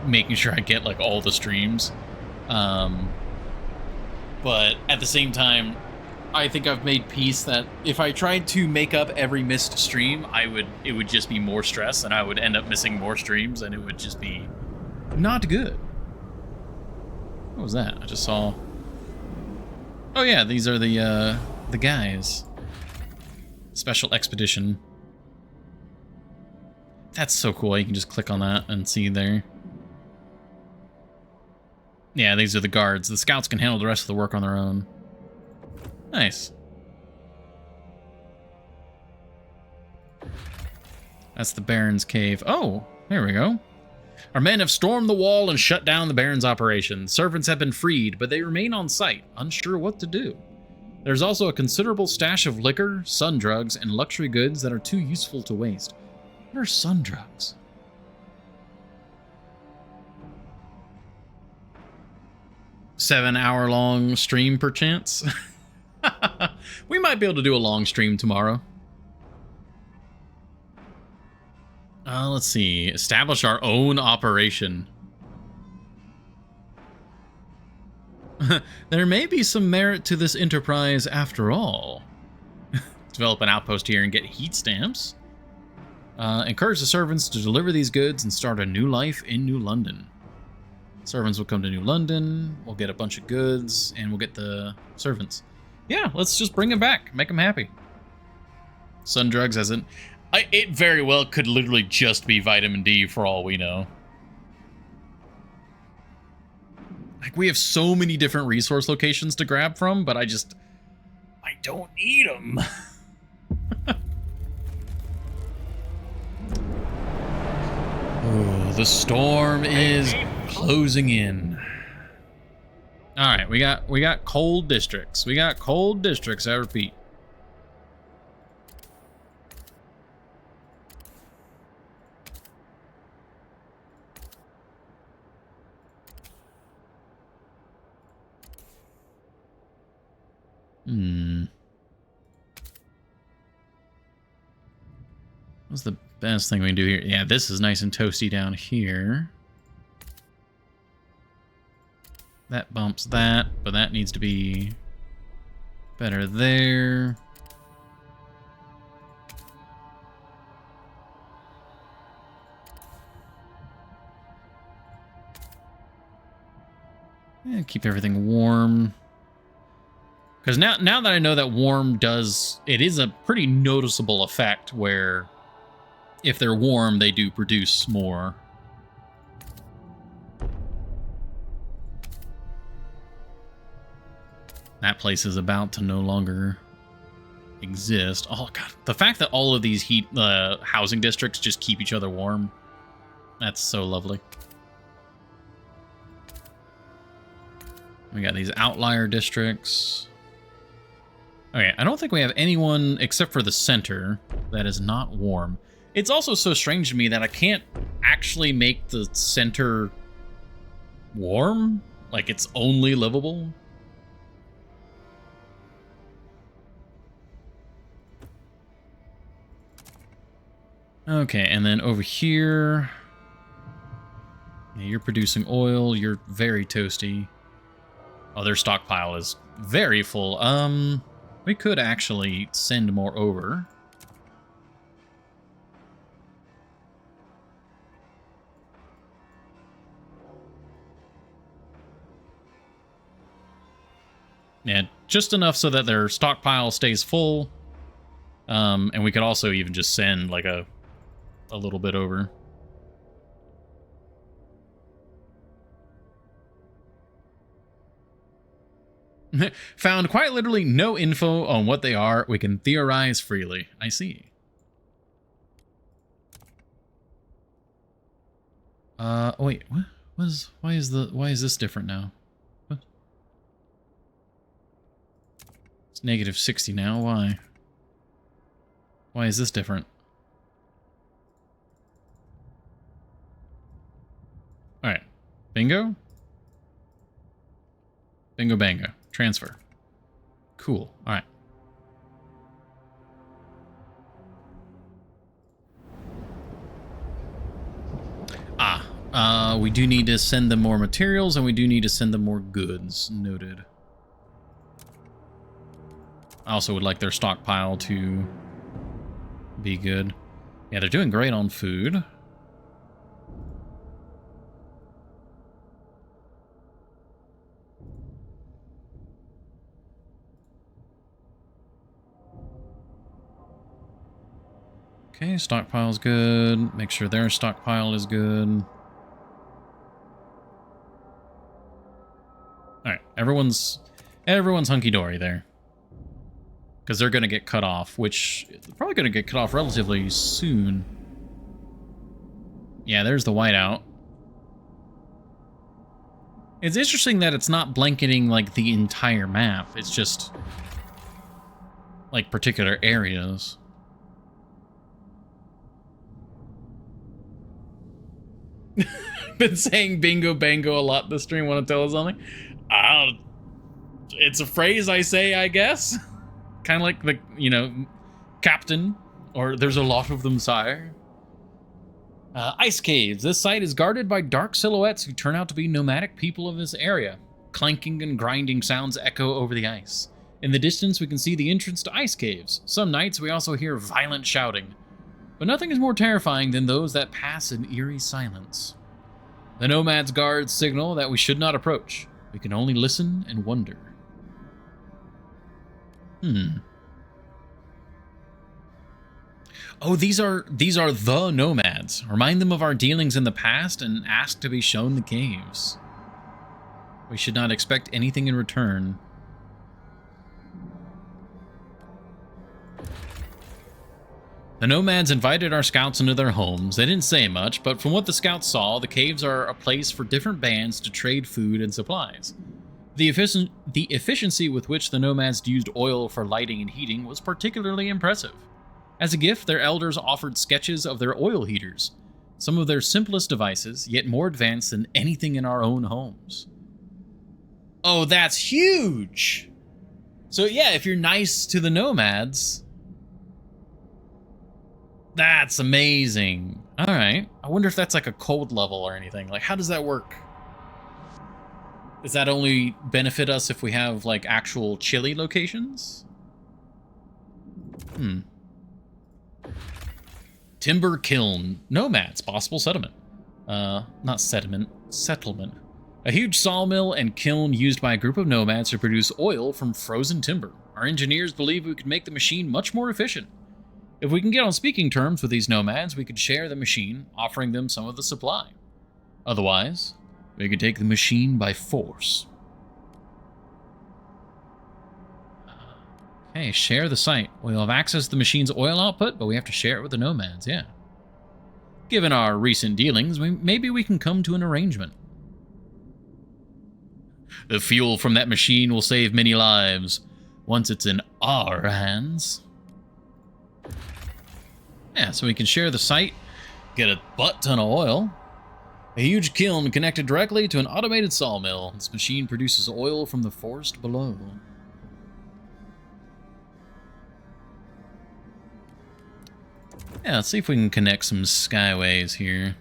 making sure I get, like, all the streams. But at the same time, I think I've made peace that if I tried to make up every missed stream, it would just be more stress, and I would end up missing more streams, and it would just be not good. What was that? I just saw... Oh yeah, these are the guys. Special Expedition. That's so cool. You can just click on that and see there. Yeah, these are the guards. The scouts can handle the rest of the work on their own. Nice. That's the Baron's cave. Oh, here we go. Our men have stormed the wall and shut down the Baron's operation. Servants have been freed, but they remain on site, unsure what to do. There's also a considerable stash of liquor, sun drugs, and luxury goods that are too useful to waste. What are sun drugs? Seven-hour-long stream, perchance? We might be able to do a long stream tomorrow. Let's see. Establish our own operation. There may be some merit to this enterprise after all. Develop an outpost here and get heat stamps. Encourage the servants to deliver these goods and start a new life in New London. Servants will come to New London, we'll get a bunch of goods, and we'll get the servants. Yeah, let's just bring them back. Make them happy. Sun drugs hasn't... it very well could literally just be vitamin D for all we know. Like, we have so many different resource locations to grab from, but I don't need them. Oh, the storm is closing in. All right, we got cold districts. We got cold districts, I repeat. What's the best thing we can do here? Yeah, this is nice and toasty down here. That bumps that, but that needs to be better there. Yeah, keep everything warm. Because now that I know that warm does... It is a pretty noticeable effect where if they're warm, they do produce more. That place is about to no longer exist. Oh, God. The fact that all of these housing districts just keep each other warm, that's so lovely. We got these outlier districts. Okay, I don't think we have anyone except for the center that is not warm. It's also so strange to me that I can't actually make the center warm. Like, it's only livable. Okay, and then over here... Yeah, you're producing oil. You're very toasty. Oh, their stockpile is very full. We could actually send more over. Yeah, just enough so that their stockpile stays full. And we could also even just send like a little bit over. Found quite literally no info on what they are. We can theorize freely. I see. Wait, what? Why is this different now? What? It's negative 60 now. Why? Why is this different? All right. Bingo. Bingo bango. Transfer. Cool. All right. We do need to send them more materials, and we do need to send them more goods. Noted. I also would like their stockpile to be good. Yeah, they're doing great on food. Okay, stockpile's good. Make sure their stockpile is good. Alright, everyone's hunky-dory there. Because they're going to get cut off, which they're probably going to get cut off relatively soon. Yeah, there's the whiteout. It's interesting that it's not blanketing, like, the entire map. It's just, like, particular areas. Been saying bingo bango a lot this stream. Want to tell us something? It's a phrase I say, I guess. Kind of like the, you know, captain, or there's a lot of them, sire. Ice caves. This site is guarded by dark silhouettes who turn out to be nomadic people of this area. Clanking and grinding sounds echo over the ice. In the distance, we can see the entrance to ice caves. Some nights, we also hear violent shouting. But nothing is more terrifying than those that pass in eerie silence. The nomads' guards signal that we should not approach. We can only listen and wonder. Oh, these are the nomads. Remind them of our dealings in the past and ask to be shown the caves. We should not expect anything in return. The nomads invited our scouts into their homes. They didn't say much, but from what the scouts saw, the caves are a place for different bands to trade food and supplies. The efficiency with which the nomads used oil for lighting and heating was particularly impressive. As a gift, their elders offered sketches of their oil heaters, some of their simplest devices, yet more advanced than anything in our own homes. Oh, that's huge! So yeah, if you're nice to the nomads, that's amazing. All right. I wonder if that's like a cold level or anything. Like, how does that work? Does that only benefit us if we have, like, actual chilly locations? Timber kiln. Nomads. Possible settlement. Not sediment. Settlement. A huge sawmill and kiln used by a group of nomads to produce oil from frozen timber. Our engineers believe we could make the machine much more efficient. If we can get on speaking terms with these nomads, we could share the machine, offering them some of the supply. Otherwise, we could take the machine by force. Okay, share the site. We'll have access to the machine's oil output, but we have to share it with the nomads, yeah. Given our recent dealings, maybe we can come to an arrangement. The fuel from that machine will save many lives, once it's in our hands. Yeah, so we can share the site, get a butt ton of oil. A huge kiln connected directly to an automated sawmill. This machine produces oil from the forest below. Yeah, let's see if we can connect some skyways here.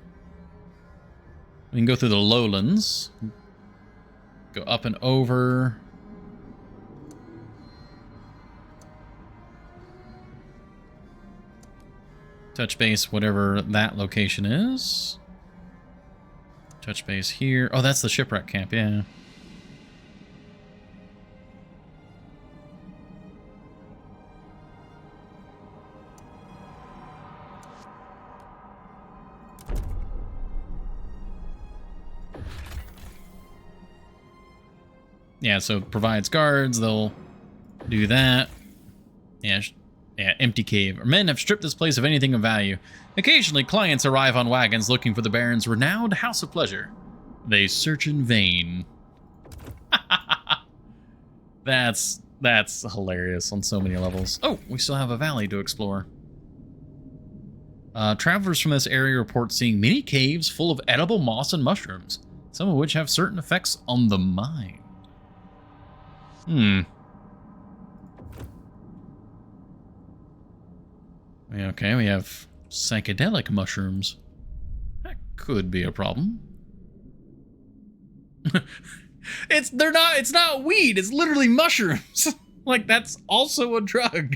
We can go through the lowlands. Go up and over. Touch base, whatever that location is. Touch base here. Oh, that's the shipwreck camp, yeah. Yeah, so it provides guards. They'll do that. Yeah, yeah, empty cave. Men have stripped this place of anything of value. Occasionally, clients arrive on wagons looking for the Baron's renowned House of Pleasure. They search in vain. That's hilarious on so many levels. Oh, we still have a valley to explore. Travelers from this area report seeing many caves full of edible moss and mushrooms, some of which have certain effects on the mind. Okay, we have psychedelic mushrooms. That could be a problem. It's not weed, it's literally mushrooms. Like, that's also a drug.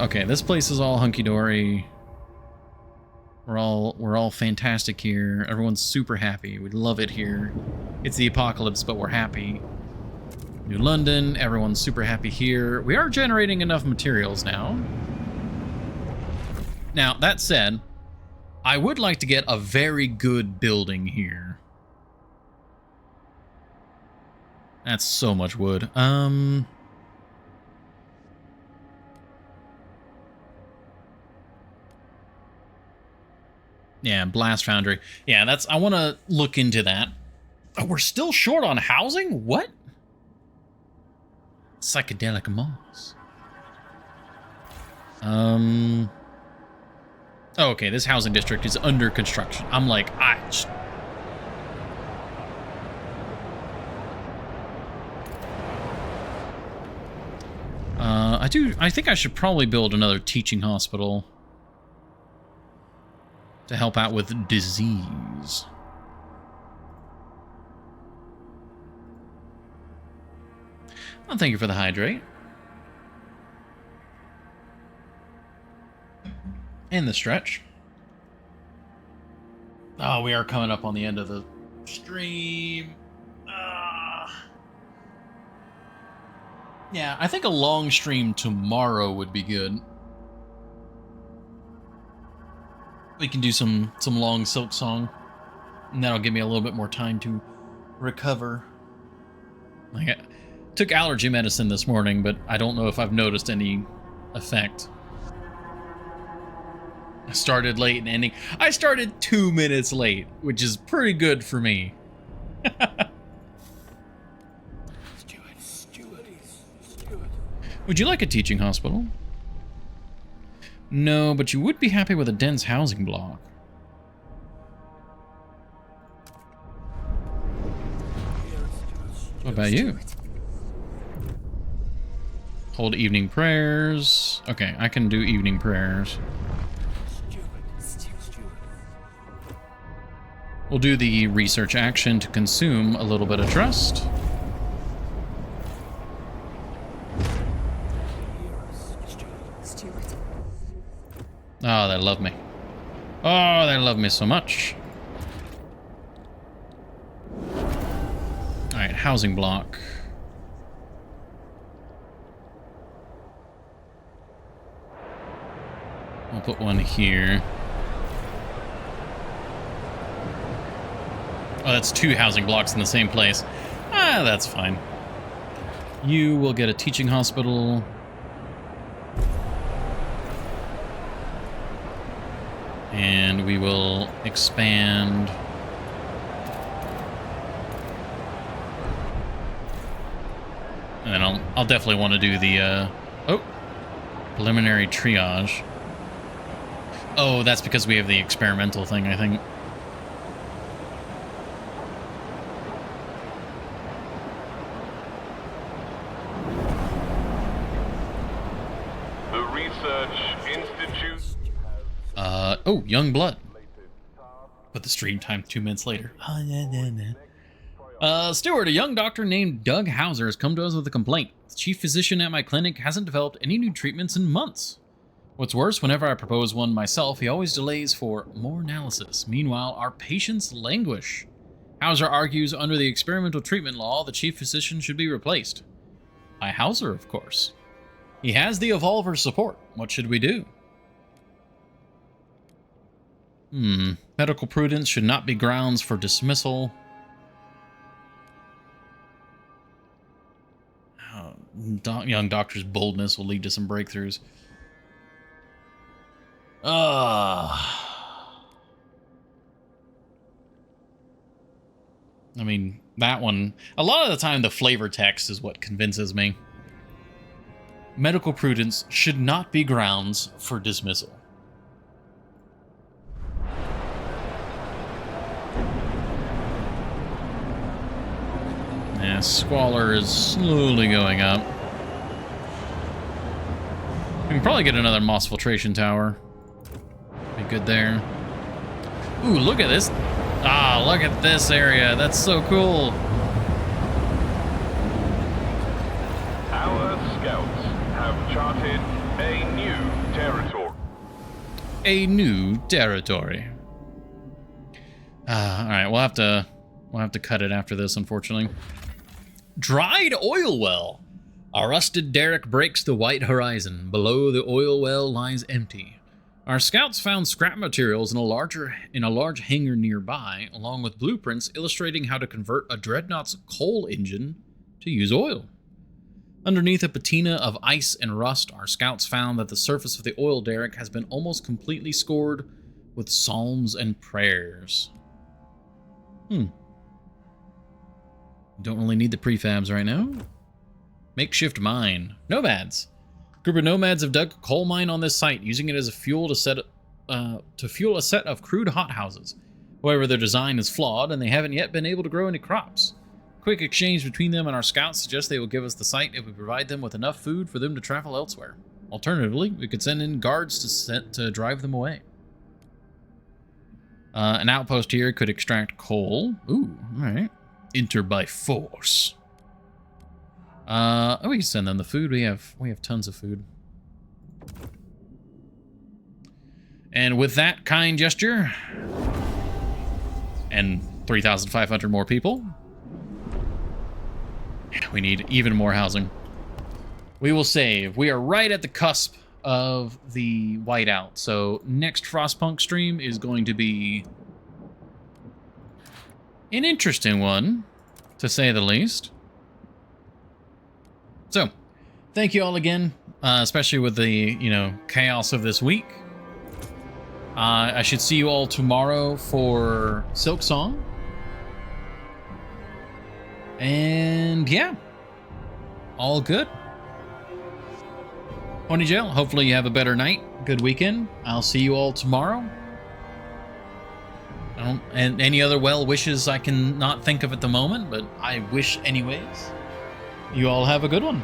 Okay, this place is all hunky-dory. We're all fantastic here. Everyone's super happy. We love it here. It's the apocalypse, but we're happy. New London, everyone's super happy here. We are generating enough materials now. Now, that said, I would like to get a very good building here. That's so much wood. Yeah, Blast Foundry. Yeah, I want to look into that. Oh, we're still short on housing? What? Psychedelic moss. Oh, okay, this housing district is under construction. I'm like, I think I should probably build another teaching hospital to help out with disease. Well, thank you for the hydrate. And the stretch. Oh, we are coming up on the end of the stream. Yeah, I think a long stream tomorrow would be good. We can do some long Silk Song, and that'll give me a little bit more time to recover. Like, I took allergy medicine this morning, but I don't know if I've noticed any effect. I started late and ending. I started 2 minutes late, which is pretty good for me. Steward. Would you like a teaching hospital? No, but you would be happy with a dense housing block. What about you? Hold evening prayers. Okay, I can do evening prayers. We'll do the research action to consume a little bit of trust. Oh, they love me. Oh, they love me so much. Alright, housing block. I'll put one here. Oh, that's 2 housing blocks in the same place. Ah, that's fine. You will get a teaching hospital. And we will expand. And then I'll definitely want to do the preliminary triage. Oh, that's because we have the experimental thing, I think. The Research Institute. Oh, young blood. Put the stream time 2 minutes later. Steward, a young doctor named Doug Hauser has come to us with a complaint. The chief physician at my clinic hasn't developed any new treatments in months. What's worse, whenever I propose one myself, he always delays for more analysis. Meanwhile, our patients languish. Hauser argues under the experimental treatment law, the chief physician should be replaced. By Hauser, of course. He has the Evolver's support. What should we do? Medical prudence should not be grounds for dismissal. Young doctor's boldness will lead to some breakthroughs. I mean, that one, a lot of the time the flavor text is what convinces me. Medical prudence should not be grounds for dismissal. Yeah, squalor is slowly going up. We can probably get another moss filtration tower. Be good there. Ooh, look at this. Ah, look at this area. That's so cool. Our scouts have charted a new territory. A new territory. All right, we'll have to cut it after this, unfortunately. Dried oil well. A rusted derrick breaks the white horizon. Below the oil well lies empty. Our scouts found scrap materials in a large hangar nearby, along with blueprints illustrating how to convert a dreadnought's coal engine to use oil. Underneath a patina of ice and rust, our scouts found that the surface of the oil derrick has been almost completely scored with psalms and prayers. Don't really need the prefabs right now. Makeshift mine. Nomads. Group of nomads have dug a coal mine on this site, using it as a fuel to fuel a set of crude hothouses. However, their design is flawed, and they haven't yet been able to grow any crops. Quick exchange between them and our scouts suggests they will give us the site if we provide them with enough food for them to travel elsewhere. Alternatively, we could send in guards to drive them away. An outpost here could extract coal. Ooh, all right. Enter by force. We can send them the food. We have tons of food. And with that kind gesture, and 3,500 more people, we need even more housing. We will save. We are right at the cusp of the whiteout. So next Frostpunk stream is going to be an interesting one, to say the least. So, thank you all again, especially with the, chaos of this week. I should see you all tomorrow for Silk Song. And yeah, all good. Ponyjail, hopefully you have a better night, good weekend. I'll see you all tomorrow. And any other well wishes I can not think of at the moment, but I wish anyways. You all have a good one.